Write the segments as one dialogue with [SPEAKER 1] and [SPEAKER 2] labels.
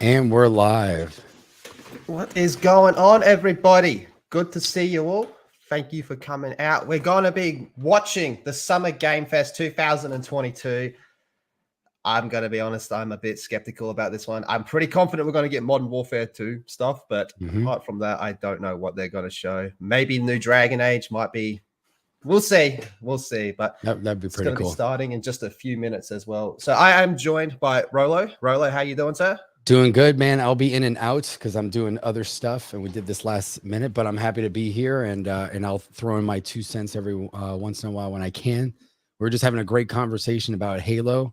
[SPEAKER 1] And we're live.
[SPEAKER 2] What is going on, everybody? Good to see you all. Thank you for coming out. We're going to be watching the Summer Game Fest 2022. I'm going to be honest, I'm a bit skeptical about this one. I'm pretty confident we're going to get Modern Warfare 2 stuff, but apart from that, I don't know what they're going to show. Maybe New Dragon Age might be. We'll see. We'll see. But
[SPEAKER 1] That'd be
[SPEAKER 2] it's
[SPEAKER 1] pretty
[SPEAKER 2] going to
[SPEAKER 1] cool.
[SPEAKER 2] be starting in just a few minutes as well. So I am joined by Rolo. Rolo, how you doing, sir?
[SPEAKER 1] Doing good, man. I'll be in and out because I'm doing other stuff, and we did this last minute. But I'm happy to be here, and I'll throw in my 2 cents every once in a while when I can. We're just having a great conversation about Halo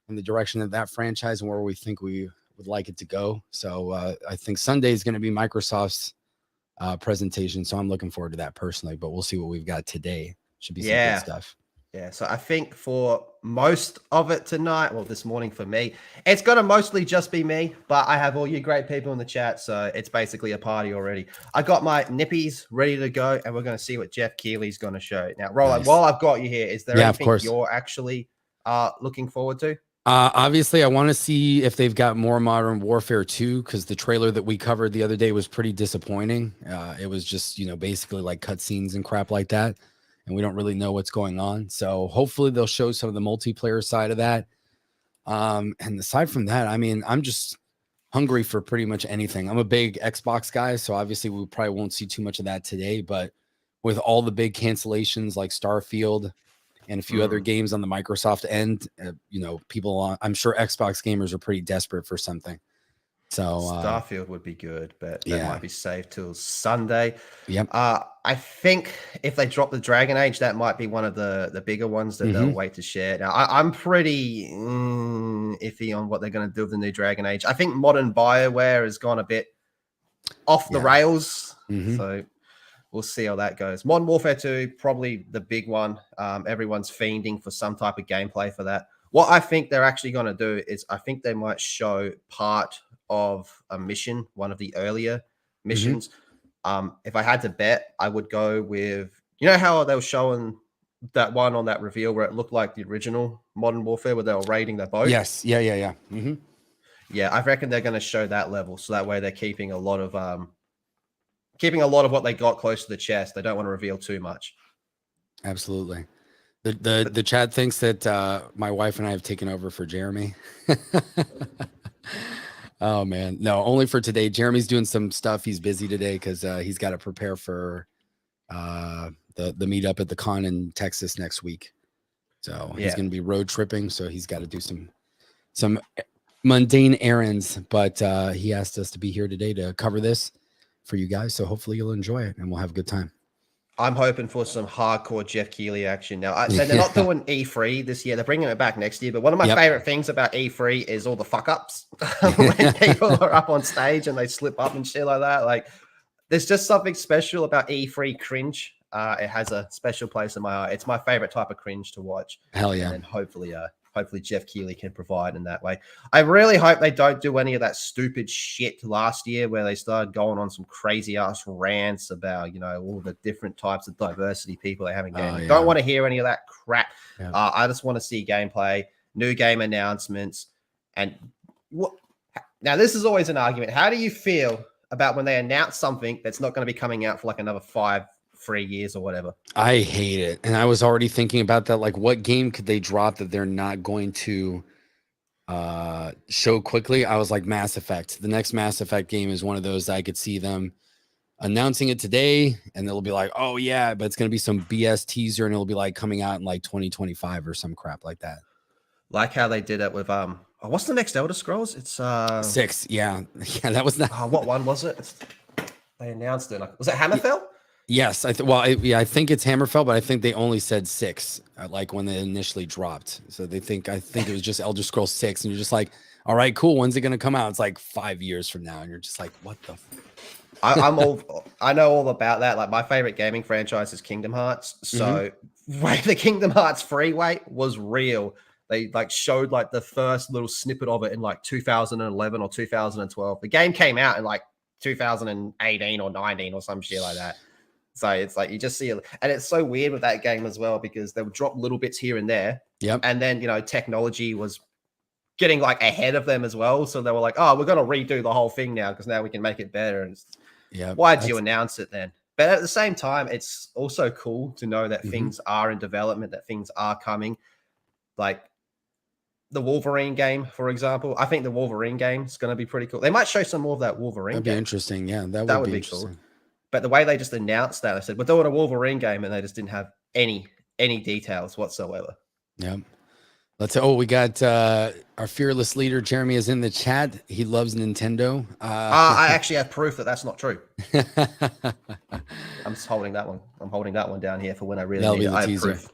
[SPEAKER 1] and the direction of that franchise and where we think we would like it to go. So I think Sunday is going to be Microsoft's presentation, so I'm looking forward to that personally. But we'll see what we've got today. Should be some good stuff.
[SPEAKER 2] Yeah, so I think for most of it tonight, well, this morning for me, it's going to mostly just be me, but I have all you great people in the chat, so it's basically a party already. I got my nippies ready to go, and we're going to see what Jeff Keighley's going to show. Now, Roland, while I've got you here, is there anything you're actually looking forward to?
[SPEAKER 1] Obviously, I want to see if they've got more Modern Warfare 2, because the trailer that we covered the other day was pretty disappointing. It was just, basically like cutscenes and crap like that. And we don't really know what's going on. So hopefully they'll show some of the multiplayer side of that. And aside from that, I mean, I'm just hungry for pretty much anything. I'm a big Xbox guy, so obviously we probably won't see too much of that today. But with all the big cancellations like Starfield and a few other games on the Microsoft end, people, I'm sure Xbox gamers are pretty desperate for something. So
[SPEAKER 2] Starfield would be good, but that might be saved till Sunday.
[SPEAKER 1] Yep.
[SPEAKER 2] I think if they drop the Dragon Age, that might be one of the bigger ones that they'll wait to share. Now, I'm pretty iffy on what they're going to do with the new Dragon Age. I think modern BioWare has gone a bit off the rails, so we'll see how that goes. Modern Warfare 2, probably the big one. Everyone's fiending for some type of gameplay for that. What I think they're actually going to do is I think they might show part of a mission, one of the earlier missions. If I had to bet, I would go with, how they were showing that one on that reveal where it looked like the original Modern Warfare where they were raiding their boat.
[SPEAKER 1] Yes. Yeah.
[SPEAKER 2] Yeah, I reckon they're going to show that level, so that way they're keeping a lot of what they got close to the chest. They don't want to reveal too much.
[SPEAKER 1] Absolutely. The chat thinks that my wife and I have taken over for Jeremy. Oh man, no, only for today. Jeremy's doing some stuff. He's busy today because he's got to prepare for the meetup at the con in Texas next week. So he's going to be road tripping. So he's got to do some mundane errands. But he asked us to be here today to cover this for you guys. So hopefully you'll enjoy it and we'll have a good time.
[SPEAKER 2] I'm hoping for some hardcore Jeff Keighley action. Now, so they're not doing E3 this year. They're bringing it back next year. But one of my favorite things about E3 is all the fuck-ups. When people are up on stage and they slip up and shit like that. Like, there's just something special about E3 cringe. It has a special place in my heart. It's my favorite type of cringe to watch.
[SPEAKER 1] Hell yeah.
[SPEAKER 2] And hopefully Jeff Keighley can provide in that way. I really hope they don't do any of that stupid shit last year where they started going on some crazy ass rants about, all the different types of diversity people they have in gaming. Don't want to hear any of that crap. Yeah. I just want to see gameplay, new game announcements. And now this is always an argument. How do you feel about when they announce something that's not going to be coming out for like another 3 years or whatever?
[SPEAKER 1] I hate it. And I was already thinking about that. Like, what game could they drop that they're not going to show quickly? I was like, Mass Effect. The next Mass Effect game is one of those I could see them announcing it today and they'll be like, oh yeah, but it's going to be some BS teaser and it'll be like coming out in like 2025 or some crap like that.
[SPEAKER 2] Like how they did it with what's the next Elder Scrolls? It's
[SPEAKER 1] 6. Yeah, that was not.
[SPEAKER 2] What one was it? They announced it. Was it Hammerfell?
[SPEAKER 1] Yes, I think it's Hammerfell, but I think they only said 6, like when they initially dropped. So I think it was just Elder Scrolls 6, and you're just like, all right, cool. When's it gonna come out? It's like 5 years from now, and you're just like, what the?
[SPEAKER 2] I know all about that. Like, my favorite gaming franchise is Kingdom Hearts. So the Kingdom Hearts free wait was real. They like showed like the first little snippet of it in like 2011 or 2012. The game came out in like 2018 or 19 or some shit like that. So it's like you just see it, and it's so weird with that game as well because they would drop little bits here and there.
[SPEAKER 1] Yep.
[SPEAKER 2] And then technology was getting like ahead of them as well. So they were like, "Oh, we're gonna redo the whole thing now because now we can make it better." And
[SPEAKER 1] Yeah.
[SPEAKER 2] why'd you announce it then? But at the same time, it's also cool to know that
[SPEAKER 1] Mhm.
[SPEAKER 2] things are in development, that things are coming. Like the Wolverine game, for example. I think the Wolverine game is going to be pretty cool. They might show some more of that Wolverine
[SPEAKER 1] That'd be
[SPEAKER 2] game.
[SPEAKER 1] interesting. Yeah, that
[SPEAKER 2] That
[SPEAKER 1] would
[SPEAKER 2] would
[SPEAKER 1] be
[SPEAKER 2] be
[SPEAKER 1] interesting.
[SPEAKER 2] cool. But the way they just announced that, I said, we're doing a Wolverine game, and they just didn't have any details whatsoever.
[SPEAKER 1] Yeah. We got our fearless leader Jeremy is in the chat. He loves Nintendo.
[SPEAKER 2] I actually have proof that that's not true. I'm just holding that one. I'm holding that one down here for when I really need it. I have proof.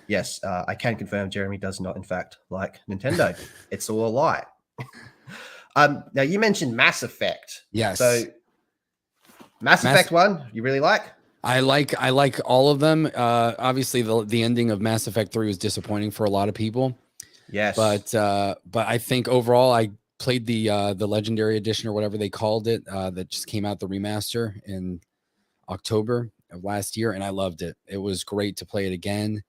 [SPEAKER 2] Yes, I can confirm Jeremy does not, in fact, like Nintendo. It's all a lie. Now you mentioned Mass Effect.
[SPEAKER 1] Yes.
[SPEAKER 2] So Mass Effect 1, you really like?
[SPEAKER 1] I like all of them. Obviously the ending of Mass Effect 3 was disappointing for a lot of people.
[SPEAKER 2] Yes.
[SPEAKER 1] But I think overall I played the Legendary Edition or whatever they called it, that just came out, the remaster in October of last year, and I loved it. It was great to play it again.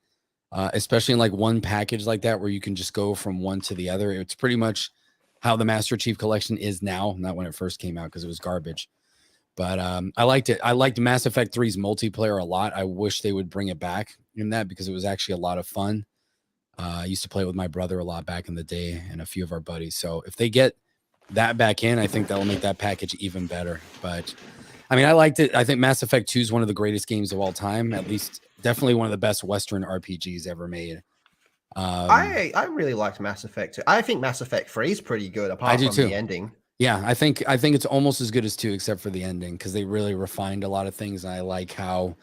[SPEAKER 1] Especially in like one package like that where you can just go from one to the other. It's pretty much how the Master Chief Collection is now, not when it first came out because it was garbage. But I liked it. I liked Mass Effect 3's multiplayer a lot. I wish they would bring it back in that because it was actually a lot of fun. I used to play with my brother a lot back in the day and a few of our buddies. So if they get that back in, I think that'll make that package even better. But I mean, I liked it. I think Mass Effect 2 is one of the greatest games of all time, at least definitely one of the best Western RPGs ever made.
[SPEAKER 2] I really liked Mass Effect 2. I think Mass Effect 3 is pretty good, apart from the ending.
[SPEAKER 1] Yeah, I think it's almost as good as 2, except for the ending, because they really refined a lot of things. And I like how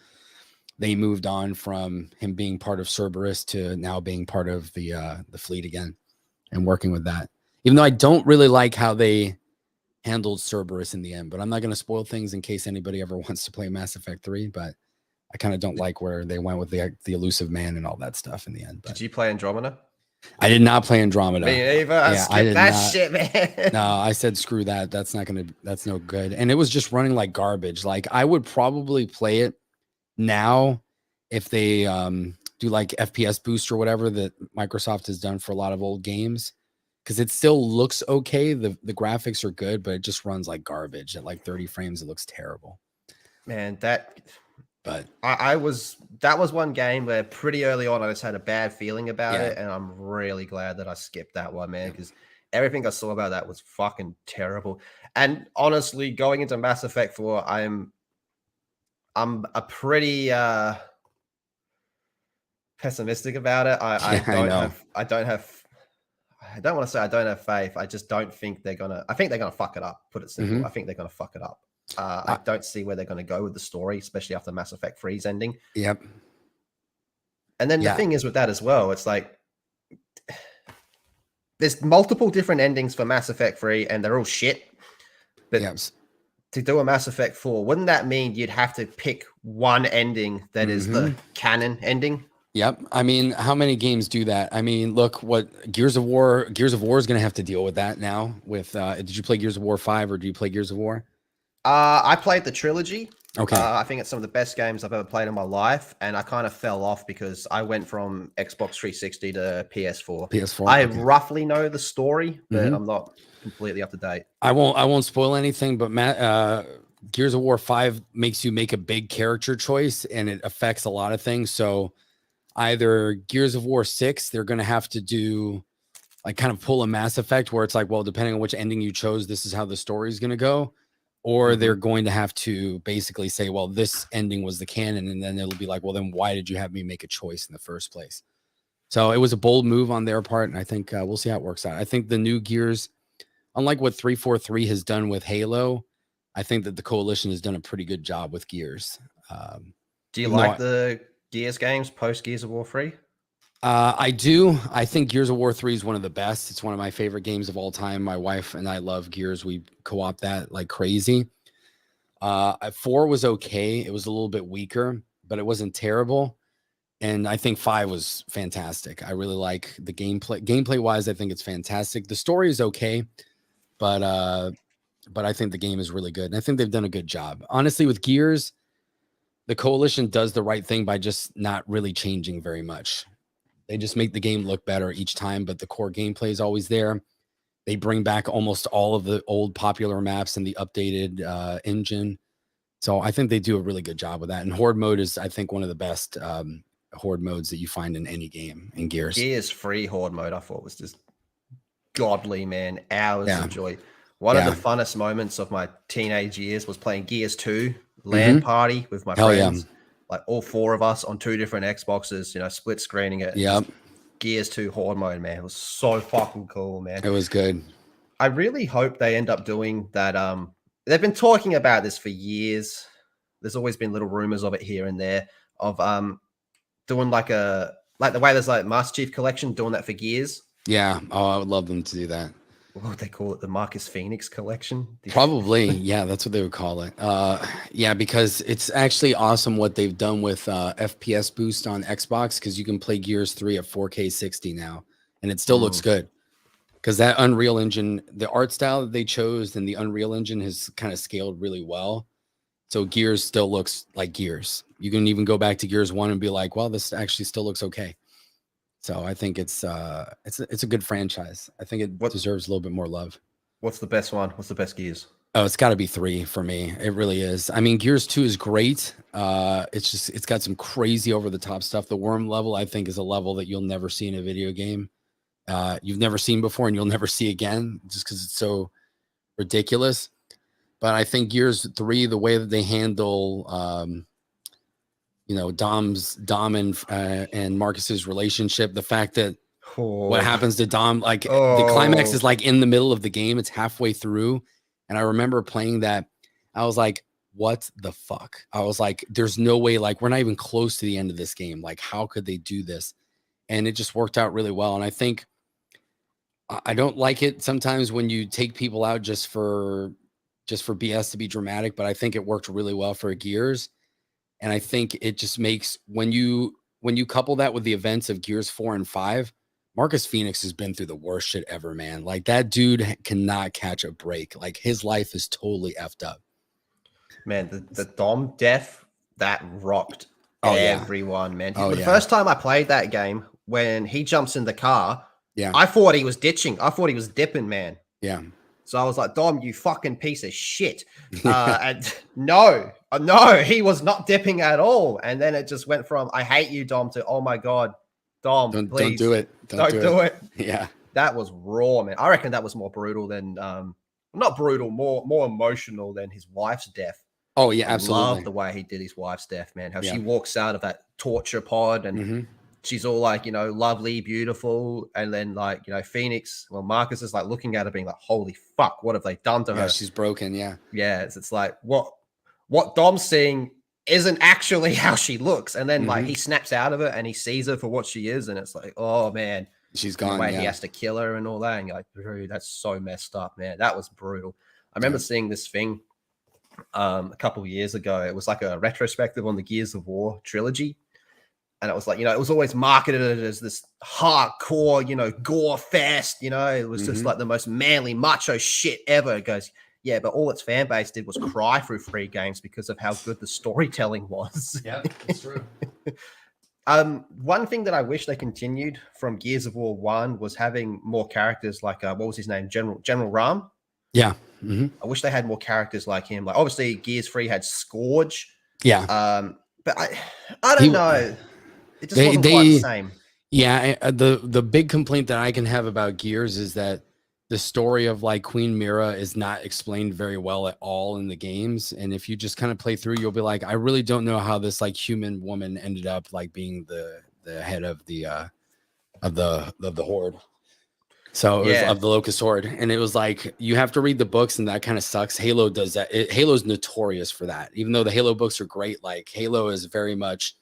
[SPEAKER 1] they moved on from him being part of Cerberus to now being part of the fleet again and working with that. Even though I don't really like how they handled Cerberus in the end, but I'm not going to spoil things in case anybody ever wants to play Mass Effect 3, but I kind of don't like where they went with the elusive man and all that stuff in the end. But
[SPEAKER 2] did you play Andromeda?
[SPEAKER 1] I did not play Andromeda.
[SPEAKER 2] Me either. I did that shit, man.
[SPEAKER 1] No, I said screw that. That's no good. And it was just running like garbage. Like I would probably play it now if they do like FPS boost or whatever that Microsoft has done for a lot of old games, because it still looks okay. The graphics are good, but it just runs like garbage at like 30 frames. It looks terrible.
[SPEAKER 2] Man,
[SPEAKER 1] but
[SPEAKER 2] that was one game where pretty early on I just had a bad feeling about it, and I'm really glad that I skipped that one, man, because everything I saw about that was fucking terrible. And honestly, going into Mass Effect 4, I'm a pretty pessimistic about it. I don't want to say I don't have faith. I just don't think I think they're gonna fuck it up. Put it simple.
[SPEAKER 1] Mm-hmm.
[SPEAKER 2] I think they're gonna fuck it up. I don't see where they're going to go with the story, especially after Mass Effect 3's ending.
[SPEAKER 1] Yep.
[SPEAKER 2] And then the thing is with that as well, it's like there's multiple different endings for Mass Effect 3 and they're all shit. But to do a Mass Effect 4, wouldn't that mean you'd have to pick one ending that is the canon ending?
[SPEAKER 1] Yep. I mean, how many games do that? I mean, look, what Gears of War is going to have to deal with that now with did you play Gears of War 5 or do you play Gears of War?
[SPEAKER 2] I played the trilogy.
[SPEAKER 1] Okay.
[SPEAKER 2] I think it's some of the best games I've ever played in my life, and I kind of fell off because I went from Xbox 360 to PS4. I roughly know the story, but I'm not completely up to date.
[SPEAKER 1] I won't spoil anything, but Gears of War 5 makes you make a big character choice, and it affects a lot of things. So either Gears of War 6, they're going to have to do like kind of pull a Mass Effect where it's like, well, depending on which ending you chose, this is how the story is going to go. Or they're going to have to basically say, well, this ending was the canon. And then it'll be like, well, then why did you have me make a choice in the first place? So it was a bold move on their part. And I think we'll see how it works out. I think the new Gears, unlike what 343 has done with Halo, I think that the Coalition has done a pretty good job with Gears.
[SPEAKER 2] Do you like the Gears games post Gears of War 3?
[SPEAKER 1] I do. I think Gears of War 3 is one of the best. It's one of my favorite games of all time. My wife and I love Gears. We co-op that like crazy. 4 was okay. It was a little bit weaker, but it wasn't terrible. And I think 5 was fantastic. I really like the gameplay. Gameplay wise, I think it's fantastic. The story is okay, but I think the game is really good. And I think they've done a good job. Honestly, with Gears, the Coalition does the right thing by just not really changing very much. They just make the game look better each time, but the core gameplay is always there. They bring back almost all of the old popular maps and the updated engine. So I think they do a really good job with that. And Horde mode is, I think, one of the best Horde modes that you find in any game in Gears.
[SPEAKER 2] Gears free Horde mode, I thought was just godly, man. Hours of joy. One of the funnest moments of my teenage years was playing Gears 2 LAN party with my friends. Like all 4 of us on 2 different Xboxes, you know, split screening it.
[SPEAKER 1] Yep.
[SPEAKER 2] Gears 2 Horde mode, man. It was so fucking cool, man.
[SPEAKER 1] It was good.
[SPEAKER 2] I really hope they end up doing that. They've been talking about this for years. There's always been little rumors of it here and there of doing like the way there's like Master Chief Collection, doing that for Gears.
[SPEAKER 1] Yeah. Oh, I would love them to do that.
[SPEAKER 2] What would they call it? The Marcus Phoenix Collection?
[SPEAKER 1] Probably. Yeah, that's what they would call it. Yeah, because it's actually awesome what they've done with FPS boost on Xbox, because you can play Gears 3 at 4K 60 now, and it still looks good. Because that Unreal Engine, the art style that they chose and the Unreal Engine has kind of scaled really well. So Gears still looks like Gears. You can even go back to Gears 1 and be like, well, this actually still looks okay. So I think it's a good franchise. I think it deserves a little bit more love.
[SPEAKER 2] What's the best one? What's the best Gears?
[SPEAKER 1] Oh, it's got to be 3 for me. It really is. I mean, Gears 2 is great. It's got some crazy over the top stuff. The worm level, I think, is a level that you'll never see in a video game. You've never seen before and you'll never see again, just because it's so ridiculous. But I think Gears 3, the way that they handle you know, Dom and Marcus's relationship, the fact that what happens to Dom, like the climax is like in the middle of the game, it's halfway through. And I remember playing that. I was like, what the fuck? I was like, there's no way, like, we're not even close to the end of this game. Like, how could they do this? And it just worked out really well. And I think I don't like it sometimes when you take people out just for BS to be dramatic, but I think it worked really well for Gears. And I think it just makes, when you couple that with the events of Gears 4 and 5, Marcus Phoenix has been through the worst shit ever, man. Like, that dude cannot catch a break. Like, his life is totally effed up.
[SPEAKER 2] Man, the Dom death, that rocked everyone, man. The first time I played that game, when he jumps in the car, I thought he was ditching. I thought he was dipping, man.
[SPEAKER 1] Yeah.
[SPEAKER 2] So I was like, Dom, you fucking piece of shit. And no, he was not dipping at all. And then it just went from, I hate you, Dom, to, oh my God, Dom, please.
[SPEAKER 1] Don't do it.
[SPEAKER 2] Don't do it.
[SPEAKER 1] Yeah.
[SPEAKER 2] That was raw, man. I reckon that was more brutal than, not brutal, more emotional than his wife's death.
[SPEAKER 1] Oh, yeah, absolutely.
[SPEAKER 2] I love the way he did his wife's death, man. How she walks out of that torture pod and she's all like, you know, lovely, beautiful. And then, like, you know, Phoenix, well, Marcus is like looking at her being like, holy fuck, what have they done to her?
[SPEAKER 1] She's broken. Yeah.
[SPEAKER 2] Yeah. It's like what Dom's seeing isn't actually how she looks. And then like he snaps out of it and he sees her for what she is. And it's like, oh man,
[SPEAKER 1] she's gone.
[SPEAKER 2] The way he has to kill her and all that. And you're like, dude, that's so messed up, man. That was brutal. I remember seeing this thing a couple of years ago. It was like a retrospective on the Gears of War trilogy. And it was like, you know, it was always marketed as this hardcore, you know, gore fest. You know, it was just like the most manly macho shit ever. It goes, yeah, but all its fan base did was cry through 3 games because of how good the storytelling was.
[SPEAKER 1] Yeah, that's true.
[SPEAKER 2] One thing that I wish they continued from Gears of War 1 was having more characters like, what was his name? General Ram.
[SPEAKER 1] Yeah.
[SPEAKER 2] I wish they had more characters like him. Like, obviously, Gears 3 had Scourge.
[SPEAKER 1] Yeah.
[SPEAKER 2] But I don't know. It just wasn't quite the same.
[SPEAKER 1] Yeah, the big complaint that I can have about Gears is that the story of like Queen Mira is not explained very well at all in the games. And if you just kind of play through, you'll be like, I really don't know how this like human woman ended up like being the head of the Horde. So it was of the Locust Horde. And it was like, you have to read the books, and that kind of sucks. Halo does that. Halo's notorious for that. Even though the Halo books are great, like Halo is very much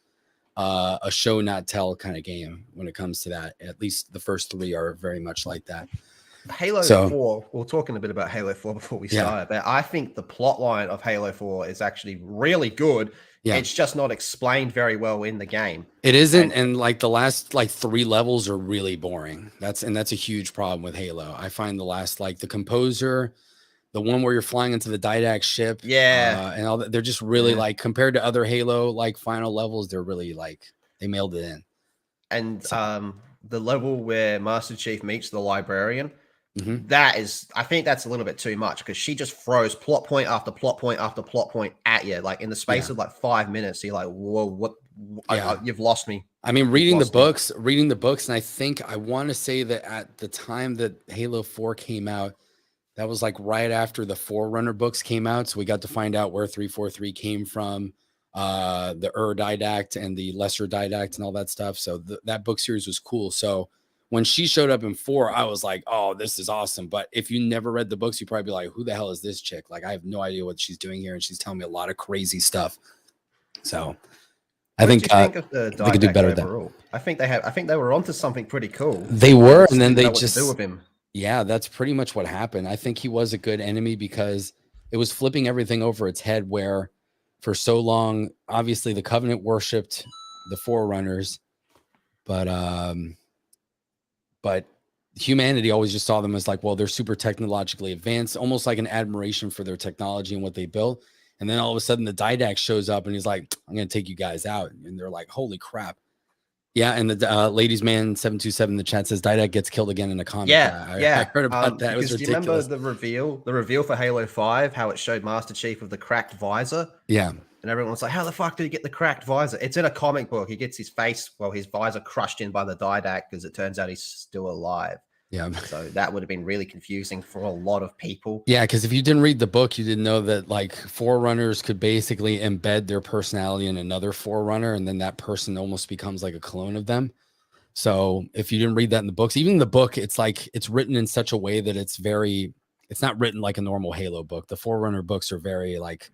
[SPEAKER 1] a show not tell kind of game when it comes to that. At least the first 3 are very much like that.
[SPEAKER 2] Halo 4, we're talking a bit about Halo 4 before we start, but I think the plot line of Halo 4 is actually really good. Yeah. It's just not explained very well in the game.
[SPEAKER 1] It isn't, and like the last like 3 levels are really boring. That's a huge problem with Halo. I find the last, like the Composer, the one where you're flying into the Didact ship, and all that, they're just really like, compared to other Halo like final levels, they're really like, they mailed it in.
[SPEAKER 2] And the level where Master Chief meets the librarian, I think that's a little bit too much because she just throws plot point after plot point after plot point at you, like in the space of like 5 minutes. So you're like, whoa, what? You've lost me.
[SPEAKER 1] I mean, reading the books, and I think I want to say that at the time that Halo 4 came out, that was like right after the Forerunner books came out. So we got to find out where 343 came from, the Didact and the Lesser Didact and all that stuff. So that book series was cool. So when she showed up in 4, I was like, oh, this is awesome. But if you never read the books, you'd probably be like, who the hell is this chick? Like, I have no idea what she's doing here. And she's telling me a lot of crazy stuff. So I think they could do better overall?
[SPEAKER 2] With that. I think they were onto something pretty cool.
[SPEAKER 1] They were, and then they just
[SPEAKER 2] do with him.
[SPEAKER 1] Yeah, that's pretty much what happened. I think he was a good enemy because it was flipping everything over its head where for so long, obviously the Covenant worshipped the Forerunners, but humanity always just saw them as like, well, they're super technologically advanced, almost like an admiration for their technology and what they built. And then all of a sudden the Didact shows up and he's like, I'm going to take you guys out. And they're like, holy crap. Yeah, and the ladies man 727 in the chat says Didact gets killed again in a comic.
[SPEAKER 2] I
[SPEAKER 1] heard about that. It was ridiculous.
[SPEAKER 2] Do you remember the reveal for Halo 5, how it showed Master Chief with the cracked visor?
[SPEAKER 1] Yeah.
[SPEAKER 2] And everyone was like, how the fuck did he get the cracked visor? It's in a comic book. He gets his visor crushed in by the Didact because it turns out he's still alive.
[SPEAKER 1] Yeah.
[SPEAKER 2] So that would have been really confusing for a lot of people.
[SPEAKER 1] Yeah, because if you didn't read the book, you didn't know that like Forerunners could basically embed their personality in another Forerunner, and then that person almost becomes like a clone of them. So if you didn't read that in the books, even in the book, it's like it's written in such a way that it's not written like a normal Halo book. The Forerunner books are very like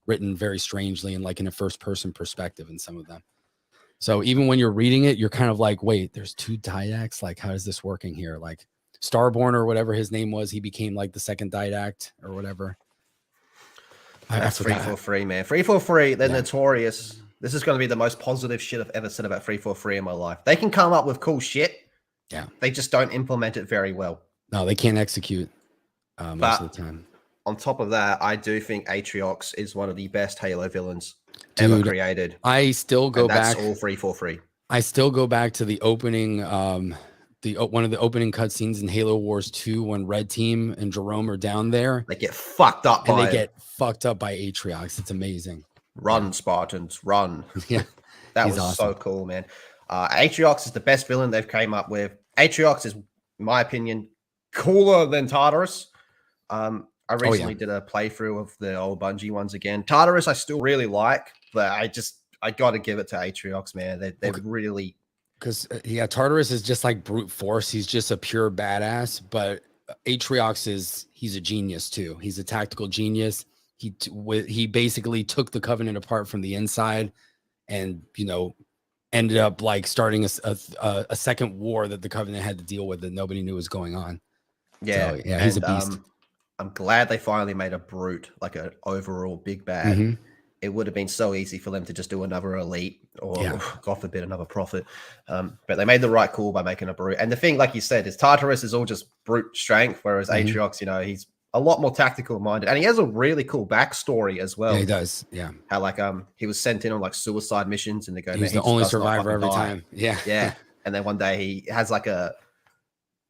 [SPEAKER 1] written very strangely and like in a first person perspective in some of them. So even when you're reading it, you're kind of like, wait, there's 2 Didacts. Like, how is this working here? Like Starborn or whatever his name was, he became like the second Didact or whatever.
[SPEAKER 2] That's 343, man. 343, they're notorious. This is going to be the most positive shit I've ever said about 343 in my life. They can come up with cool shit.
[SPEAKER 1] Yeah.
[SPEAKER 2] They just don't implement it very well.
[SPEAKER 1] No, they can't execute most of the time.
[SPEAKER 2] On top of that, I do think Atriox is one of the best Halo villains ever created.
[SPEAKER 1] I still go back.
[SPEAKER 2] That's all 343.
[SPEAKER 1] I still go back to the opening, one of the opening cutscenes in Halo Wars 2 when Red Team and Jerome are down there.
[SPEAKER 2] They get fucked up
[SPEAKER 1] by Atriox. It's amazing.
[SPEAKER 2] Run, Spartans, run.
[SPEAKER 1] Yeah,
[SPEAKER 2] that was awesome. So cool, man. Atriox is the best villain they've came up with. Atriox is, in my opinion, cooler than Tartarus. I recently did a playthrough of the old Bungie ones again. Tartarus I still really like, but I got to give it to Atriox, man. They're really...
[SPEAKER 1] Because, Tartarus is just like brute force. He's just a pure badass, but Atriox he's a genius too. He's a tactical genius. He basically took the Covenant apart from the inside and, ended up like starting a second war that the Covenant had to deal with that nobody knew was going on.
[SPEAKER 2] Yeah.
[SPEAKER 1] So, yeah, he's a beast.
[SPEAKER 2] I'm glad they finally made a brute, like an overall big bad. Mm-hmm. It would have been so easy for them to just do another elite or, God forbid, another prophet. But they made the right call by making a brute. And the thing, like you said, is Tartarus is all just brute strength, whereas Atriox, he's a lot more tactical minded. And he has a really cool backstory as well.
[SPEAKER 1] Yeah, he does. Yeah.
[SPEAKER 2] How he was sent in on like suicide missions and they go,
[SPEAKER 1] he's the only survivor every time. Yeah.
[SPEAKER 2] Yeah. And then one day he has like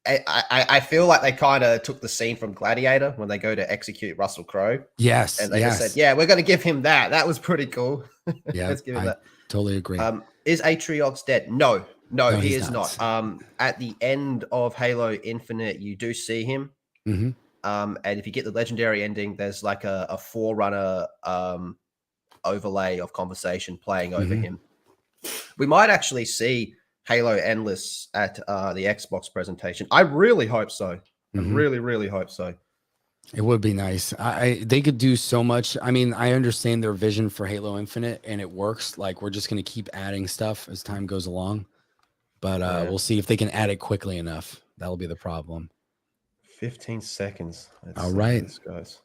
[SPEAKER 2] I feel like they kind of took the scene from Gladiator when they go to execute Russell Crowe.
[SPEAKER 1] Yes.
[SPEAKER 2] And they just said, yeah, we're going to give him that. That was pretty cool.
[SPEAKER 1] Yeah.
[SPEAKER 2] Let's give him that.
[SPEAKER 1] Totally agree.
[SPEAKER 2] Is Atriox dead? No, he is not. At the end of Halo Infinite, you do see him.
[SPEAKER 1] Mm-hmm.
[SPEAKER 2] And if you get the legendary ending, there's like a Forerunner overlay of conversation playing over him. We might actually see Halo Endless at the Xbox presentation. I really hope so. I really, really hope so.
[SPEAKER 1] It would be nice. They could do so much. I mean, I understand their vision for Halo Infinite and it works. Like we're just going to keep adding stuff as time goes along, but we'll see if they can add it quickly enough. That'll be the problem.
[SPEAKER 2] 15 seconds.
[SPEAKER 1] All right,
[SPEAKER 2] guys.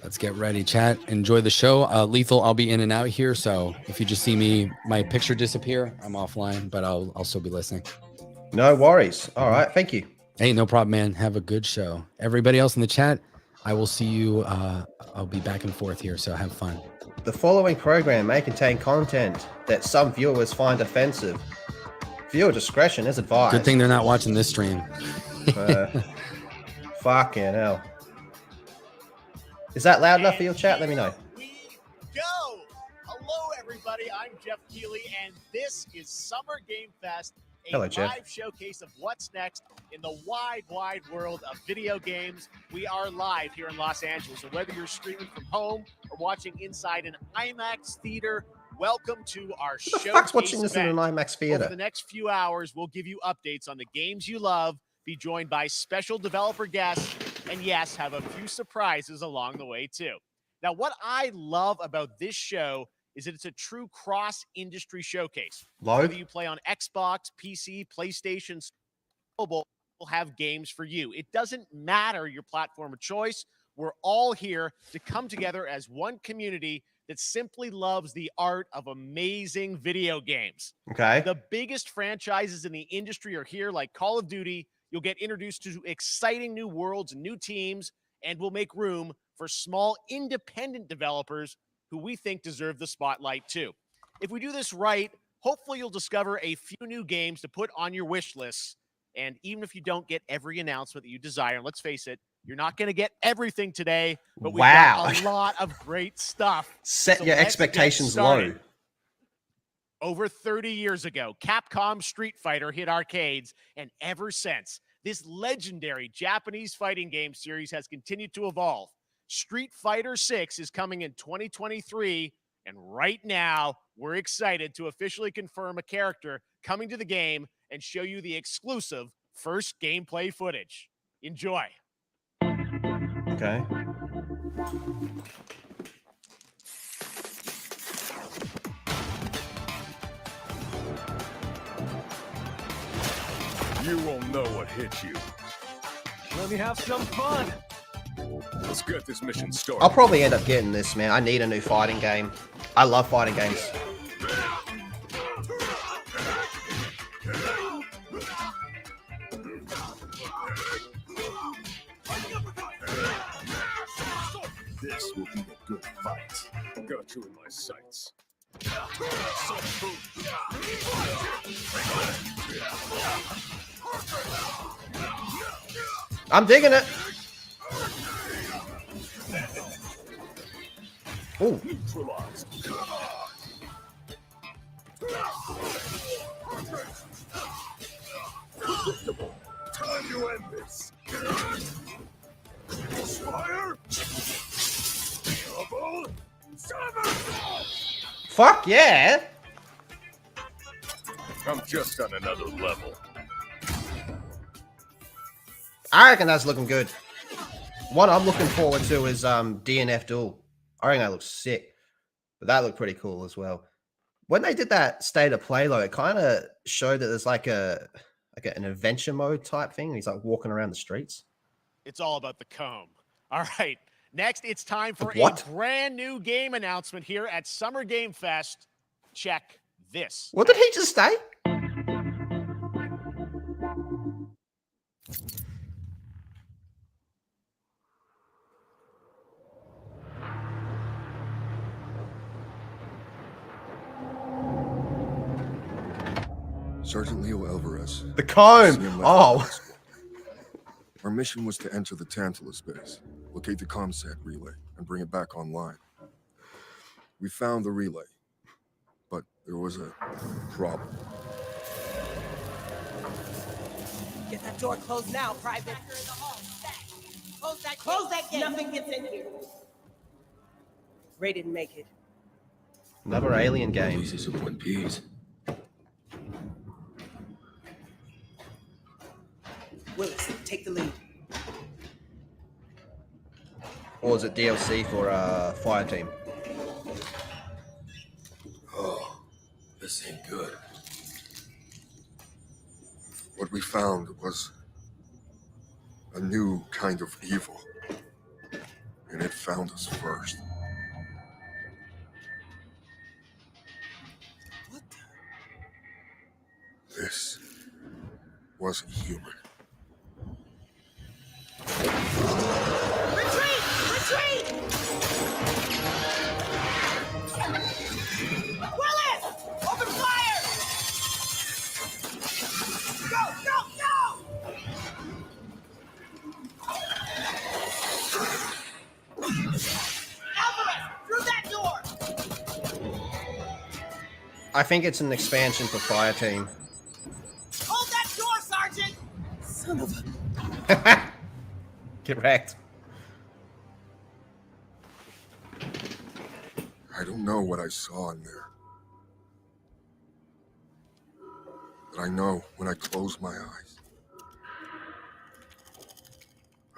[SPEAKER 1] Let's get ready, chat. Enjoy the show. Lethal, I'll be in and out here. So if you just see my picture disappear, I'm offline, but I'll still be listening.
[SPEAKER 2] No worries. All right. Thank you.
[SPEAKER 1] Hey, no problem, man. Have a good show. Everybody else in the chat, I will see you. I'll be back and forth here. So have fun.
[SPEAKER 2] The following program may contain content that some viewers find offensive. Viewer discretion is advised.
[SPEAKER 1] Good thing they're not watching this stream.
[SPEAKER 2] Fucking hell. Is that loud enough for your chat? Let me know.
[SPEAKER 3] We go. Hello, everybody. I'm Jeff Keighley, and this is Summer Game Fest, a
[SPEAKER 2] Hello,
[SPEAKER 3] live
[SPEAKER 2] Jeff.
[SPEAKER 3] showcase of what's next in the wide, wide world of video games. We are live here in Los Angeles, so whether you're streaming from home or watching inside an IMAX theater, welcome to our
[SPEAKER 2] Who the fuck's watching
[SPEAKER 3] showcase
[SPEAKER 2] this in an
[SPEAKER 3] event.
[SPEAKER 2] IMAX
[SPEAKER 3] Over
[SPEAKER 2] theater?
[SPEAKER 3] the next few hours, we'll give you updates on the games you love, be joined by special developer guests, and yes, have a few surprises along the way too. Now, what I love about this show is that it's a true cross-industry showcase. Whether you play on Xbox, PC, PlayStation, mobile, will have games for you. It doesn't matter your platform of choice. We're all here to come together as one community that simply loves the art of amazing video games.
[SPEAKER 2] Okay.
[SPEAKER 3] The biggest franchises in the industry are here, like Call of Duty. You'll get introduced to exciting new worlds and new teams, and we'll make room for small independent developers who we think deserve the spotlight too. If we do this right, hopefully you'll discover a few new games to put on your wish lists. And even if you don't get every announcement that you desire, and let's face it, you're not going to get everything today, but we've got a lot of great stuff.
[SPEAKER 2] Set your expectations low.
[SPEAKER 3] Over 30 years ago, Capcom Street Fighter hit arcades, and ever since, this legendary Japanese fighting game series has continued to evolve. Street Fighter 6 is coming in 2023, and right now, we're excited to officially confirm a character coming to the game and show you the exclusive first gameplay footage. Enjoy.
[SPEAKER 2] Okay.
[SPEAKER 4] You won't know what hit you. Let me have some fun. Let's get this mission started.
[SPEAKER 2] I'll probably end up getting this, man. I need a new fighting game. I love fighting games.
[SPEAKER 4] This will be a good fight. Got you in my sights.
[SPEAKER 2] I'm digging it. Oh.
[SPEAKER 4] Neutralized. Predictable. Time to end this. Fire. Double. Summer.
[SPEAKER 2] Fuck yeah.
[SPEAKER 4] I'm just on another level.
[SPEAKER 2] I reckon that's looking good. One I'm looking forward to is DNF Duel. I think that looks sick. But that looked pretty cool as well. When they did that state of play though, it kind of showed that there's like an adventure mode type thing. He's like walking around the streets.
[SPEAKER 3] It's all about the comb. All right. Next, it's time for a brand new game announcement here at Summer Game Fest. Check this.
[SPEAKER 2] What did he just say?
[SPEAKER 5] Sergeant Leo Alvarez.
[SPEAKER 2] The comb. Oh.
[SPEAKER 5] Our mission was to enter the Tantalus base, locate the ComSat relay, and bring it back online. We found the relay, but there was a problem.
[SPEAKER 6] Get that door closed now, Private. Close that gate. Nothing gets in here. Ray didn't make it.
[SPEAKER 2] Another alien game.
[SPEAKER 5] Pieces of One Piece.
[SPEAKER 6] Willis, take the lead.
[SPEAKER 2] Or is it DLC for Fire Team?
[SPEAKER 5] Oh, this ain't good. What we found was a new kind of evil, and it found us first.
[SPEAKER 6] What the?
[SPEAKER 5] This wasn't human.
[SPEAKER 6] Retreat! Retreat! Willis! Open fire! Go! Go! Go! Alvarez, through that door!
[SPEAKER 2] I think it's an expansion for Fireteam.
[SPEAKER 6] Hold that door, Sergeant! Son of a...
[SPEAKER 2] Get wrecked.
[SPEAKER 5] I don't know what I saw in there. But I know when I close my eyes,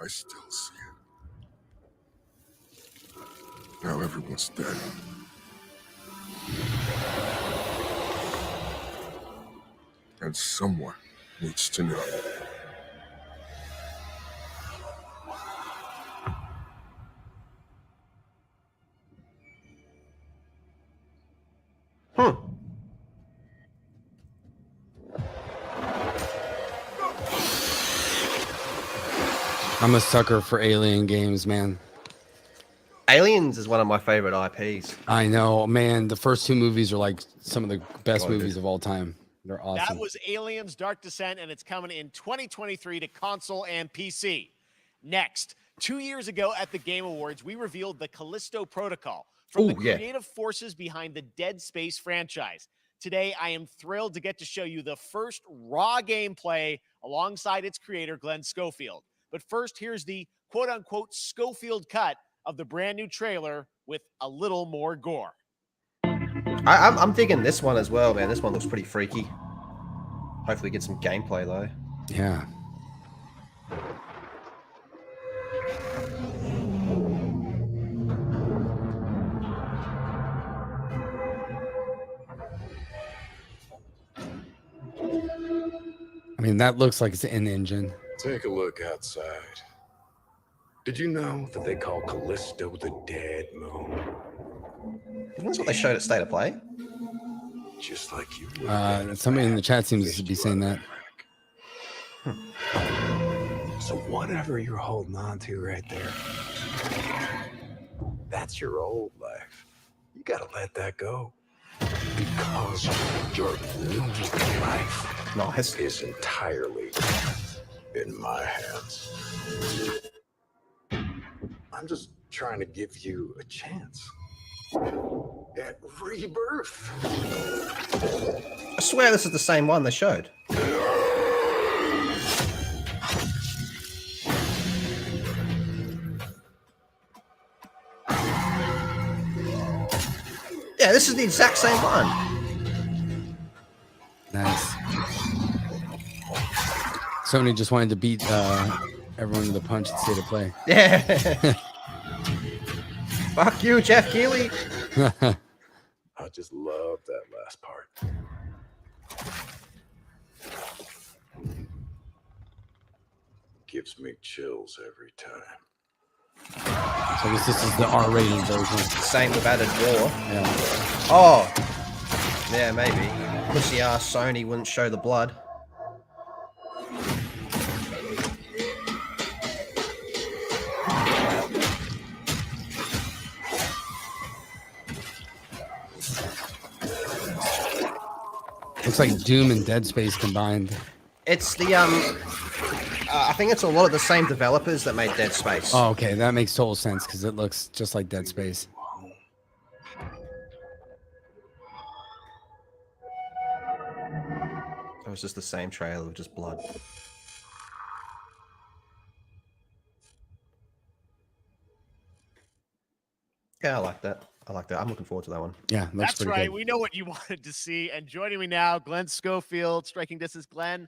[SPEAKER 5] I still see it. Now everyone's dead. And someone needs to know.
[SPEAKER 1] I'm a sucker for alien games, man.
[SPEAKER 2] Aliens is one of my favorite IPs.
[SPEAKER 1] I know, man. The first 2 movies are like some of the best
[SPEAKER 2] God,
[SPEAKER 1] movies
[SPEAKER 2] dude.
[SPEAKER 1] of all time. They're awesome.
[SPEAKER 3] That was Aliens Dark Descent, and it's coming in 2023 to console and PC. Next, 2 years ago at the Game Awards, we revealed the Callisto Protocol from the creative forces behind the Dead Space franchise. Today, I am thrilled to get to show you the first raw gameplay alongside its creator, Glenn Schofield. But first, here's the quote-unquote Schofield cut of the brand new trailer with a little more gore.
[SPEAKER 2] I'm digging this one as well, man. This one looks pretty freaky. Hopefully get some gameplay, though.
[SPEAKER 1] Yeah. I mean, that looks like it's an engine.
[SPEAKER 4] Take a look outside. Did you know that they call Callisto the Dead Moon?
[SPEAKER 2] That's what they showed at State of Play.
[SPEAKER 4] Just like you would.
[SPEAKER 1] Somebody in the chat seems to be saying that.
[SPEAKER 4] So whatever you're holding on to right there, that's your old life. You gotta let that go. Because your new life
[SPEAKER 2] Nice.
[SPEAKER 4] is entirely in my hands. I'm just trying to give you a chance at rebirth.
[SPEAKER 2] I swear this is the same one they showed. Yeah, this is the exact same one.
[SPEAKER 1] Nice. Sony just wanted to beat everyone to the punch at State of Play.
[SPEAKER 2] Yeah. Fuck you, Jeff Keighley.
[SPEAKER 4] I just love that last part. Gives me chills every time.
[SPEAKER 1] So I guess this is the R-rated version.
[SPEAKER 2] Same with added war.
[SPEAKER 1] Yeah.
[SPEAKER 2] Oh. Yeah, maybe. Pussy ass Sony wouldn't show the blood.
[SPEAKER 1] Looks like Doom and Dead Space combined.
[SPEAKER 2] It's the I think it's a lot of the same developers that made Dead Space.
[SPEAKER 1] Oh, okay. That makes total sense because it looks just like Dead Space.
[SPEAKER 2] It was just the same trailer with just blood. Yeah, I like that. I like that. I'm looking forward to that one.
[SPEAKER 1] Yeah, looks
[SPEAKER 3] That's
[SPEAKER 1] pretty
[SPEAKER 3] right.
[SPEAKER 1] good.
[SPEAKER 3] We know what you wanted to see. And joining me now, Glenn Schofield, Striking Distance. Glenn,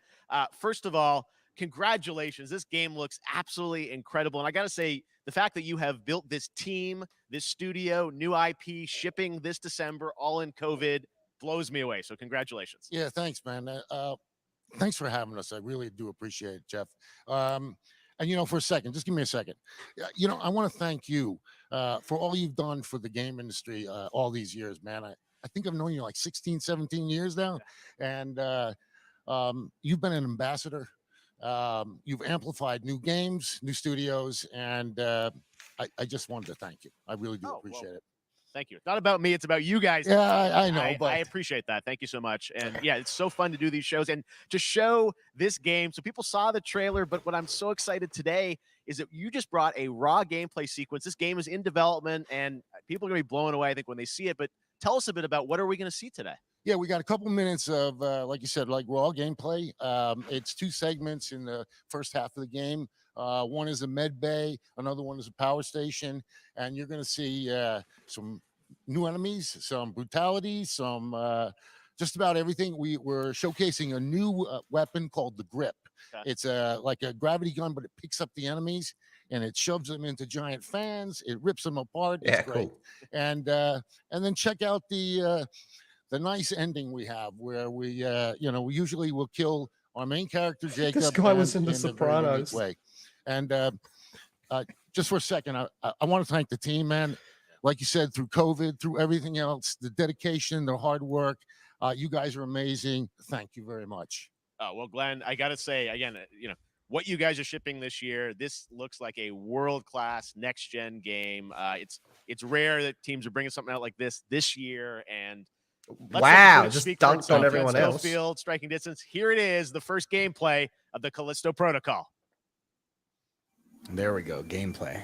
[SPEAKER 3] first of all, congratulations. This game looks absolutely incredible. And I got to say, the fact that you have built this team, this studio, new IP, shipping this December, all in COVID, blows me away. So congratulations.
[SPEAKER 7] Yeah, thanks, man. Thanks for having us. I really do appreciate it, Jeff. And, you know, for a second, just give me a second. You know, I want to thank you for all you've done for the game industry all these years, man. I think I've known you like 16, 17 years now. And you've been an ambassador. You've amplified new games, new studios, and I just wanted to thank you. I really do appreciate it.
[SPEAKER 3] Thank you. It's not about me. It's about you guys.
[SPEAKER 7] Yeah, I know, but
[SPEAKER 3] I appreciate that. Thank you so much. And yeah, it's so fun to do these shows and to show this game. So people saw the trailer, but what I'm so excited today is that you just brought a raw gameplay sequence. This game is in development, and people are going to be blown away, I think, when they see it. But tell us a bit about what are we going to see today?
[SPEAKER 7] Yeah, we got a couple minutes of, like you said, like raw gameplay. It's 2 segments in the first half of the game. One is a med bay, another one is a power station, and you're going to see some new enemies, some brutality, some just about everything. We're showcasing a new weapon called the Grip.
[SPEAKER 3] Okay.
[SPEAKER 7] It's like a gravity gun, but it picks up the enemies and it shoves them into giant fans. It rips them apart. It's
[SPEAKER 2] Yeah,
[SPEAKER 7] great.
[SPEAKER 2] cool.
[SPEAKER 7] And then check out the nice ending we have, where we we usually will kill our main character Jacob.
[SPEAKER 2] This guy was
[SPEAKER 7] and
[SPEAKER 2] in The
[SPEAKER 7] a very unique
[SPEAKER 2] Sopranos.
[SPEAKER 7] way. And just for a second, I want to thank the team, man. Like you said, through COVID, through everything else, the dedication, the hard work, you guys are amazing. Thank you very much.
[SPEAKER 3] Oh, well, Glenn, I got to say, again, what you guys are shipping this year, this looks like a world-class next-gen game. It's rare that teams are bringing something out like this year, and
[SPEAKER 2] Wow, just dunked on everyone else.
[SPEAKER 3] Field, striking distance. Here it is, the first gameplay of the Callisto Protocol.
[SPEAKER 1] There we go, gameplay.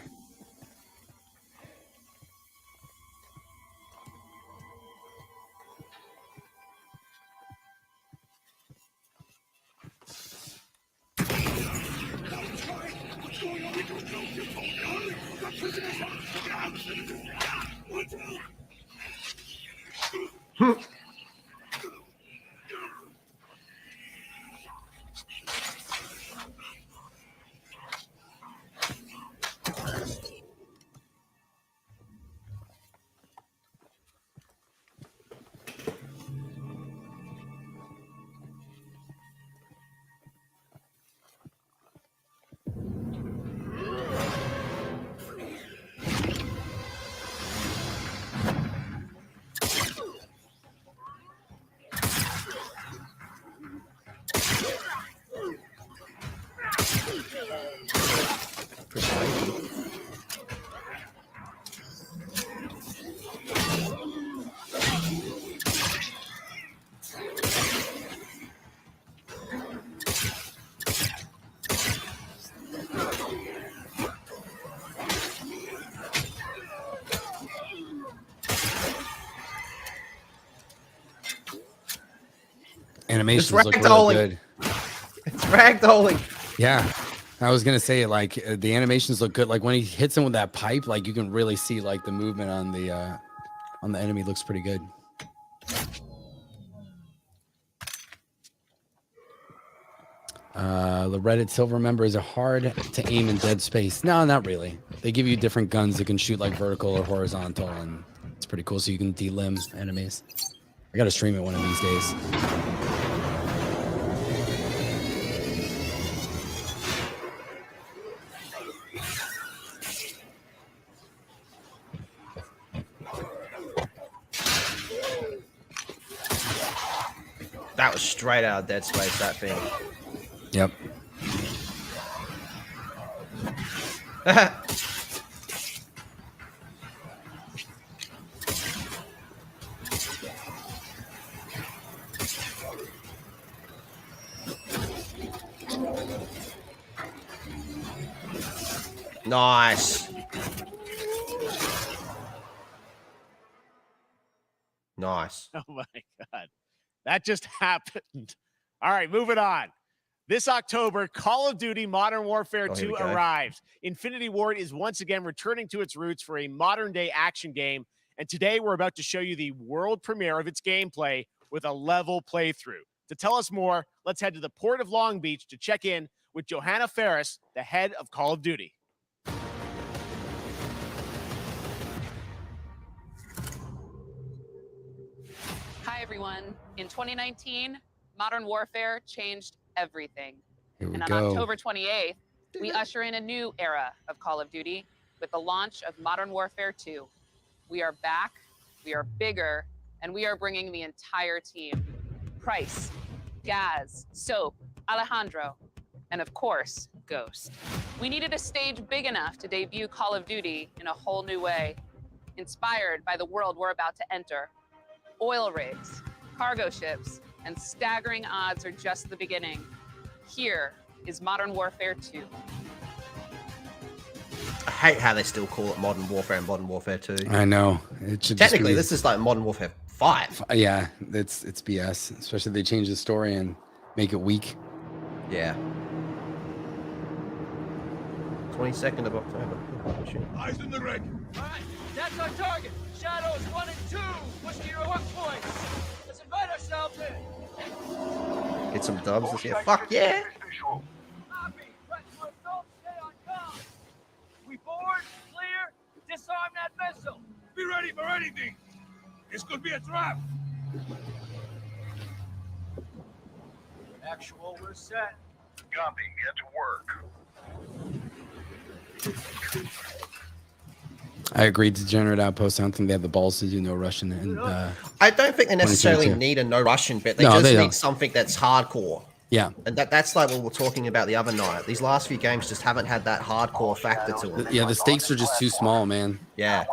[SPEAKER 1] Animations look really good.
[SPEAKER 2] It's ragdolling.
[SPEAKER 1] Yeah, I was gonna say, like, the animations look good. Like when he hits him with that pipe, like you can really see like the movement on the enemy looks pretty good. The Reddit Silver members are hard to aim in dead space. No, not really. They give you different guns that can shoot like vertical or horizontal, and it's pretty cool. So you can delimb enemies. I gotta stream it one of these days.
[SPEAKER 2] That was straight out of Dead Space, that thing.
[SPEAKER 1] Yep.
[SPEAKER 2] Nice. Nice.
[SPEAKER 3] Oh my God. That just happened. All right, moving on. This October, Call of Duty Modern Warfare 2 arrives. Infinity Ward is once again returning to its roots for a modern-day action game, and today we're about to show you the world premiere of its gameplay with a level playthrough. To tell us more, let's head to the port of Long Beach to check in with Johanna Ferris, the head of Call of Duty.
[SPEAKER 8] Hi, everyone. In 2019, Modern Warfare changed everything.
[SPEAKER 1] Here we
[SPEAKER 8] And on
[SPEAKER 1] go.
[SPEAKER 8] October 28th, we usher in a new era of Call of Duty with the launch of Modern Warfare 2. We are back, we are bigger, and we are bringing the entire team. Price, Gaz, Soap, Alejandro, and of course, Ghost. We needed a stage big enough to debut Call of Duty in a whole new way, inspired by the world we're about to enter. Oil rigs, cargo ships, and staggering odds are just the beginning. Here is Modern Warfare 2.
[SPEAKER 2] I hate how they still call it Modern Warfare and Modern Warfare 2.
[SPEAKER 1] I know. It should
[SPEAKER 2] Technically,
[SPEAKER 1] just
[SPEAKER 2] this is like Modern Warfare 5.
[SPEAKER 1] yeah, it's BS. Especially if they change the story and make it weak.
[SPEAKER 2] Yeah. 22nd of October. Oh, shit.
[SPEAKER 4] Eyes in the red.
[SPEAKER 9] All right, that's our target. Shadows 1 and 2. Push to your up points. Let's invite ourselves in.
[SPEAKER 2] Get some dubs this year. Fuck yeah.
[SPEAKER 9] Copy. Press for assault. Stay on comm. We board, clear, disarm that missile.
[SPEAKER 4] Be ready for anything. This could be a trap.
[SPEAKER 9] Actual, we're set.
[SPEAKER 4] Copy. Get to work.
[SPEAKER 1] I agreed to Degenerate Outpost. I don't think they have the balls to do no Russian. And
[SPEAKER 2] I don't think they necessarily
[SPEAKER 1] 2022.
[SPEAKER 2] need a no Russian bit. They
[SPEAKER 1] No,
[SPEAKER 2] just
[SPEAKER 1] they
[SPEAKER 2] need
[SPEAKER 1] don't.
[SPEAKER 2] something that's hardcore.
[SPEAKER 1] yeah,
[SPEAKER 2] And that's like what we we're talking about the other night. These last few games just haven't had that hardcore factor to them.
[SPEAKER 1] yeah, the stakes are just too small, man.
[SPEAKER 2] Yeah.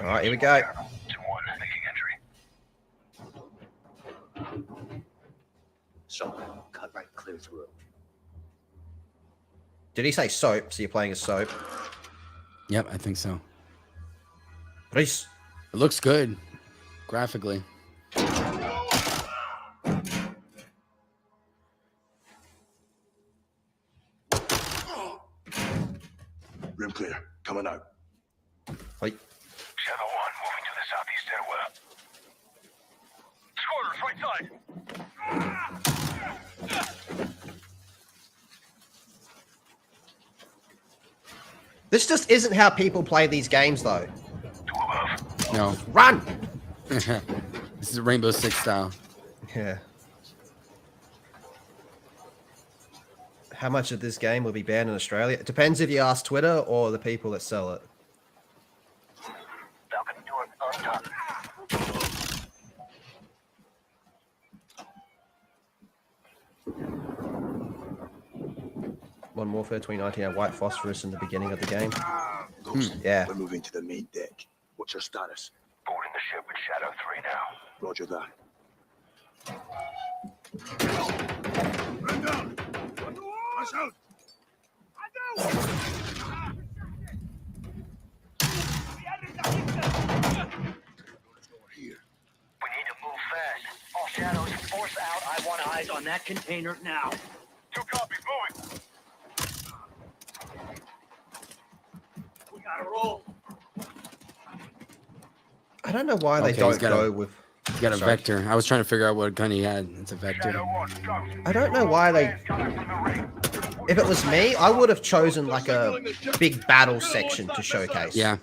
[SPEAKER 2] All right, here we go.
[SPEAKER 4] 2-1, making entry.
[SPEAKER 9] So, cut right clear through.
[SPEAKER 2] Did he say soap? So you're playing as soap?
[SPEAKER 1] Yep, I think so.
[SPEAKER 2] Please.
[SPEAKER 1] It looks good graphically.
[SPEAKER 4] Rim clear. Coming out.
[SPEAKER 2] Wait.
[SPEAKER 4] Shadow 1 moving to the southeast stairwell. Scorers, right side.
[SPEAKER 2] This just isn't how people play these games, though.
[SPEAKER 4] 2 above.
[SPEAKER 1] No,
[SPEAKER 2] Run!
[SPEAKER 1] this is Rainbow Six style.
[SPEAKER 2] Yeah. How much of this game will be banned in Australia? It depends if you ask Twitter or the people that sell it.
[SPEAKER 4] Falcon door undone.
[SPEAKER 2] Modern Warfare 2019 had white phosphorus in the beginning of the game.
[SPEAKER 4] Ghost,
[SPEAKER 2] Yeah.
[SPEAKER 4] we're moving to the main deck. What's your status? Boarding the ship with Shadow 3 now. Roger that. Run down! Rush out! Here.
[SPEAKER 9] We need to move fast. All shadows, force out. I want eyes on that container now.
[SPEAKER 4] 2 copies, moving.
[SPEAKER 9] We gotta roll.
[SPEAKER 2] I don't know why they
[SPEAKER 1] Okay, he's
[SPEAKER 2] don't
[SPEAKER 1] got a-
[SPEAKER 2] go with.
[SPEAKER 1] You got a
[SPEAKER 2] Sorry.
[SPEAKER 1] Vector. I was trying to figure out what gun he had. It's a Vector.
[SPEAKER 4] Shadow 1, copy.
[SPEAKER 2] I don't know why they. If it was me, I would have chosen like a big battle section to showcase.
[SPEAKER 1] Yeah,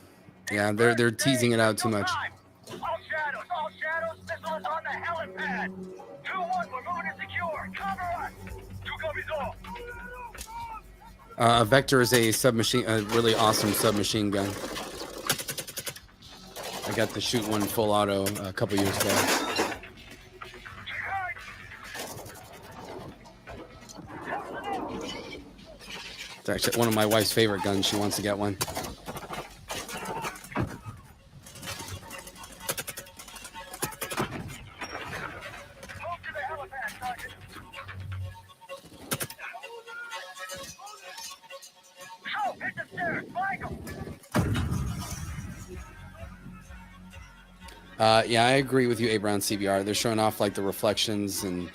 [SPEAKER 1] yeah, they're teasing it out too much.
[SPEAKER 9] All shadows, missile is on the helipad. 2-1, we're moving to secure. Cover us.
[SPEAKER 4] 2 copies all.
[SPEAKER 1] A Vector is a submachine, a really awesome submachine gun. I got to shoot one full auto a couple years ago. It's actually one of my wife's favorite guns. She wants to get one.
[SPEAKER 9] Move to the helipad, Sergeant. Oh, hit the stairs. Michael.
[SPEAKER 1] Yeah, I agree with you, Abraham CBR. They're showing off like the reflections and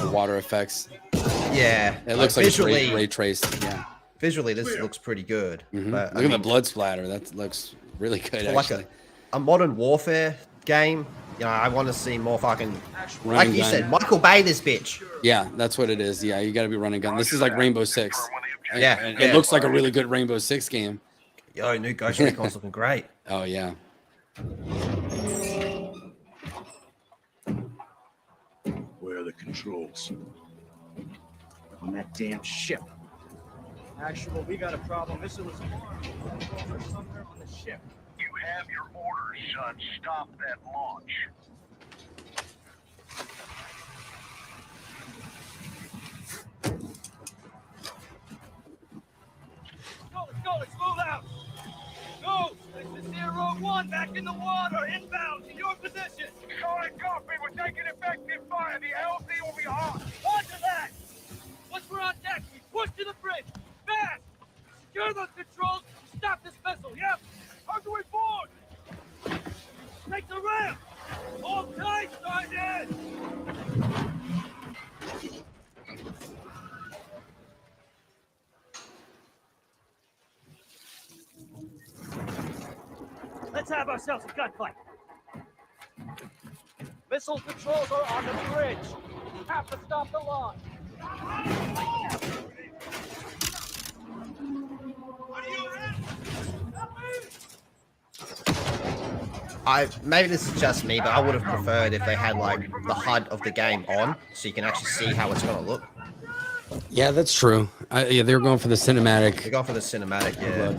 [SPEAKER 1] the water effects.
[SPEAKER 2] Yeah.
[SPEAKER 1] It looks like it's
[SPEAKER 2] visually.
[SPEAKER 1] ray traced. Yeah.
[SPEAKER 2] Visually, this looks pretty good.
[SPEAKER 1] Mhm.
[SPEAKER 2] But,
[SPEAKER 1] Look at the blood splatter. That looks really good.
[SPEAKER 2] like
[SPEAKER 1] Actually.
[SPEAKER 2] a Modern Warfare game. You know, I want to see more fucking. Like
[SPEAKER 1] Running
[SPEAKER 2] you
[SPEAKER 1] gun.
[SPEAKER 2] said, Michael Bay, this bitch.
[SPEAKER 1] Yeah, that's what it is. Yeah, you got to be running gun. This is like Rainbow Six. And-
[SPEAKER 2] Yeah,
[SPEAKER 1] and
[SPEAKER 2] yeah.
[SPEAKER 1] It looks like a really good Rainbow Six game.
[SPEAKER 2] Yo, new Ghost Recon's looking great.
[SPEAKER 1] Oh yeah.
[SPEAKER 4] Where are the controls?
[SPEAKER 9] On that damn ship. Actual, we got a problem. Missile is somewhere on the ship.
[SPEAKER 4] You have your orders, son. Stop that launch.
[SPEAKER 9] Let's move out. Go. This is 0-1 back in the water. Inbound to your position.
[SPEAKER 4] Solid copy. We're taking effective fire. The
[SPEAKER 9] Let's have ourselves a gunfight. Missile controls are on the bridge. Have to stop the launch.
[SPEAKER 2] Maybe this is just me, but I would have preferred if they had like the HUD of the game on, so you can actually see how it's going to look.
[SPEAKER 1] Yeah, that's true. Yeah, they were going for the cinematic.
[SPEAKER 2] They're going for the cinematic, yeah.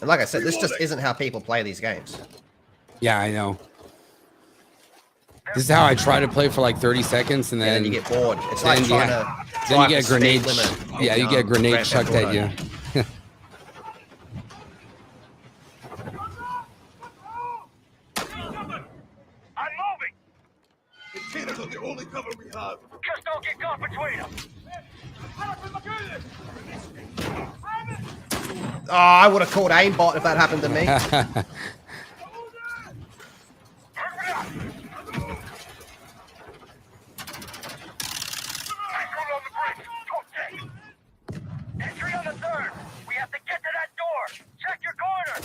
[SPEAKER 2] And like I said, this just isn't how people play these games.
[SPEAKER 1] Yeah, I know. This is how I try to play for like 30 seconds, and then
[SPEAKER 2] you get bored. It's like trying to
[SPEAKER 1] then you get a
[SPEAKER 2] the
[SPEAKER 1] grenade.
[SPEAKER 2] speed limit
[SPEAKER 1] Yeah,
[SPEAKER 2] in,
[SPEAKER 1] you get a grenade
[SPEAKER 2] Grand Theft
[SPEAKER 1] chucked at
[SPEAKER 2] Auto.
[SPEAKER 1] you.
[SPEAKER 9] I'm moving.
[SPEAKER 4] Containers are the only cover we have.
[SPEAKER 9] Just don't get caught between them.
[SPEAKER 2] Oh, I would have called aimbot if that happened to me.
[SPEAKER 9] Entry on the third. We have to get to that door. Check your corner.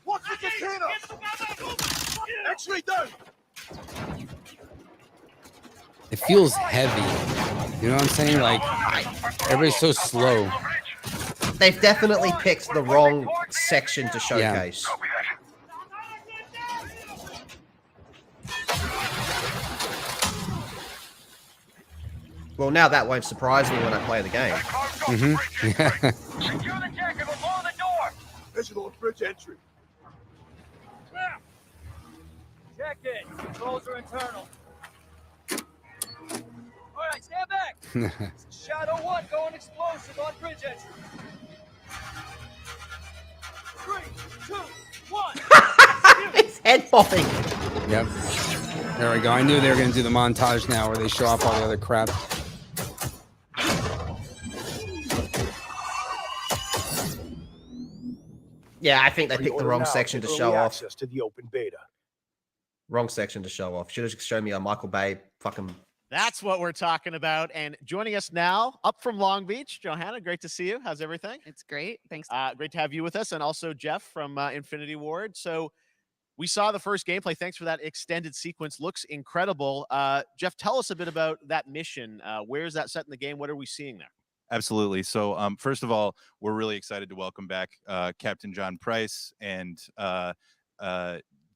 [SPEAKER 4] Watch the container! X-ray done!
[SPEAKER 1] It feels heavy. You know what I'm saying? Like everybody's so slow.
[SPEAKER 2] They've definitely picked the wrong section to showcase. Well, now that won't surprise me when I play the game.
[SPEAKER 1] Mm-hmm.
[SPEAKER 9] Secure the deck and we'll blow the door.
[SPEAKER 4] Visual on bridge entry.
[SPEAKER 9] Check it. Controls are internal. All right, stand back. Shadow 1 going explosive on bridge entry. 3, 2, 1.
[SPEAKER 2] It's head popping.
[SPEAKER 1] Yep. There we go. I knew they were going to do the montage now where they show off all the other crap.
[SPEAKER 2] Yeah, I think they picked the wrong section to show off.
[SPEAKER 4] Access to the open beta.
[SPEAKER 2] Wrong section to show off. Should have shown me a Michael Bay fucking.
[SPEAKER 3] That's what we're talking about. And joining us now, up from Long Beach, Johanna, great to see you. How's everything?
[SPEAKER 8] It's great. Thanks.
[SPEAKER 3] Great to have you with us. And also Jeff from Infinity Ward. So we saw the first gameplay. Thanks for that extended sequence. Looks incredible. Jeff, tell us a bit about that mission. Where is that set in the game? What are we seeing there?
[SPEAKER 10] Absolutely. So, first of all, we're really excited to welcome back Captain John Price and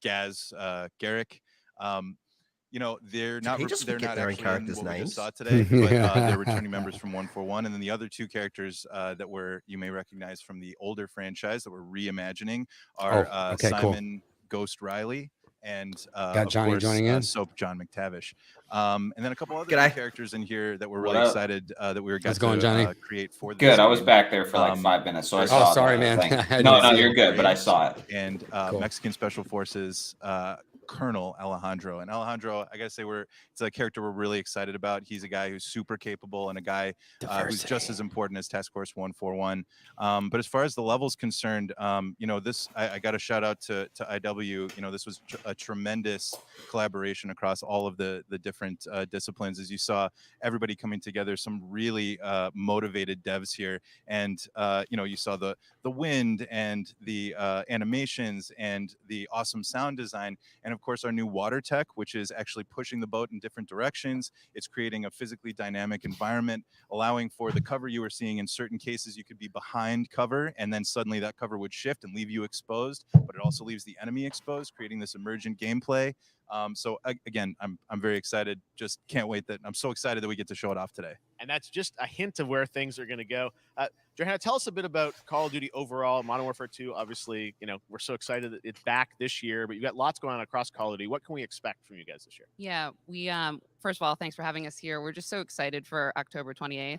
[SPEAKER 10] Gaz Garrick. You know, they're not
[SPEAKER 2] They're not
[SPEAKER 10] actually
[SPEAKER 2] characters'
[SPEAKER 10] in what we
[SPEAKER 2] names.
[SPEAKER 10] just saw today, but they're returning members from 141, and then the other two characters that you may recognize from the older franchise that we're reimagining are Simon Ghost Riley and
[SPEAKER 1] got
[SPEAKER 10] of
[SPEAKER 1] Johnny
[SPEAKER 10] course,
[SPEAKER 1] joining in.
[SPEAKER 10] Soap John McTavish, and then a couple other
[SPEAKER 2] G'day.
[SPEAKER 10] characters in here that we're really excited that we were got
[SPEAKER 1] going, Johnny?
[SPEAKER 10] to create for this
[SPEAKER 11] Good. I was
[SPEAKER 10] game.
[SPEAKER 11] back there for like 5 minutes, so I saw.
[SPEAKER 1] sorry,
[SPEAKER 11] the
[SPEAKER 1] man.
[SPEAKER 11] thing.
[SPEAKER 1] I
[SPEAKER 11] No,
[SPEAKER 1] didn't
[SPEAKER 11] no,
[SPEAKER 1] see
[SPEAKER 11] you're
[SPEAKER 1] it.
[SPEAKER 11] good. But I saw it.
[SPEAKER 10] And
[SPEAKER 1] Cool.
[SPEAKER 10] Mexican Special Forces Colonel Alejandro. And Alejandro, I gotta say, it's a character we're really excited about. He's a guy who's super capable and a guy who's just as important as Task Force 141. But as far as the level's concerned, you know, I got a shout out to IW. You know, this was a tremendous collaboration across all of the different disciplines. As you saw, everybody coming together, some really motivated devs here. And you know, you saw the wind and the animations and the awesome sound design, and of course our new water tech, which is actually pushing the boat in different directions. It's creating a physically dynamic environment, allowing for the cover you were seeing. In certain cases, you could be behind cover, and then suddenly that cover would shift and leave you exposed, but it also leaves the enemy exposed, creating this emergent gameplay. So again, I'm very excited. Just can't wait I'm so excited that we get to show it off today.
[SPEAKER 3] And that's just a hint of where things are going to go. Johanna, tell us a bit about Call of Duty overall. Modern Warfare 2, obviously, you know, we're so excited that it's back this year, but you've got lots going on across Call of Duty. What can we expect from you guys this year?
[SPEAKER 8] Yeah, we first of all, thanks for having us here. We're just so excited for October 28th.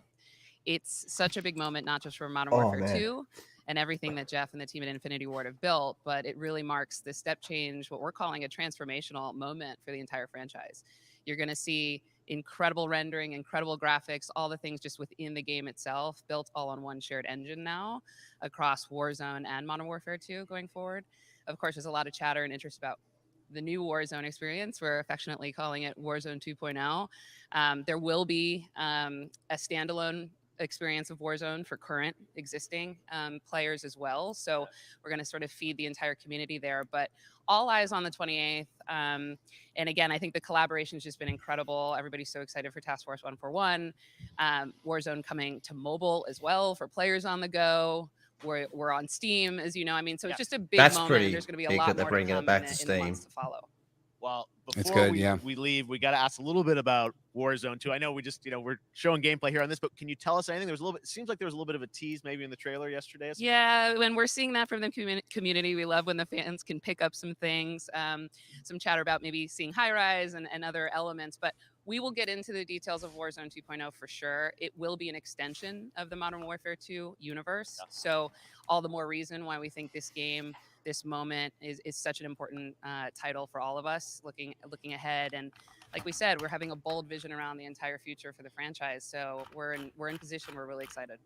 [SPEAKER 8] It's such a big moment, not just for Modern Warfare 2 and everything that Jeff and the team at Infinity Ward have built, but it really marks the step change, what we're calling a transformational moment for the entire franchise. You're going to see incredible rendering, incredible graphics, all the things just within the game itself, built all on one shared engine now across Warzone and Modern Warfare 2 going forward. Of course, there's a lot of chatter and interest about the new Warzone experience. We're affectionately calling it Warzone 2.0. There will be a standalone experience of Warzone for current existing players as well. So we're going to sort of feed the entire community there. But all eyes on the 28th. And again, I think the collaboration has just been incredible. Everybody's so excited for Task Force 141. Warzone coming to mobile as well for players on the go. We're on Steam, as you know. I mean, so it's just a big moment. And there's going to be a lot more to come in the months to follow.
[SPEAKER 3] Well, before we leave, we got to ask a little bit about Warzone 2. I know we just, we're showing gameplay here on this, but can you tell us anything? There was a little bit, it seems like there was a little bit of a tease maybe in the trailer yesterday.
[SPEAKER 8] Yeah, when we're seeing that from the community, we love when the fans can pick up some things, some chatter about maybe seeing high rise and other elements, but we will get into the details of Warzone 2.0 for sure. It will be an extension of the Modern Warfare 2 universe. Yeah. So all the more reason why we think this game, this moment is such an important title for all of us looking ahead. And like we said, we're having a bold vision around the entire future for the franchise. So we're in position. We're really excited.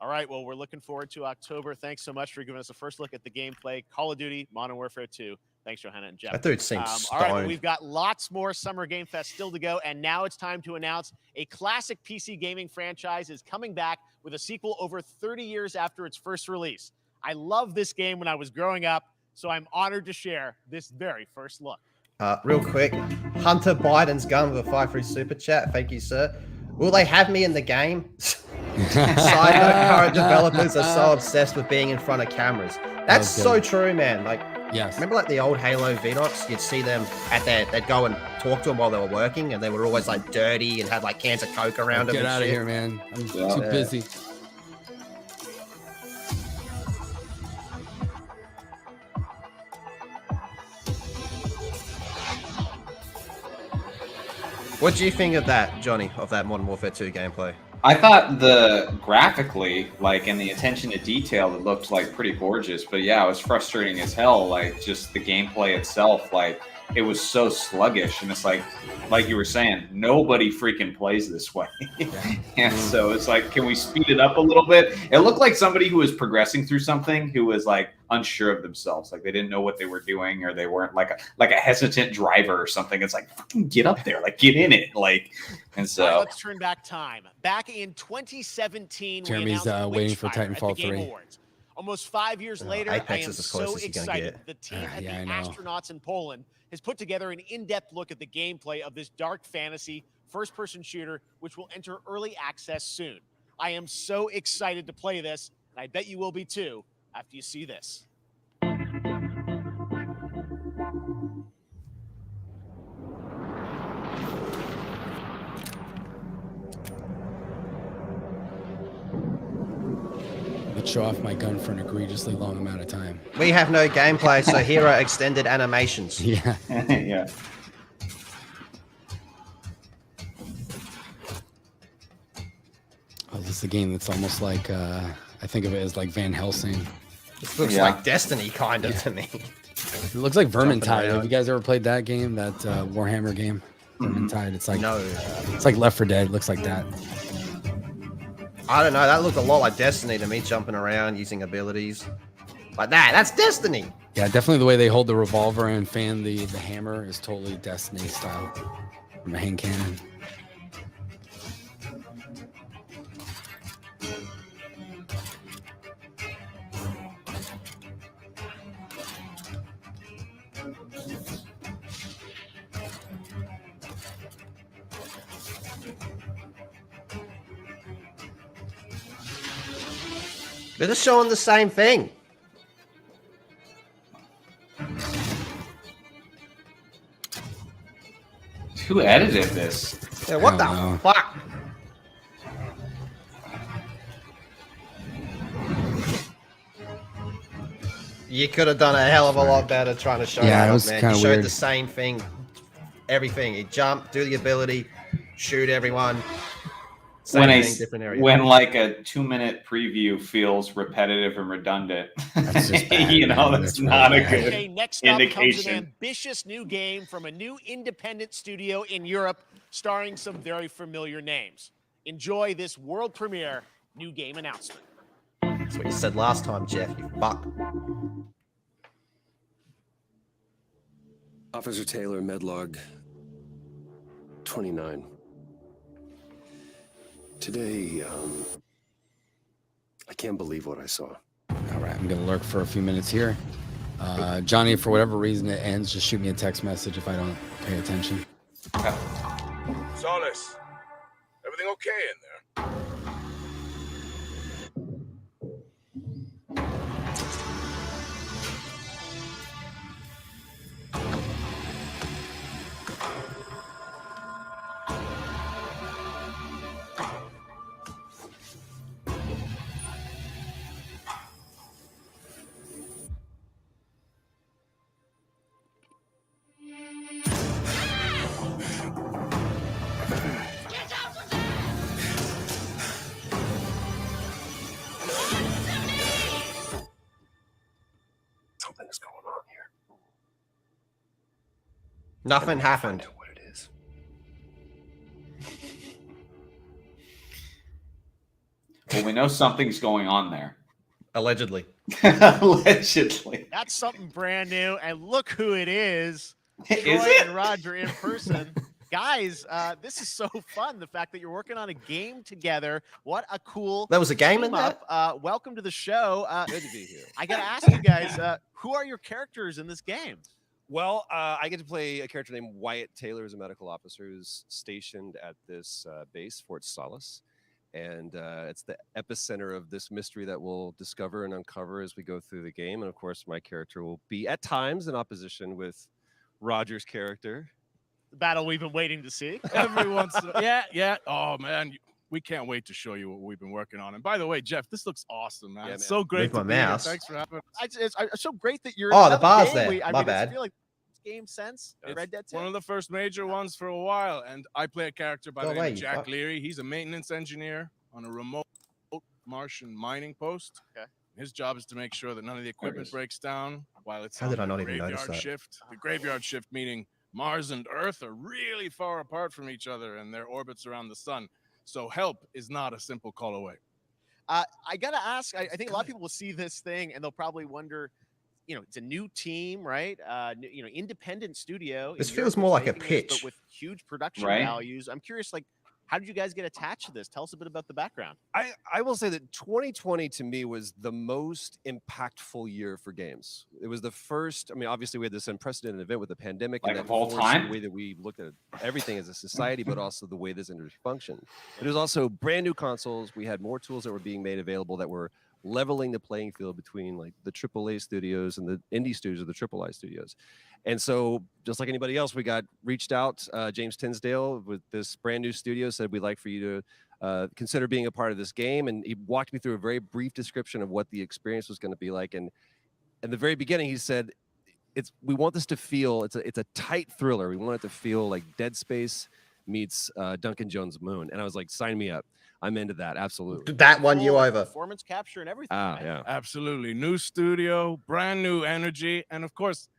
[SPEAKER 3] All right. Well, we're looking forward to October. Thanks so much for giving us a first look at the gameplay. Call of Duty, Modern Warfare 2. Thanks, Johanna and Jeff.
[SPEAKER 2] That dude seems stoned.
[SPEAKER 3] All right, well, we've got lots more Summer Game Fest still to go, and now it's time to announce a classic PC gaming franchise is coming back with a sequel over 30 years after its first release. I loved this game when I was growing up, so I'm honored to share this very first look.
[SPEAKER 2] Real quick, Hunter Biden's gun with a 5-3 super chat. Thank you, sir. Will they have me in the game? Side note, current developers are so obsessed with being in front of cameras. That's so true, man. Like,
[SPEAKER 1] yes.
[SPEAKER 2] Remember like the old Halo VDOTs? You'd see them at they'd go and talk to them while they were working, and they were always like dirty and had like cans of Coke around them.
[SPEAKER 1] Get out of here, man. I'm too busy.
[SPEAKER 2] What do you think of that, Johnny, of that Modern Warfare 2 gameplay?
[SPEAKER 11] I thought graphically, like, and the attention to detail, it looked like pretty gorgeous. But yeah, it was frustrating as hell. Like, just the gameplay itself, like, it was so sluggish. And it's like you were saying, nobody freaking plays this way. And so it's like, can we speed it up a little bit? It looked like somebody who was progressing through something who was like unsure of themselves, like they didn't know what they were doing, or they weren't like a hesitant driver or something. It's like, fucking get up there, like get in it, like. And so
[SPEAKER 3] right, let's turn back time. Back in 2017,
[SPEAKER 1] Jeremy's waiting for Titanfall 3.
[SPEAKER 3] Awards. Almost 5 years later,
[SPEAKER 2] Apex
[SPEAKER 3] I am
[SPEAKER 2] is as
[SPEAKER 3] so
[SPEAKER 2] close as you're gonna
[SPEAKER 3] excited.
[SPEAKER 2] get.
[SPEAKER 3] The team at the Astronauts in Poland has put together an in-depth look at the gameplay of this dark fantasy first-person shooter, which will enter early access soon. I am so excited to play this, and I bet you will be too after you see this.
[SPEAKER 1] I'd show off my gun for an egregiously long amount of time.
[SPEAKER 2] We have no gameplay, so here are extended animations.
[SPEAKER 1] Yeah.
[SPEAKER 11] Yeah.
[SPEAKER 1] Oh, this is a game that's almost like, I think of it as like Van Helsing.
[SPEAKER 2] This looks like Destiny, kind of, to me.
[SPEAKER 1] It looks like Vermintide. Have you guys ever played that game, that Warhammer game? Vermintide. It's like, it's like Left 4 Dead. It looks like that.
[SPEAKER 2] I don't know. That looked a lot like Destiny to me, jumping around, using abilities. Like that. That's Destiny.
[SPEAKER 1] Yeah, definitely the way they hold the revolver and fan the hammer is totally Destiny style from a hand cannon.
[SPEAKER 2] They're just showing the same thing.
[SPEAKER 11] Who edited this?
[SPEAKER 2] Yeah, what the fuck? You could have done a hell of a lot better trying to show that up, man. You showed the same thing. Everything. You jump, do the ability, shoot everyone. Same thing, different area.
[SPEAKER 11] When like a 2-minute preview feels repetitive and redundant,
[SPEAKER 1] that's just bad,
[SPEAKER 11] you know, that's not a good
[SPEAKER 3] okay, next up
[SPEAKER 11] indication.
[SPEAKER 3] comes an ambitious new game from a new independent studio in Europe, starring some very familiar names. Enjoy this world premiere new game announcement.
[SPEAKER 2] That's what you said last time, Jeff, you fuck.
[SPEAKER 12] Officer Taylor, Medlog 29. Today,
[SPEAKER 4] I can't believe what I saw.
[SPEAKER 1] All right, I'm gonna lurk for a few minutes here. Johnny, for whatever reason it ends, just shoot me a text message if I don't pay attention.
[SPEAKER 4] Solace, everything okay in there? Something is going on here.
[SPEAKER 2] Nothing happened.
[SPEAKER 4] What it is.
[SPEAKER 11] Well, we know something's going on there.
[SPEAKER 2] Allegedly.
[SPEAKER 11] Allegedly.
[SPEAKER 3] That's something brand new. And look who it is.
[SPEAKER 11] Is
[SPEAKER 3] Troy
[SPEAKER 11] it?
[SPEAKER 3] and Roger in person. Guys, this is so fun. The fact that you're working on a game together. What a cool
[SPEAKER 2] There was a game in
[SPEAKER 3] team
[SPEAKER 2] that?
[SPEAKER 3] up. Welcome to the show.
[SPEAKER 12] Good to be here.
[SPEAKER 3] I got to ask you guys, who are your characters in this game?
[SPEAKER 12] Well, I get to play a character named Wyatt Taylor, who's a medical officer who's stationed at this base, Fort Solace. And it's the epicenter of this mystery that we'll discover and uncover as we go through the game. And of course, my character will be at times in opposition with Roger's character.
[SPEAKER 3] The battle we've been waiting to see.
[SPEAKER 13] Every once in yeah. Oh, man. We can't wait to show you what we've been working on. And by the way, Jeff, this looks awesome, man.
[SPEAKER 12] Yeah,
[SPEAKER 13] It's
[SPEAKER 12] man.
[SPEAKER 13] so great
[SPEAKER 2] Move my
[SPEAKER 13] to be here.
[SPEAKER 2] mouse.
[SPEAKER 13] Thanks for having us.
[SPEAKER 3] It's so great that you're.
[SPEAKER 2] Oh,
[SPEAKER 3] in
[SPEAKER 2] the
[SPEAKER 3] another
[SPEAKER 2] bar's
[SPEAKER 3] game.
[SPEAKER 2] there. My
[SPEAKER 3] I
[SPEAKER 2] bad.
[SPEAKER 3] feel like this game sense.
[SPEAKER 13] It's
[SPEAKER 3] Red Dead 2.
[SPEAKER 13] one of the first major ones for a while. And I play a character by
[SPEAKER 2] Go
[SPEAKER 13] the name
[SPEAKER 2] away,
[SPEAKER 13] of
[SPEAKER 2] you
[SPEAKER 13] Jack
[SPEAKER 2] fuck.
[SPEAKER 13] Leary. He's a maintenance engineer on a remote Martian mining post.
[SPEAKER 3] Okay.
[SPEAKER 13] His job is to make sure that none of the equipment breaks down while it's
[SPEAKER 2] How
[SPEAKER 13] on
[SPEAKER 2] did I
[SPEAKER 13] the
[SPEAKER 2] not even notice
[SPEAKER 13] graveyard
[SPEAKER 2] that?
[SPEAKER 13] shift. The graveyard shift meaning Mars and Earth are really far apart from each other and their orbits around the sun. So help is not a simple call away.
[SPEAKER 3] I gotta ask. I think a lot of people will see this thing and they'll probably wonder. It's a new team, right? Independent studio.
[SPEAKER 2] This
[SPEAKER 3] in
[SPEAKER 2] feels
[SPEAKER 3] Europe
[SPEAKER 2] more
[SPEAKER 3] that's
[SPEAKER 2] like a
[SPEAKER 3] making this,
[SPEAKER 2] pitch.
[SPEAKER 3] but with huge production
[SPEAKER 11] Right.
[SPEAKER 3] values. I'm curious, how did you guys get attached to this? Tell us a bit about the background.
[SPEAKER 12] I will say that 2020 to me was the most impactful year for games. It was the first. I mean, obviously we had this unprecedented event with the pandemic,
[SPEAKER 11] Like
[SPEAKER 12] and
[SPEAKER 11] of
[SPEAKER 12] that
[SPEAKER 11] all
[SPEAKER 12] forced
[SPEAKER 11] time?
[SPEAKER 12] the way that we looked at everything as a society, but also the way this industry functioned. It was also brand new consoles. We had more tools that were being made available that were leveling the playing field between like the AAA studios and the indie studios or the AAA studios. And so just like anybody else, we got reached out. James Tinsdale with this brand new studio said, we'd like for you to consider being a part of this game. And he walked me through a very brief description of what the experience was going to be like. And in the very beginning, he said, we want this to feel, it's a tight thriller. We want it to feel like Dead Space meets Duncan Jones' Moon. And I was like, sign me up. I'm into that. Absolutely.
[SPEAKER 2] That won you
[SPEAKER 3] Full
[SPEAKER 2] over.
[SPEAKER 3] Performance capture and everything.
[SPEAKER 12] Ah,
[SPEAKER 3] man.
[SPEAKER 12] yeah.
[SPEAKER 13] Absolutely. New studio, brand new energy. And of course,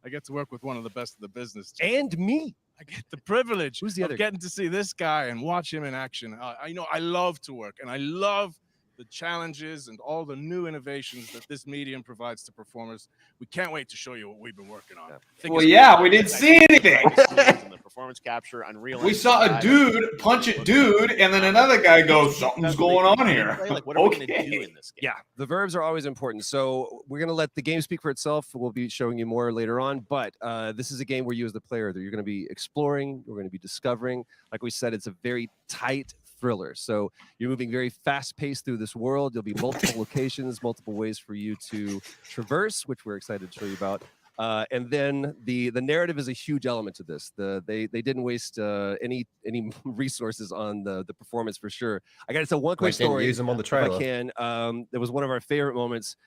[SPEAKER 13] I get to work with one of the best of the business.
[SPEAKER 12] And me.
[SPEAKER 13] I get the privilege
[SPEAKER 12] Who's the
[SPEAKER 13] of
[SPEAKER 12] other?
[SPEAKER 13] getting to see this guy and watch him in action. I love to work, and I love the challenges and all the new innovations that this medium provides to performers. We can't wait to show you what we've been working on. I think
[SPEAKER 11] Well,
[SPEAKER 13] it's
[SPEAKER 11] yeah,
[SPEAKER 13] great.
[SPEAKER 11] we didn't see anything.
[SPEAKER 3] And the performance capture, Unreal.
[SPEAKER 11] We
[SPEAKER 3] Engine
[SPEAKER 11] saw a
[SPEAKER 3] 5.
[SPEAKER 11] dude punch a dude, and then another guy goes, "Something's going on here."
[SPEAKER 3] Like, what are we gonna do
[SPEAKER 11] Okay.
[SPEAKER 3] in this game?
[SPEAKER 12] Yeah, the verbs are always important. So we're going to let the game speak for itself. We'll be showing you more later on. But this is a game where you as the player, that you're going to be exploring, you're going to be discovering. Like we said, it's a very tight thriller. So you're moving very fast paced through this world. There'll be multiple locations, multiple ways for you to traverse, which we're excited to show you about. And then the narrative is a huge element to this. They didn't waste any resources on the performance for sure. I got to tell one quick
[SPEAKER 2] They didn't
[SPEAKER 12] story.
[SPEAKER 2] use them on the
[SPEAKER 12] if I
[SPEAKER 2] trailer.
[SPEAKER 12] can. There was one of our favorite moments.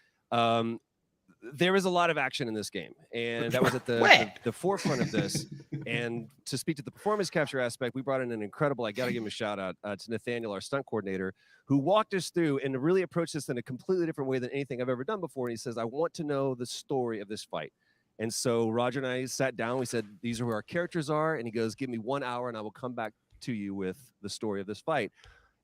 [SPEAKER 12] There is a lot of action in this game, and that was at the forefront of this. And to speak to the performance capture aspect, we brought in an incredible, I got to give him a shout out to Nathaniel, our stunt coordinator, who walked us through and really approached this in a completely different way than anything I've ever done before. And he says, I want to know the story of this fight. And so Roger and I sat down, we said, these are who our characters are. And he goes, give me 1 hour and I will come back to you with the story of this fight.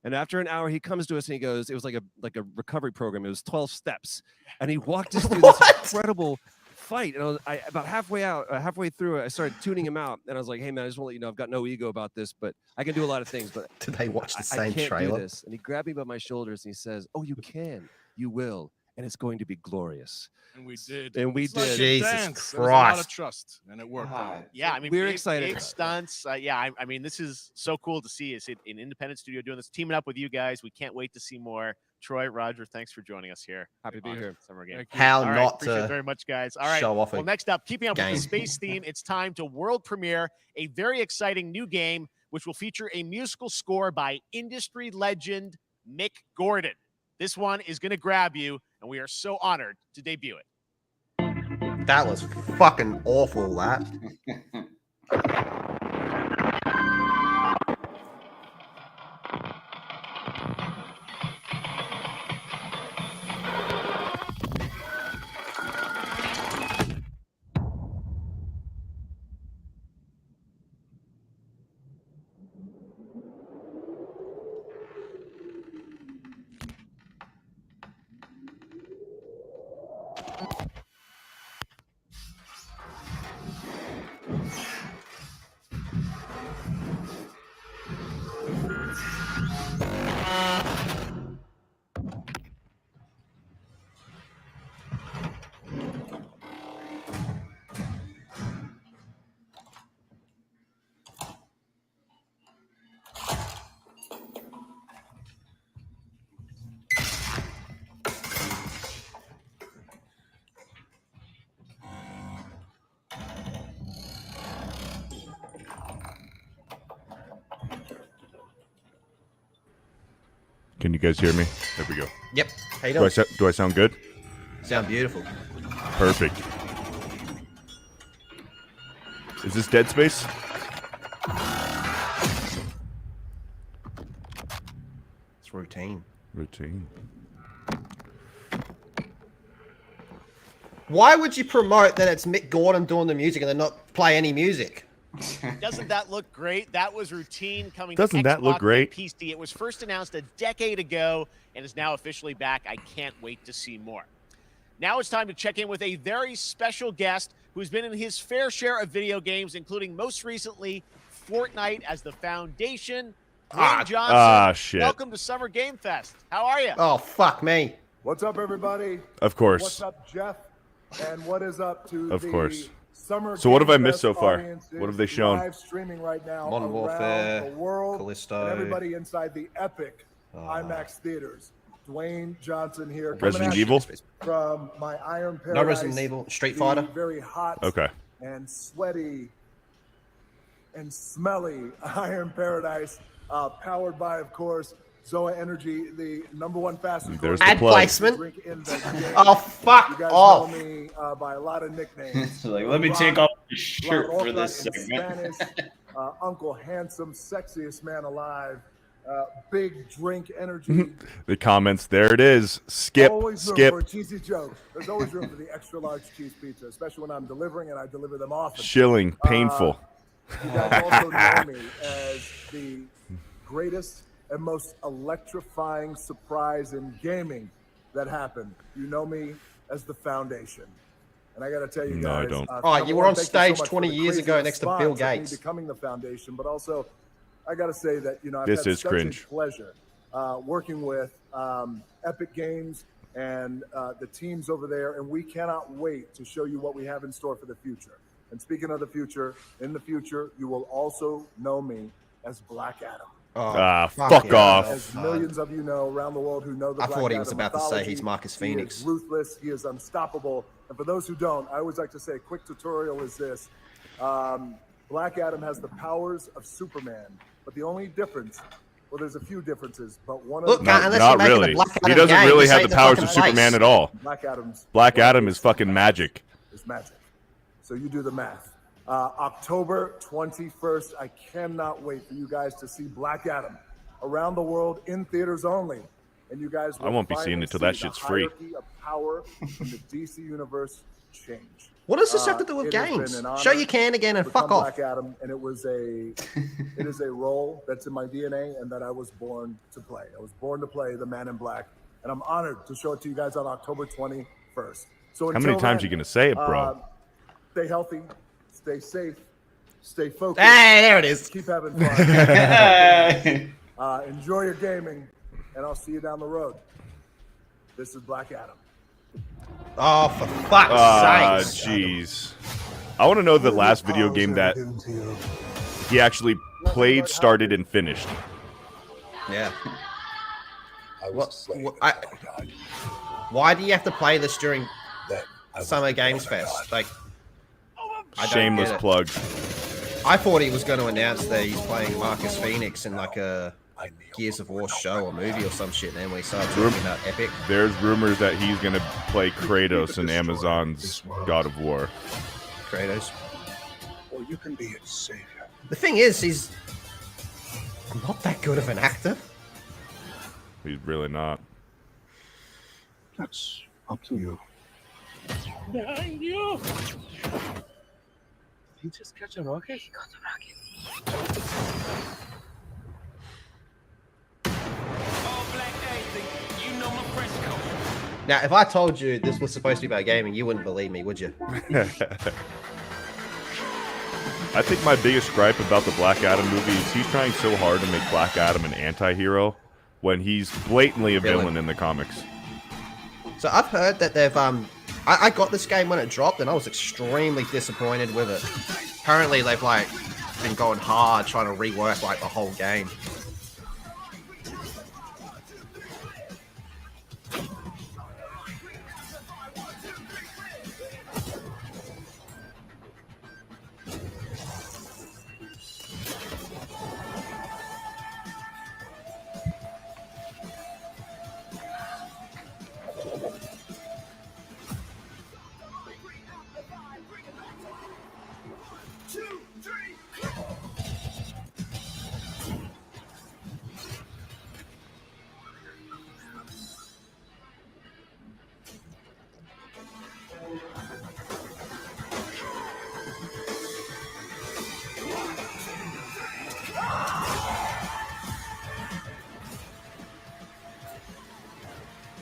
[SPEAKER 12] And after an hour, he comes to us and he goes, it was like a recovery program. It was 12 steps. And he walked us through this incredible fight. And about halfway through, I started tuning him out, and I was like, "Hey man, I just want to let you know I've got no ego about this, but I can do a lot of things. But
[SPEAKER 2] Did they watch the
[SPEAKER 12] I
[SPEAKER 2] same
[SPEAKER 12] can't
[SPEAKER 2] trailer?
[SPEAKER 12] do this." And he grabbed me by my shoulders and he says, "Oh, you can, you will, and it's going to be glorious."
[SPEAKER 13] And we did.
[SPEAKER 12] And we
[SPEAKER 13] It's like
[SPEAKER 12] did.
[SPEAKER 13] a
[SPEAKER 2] Jesus
[SPEAKER 13] dance. There was a lot of
[SPEAKER 2] Christ.
[SPEAKER 13] trust, and it worked out.
[SPEAKER 3] Yeah, I mean,
[SPEAKER 12] We're
[SPEAKER 3] big,
[SPEAKER 12] excited
[SPEAKER 3] big
[SPEAKER 12] about that.
[SPEAKER 3] stunts. Yeah, I mean, this is so cool to see. It's an independent studio doing this, teaming up with you guys. We can't wait to see more. Troy, Roger, thanks for joining us here.
[SPEAKER 12] Happy to be here.
[SPEAKER 3] Summer Game.
[SPEAKER 13] Thank you.
[SPEAKER 2] How
[SPEAKER 3] All right,
[SPEAKER 2] not
[SPEAKER 3] appreciate it
[SPEAKER 2] to
[SPEAKER 3] very much, guys. All right.
[SPEAKER 2] show off a
[SPEAKER 3] Well, next up, keeping up with
[SPEAKER 2] game.
[SPEAKER 3] the space theme, it's time to world premiere a very exciting new game, which will feature a musical score by industry legend Mick Gordon. This one is going to grab you, and we are so honored to debut it.
[SPEAKER 2] That was fucking awful, that.
[SPEAKER 14] Can you guys hear me? There we go.
[SPEAKER 2] Yep. How you doing?
[SPEAKER 14] Do I sound good?
[SPEAKER 2] Sound beautiful.
[SPEAKER 14] Perfect. Is this Dead Space?
[SPEAKER 2] It's routine.
[SPEAKER 14] Routine.
[SPEAKER 2] Why would you promote that it's Mick Gordon doing the music and then not play any music?
[SPEAKER 3] Doesn't that look great? That was routine coming
[SPEAKER 14] Doesn't
[SPEAKER 3] to
[SPEAKER 14] that look
[SPEAKER 3] Xbox
[SPEAKER 14] great?
[SPEAKER 3] and PC. It was first announced a decade ago and is now officially back. I can't wait to see more. Now it's time to check in with a very special guest who's been in his fair share of video games, including most recently Fortnite as the Foundation. Dwayne Johnson,
[SPEAKER 14] shit.
[SPEAKER 3] welcome to Summer Game Fest. How are you?
[SPEAKER 2] Oh, fuck me.
[SPEAKER 9] What's up, everybody?
[SPEAKER 14] Of course.
[SPEAKER 9] What's up, Jeff? And what is up to
[SPEAKER 14] Of
[SPEAKER 9] the
[SPEAKER 14] course.
[SPEAKER 9] Summer
[SPEAKER 14] So what have
[SPEAKER 9] Game
[SPEAKER 14] I missed
[SPEAKER 9] Fest
[SPEAKER 14] so far?
[SPEAKER 9] audiences
[SPEAKER 14] What have they shown?
[SPEAKER 9] Live streaming right now
[SPEAKER 2] Modern
[SPEAKER 9] around
[SPEAKER 2] Warfare,
[SPEAKER 9] the world,
[SPEAKER 2] Callisto.
[SPEAKER 9] and everybody inside the epic IMAX theaters. Dwayne Johnson here. coming
[SPEAKER 14] Resident
[SPEAKER 9] at you
[SPEAKER 14] Evil?
[SPEAKER 9] From my Iron Paradise.
[SPEAKER 2] No Resident Evil. Street
[SPEAKER 9] the
[SPEAKER 2] Fighter.
[SPEAKER 9] Very hot
[SPEAKER 14] Okay.
[SPEAKER 9] and sweaty and smelly Iron Paradise, powered by, of course, Zoa Energy, the #1 fastest.
[SPEAKER 14] There's the
[SPEAKER 2] Ad
[SPEAKER 14] plug.
[SPEAKER 2] placement.
[SPEAKER 9] Drink in the game.
[SPEAKER 2] Oh, fuck
[SPEAKER 9] You guys
[SPEAKER 2] off.
[SPEAKER 9] know me by a lot of nicknames.
[SPEAKER 11] So like, let me take off the shirt
[SPEAKER 9] La
[SPEAKER 11] for this
[SPEAKER 9] Roca in
[SPEAKER 11] segment.
[SPEAKER 9] Spanish, Uncle Handsome, sexiest man alive, big drink energy.
[SPEAKER 14] The comments. There it is. Skip.
[SPEAKER 9] Always room
[SPEAKER 14] Skip.
[SPEAKER 9] for a cheesy joke. There's always room for the extra large cheese pizza, especially when I'm delivering, and I deliver them often.
[SPEAKER 14] Chilling. Painful.
[SPEAKER 9] You guys also know me as the greatest and most electrifying surprise in gaming that happened. You know me as the Foundation. And I got to tell you guys.
[SPEAKER 14] No, I don't.
[SPEAKER 2] Oh, you were on
[SPEAKER 9] thank
[SPEAKER 2] stage
[SPEAKER 9] so much
[SPEAKER 2] 20
[SPEAKER 9] for the
[SPEAKER 2] years
[SPEAKER 9] crazy
[SPEAKER 2] ago next to Bill
[SPEAKER 9] response of me
[SPEAKER 2] Gates.
[SPEAKER 9] becoming the Foundation, but also I got to say that, you know, I've
[SPEAKER 14] This
[SPEAKER 9] had
[SPEAKER 14] is
[SPEAKER 9] such
[SPEAKER 14] cringe.
[SPEAKER 9] a pleasure working with Epic Games and the teams over there, and we cannot wait to show you what we have in store for the future. And speaking of the future, in the future, you will also know me as Black Adam.
[SPEAKER 2] Oh,
[SPEAKER 14] fuck
[SPEAKER 2] yeah.
[SPEAKER 14] off.
[SPEAKER 9] As millions of you know around the world who know the
[SPEAKER 2] I
[SPEAKER 9] Black
[SPEAKER 2] thought he was
[SPEAKER 9] Adam
[SPEAKER 2] about to say
[SPEAKER 9] mythology,
[SPEAKER 2] he's Marcus
[SPEAKER 9] he
[SPEAKER 2] Phoenix.
[SPEAKER 9] is ruthless. He is unstoppable. And for those who don't, I always like to say a quick tutorial is this. Black Adam has the powers of Superman, but the only difference, well, there's a few differences, but one of
[SPEAKER 2] Look,
[SPEAKER 9] them,
[SPEAKER 2] unless
[SPEAKER 14] Not
[SPEAKER 2] you're making
[SPEAKER 14] really.
[SPEAKER 2] a Black
[SPEAKER 14] He
[SPEAKER 2] Adam
[SPEAKER 14] doesn't
[SPEAKER 2] game,
[SPEAKER 14] really
[SPEAKER 2] this
[SPEAKER 14] have
[SPEAKER 2] ain't
[SPEAKER 14] the powers
[SPEAKER 2] fucking
[SPEAKER 14] of Superman
[SPEAKER 2] place.
[SPEAKER 14] at all. Black
[SPEAKER 9] Adam
[SPEAKER 14] Adam is fucking magic.
[SPEAKER 9] It's magic. So you do the math. October 21st, I cannot wait for you guys to see Black Adam around the world in theaters only. And you guys will
[SPEAKER 14] I won't be seeing
[SPEAKER 9] finally
[SPEAKER 14] it till that
[SPEAKER 9] see
[SPEAKER 14] shit's
[SPEAKER 9] the
[SPEAKER 14] free.
[SPEAKER 9] hierarchy of power in the DC universe change.
[SPEAKER 2] What does this have to do with
[SPEAKER 9] It has been
[SPEAKER 2] games?
[SPEAKER 9] an honor
[SPEAKER 2] Show your can again and
[SPEAKER 9] to
[SPEAKER 2] fuck
[SPEAKER 9] become
[SPEAKER 2] off.
[SPEAKER 9] Black Adam, and it is a role that's in my DNA and that I was born to play. I was born to play the Man in Black, and I'm honored to show it to you guys on October 21st. So
[SPEAKER 14] How many
[SPEAKER 9] until
[SPEAKER 14] times
[SPEAKER 9] then,
[SPEAKER 14] you gonna say it, bro?
[SPEAKER 9] Stay healthy, stay safe, stay focused.
[SPEAKER 2] Hey, there it is.
[SPEAKER 9] Keep having fun. Enjoy your gaming, and I'll see you down the road. This is Black Adam.
[SPEAKER 2] Oh, for fuck's sake.
[SPEAKER 14] Jeez. I want to know the last video game that he actually played, started, and finished.
[SPEAKER 2] Yeah. Why do you have to play this during Summer Games Fest? Like, I don't
[SPEAKER 14] Shameless
[SPEAKER 2] get it.
[SPEAKER 14] plug.
[SPEAKER 2] I thought he was going to announce that he's playing Marcus Phoenix in like a Gears of War show or movie or some shit. And then we started talking about Epic.
[SPEAKER 14] There's rumors that he's gonna play Kratos in Amazon's God of War.
[SPEAKER 2] Kratos.
[SPEAKER 4] Or you can be its savior.
[SPEAKER 2] The thing is, he's not that good of an actor.
[SPEAKER 14] He's really not.
[SPEAKER 4] That's up to you.
[SPEAKER 15] Behind you.
[SPEAKER 16] He just catch a rocket?
[SPEAKER 15] He got the rocket.
[SPEAKER 2] Now, if I told you this was supposed to be about gaming, you wouldn't believe me, would you?
[SPEAKER 14] I think my biggest gripe about the Black Adam movie is he's trying so hard to make Black Adam an anti-hero when he's blatantly a villain in the comics.
[SPEAKER 2] So I've heard that they've I got this game when it dropped and I was extremely disappointed with it. Apparently they've like been going hard trying to rework like the whole game.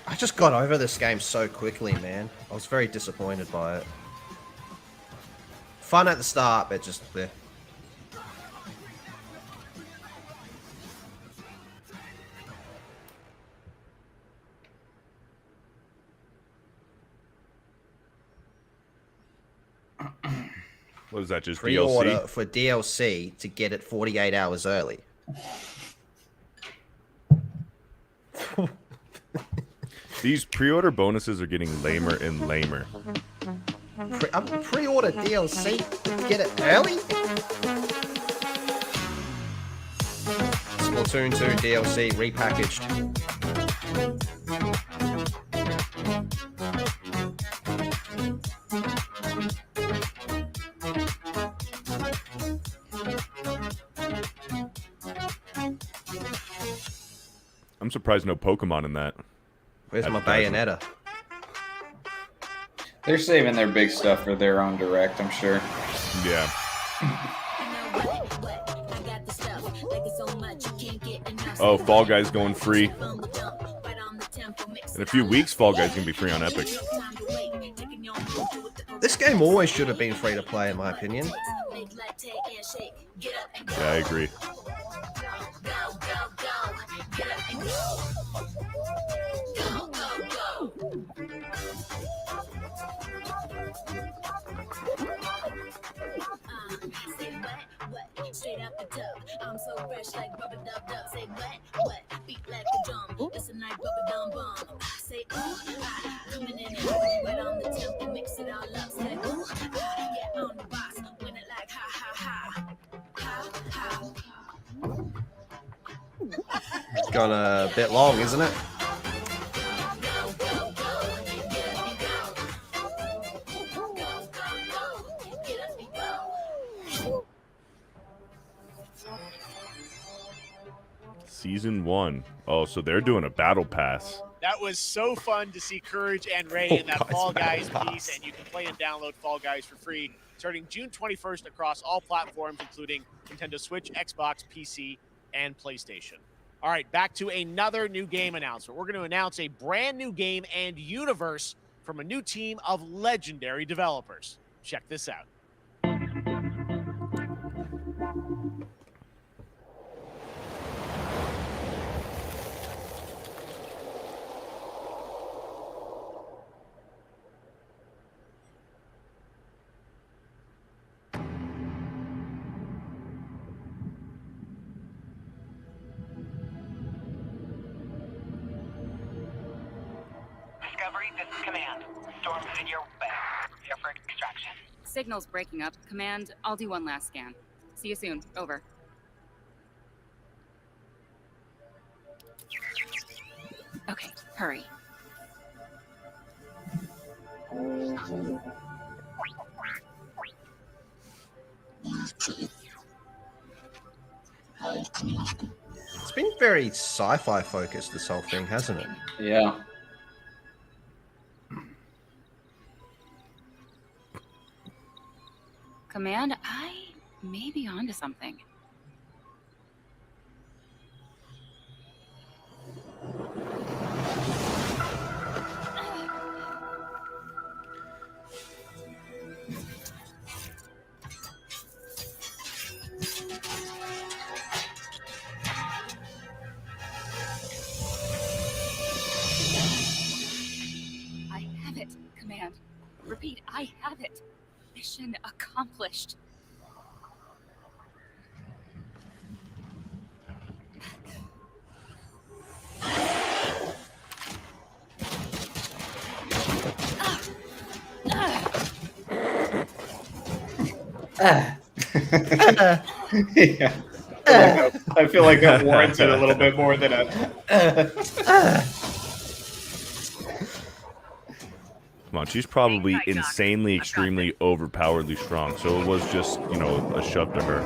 [SPEAKER 2] I just got over this game so quickly, man. I was very disappointed by it. Fun at the start, but just bleh.
[SPEAKER 14] What is that, just
[SPEAKER 2] Pre-order
[SPEAKER 14] DLC?
[SPEAKER 2] for DLC to get it 48 hours early.
[SPEAKER 14] These pre-order bonuses are getting lamer and lamer.
[SPEAKER 2] Pre-order DLC to get it early? Splatoon 2 DLC repackaged.
[SPEAKER 14] I'm surprised no Pokemon in that.
[SPEAKER 2] Where's my Bayonetta?
[SPEAKER 11] They're saving their big stuff for their own direct, I'm sure.
[SPEAKER 14] Yeah. Oh, Fall Guys going free. In a few weeks, Fall Guys gonna be free on Epic.
[SPEAKER 2] This game always should have been free to play, in my opinion.
[SPEAKER 14] Yeah, I agree.
[SPEAKER 15] Straight out the tub, I'm so fresh like rubber dub dub. Say what? Beat like a drum. Listen like rubber dum bum. Say coming in right on the tempo, mix it all up. Say yeah, on the box, win it like ha.
[SPEAKER 2] It's gone a bit long, isn't it?
[SPEAKER 14] Season 1. Oh, so they're doing a battle pass.
[SPEAKER 3] That was so fun to see Courage and Ray in that Fall Guys piece, and you can play and download Fall Guys for free starting June 21st across all platforms, including Nintendo Switch, Xbox, PC, and PlayStation. All right, back to another new game announcement. We're going to announce a brand new game and universe from a new team of legendary developers. Check this out.
[SPEAKER 16] Discovery, this is Command. Storm's in your way. Prepare for extraction.
[SPEAKER 17] Signal's breaking up. Command, I'll do one last scan. See you soon. Over. Okay, hurry.
[SPEAKER 2] It's been very sci-fi focused, this whole thing, hasn't it?
[SPEAKER 11] Yeah.
[SPEAKER 17] Command, I may be onto something. I have it, Command. Repeat, I have it. Mission accomplished.
[SPEAKER 11] Yeah. I feel like that warranted a little bit more than a.
[SPEAKER 14] Come on, she's probably insanely, extremely overpoweredly strong. So it was just, you know, a shove to her.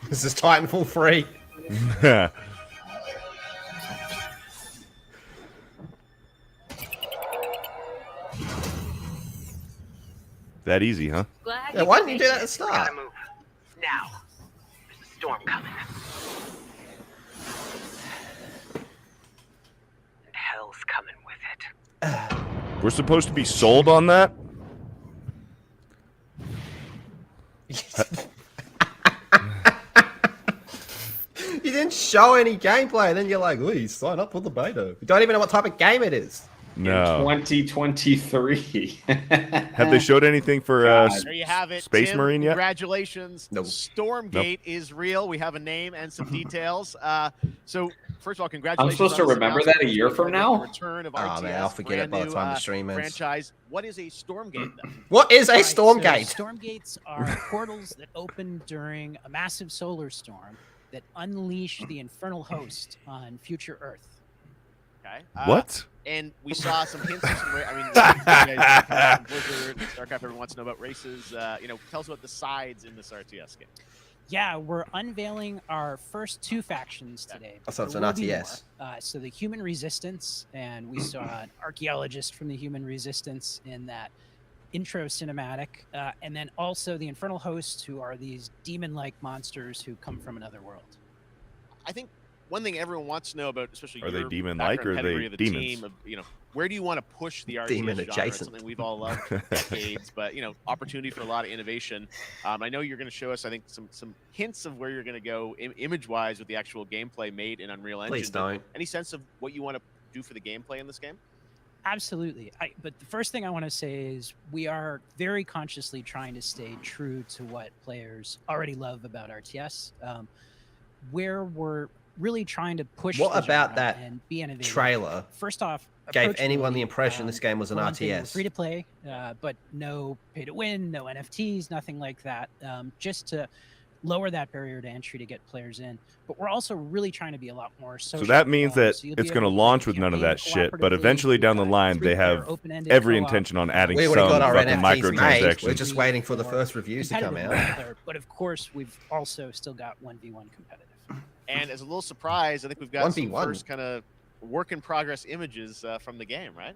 [SPEAKER 2] This is Titanfall 3.
[SPEAKER 14] That easy, huh?
[SPEAKER 2] Yeah, why didn't you do that at the start?
[SPEAKER 16] Gotta move. Now. There's a storm coming. And hell's coming with it.
[SPEAKER 14] We're supposed to be sold on that?
[SPEAKER 2] You didn't show any gameplay, and then you're like, "Ooh, sign up for the beta." You don't even know what type of game it is.
[SPEAKER 14] No.
[SPEAKER 11] 2023.
[SPEAKER 14] Have they showed anything for
[SPEAKER 3] There you have it,
[SPEAKER 14] Space
[SPEAKER 3] Tim,
[SPEAKER 14] Marine yet?
[SPEAKER 3] Congratulations.
[SPEAKER 2] Nope.
[SPEAKER 3] Stormgate is real. We have a name and some details. So first of all, congratulations.
[SPEAKER 11] I'm supposed to
[SPEAKER 3] on this
[SPEAKER 11] remember that a
[SPEAKER 3] announcement.
[SPEAKER 11] year from now?
[SPEAKER 3] Return of
[SPEAKER 2] Oh
[SPEAKER 3] RTS,
[SPEAKER 2] man, I'll forget it by the
[SPEAKER 3] brand
[SPEAKER 2] time
[SPEAKER 3] new,
[SPEAKER 2] the stream ends.
[SPEAKER 3] franchise. What is a Stormgate then?
[SPEAKER 2] What is a
[SPEAKER 18] Right,
[SPEAKER 2] Stormgate?
[SPEAKER 18] So Stormgates are portals that open during a massive solar storm that unleash the infernal host on future Earth.
[SPEAKER 3] Okay.
[SPEAKER 14] What?
[SPEAKER 3] And we saw some hints of some. I mean, you guys, Blizzard, StarCraft, everyone wants to know about races. Tell us about the sides in this RTS game.
[SPEAKER 18] Yeah, we're unveiling our first two factions today.
[SPEAKER 2] Oh, so it's
[SPEAKER 18] There
[SPEAKER 2] an
[SPEAKER 18] will be
[SPEAKER 2] RTS.
[SPEAKER 18] more. So the Human Resistance, and we saw an archaeologist from the Human Resistance in that intro cinematic, and then also the Infernal Hosts, who are these demon-like monsters who come from another world.
[SPEAKER 3] I think one thing everyone wants to know about, especially
[SPEAKER 14] Are they
[SPEAKER 3] your
[SPEAKER 14] demon-like
[SPEAKER 3] background
[SPEAKER 14] or are
[SPEAKER 3] pedigree
[SPEAKER 14] they
[SPEAKER 3] of the
[SPEAKER 14] demons?
[SPEAKER 3] team, of, where do you want to push the RTS
[SPEAKER 2] Demon
[SPEAKER 3] genre? It's
[SPEAKER 2] adjacent.
[SPEAKER 3] something we've all loved for decades, but opportunity for a lot of innovation. I know you're going to show us, I think, some hints of where you're going to go image-wise with the actual gameplay made in Unreal Engine.
[SPEAKER 2] Please
[SPEAKER 3] but
[SPEAKER 2] don't.
[SPEAKER 3] Any sense of what you want to do for the gameplay in this game?
[SPEAKER 18] Absolutely. But the first thing I want to say is we are very consciously trying to stay true to what players already love about RTS, where we're really trying to push
[SPEAKER 2] What
[SPEAKER 18] the
[SPEAKER 2] about
[SPEAKER 18] genre
[SPEAKER 2] that
[SPEAKER 18] and be innovative.
[SPEAKER 2] trailer
[SPEAKER 18] First off,
[SPEAKER 2] gave anyone the
[SPEAKER 18] approachability.
[SPEAKER 2] impression this game was an RTS?
[SPEAKER 18] Free to play, but no pay to win, no NFTs, nothing like that. Just to lower that barrier to entry to get players in. But we're also really trying to be a lot more social.
[SPEAKER 14] So that means that
[SPEAKER 18] so you'll be
[SPEAKER 14] it's going to
[SPEAKER 18] able
[SPEAKER 14] launch with none of that shit, but eventually down the line they have every intention on adding
[SPEAKER 2] We
[SPEAKER 14] some
[SPEAKER 2] already got our
[SPEAKER 14] fucking
[SPEAKER 2] NFTs made.
[SPEAKER 14] microtransactions.
[SPEAKER 2] We're just waiting for the first reviews to come
[SPEAKER 18] competitive
[SPEAKER 2] out.
[SPEAKER 18] multiplayer, but of course, we've also still got 1v1 competitive.
[SPEAKER 3] And as a little surprise, I think we've got some
[SPEAKER 2] 1v1.
[SPEAKER 3] first kind of work in progress images from the game, right?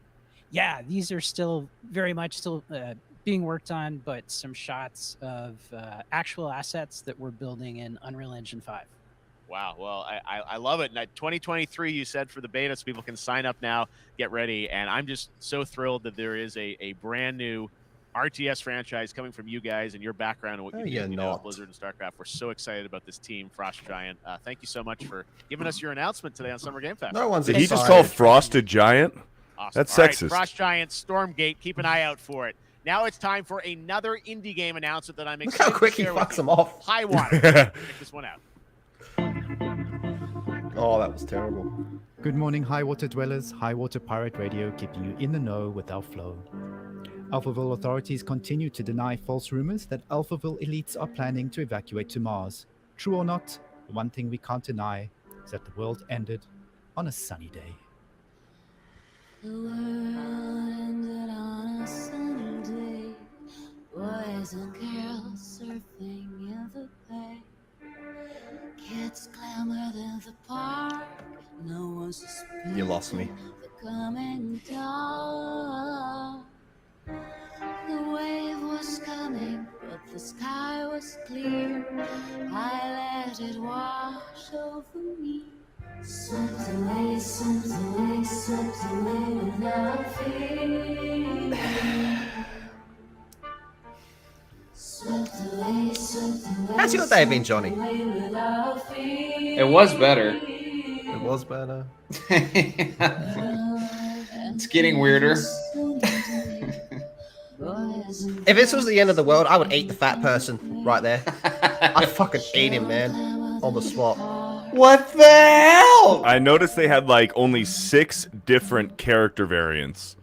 [SPEAKER 18] Yeah, these are still very much still being worked on, but some shots of actual assets that we're building in Unreal Engine 5.
[SPEAKER 3] Wow. Well, I love it. And 2023, you said for the beta, so people can sign up now, get ready. And I'm just so thrilled that there is a brand new RTS franchise coming from you guys and your background and what you do, with Blizzard and StarCraft. We're so excited about this team, Frost Giant. Thank you so much for giving us your announcement today on Summer Game Fest.
[SPEAKER 14] Did he just call Frosted Giant?
[SPEAKER 3] Awesome.
[SPEAKER 14] That's
[SPEAKER 3] All right,
[SPEAKER 14] sexist.
[SPEAKER 3] Frost Giant, Stormgate, keep an eye out for it. Now it's time for another indie game announcement that I'm
[SPEAKER 2] Look
[SPEAKER 3] excited
[SPEAKER 2] how quick
[SPEAKER 3] to
[SPEAKER 2] he
[SPEAKER 3] share with
[SPEAKER 2] fucks
[SPEAKER 3] you.
[SPEAKER 2] him off.
[SPEAKER 3] High Water. Check this one out.
[SPEAKER 2] Oh, that was terrible.
[SPEAKER 19] Good morning, High Water Dwellers. High Water Pirate Radio, keeping you in the know with our flow. Alphaville authorities continue to deny false rumors that Alphaville elites are planning to evacuate to Mars. True or not, the one thing we can't deny is that the world ended on a sunny day.
[SPEAKER 15] The world ended on a sunny day. Boys and girls surfing in the bay. Kids clamored in the park. No one suspected
[SPEAKER 2] You lost me.
[SPEAKER 15] the coming dawn. The wave was coming, but the sky was clear. I let it wash over me. Swept away, swept away, swept away without fear. Swept away, swept away.
[SPEAKER 2] How's your day been, Johnny?
[SPEAKER 11] It was better.
[SPEAKER 2] It was better.
[SPEAKER 11] It's getting weirder.
[SPEAKER 2] If this was the end of the world, I would eat the fat person right there. I'd fucking eat him, man, on the spot.
[SPEAKER 11] What the hell?
[SPEAKER 14] I noticed they had like only 6 different character variants.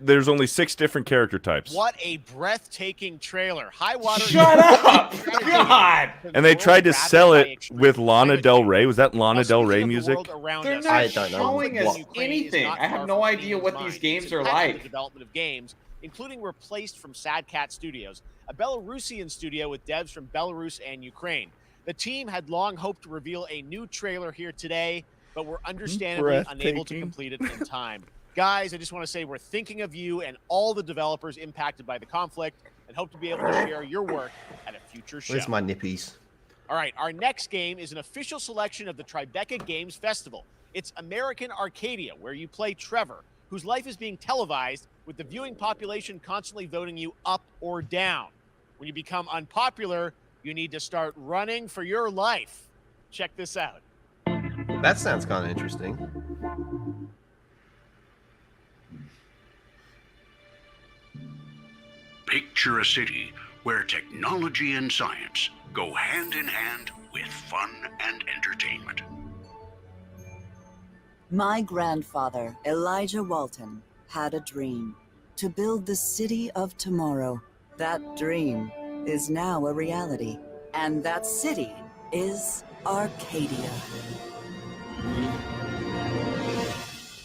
[SPEAKER 14] There's only 6 different character types.
[SPEAKER 3] What a breathtaking trailer. High Water.
[SPEAKER 11] Shut up! God!
[SPEAKER 14] And they tried to sell it with Lana Del Rey. Was that Lana Del Rey music?
[SPEAKER 11] They're not showing us anything. I have no idea what these games are
[SPEAKER 3] The
[SPEAKER 11] like.
[SPEAKER 3] development of games, including Replaced from Sad Cat Studios, a Belarusian studio with devs from Belarus and Ukraine. The team had long hoped to reveal a new trailer here today, but were understandably unable to complete it in time. Guys, I just want to say we're thinking of you and all the developers impacted by the conflict and hope to be able to share your work at a future show.
[SPEAKER 2] Where's my nippies?
[SPEAKER 3] All right, our next game is an official selection of the Tribeca Games Festival. It's American Arcadia, where you play Trevor, whose life is being televised with the viewing population constantly voting you up or down. When you become unpopular, you need to start running for your life. Check this out.
[SPEAKER 2] That sounds kind of interesting.
[SPEAKER 20] Picture a city where technology and science go hand in hand with fun and entertainment.
[SPEAKER 21] My grandfather, Elijah Walton, had a dream to build the city of tomorrow. That dream is now a reality, and that city is Arcadia.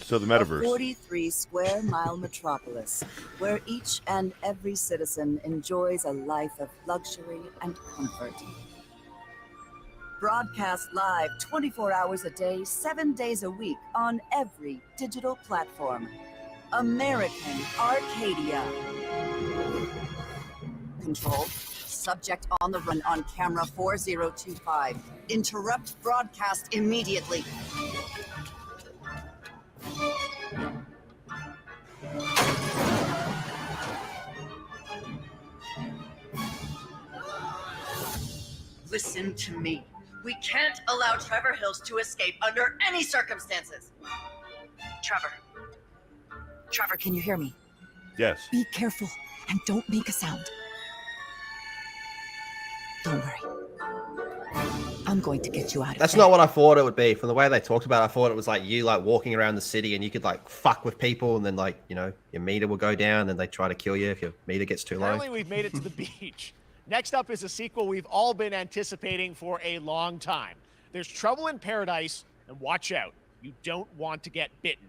[SPEAKER 14] So the
[SPEAKER 21] A
[SPEAKER 14] metaverse.
[SPEAKER 21] 43-square-mile metropolis where each and every citizen enjoys a life of luxury and comfort. Broadcast live 24 hours a day, 7 days a week on every digital platform. American Arcadia. Control. Subject on the run on camera 4025. Interrupt broadcast immediately.
[SPEAKER 22] Listen to me. We can't allow Trevor Hills to escape under any circumstances.
[SPEAKER 21] Trevor. Trevor, can you hear me?
[SPEAKER 14] Yes.
[SPEAKER 21] Be careful and don't make a sound. Don't worry. I'm going to get you out of
[SPEAKER 2] That's
[SPEAKER 21] there.
[SPEAKER 2] not what I thought it would be. From the way they talked about it, I thought it was like you like walking around the city and you could like fuck with people and then like, you know, your meter will go down and they try to kill you if your meter gets too low.
[SPEAKER 3] Apparently, we've made it to the beach. Next up is a sequel we've all been anticipating for a long time. There's Trouble in Paradise, and watch out. You don't want to get bitten.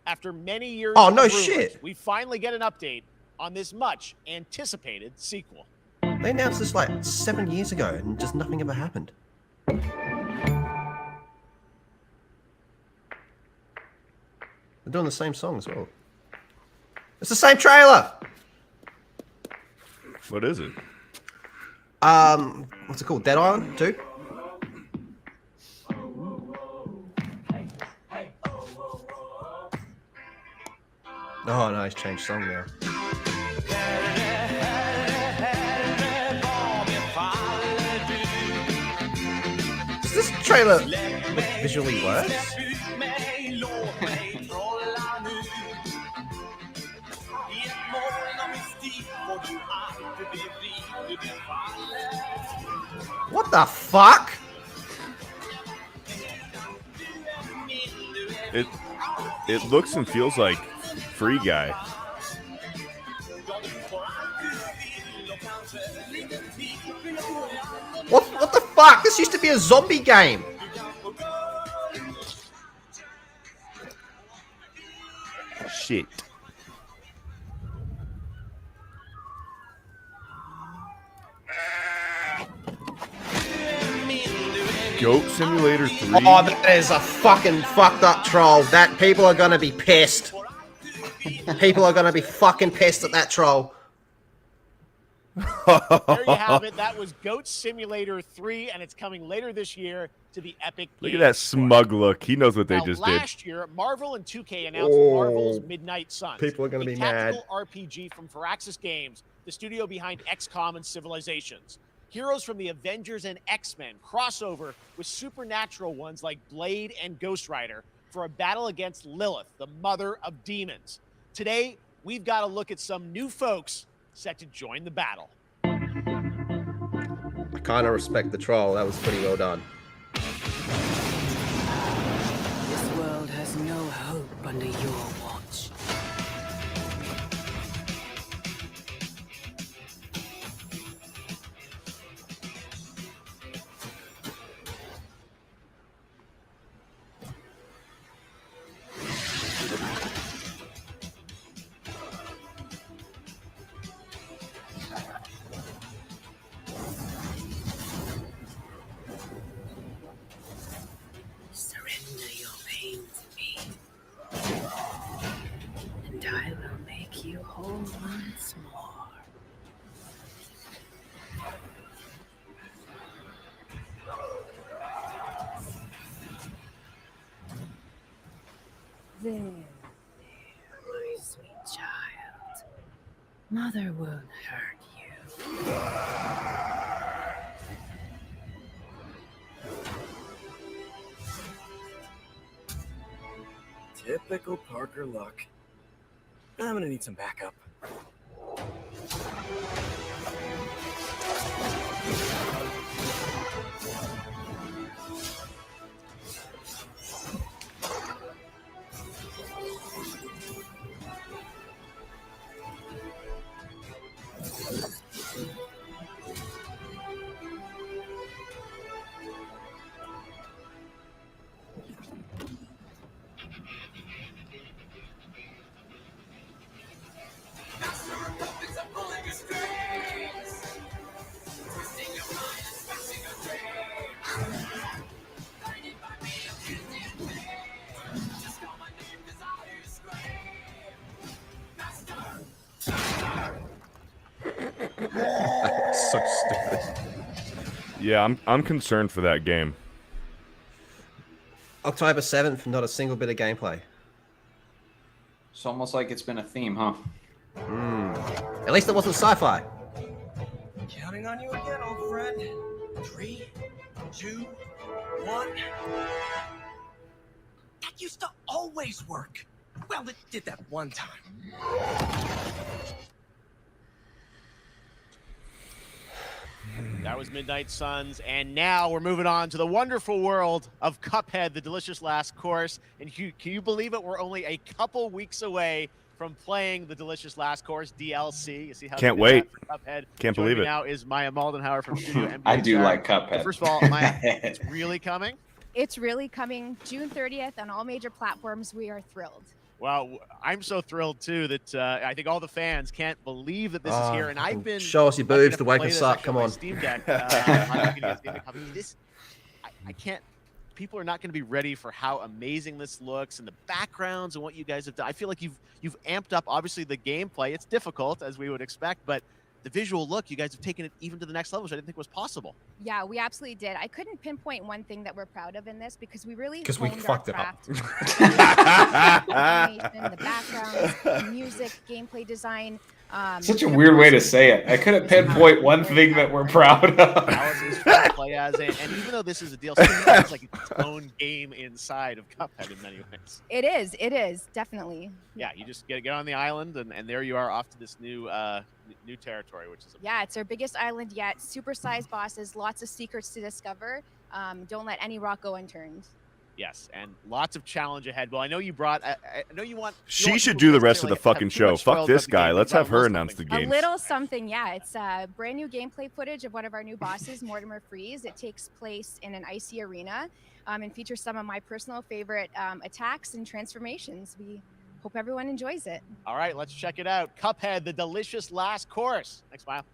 [SPEAKER 3] After many years
[SPEAKER 2] Oh,
[SPEAKER 3] of
[SPEAKER 2] no
[SPEAKER 3] rumors,
[SPEAKER 2] shit.
[SPEAKER 3] we finally get an update on this much anticipated sequel.
[SPEAKER 2] They announced this like 7 years ago and just nothing ever happened. They're doing the same song as well. It's the same trailer.
[SPEAKER 14] What is it?
[SPEAKER 2] What's it called? Dead Island 2? Oh no, he's changed song now. Does this trailer look visually worse? What the fuck?
[SPEAKER 14] It looks and feels like Free Guy.
[SPEAKER 2] What the fuck? This used to be a zombie game.
[SPEAKER 14] Shit. Goat Simulator 3.
[SPEAKER 2] Oh, that is a fucking fucked up troll. That people are gonna be pissed. People are gonna be fucking pissed at that troll.
[SPEAKER 3] There you have it. That was Goat Simulator 3, and it's coming later this year to the Epic
[SPEAKER 14] Look
[SPEAKER 3] Games
[SPEAKER 14] at that smug look. He knows what they
[SPEAKER 3] Now,
[SPEAKER 14] just did.
[SPEAKER 3] last year, Marvel and 2K announced
[SPEAKER 2] Oh.
[SPEAKER 3] Marvel's Midnight Suns.
[SPEAKER 2] People are gonna
[SPEAKER 3] a
[SPEAKER 2] be mad.
[SPEAKER 3] tactical RPG from Firaxis Games, the studio behind XCOM and Civilizations. Heroes from the Avengers and X-Men crossover with supernatural ones like Blade and Ghost Rider for a battle against Lilith, the mother of demons. Today, we've got to look at some new folks set to join the battle.
[SPEAKER 2] I kind of respect the troll. That was pretty well done.
[SPEAKER 21] This world has no hope under your watch. Surrender your pain to me, and I will make you whole once more. There, my sweet child. Mother won't hurt you.
[SPEAKER 5] Typical Parker luck. I'm gonna need some backup.
[SPEAKER 2] So stupid.
[SPEAKER 14] Yeah, I'm concerned for that game.
[SPEAKER 2] October 7th, not a single bit of gameplay.
[SPEAKER 11] It's almost like it's been a theme, huh?
[SPEAKER 2] At least it wasn't sci-fi.
[SPEAKER 5] Counting on you again, old friend. 3, 2, 1. That used to always work. Well, it did that one time.
[SPEAKER 3] That was Midnight Suns, and now we're moving on to the wonderful world of Cuphead, the delicious last course. And can you believe it? We're only a couple weeks away from playing the delicious last course DLC. You see how
[SPEAKER 14] Can't
[SPEAKER 3] they did
[SPEAKER 14] wait.
[SPEAKER 3] that for Cuphead.
[SPEAKER 14] Can't
[SPEAKER 3] Joining
[SPEAKER 14] believe
[SPEAKER 3] me
[SPEAKER 14] it.
[SPEAKER 3] Now is Maya Maldenhauer from Studio MBA.
[SPEAKER 11] I do
[SPEAKER 3] Chat.
[SPEAKER 11] like Cuphead.
[SPEAKER 3] First of all, Maya, it's really coming.
[SPEAKER 6] It's really coming June 30th on all major platforms. We are thrilled.
[SPEAKER 3] Well, I'm so thrilled too that I think all the fans can't believe that this is here, and I've been
[SPEAKER 2] Show us your
[SPEAKER 3] lucky
[SPEAKER 2] boobs
[SPEAKER 3] enough
[SPEAKER 2] to wake
[SPEAKER 3] play
[SPEAKER 2] us
[SPEAKER 3] this
[SPEAKER 2] up.
[SPEAKER 3] actually
[SPEAKER 2] Come
[SPEAKER 3] my
[SPEAKER 2] on.
[SPEAKER 3] Steam Deck. On video game copy. I can't people are not going to be ready for how amazing this looks and the backgrounds and what you guys have done. I feel like you've amped up, obviously, the gameplay. It's difficult, as we would expect, but the visual look, you guys have taken it even to the next level, which I didn't think was possible.
[SPEAKER 6] Yeah, we absolutely did. I couldn't pinpoint one thing that we're proud of in this because we really
[SPEAKER 2] we
[SPEAKER 6] honed
[SPEAKER 2] fucked
[SPEAKER 6] our
[SPEAKER 2] it up.
[SPEAKER 6] craft. The backgrounds, the music, gameplay design.
[SPEAKER 11] Such a weird way to say it. I couldn't pinpoint one thing that we're proud of.
[SPEAKER 3] Allison's trying to play as it, and even though this is a DLC, it's like its own game inside of Cuphead in many ways.
[SPEAKER 6] It is definitely.
[SPEAKER 3] Yeah, you just get on the island, and there you are off to this new territory, which is
[SPEAKER 6] Yeah, it's our biggest island yet. Super-sized bosses, lots of secrets to discover. Don't let any rock go unturned.
[SPEAKER 3] Yes, and lots of challenge ahead. Well, I know you brought. I know you want.
[SPEAKER 14] She should do the rest of the fucking show. Fuck this guy. Let's have her announce the
[SPEAKER 6] A
[SPEAKER 14] game.
[SPEAKER 6] little something, yeah. It's brand new gameplay footage of one of our new bosses, Mortimer Freeze. It takes place in an icy arena and features some of my personal favorite attacks and transformations. We hope everyone enjoys it.
[SPEAKER 3] All right, let's check it out. Cuphead, the delicious last course. Next smile.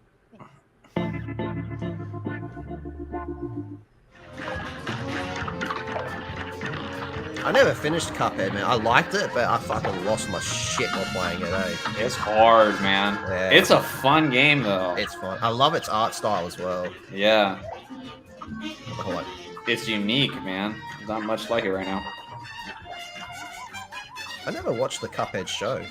[SPEAKER 2] I never finished Cuphead, man. I liked it, but I fucking lost my shit while playing it, eh?
[SPEAKER 11] It's hard, man.
[SPEAKER 2] Yeah.
[SPEAKER 11] It's a fun game, though.
[SPEAKER 2] It's fun. I love its art style as well.
[SPEAKER 11] Yeah.
[SPEAKER 2] Hold on.
[SPEAKER 11] It's unique, man. There's not much like it right now.
[SPEAKER 2] I never watched the Cuphead show.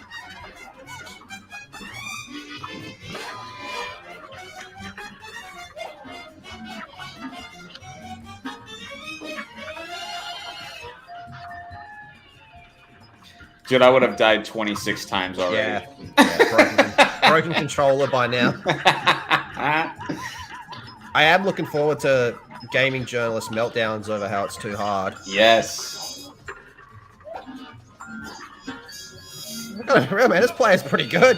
[SPEAKER 11] Dude, I would have died 26 times already.
[SPEAKER 2] Yeah, broken controller by now. I am looking forward to gaming journalist meltdowns over how it's too hard.
[SPEAKER 11] Yes.
[SPEAKER 2] Real man, this player's pretty good.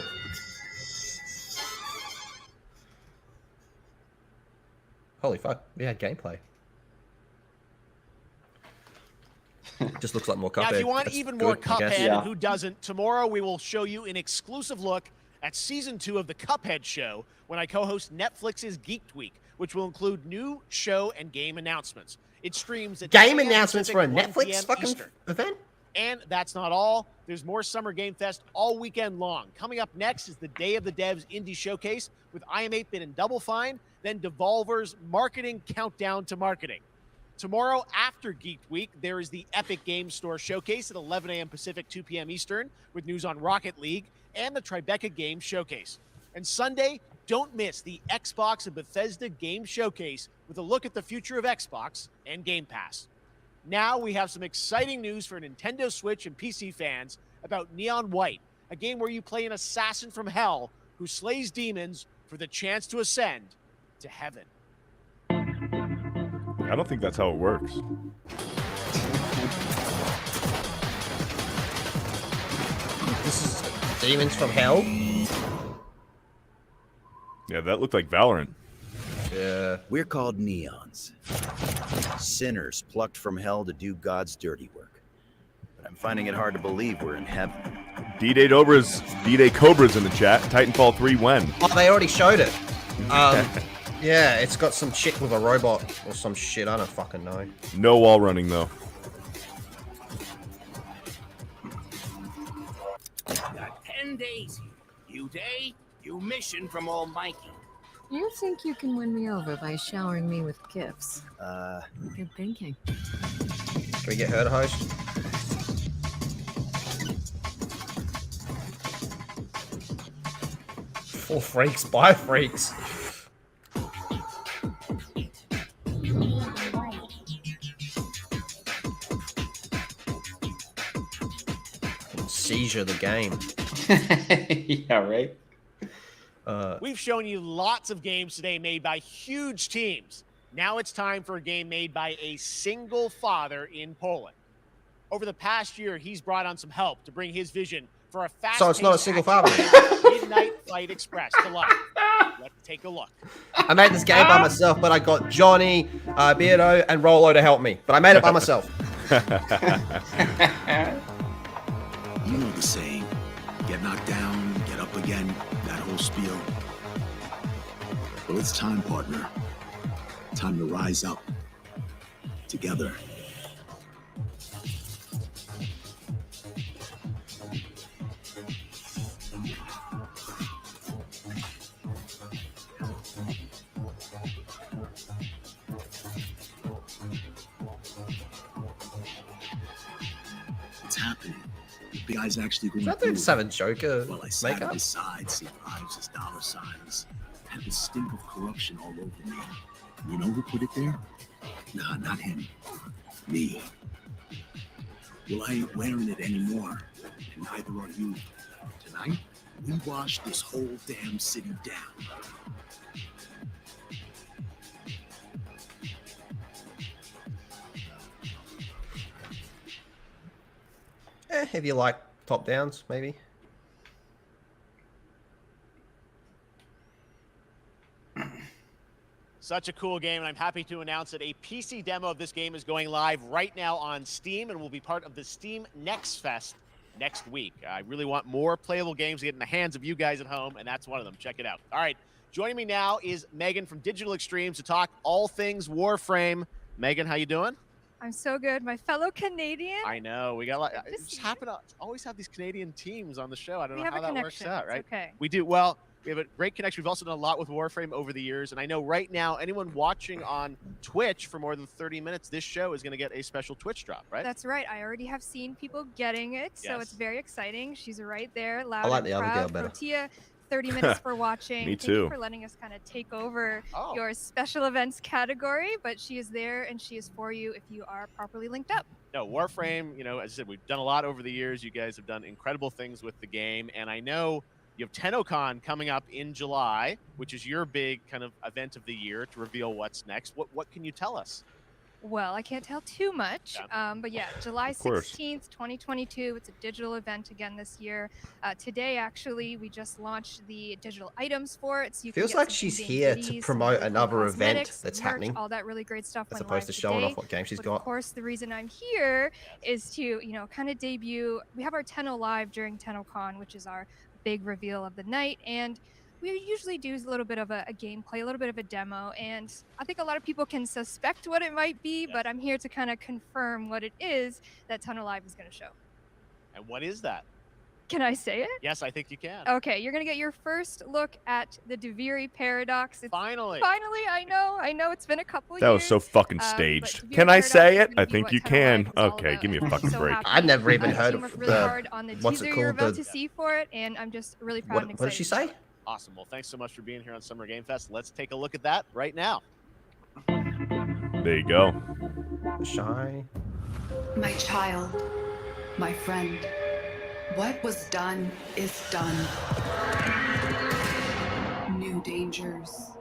[SPEAKER 2] Holy fuck, we had gameplay. Just looks like more Cuphead.
[SPEAKER 3] Now, if you want
[SPEAKER 2] That's
[SPEAKER 3] even
[SPEAKER 2] good,
[SPEAKER 3] more
[SPEAKER 2] I guess.
[SPEAKER 3] Cuphead, who doesn't? Tomorrow we will show you an exclusive look at Season 2 of the Cuphead Show when I co-host Netflix's Geek Week, which will include new show and game announcements. It streams at
[SPEAKER 2] Game
[SPEAKER 3] 10 a.m.
[SPEAKER 2] announcements for a
[SPEAKER 3] Pacific, 1
[SPEAKER 2] Netflix
[SPEAKER 3] p.m.
[SPEAKER 2] fucking
[SPEAKER 3] Eastern.
[SPEAKER 2] event?
[SPEAKER 3] And that's not all. There's more Summer Game Fest all weekend long. Coming up next is the Day of the Devs Indie Showcase with I Am 8-Bit and Double Fine, then Devolver's Marketing Countdown to Marketing. Tomorrow, after Geek Week, there is the Epic Games Store Showcase at 11 a.m. Pacific, 2 p.m. Eastern, with news on Rocket League and the Tribeca Games Showcase. And Sunday, don't miss the Xbox and Bethesda Game Showcase with a look at the future of Xbox and Game Pass. Now we have some exciting news for Nintendo Switch and PC fans about Neon White, a game where you play an assassin from hell who slays demons for the chance to ascend to heaven.
[SPEAKER 14] I don't think that's how it works.
[SPEAKER 2] This is Demons from Hell?
[SPEAKER 14] Yeah, that looked like Valorant.
[SPEAKER 2] Yeah.
[SPEAKER 7] We're called Neons. Sinners plucked from hell to do God's dirty work. But I'm finding it hard to believe we're in heaven.
[SPEAKER 14] D-Day Cobras in the chat. Titanfall 3 when?
[SPEAKER 2] Oh, they already showed it. Yeah, it's got some chick with a robot or some shit. I don't fucking know.
[SPEAKER 14] No wall running, though.
[SPEAKER 5] Got 10 days here. New day, new mission from Almighty.
[SPEAKER 10] You think you can win me over by showering me with gifts? Good thinking.
[SPEAKER 2] Can we get her to host? For freaks, by freaks. Seizure the game.
[SPEAKER 11] Yeah, right?
[SPEAKER 3] We've shown you lots of games today made by huge teams. Now it's time for a game made by a single father in Poland. Over the past year, he's brought on some help to bring his vision for a fast.
[SPEAKER 2] So it's not a single father.
[SPEAKER 3] Midnight Fight Express to life. Let's take a look.
[SPEAKER 2] I made this game by myself, but I got Johnny, Beardo, and Rolo to help me. But I made it by myself.
[SPEAKER 4] You know the saying, get knocked down, get up again, that whole spiel. Well, it's time, partner. Time to rise up. Together.
[SPEAKER 1] happening? The guy's actually going
[SPEAKER 2] Not doing Seven Joker
[SPEAKER 1] Well, I sat
[SPEAKER 2] makeup.
[SPEAKER 1] at his side, see lives as dollar signs. Had the stink of corruption all over me. You know who put it there? Nah, not him. Me. Well, I ain't wearing it anymore, and neither are you. Tonight, we wash this whole damn city down.
[SPEAKER 2] If you like top downs, maybe.
[SPEAKER 3] Such a cool game, and I'm happy to announce that a PC demo of this game is going live right now on Steam and will be part of the Steam Next Fest next week. I really want more playable games to get in the hands of you guys at home, and that's one of them. Check it out. All right, joining me now is Megan from Digital Extremes to talk all things Warframe. Megan, how you doing?
[SPEAKER 8] I'm so good. My fellow Canadian.
[SPEAKER 3] I know. We got like just happen to always have these Canadian teams on the show. I don't know how that works out, right?
[SPEAKER 8] Okay.
[SPEAKER 3] We do. Well, we have a great connection. We've also done a lot with Warframe over the years, and I know right now anyone watching on Twitch for more than 30 minutes, this show is going to get a special Twitch drop, right?
[SPEAKER 8] That's right. I already have seen people getting it, so
[SPEAKER 3] Yes.
[SPEAKER 8] it's very exciting. She's right there, loud
[SPEAKER 2] I like
[SPEAKER 8] and
[SPEAKER 2] the other
[SPEAKER 8] proud.
[SPEAKER 2] girl better.
[SPEAKER 8] Protea, 30 minutes for watching.
[SPEAKER 14] Me
[SPEAKER 8] Thank
[SPEAKER 14] too.
[SPEAKER 8] you for letting us kind of take over your special events category, but she is there and she is for you if you are properly linked up.
[SPEAKER 3] No, Warframe, you know, as I said, we've done a lot over the years. You guys have done incredible things with the game, and I know you have TennoCon coming up in July, which is your big kind of event of the year to reveal what's next. What can you tell us?
[SPEAKER 8] Well, I can't tell too much, but yeah, July
[SPEAKER 14] Of course.
[SPEAKER 8] 16th, 2022. It's a digital event again this year. Today, actually, we just launched the digital items for it. So you
[SPEAKER 2] Feels
[SPEAKER 8] can get
[SPEAKER 2] like
[SPEAKER 8] some
[SPEAKER 2] she's
[SPEAKER 8] in-game
[SPEAKER 2] here
[SPEAKER 8] goodies,
[SPEAKER 2] to
[SPEAKER 8] some
[SPEAKER 2] promote
[SPEAKER 8] really cool
[SPEAKER 2] another event
[SPEAKER 8] cosmetics,
[SPEAKER 2] that's
[SPEAKER 8] merch,
[SPEAKER 2] happening,
[SPEAKER 8] all that really great stuff
[SPEAKER 2] as
[SPEAKER 8] went
[SPEAKER 2] opposed
[SPEAKER 8] live
[SPEAKER 2] to showing
[SPEAKER 8] today.
[SPEAKER 2] off what game she's
[SPEAKER 8] But
[SPEAKER 2] got.
[SPEAKER 8] Of course, the reason I'm here is to, you know, kind of debut. We have our Tenno Live during TennoCon, which is our big reveal of the night, and we usually do a little bit of a gameplay, a little bit of a demo, and I think a lot of people can suspect what it might be, but I'm here to kind of confirm what it is that Tenno Live is going to show.
[SPEAKER 3] And what is that?
[SPEAKER 8] Can I say it?
[SPEAKER 3] Yes, I think you can.
[SPEAKER 8] Okay, you're going to get your first look at the Duviri Paradox. It's
[SPEAKER 3] Finally,
[SPEAKER 8] I know it's been a couple
[SPEAKER 14] That
[SPEAKER 8] years.
[SPEAKER 14] was so fucking
[SPEAKER 8] but
[SPEAKER 14] staged.
[SPEAKER 8] Duviri
[SPEAKER 14] Can I
[SPEAKER 8] Paradox
[SPEAKER 14] say
[SPEAKER 8] is
[SPEAKER 14] it?
[SPEAKER 8] gonna
[SPEAKER 14] I
[SPEAKER 8] be
[SPEAKER 14] think
[SPEAKER 8] what
[SPEAKER 14] you
[SPEAKER 8] Tenno
[SPEAKER 14] can.
[SPEAKER 8] Live is all
[SPEAKER 14] Okay,
[SPEAKER 8] about,
[SPEAKER 14] give me a
[SPEAKER 8] and I'm
[SPEAKER 14] fucking
[SPEAKER 8] so
[SPEAKER 14] break.
[SPEAKER 8] happy.
[SPEAKER 2] I'd never even
[SPEAKER 8] The
[SPEAKER 2] heard
[SPEAKER 8] team
[SPEAKER 2] of
[SPEAKER 8] worked really hard on the
[SPEAKER 2] what's it
[SPEAKER 8] teaser you're
[SPEAKER 2] called?
[SPEAKER 8] about
[SPEAKER 2] The-
[SPEAKER 8] to see for it, and I'm just really proud and excited.
[SPEAKER 2] What did she say?
[SPEAKER 3] Awesome. Well, thanks so much for being here on Summer Game Fest. Let's take a look at that right now.
[SPEAKER 14] There you go.
[SPEAKER 2] Shy.
[SPEAKER 23] My child, my friend, what was done is done. New dangers,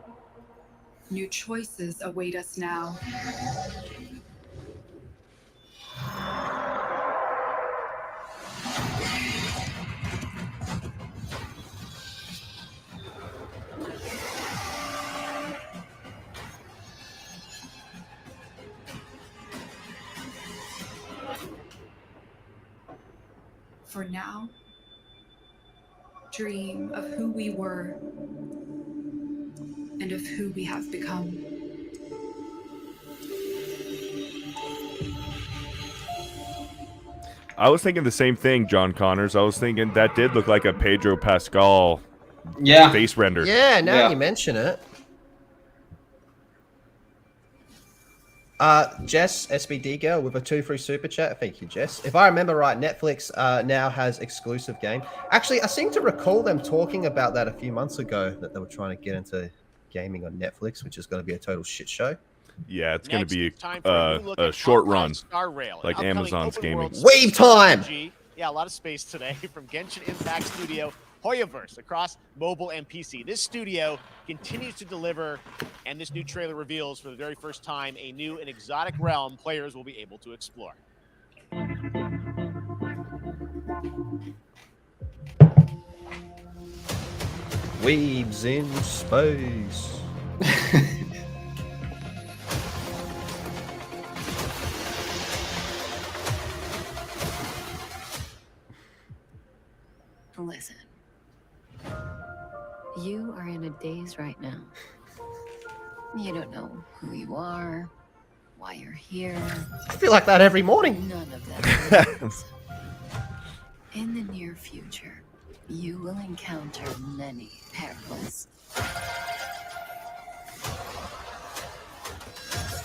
[SPEAKER 23] new choices await us now. For now, dream of who we were and of who we have become.
[SPEAKER 14] I was thinking the same thing, John Connors. I was thinking that did look like a Pedro Pascal face render.
[SPEAKER 2] Yeah, now you mention it. Jess, SBD girl, with a 2 free super chat. Thank you, Jess. If I remember right, Netflix now has exclusive game. Actually, I seem to recall them talking about that a few months ago, that they were trying to get into gaming on Netflix, which is going to be a total shit show.
[SPEAKER 14] Yeah, it's going to be
[SPEAKER 3] time for a new look
[SPEAKER 14] a
[SPEAKER 3] at
[SPEAKER 14] short
[SPEAKER 3] Hawkeye
[SPEAKER 14] run,
[SPEAKER 3] Star Rail, an
[SPEAKER 14] like
[SPEAKER 3] upcoming
[SPEAKER 14] Amazon's
[SPEAKER 3] open
[SPEAKER 14] gaming.
[SPEAKER 3] world
[SPEAKER 2] Wave time!
[SPEAKER 3] RPG. Yeah, a lot of space today from Genshin Impact Studio, Hoyoverse, across mobile and PC. This studio continues to deliver, and this new trailer reveals for the very first time a new and exotic realm players will be able to explore.
[SPEAKER 2] Waves in space.
[SPEAKER 10] Listen. You are in a daze right now. You don't know who you are, why you're here.
[SPEAKER 2] I feel like that every morning.
[SPEAKER 10] None of that matters. In the near future, you will encounter many perils.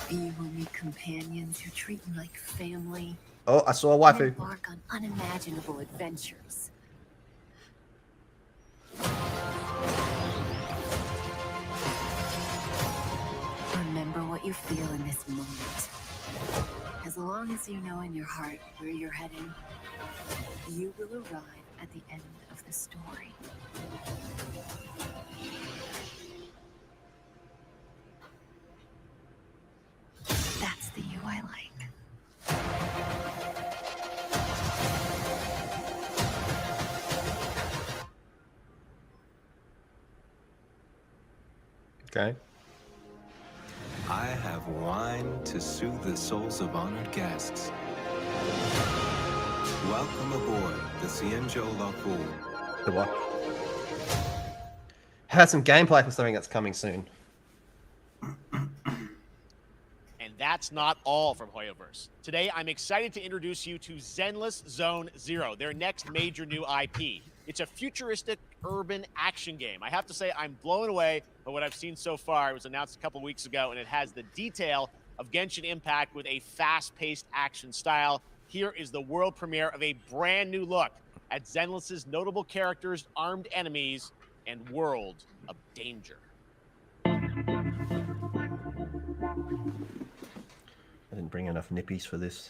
[SPEAKER 10] You will meet companions who treat you like family,
[SPEAKER 2] Oh, I saw a waifu.
[SPEAKER 10] Embark on unimaginable adventures. Remember what you feel in this moment. As long as you know in your heart where you're heading, you will arrive at the end of the story. That's the you I like.
[SPEAKER 2] Okay.
[SPEAKER 4] I have wine to soothe the souls of honored guests. Welcome aboard the Cienjo La Fool.
[SPEAKER 2] The what? Had some gameplay for something that's coming soon.
[SPEAKER 3] And that's not all from Hoyoverse. Today, I'm excited to introduce you to Zenless Zone Zero, their next major new IP. It's a futuristic urban action game. I have to say, I'm blown away by what I've seen so far. It was announced a couple weeks ago, and it has the detail of Genshin Impact with a fast-paced action style. Here is the world premiere of a brand new look at Zenless's notable characters, armed enemies, and world of danger.
[SPEAKER 2] I didn't bring enough nippies for this.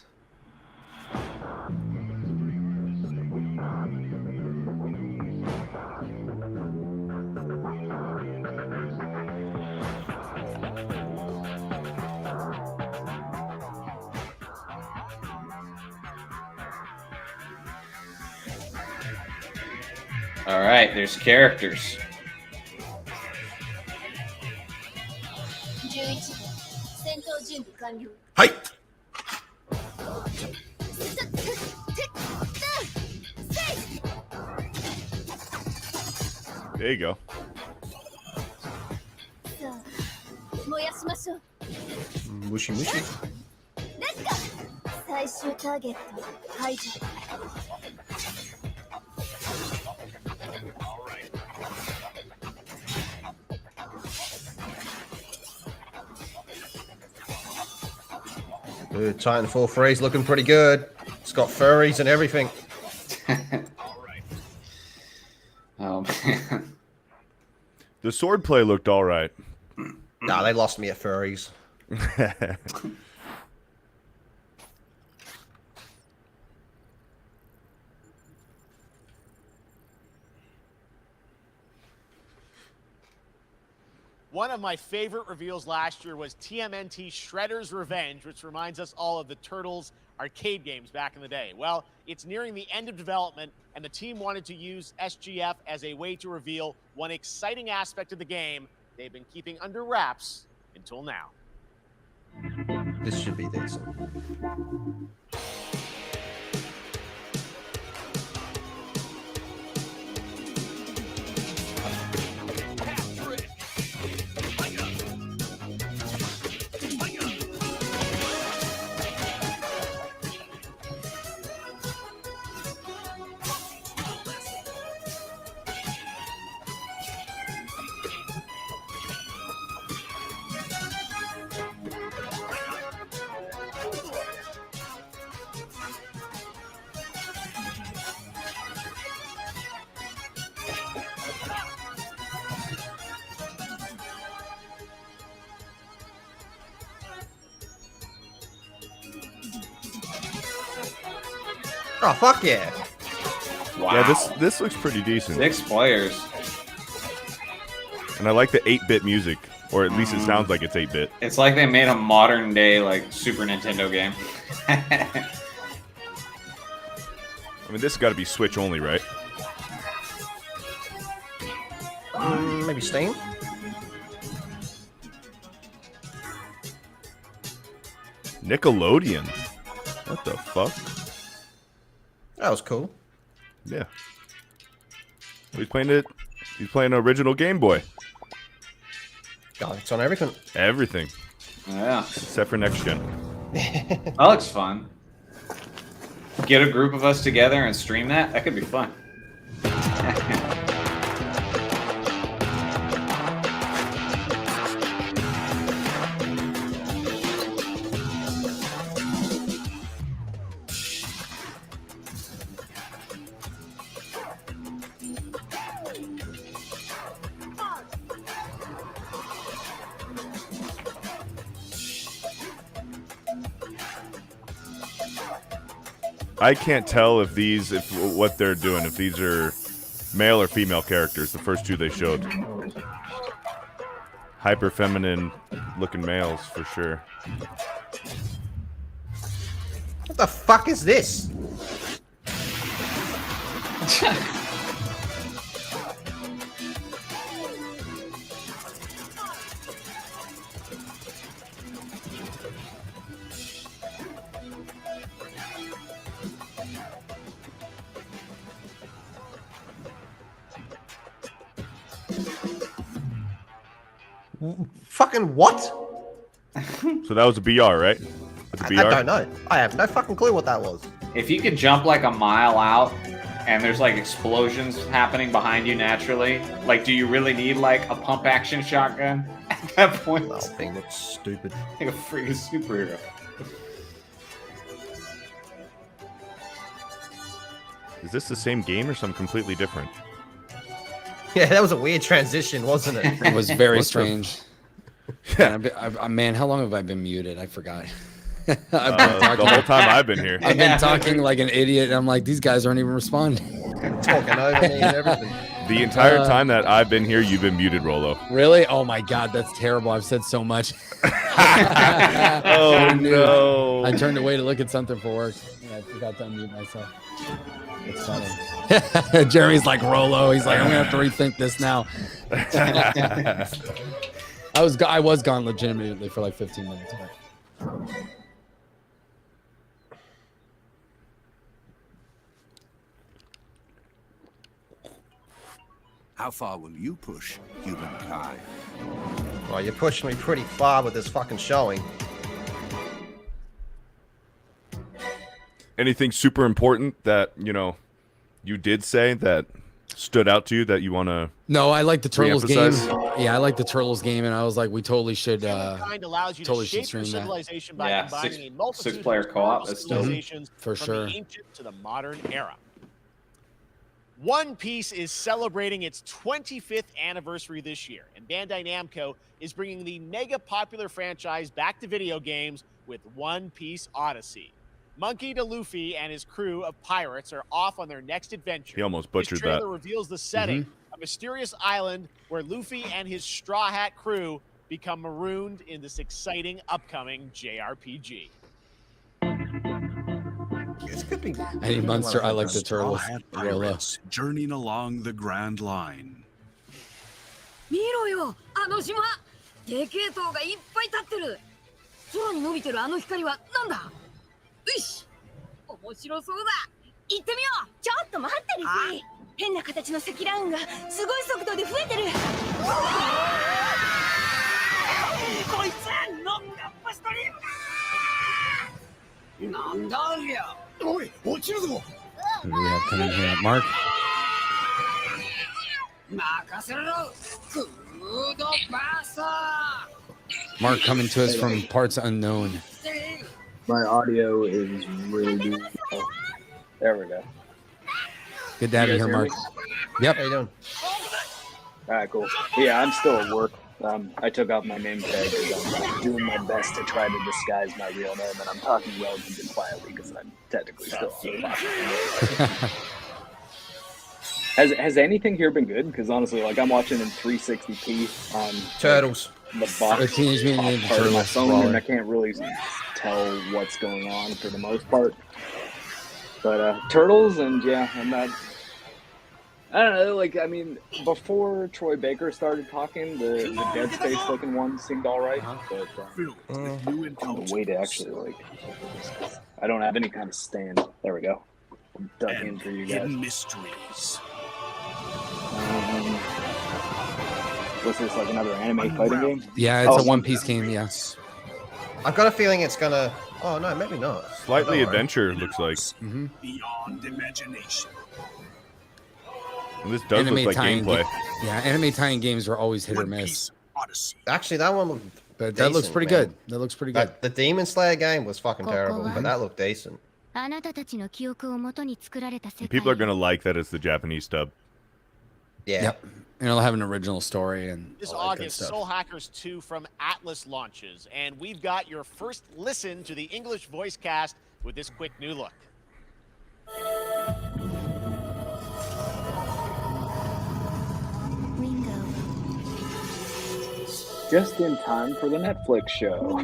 [SPEAKER 11] All right, there's characters.
[SPEAKER 15] 11戦闘準備完了。
[SPEAKER 2] はい。
[SPEAKER 14] There you go.
[SPEAKER 15] さあ燃やしましょう。
[SPEAKER 2] Mushy mushy.
[SPEAKER 15] レッツゴー。最終ターゲット排除。
[SPEAKER 2] Dude, Titanfall 3's looking pretty good. It's got furries and everything.
[SPEAKER 11] Oh man.
[SPEAKER 14] The swordplay looked all right.
[SPEAKER 2] Nah, they lost me at furries.
[SPEAKER 3] One of my favorite reveals last year was TMNT Shredder's Revenge, which reminds us all of the Turtles arcade games back in the day. Well, it's nearing the end of development, and the team wanted to use SGF as a way to reveal one exciting aspect of the game they've been keeping under wraps until now.
[SPEAKER 2] This should be decent. Oh, fuck yeah.
[SPEAKER 11] Wow.
[SPEAKER 14] Yeah, this looks pretty decent.
[SPEAKER 11] 6 players.
[SPEAKER 14] And I like the 8-bit music, or at least it sounds like it's 8-bit.
[SPEAKER 11] It's like they made a modern day like Super Nintendo game.
[SPEAKER 14] I mean, this has got to be Switch only, right?
[SPEAKER 2] Maybe Steam?
[SPEAKER 14] Nickelodeon. What the fuck?
[SPEAKER 2] That was cool.
[SPEAKER 14] Yeah. He's playing it. He's playing an original Game Boy.
[SPEAKER 2] God, it's on everything.
[SPEAKER 14] Everything.
[SPEAKER 11] Yeah.
[SPEAKER 14] Except for next gen.
[SPEAKER 11] That looks fun. Get a group of us together and stream that? That could be fun.
[SPEAKER 14] I can't tell if what they're doing, if these are male or female characters. The first two they showed. Hyper feminine looking males for sure.
[SPEAKER 2] What the fuck is this? Fucking what?
[SPEAKER 14] So that was a BR, right? It's a BR?
[SPEAKER 2] I don't know. I have no fucking clue what that was.
[SPEAKER 11] If you could jump like a mile out and there's like explosions happening behind you naturally, like do you really need like a pump action shotgun at that point?
[SPEAKER 2] That thing looks stupid.
[SPEAKER 11] Like a freaking superhero.
[SPEAKER 14] Is this the same game or something completely different?
[SPEAKER 2] Yeah, that was a weird transition, wasn't it?
[SPEAKER 9] It was very strange. Man, how long have I been muted? I forgot. I've been talking,
[SPEAKER 14] the whole time I've been here.
[SPEAKER 9] I've been talking like an idiot. And I'm like, these guys aren't even responding.
[SPEAKER 2] Talking over me and everything.
[SPEAKER 14] The entire time that I've been here, you've been muted, Rolo.
[SPEAKER 9] Really? Oh my God, that's terrible. I've said so much.
[SPEAKER 14] Oh no!
[SPEAKER 9] I turned away to look at something for work. Yeah, I forgot to unmute myself. It's funny. Jeremy's like Rolo. He's like, I'm gonna have to rethink this now. I was gone legitimately for like 15 minutes.
[SPEAKER 20] How far will you push humankind?
[SPEAKER 2] Well, you're pushing me pretty far with this fucking showing.
[SPEAKER 14] Anything super important that, you did say that stood out to you that you want to
[SPEAKER 9] No, I like the Turtles game.
[SPEAKER 14] re-emphasize?
[SPEAKER 9] Yeah, I like the Turtles game, and I was like, we totally should
[SPEAKER 3] Kind allows you
[SPEAKER 9] totally
[SPEAKER 3] to
[SPEAKER 9] should
[SPEAKER 3] shape your
[SPEAKER 9] stream that.
[SPEAKER 3] civilization by
[SPEAKER 11] Yeah,
[SPEAKER 3] combining a multitude
[SPEAKER 11] six-player
[SPEAKER 3] of
[SPEAKER 11] co-op,
[SPEAKER 3] historical
[SPEAKER 11] that's dope.
[SPEAKER 3] civilizations
[SPEAKER 9] For
[SPEAKER 3] from
[SPEAKER 9] sure.
[SPEAKER 3] the ancient to the modern era. One Piece is celebrating its 25th anniversary this year, and Bandai Namco is bringing the mega popular franchise back to video games with One Piece Odyssey. Monkey D. Luffy and his crew of pirates are off on their next adventure.
[SPEAKER 14] He almost
[SPEAKER 3] This
[SPEAKER 14] butchered
[SPEAKER 3] trailer
[SPEAKER 14] that.
[SPEAKER 3] reveals the setting, a mysterious island where Luffy and his Straw Hat crew become marooned in this exciting upcoming JRPG.
[SPEAKER 2] This could be.
[SPEAKER 9] I need Munster. I like the Turtles.
[SPEAKER 20] Straw Hat
[SPEAKER 9] Rolo.
[SPEAKER 20] pirates journeying along the Grand Line.
[SPEAKER 15] 見ろよ、あの島。でけえ塔がいっぱい立ってる。空に伸びてるあの光はなんだ。よし、面白そうだ。行ってみよう。ちょっと待ってるし。変な形の積乱雲がすごい速度で増えてる。こいつノックアップストリームだ。なんだありゃ。おい、落ちるぞ。
[SPEAKER 9] Who do we have coming here? Mark?
[SPEAKER 15] 任せろ。フードバーサー。
[SPEAKER 9] Mark coming to us from parts unknown.
[SPEAKER 12] My audio is really. Oh, there we go.
[SPEAKER 9] Good to have you
[SPEAKER 12] guys
[SPEAKER 9] here,
[SPEAKER 12] hear
[SPEAKER 9] Mark.
[SPEAKER 12] me?
[SPEAKER 9] Yep.
[SPEAKER 2] How you doing?
[SPEAKER 12] All right, cool. Yeah, I'm still at work. I took off my name tag because I'm doing my best to try to disguise my real name, and I'm talking relatively quietly because I'm technically still on the Has anything here been good? Because honestly, like I'm watching in 360p on
[SPEAKER 2] Turtles.
[SPEAKER 12] the box
[SPEAKER 9] Teenage Mutant Ninja
[SPEAKER 12] part of my
[SPEAKER 9] Turtles
[SPEAKER 12] phone,
[SPEAKER 9] brawler.
[SPEAKER 12] and I can't really tell what's going on for the most part. But Turtles, and yeah, I'm not. I don't know. Like, I mean, before Troy Baker started talking, the Dead Space looking one seemed all right. But the way to actually like, I don't have any kind of stand. There we go. I'm dug in for you guys.
[SPEAKER 20] Hidden mysteries.
[SPEAKER 12] What's this, like another anime fighting game?
[SPEAKER 9] Yeah, it's a One Piece game, yeah.
[SPEAKER 2] I've got a feeling it's gonna. Oh no, maybe not.
[SPEAKER 14] Slightly
[SPEAKER 2] Don't worry.
[SPEAKER 14] adventure, looks like.
[SPEAKER 20] Beyond imagination.
[SPEAKER 14] And this does look like gameplay.
[SPEAKER 9] Yeah, anime tie-in games are always hit or miss.
[SPEAKER 2] Actually, that one looked.
[SPEAKER 9] But that looks
[SPEAKER 2] decent,
[SPEAKER 9] pretty
[SPEAKER 2] man.
[SPEAKER 9] good. That looks pretty good.
[SPEAKER 2] The Demon Slayer game was fucking terrible, but that looked decent.
[SPEAKER 15] あなたたちの記憶をもとに作られた世界
[SPEAKER 14] People are gonna like that it's the Japanese dub.
[SPEAKER 2] Yeah.
[SPEAKER 9] Yep. And it'll have an original story and
[SPEAKER 3] This
[SPEAKER 9] all that good
[SPEAKER 3] August,
[SPEAKER 9] stuff.
[SPEAKER 3] Soul Hackers 2 from Atlas launches, and we've got your first listen to the English voice cast with this quick new look.
[SPEAKER 12] Just in time for the Netflix show.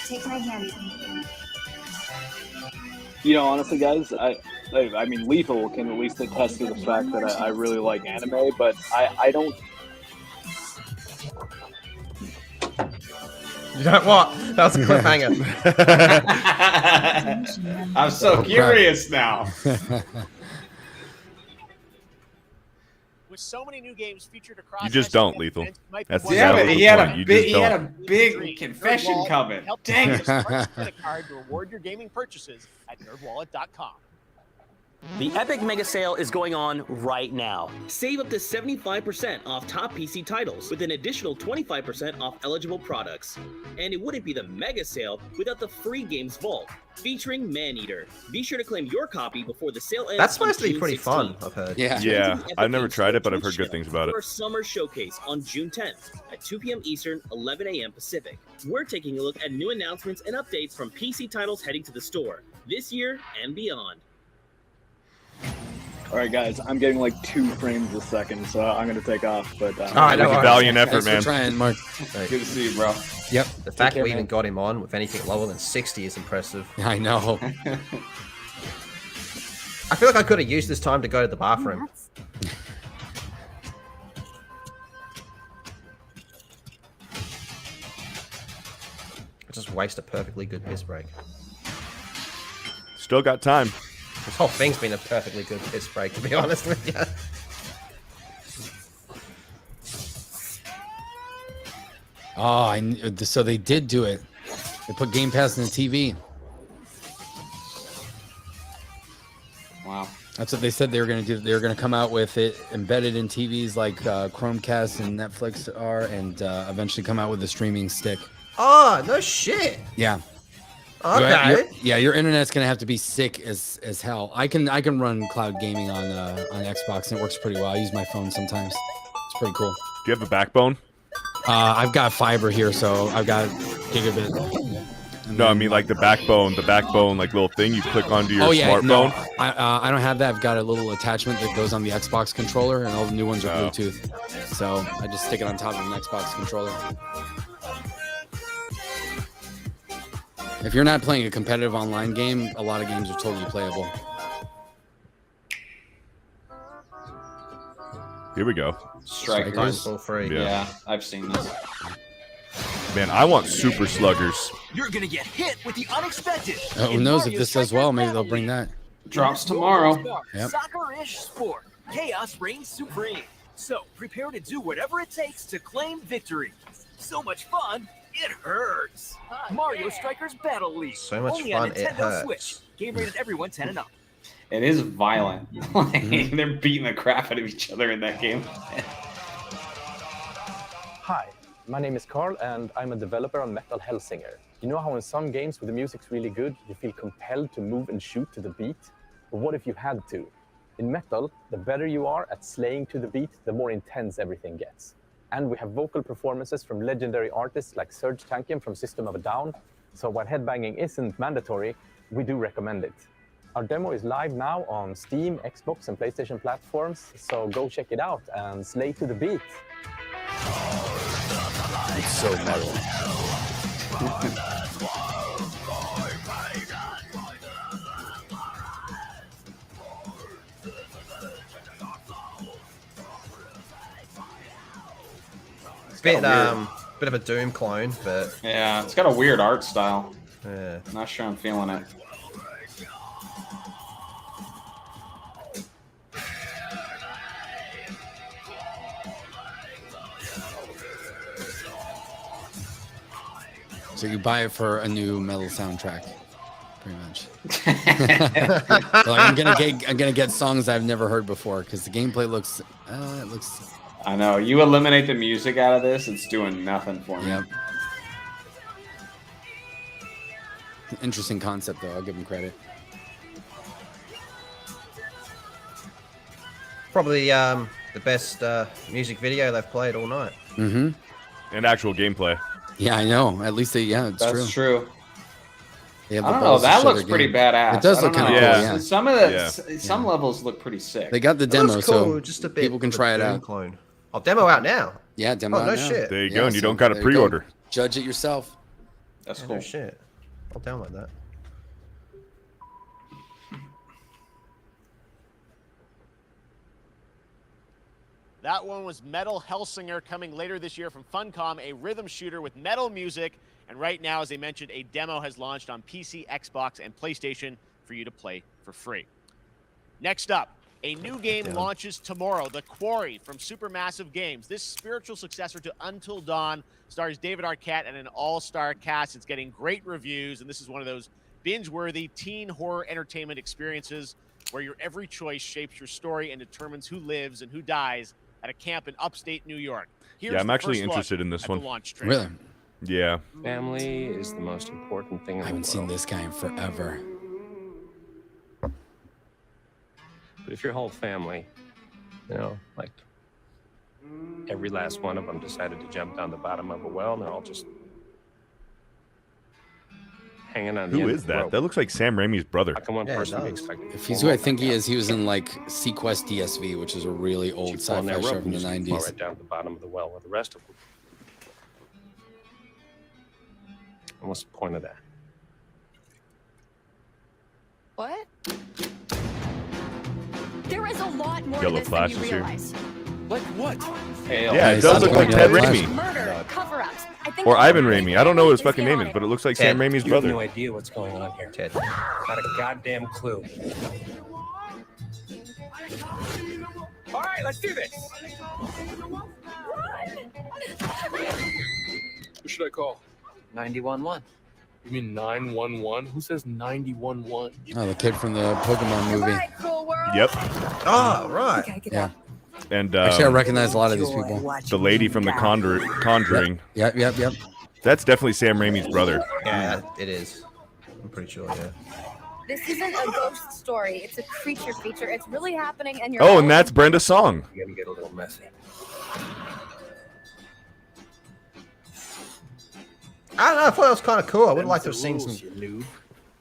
[SPEAKER 13] Take my hand.
[SPEAKER 12] You know, honestly, guys, I mean, Lethal can at least attest to the fact that I really like anime, but I don't.
[SPEAKER 2] You know what? That was a cliffhanger.
[SPEAKER 11] I'm so curious now.
[SPEAKER 3] With so many new games featured across,
[SPEAKER 14] You just don't, Lethal. That's
[SPEAKER 11] Yeah, but he had a
[SPEAKER 14] You
[SPEAKER 11] big,
[SPEAKER 14] just
[SPEAKER 11] he had a
[SPEAKER 14] don't.
[SPEAKER 11] big confession coming. Dang it!
[SPEAKER 3] Spin a card to reward your gaming purchases at nerdwallet.com.
[SPEAKER 16] The Epic Mega Sale is going on right now. Save up to 75% off top PC titles with an additional 25% off eligible products. And it wouldn't be the Mega Sale without the free games vault, featuring Maneater. Be sure to claim your copy before the sale ends.
[SPEAKER 2] That's supposed to be
[SPEAKER 16] June
[SPEAKER 2] pretty
[SPEAKER 16] 16th.
[SPEAKER 2] fun, I've heard.
[SPEAKER 14] Yeah. I've never tried it, but I've heard good things about it.
[SPEAKER 16] For our summer showcase on June 10th at 2 p.m. Eastern, 11 a.m. Pacific. We're taking a look at new announcements and updates from PC titles heading to the store this year and beyond.
[SPEAKER 12] All right, guys, I'm getting like 2 frames a second, so I'm gonna take off. But
[SPEAKER 14] That's a valiant effort, man.
[SPEAKER 9] Trying, Mark.
[SPEAKER 11] Good to see you, bro.
[SPEAKER 9] Yep.
[SPEAKER 2] The fact
[SPEAKER 9] care,
[SPEAKER 2] we even
[SPEAKER 9] man.
[SPEAKER 2] got him on with anything lower than 60 is impressive.
[SPEAKER 9] I know.
[SPEAKER 2] I feel like I could have used this time to go to the bathroom. I just waste a perfectly good piss break.
[SPEAKER 14] Still got time.
[SPEAKER 2] This whole thing's been a perfectly good piss break, to be honest with you.
[SPEAKER 9] Oh, so they did do it. They put Game Pass in the TV.
[SPEAKER 11] Wow.
[SPEAKER 9] That's what they said they were going to do. They were going to come out with it embedded in TVs like Chromecast and Netflix are, and eventually come out with a streaming stick.
[SPEAKER 2] Oh, no shit.
[SPEAKER 9] Yeah.
[SPEAKER 2] Okay.
[SPEAKER 9] Your internet's gonna have to be sick as hell. I can run cloud gaming on Xbox and it works pretty well. I use my phone sometimes. It's pretty cool.
[SPEAKER 14] Do you have a backbone?
[SPEAKER 9] I've got fiber here, so I've got gigabit.
[SPEAKER 14] No, I mean like the backbone like little thing you click onto your smartphone.
[SPEAKER 9] No, I don't have that. I've got a little attachment that goes on the Xbox controller, and all the new ones are Bluetooth. So I just stick it on top of an Xbox controller. If you're not playing a competitive online game, a lot of games are totally playable.
[SPEAKER 14] Here we go.
[SPEAKER 11] Strikers.
[SPEAKER 2] For free.
[SPEAKER 11] Yeah, I've seen this.
[SPEAKER 14] Man, I want Super Sluggers.
[SPEAKER 5] You're gonna get hit with the unexpected.
[SPEAKER 9] Who knows if this does well? Maybe they'll bring that.
[SPEAKER 11] Drops tomorrow.
[SPEAKER 9] Yep.
[SPEAKER 5] Soccer-ish sport. Chaos reigns supreme. So prepare to do whatever it takes to claim victory. So much fun, it hurts. Mario Strikers Battle League.
[SPEAKER 2] So much
[SPEAKER 5] Only
[SPEAKER 2] fun,
[SPEAKER 5] on
[SPEAKER 2] it
[SPEAKER 5] Nintendo
[SPEAKER 2] hurts.
[SPEAKER 5] Switch. Game rated everyone 10 and up.
[SPEAKER 11] It is violent. They're beating the crap out of each other in that game.
[SPEAKER 17] Hi, my name is Carl and I'm a developer on Metal Hellsinger. You know how in some games where the music's really good, you feel compelled to move and shoot to the beat? But what if you had to? In Metal, the better you are at slaying to the beat, the more intense everything gets. And we have vocal performances from legendary artists like Serge Tankian from System of a Down. So while headbanging isn't mandatory, we do recommend it. Our demo is live now on Steam, Xbox, and PlayStation platforms, so go check it out and slay to the beat.
[SPEAKER 9] It's so metal.
[SPEAKER 2] Bit of a Doom clone, but
[SPEAKER 11] Yeah, it's got a weird art style.
[SPEAKER 2] yeah.
[SPEAKER 11] Not sure I'm feeling it.
[SPEAKER 9] So you buy it for a new metal soundtrack, pretty much. Like, I'm gonna get songs I've never heard before because the gameplay looks
[SPEAKER 11] I know. You eliminate the music out of this, it's doing nothing for me.
[SPEAKER 9] Yep. interesting concept, though. I'll give him credit.
[SPEAKER 2] Probably the best music video they've played all night.
[SPEAKER 9] Mm-hmm.
[SPEAKER 14] And actual gameplay.
[SPEAKER 9] Yeah, I know. At least it's
[SPEAKER 11] That's true.
[SPEAKER 9] They have
[SPEAKER 11] I
[SPEAKER 9] the
[SPEAKER 11] don't know.
[SPEAKER 9] balls to
[SPEAKER 11] That
[SPEAKER 9] show
[SPEAKER 11] looks
[SPEAKER 9] their
[SPEAKER 11] pretty
[SPEAKER 9] game.
[SPEAKER 11] badass.
[SPEAKER 9] It does
[SPEAKER 11] I
[SPEAKER 9] look
[SPEAKER 11] don't
[SPEAKER 9] kind of
[SPEAKER 11] know.
[SPEAKER 9] cool. Yeah.
[SPEAKER 11] Some of the some levels look pretty sick.
[SPEAKER 9] They got the
[SPEAKER 2] It
[SPEAKER 9] demo,
[SPEAKER 2] looks cool,
[SPEAKER 9] so
[SPEAKER 2] just a bit
[SPEAKER 9] people can
[SPEAKER 2] of a
[SPEAKER 9] try it
[SPEAKER 2] Doom
[SPEAKER 9] out.
[SPEAKER 2] Clone. Oh, demo out now.
[SPEAKER 9] Yeah, demo
[SPEAKER 2] Oh,
[SPEAKER 9] out
[SPEAKER 2] no
[SPEAKER 9] now.
[SPEAKER 2] shit.
[SPEAKER 14] There you go, and you
[SPEAKER 9] so
[SPEAKER 14] don't got to
[SPEAKER 9] there you go.
[SPEAKER 14] pre-order.
[SPEAKER 9] Judge it yourself.
[SPEAKER 11] That's
[SPEAKER 2] Yeah,
[SPEAKER 11] cool.
[SPEAKER 2] no shit. I'll download that.
[SPEAKER 3] That one was Metal Hellsinger, coming later this year from Funcom, a rhythm shooter with metal music. And right now, as I mentioned, a demo has launched on PC, Xbox, and PlayStation for you to play for free. Next up, a new game launches tomorrow, The Quarry from Supermassive Games. This spiritual successor to Until Dawn stars David Arquette and an all-star cast. It's getting great reviews, and this is one of those binge-worthy teen horror entertainment experiences where your every choice shapes your story and determines who lives and who dies at a camp in upstate New York. Here's
[SPEAKER 14] Yeah, I'm
[SPEAKER 3] the
[SPEAKER 14] actually
[SPEAKER 3] first look
[SPEAKER 14] interested in this
[SPEAKER 3] at
[SPEAKER 14] one.
[SPEAKER 3] the launch trailer.
[SPEAKER 9] Really?
[SPEAKER 14] Yeah.
[SPEAKER 18] Family is the most important thing in
[SPEAKER 9] I
[SPEAKER 18] the
[SPEAKER 9] haven't seen
[SPEAKER 18] world.
[SPEAKER 9] this guy in forever.
[SPEAKER 18] But if your whole family, you know, like every last one of them decided to jump down the bottom of a well, and they're all just hanging on the
[SPEAKER 14] Who
[SPEAKER 18] end
[SPEAKER 14] is
[SPEAKER 18] of the
[SPEAKER 14] that?
[SPEAKER 18] rope.
[SPEAKER 14] That looks like Sam Raimi's brother.
[SPEAKER 18] How can one person be expected?
[SPEAKER 9] If he's who I think he is, he was in like Sequest DSV, which is a really old
[SPEAKER 18] Keep pulling
[SPEAKER 9] sci-fi
[SPEAKER 18] that rope
[SPEAKER 9] show
[SPEAKER 18] and
[SPEAKER 9] from the
[SPEAKER 18] just fall
[SPEAKER 9] 90s.
[SPEAKER 18] right down to the bottom of the well with the rest of them. And what's the point of that?
[SPEAKER 19] What? There is a lot more
[SPEAKER 14] Yellow
[SPEAKER 19] to this
[SPEAKER 14] Flash
[SPEAKER 19] than you
[SPEAKER 14] is here.
[SPEAKER 19] realize.
[SPEAKER 18] Like what?
[SPEAKER 14] Yeah, it does look like Ted Raimi.
[SPEAKER 19] Murder, cover-ups. I think
[SPEAKER 14] Or Ivan Raimi. I don't know what his fucking name is, but it looks like Sam Raimi's
[SPEAKER 18] You have
[SPEAKER 14] brother.
[SPEAKER 18] no idea what's going on here.
[SPEAKER 2] Ted.
[SPEAKER 18] Not a goddamn clue. All right, let's do this.
[SPEAKER 22] Who should I call?
[SPEAKER 18] 911.
[SPEAKER 22] You mean 911? Who says 911?
[SPEAKER 9] Oh, the kid from the Pokemon movie.
[SPEAKER 14] Yep.
[SPEAKER 2] Oh, right.
[SPEAKER 9] Yeah.
[SPEAKER 14] And
[SPEAKER 9] Actually, I recognize a lot of these people.
[SPEAKER 14] the lady from the Conjuring.
[SPEAKER 9] Yep.
[SPEAKER 14] That's definitely Sam Raimi's brother.
[SPEAKER 2] Yeah, it is. I'm pretty sure, yeah.
[SPEAKER 19] This isn't a ghost story. It's a creature feature. It's really happening in your
[SPEAKER 14] Oh,
[SPEAKER 19] own-
[SPEAKER 14] and that's Brenda Song.
[SPEAKER 18] You're gonna get a little messy.
[SPEAKER 2] I don't know. I thought it was kind of cool. I would like to have seen some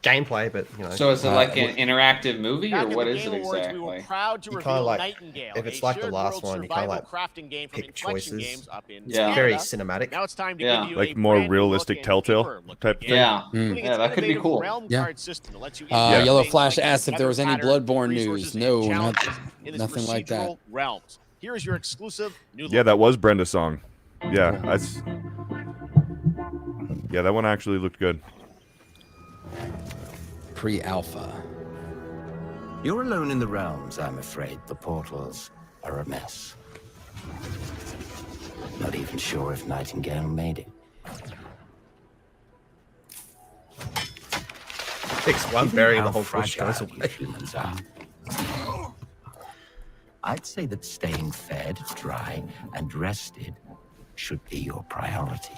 [SPEAKER 2] gameplay, but you know.
[SPEAKER 11] So is it like an interactive movie, or
[SPEAKER 3] Back at
[SPEAKER 11] what
[SPEAKER 3] the
[SPEAKER 11] is
[SPEAKER 3] Game
[SPEAKER 11] it
[SPEAKER 3] Awards, we were
[SPEAKER 11] exactly?
[SPEAKER 3] proud to
[SPEAKER 2] You kinda
[SPEAKER 3] reveal
[SPEAKER 2] like-
[SPEAKER 3] Nightingale,
[SPEAKER 2] if it's
[SPEAKER 3] a
[SPEAKER 2] like the
[SPEAKER 3] shared
[SPEAKER 2] last
[SPEAKER 3] world
[SPEAKER 2] one, you kinda
[SPEAKER 3] survival
[SPEAKER 2] like
[SPEAKER 3] crafting game from
[SPEAKER 2] pick
[SPEAKER 3] Inflection
[SPEAKER 2] choices.
[SPEAKER 3] Games up in
[SPEAKER 2] It's
[SPEAKER 11] Yeah.
[SPEAKER 2] very
[SPEAKER 3] Canada.
[SPEAKER 2] cinematic.
[SPEAKER 3] Now it's time to
[SPEAKER 11] Yeah.
[SPEAKER 3] give you
[SPEAKER 14] Like
[SPEAKER 3] a
[SPEAKER 14] more
[SPEAKER 3] brand new
[SPEAKER 14] realistic
[SPEAKER 3] look and
[SPEAKER 14] Telltale
[SPEAKER 3] deeper look
[SPEAKER 14] type
[SPEAKER 3] at the
[SPEAKER 14] thing.
[SPEAKER 11] Yeah.
[SPEAKER 3] game, including
[SPEAKER 11] Yeah,
[SPEAKER 3] its
[SPEAKER 11] that could be
[SPEAKER 3] innovative
[SPEAKER 11] cool.
[SPEAKER 3] realm
[SPEAKER 9] Yeah.
[SPEAKER 3] card system that lets you
[SPEAKER 14] Yeah.
[SPEAKER 3] interact
[SPEAKER 9] Yellow
[SPEAKER 3] with things
[SPEAKER 9] Flash
[SPEAKER 3] like
[SPEAKER 9] asked if there was any
[SPEAKER 3] weather patterns,
[SPEAKER 9] Bloodborne
[SPEAKER 3] resources,
[SPEAKER 9] news.
[SPEAKER 3] and
[SPEAKER 9] No,
[SPEAKER 3] challenges in this
[SPEAKER 9] nothing like that.
[SPEAKER 3] procedural realms. Here is your exclusive new look.
[SPEAKER 14] Yeah, that was Brenda Song. Yeah, that's. Yeah, that one actually looked good.
[SPEAKER 9] Pre-alpha.
[SPEAKER 24] You're alone in the realms, I'm afraid. The portals are a mess. Not even sure if Nightingale made it.
[SPEAKER 2] Fix one
[SPEAKER 24] Given
[SPEAKER 2] berry and
[SPEAKER 24] how
[SPEAKER 2] the whole bush goes
[SPEAKER 24] fragile you
[SPEAKER 2] away.
[SPEAKER 24] humans are, I'd say that staying fed, dry, and rested should be your priority.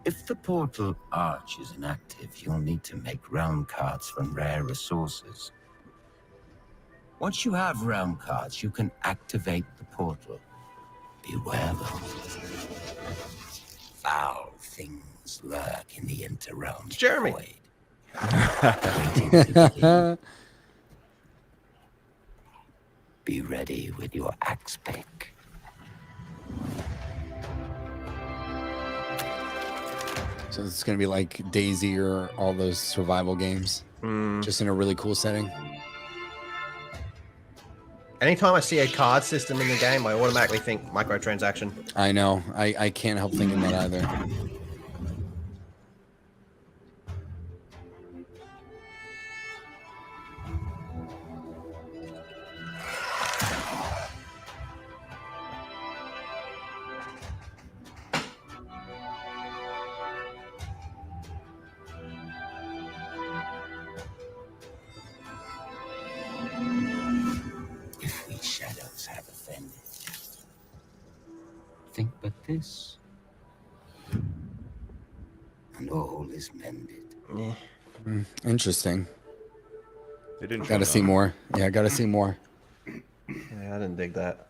[SPEAKER 24] If the portal arch is inactive, you'll need to make realm cards from rare resources. Once you have realm cards, you can activate the portal. Beware though. Foul things lurk in the interrealm.
[SPEAKER 2] Jeremy.
[SPEAKER 24] Void. Be ready with your axe pick.
[SPEAKER 9] So it's gonna be like Daisy or all those survival games, just in a really cool setting.
[SPEAKER 2] Anytime I see a card system in the game, I automatically think microtransaction.
[SPEAKER 9] I know. I can't help thinking that either.
[SPEAKER 24] If we shadows have offended, think but this, and all is mended.
[SPEAKER 2] Yeah.
[SPEAKER 9] Interesting.
[SPEAKER 14] They didn't.
[SPEAKER 9] Got to see more. Yeah, got to see more.
[SPEAKER 2] Yeah, I didn't dig that.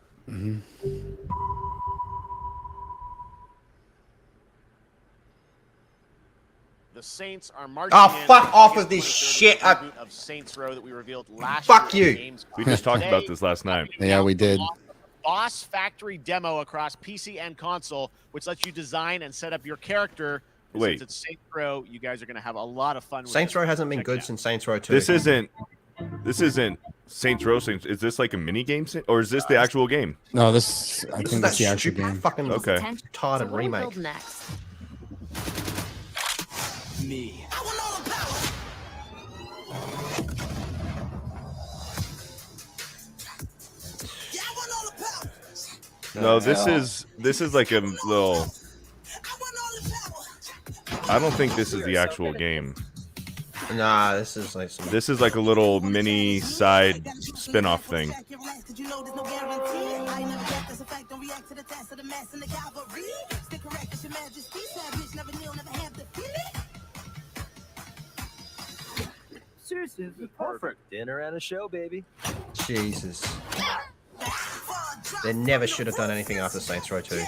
[SPEAKER 3] The Saints are marching.
[SPEAKER 2] Oh,
[SPEAKER 3] in
[SPEAKER 2] fuck
[SPEAKER 3] on
[SPEAKER 2] off
[SPEAKER 3] August
[SPEAKER 2] with this
[SPEAKER 3] 23rd,
[SPEAKER 2] shit.
[SPEAKER 3] the reboot of Saints Row that we revealed last
[SPEAKER 2] Fuck
[SPEAKER 3] year
[SPEAKER 2] you.
[SPEAKER 3] at Gamescom.
[SPEAKER 14] We just talked about
[SPEAKER 3] Today,
[SPEAKER 14] this last night.
[SPEAKER 9] Yeah, we did.
[SPEAKER 3] Boss Factory demo across PC and console, which lets you design and set up your character.
[SPEAKER 14] Wait.
[SPEAKER 3] Since it's Saints Row, you guys are going to have a lot of fun with
[SPEAKER 2] Saints
[SPEAKER 3] this.
[SPEAKER 2] Row hasn't been
[SPEAKER 3] Check it
[SPEAKER 2] good
[SPEAKER 3] out.
[SPEAKER 2] since Saints Row 2.
[SPEAKER 14] This isn't Saints Row. Is this like a mini game, or is this the actual game?
[SPEAKER 9] No, this I think that's the actual game.
[SPEAKER 2] Fucking
[SPEAKER 14] Okay.
[SPEAKER 2] retarded remake.
[SPEAKER 15] next?
[SPEAKER 5] Me.
[SPEAKER 14] No, this is like a little. I don't think this is the actual game.
[SPEAKER 2] Nah, this is like some...
[SPEAKER 14] This is like a little mini side spin-off thing.
[SPEAKER 5] Seriously, this is perfect. Dinner and a show, baby.
[SPEAKER 2] Jesus. They never should have done anything after Saints Row 2.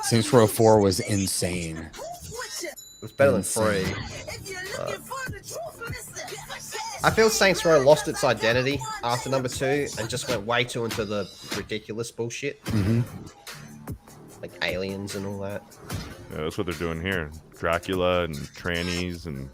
[SPEAKER 9] Saints Row 4 was insane.
[SPEAKER 2] It was better than 3. But I feel Saints Row lost its identity after number 2 and just went way too into the ridiculous bullshit. Like aliens and all that.
[SPEAKER 14] Yeah, that's what they're doing here. Dracula and trannies and.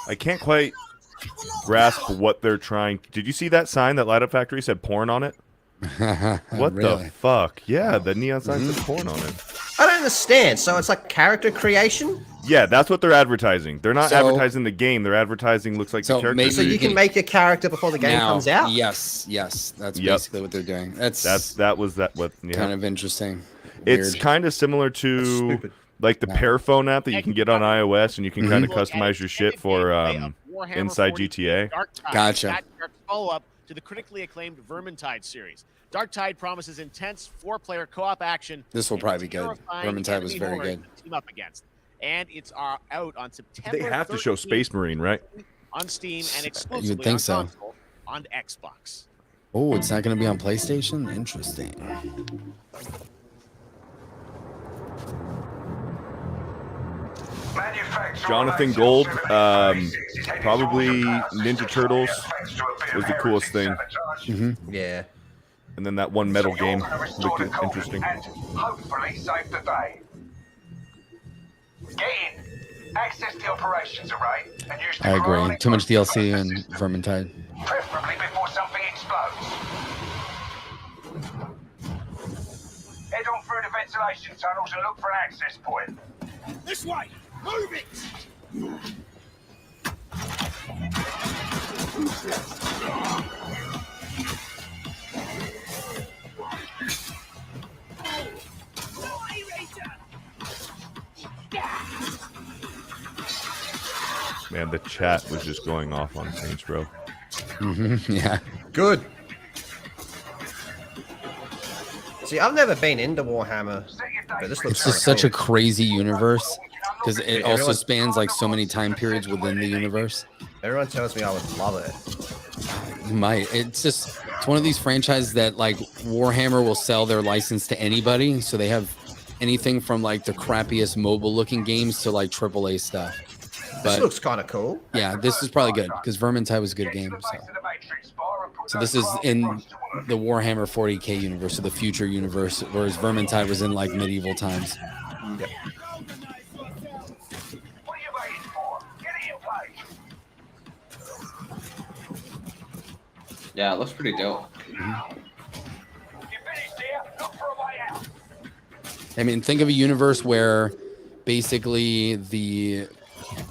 [SPEAKER 14] I can't quite grasp what they're trying. Did you see that sign that Light Up Factory said porn on it? What
[SPEAKER 9] Really?
[SPEAKER 14] the fuck? Yeah, the neon sign said porn on it.
[SPEAKER 2] I don't understand. So it's like character creation?
[SPEAKER 14] Yeah, that's what they're advertising. They're not
[SPEAKER 9] So-
[SPEAKER 14] advertising the game. They're advertising looks like
[SPEAKER 9] So
[SPEAKER 14] the character.
[SPEAKER 9] maybe
[SPEAKER 2] So you can make a character before the game
[SPEAKER 9] Now,
[SPEAKER 2] comes out?
[SPEAKER 9] Yes, that's
[SPEAKER 14] Yep.
[SPEAKER 9] basically what they're doing. That's
[SPEAKER 14] what yeah.
[SPEAKER 9] kind of interesting.
[SPEAKER 14] It's
[SPEAKER 9] Weird.
[SPEAKER 14] kind of similar to like the Pearphone app that you can get on iOS, and you can kind of customize your shit for
[SPEAKER 3] Warhammer
[SPEAKER 14] inside
[SPEAKER 3] 40K
[SPEAKER 14] GTA.
[SPEAKER 3] Darktide,
[SPEAKER 9] Gotcha.
[SPEAKER 3] that direct follow-up to the critically acclaimed Vermintide series. Darktide promises intense 4-player co-op action.
[SPEAKER 9] This will
[SPEAKER 3] and
[SPEAKER 9] probably be good.
[SPEAKER 3] terrifying
[SPEAKER 9] Vermintide was
[SPEAKER 3] enemy
[SPEAKER 9] very
[SPEAKER 3] hordes
[SPEAKER 9] good.
[SPEAKER 3] to team up against. And it's out on September
[SPEAKER 14] They have to show
[SPEAKER 3] 13th
[SPEAKER 14] Space Marine, right?
[SPEAKER 3] on Steam and
[SPEAKER 9] You
[SPEAKER 3] exclusively
[SPEAKER 9] would think
[SPEAKER 3] on
[SPEAKER 9] so.
[SPEAKER 3] console on Xbox.
[SPEAKER 9] Oh, it's not going to be on PlayStation? Interesting.
[SPEAKER 14] Jonathan Gold, probably Ninja Turtles was the coolest thing.
[SPEAKER 2] Yeah.
[SPEAKER 14] And then that one metal game looked interesting.
[SPEAKER 4] Hopefully save the day. Get in. Access the operations array and use the
[SPEAKER 9] I agree.
[SPEAKER 4] cryonic
[SPEAKER 9] Too much DLC and Vermintide.
[SPEAKER 4] preferably before something explodes. Head on through the ventilation tunnels and look for an access point.
[SPEAKER 5] This way! Move it!
[SPEAKER 14] Man, the chat was just going off on Saints Row.
[SPEAKER 9] Yeah.
[SPEAKER 2] Good. See, I've never been into Warhammer, but this looks
[SPEAKER 9] It's just
[SPEAKER 2] kinda
[SPEAKER 9] such a
[SPEAKER 2] cool.
[SPEAKER 9] crazy universe because it
[SPEAKER 2] Yeah,
[SPEAKER 9] also
[SPEAKER 2] everyone-
[SPEAKER 9] spans like so many time periods within the universe.
[SPEAKER 2] Everyone tells me I would love it.
[SPEAKER 9] You might. It's one of these franchises that like Warhammer will sell their license to anybody, so they have anything from like the crappiest mobile looking games to like AAA stuff.
[SPEAKER 2] This
[SPEAKER 9] But
[SPEAKER 2] looks kind of cool.
[SPEAKER 9] yeah, this is probably good because Vermintide was a good game. So this is in the Warhammer 40K universe, or the future universe, whereas Vermintide was in like medieval times.
[SPEAKER 2] Yep.
[SPEAKER 11] Yeah, it looks pretty dope.
[SPEAKER 9] I mean, think of a universe where basically the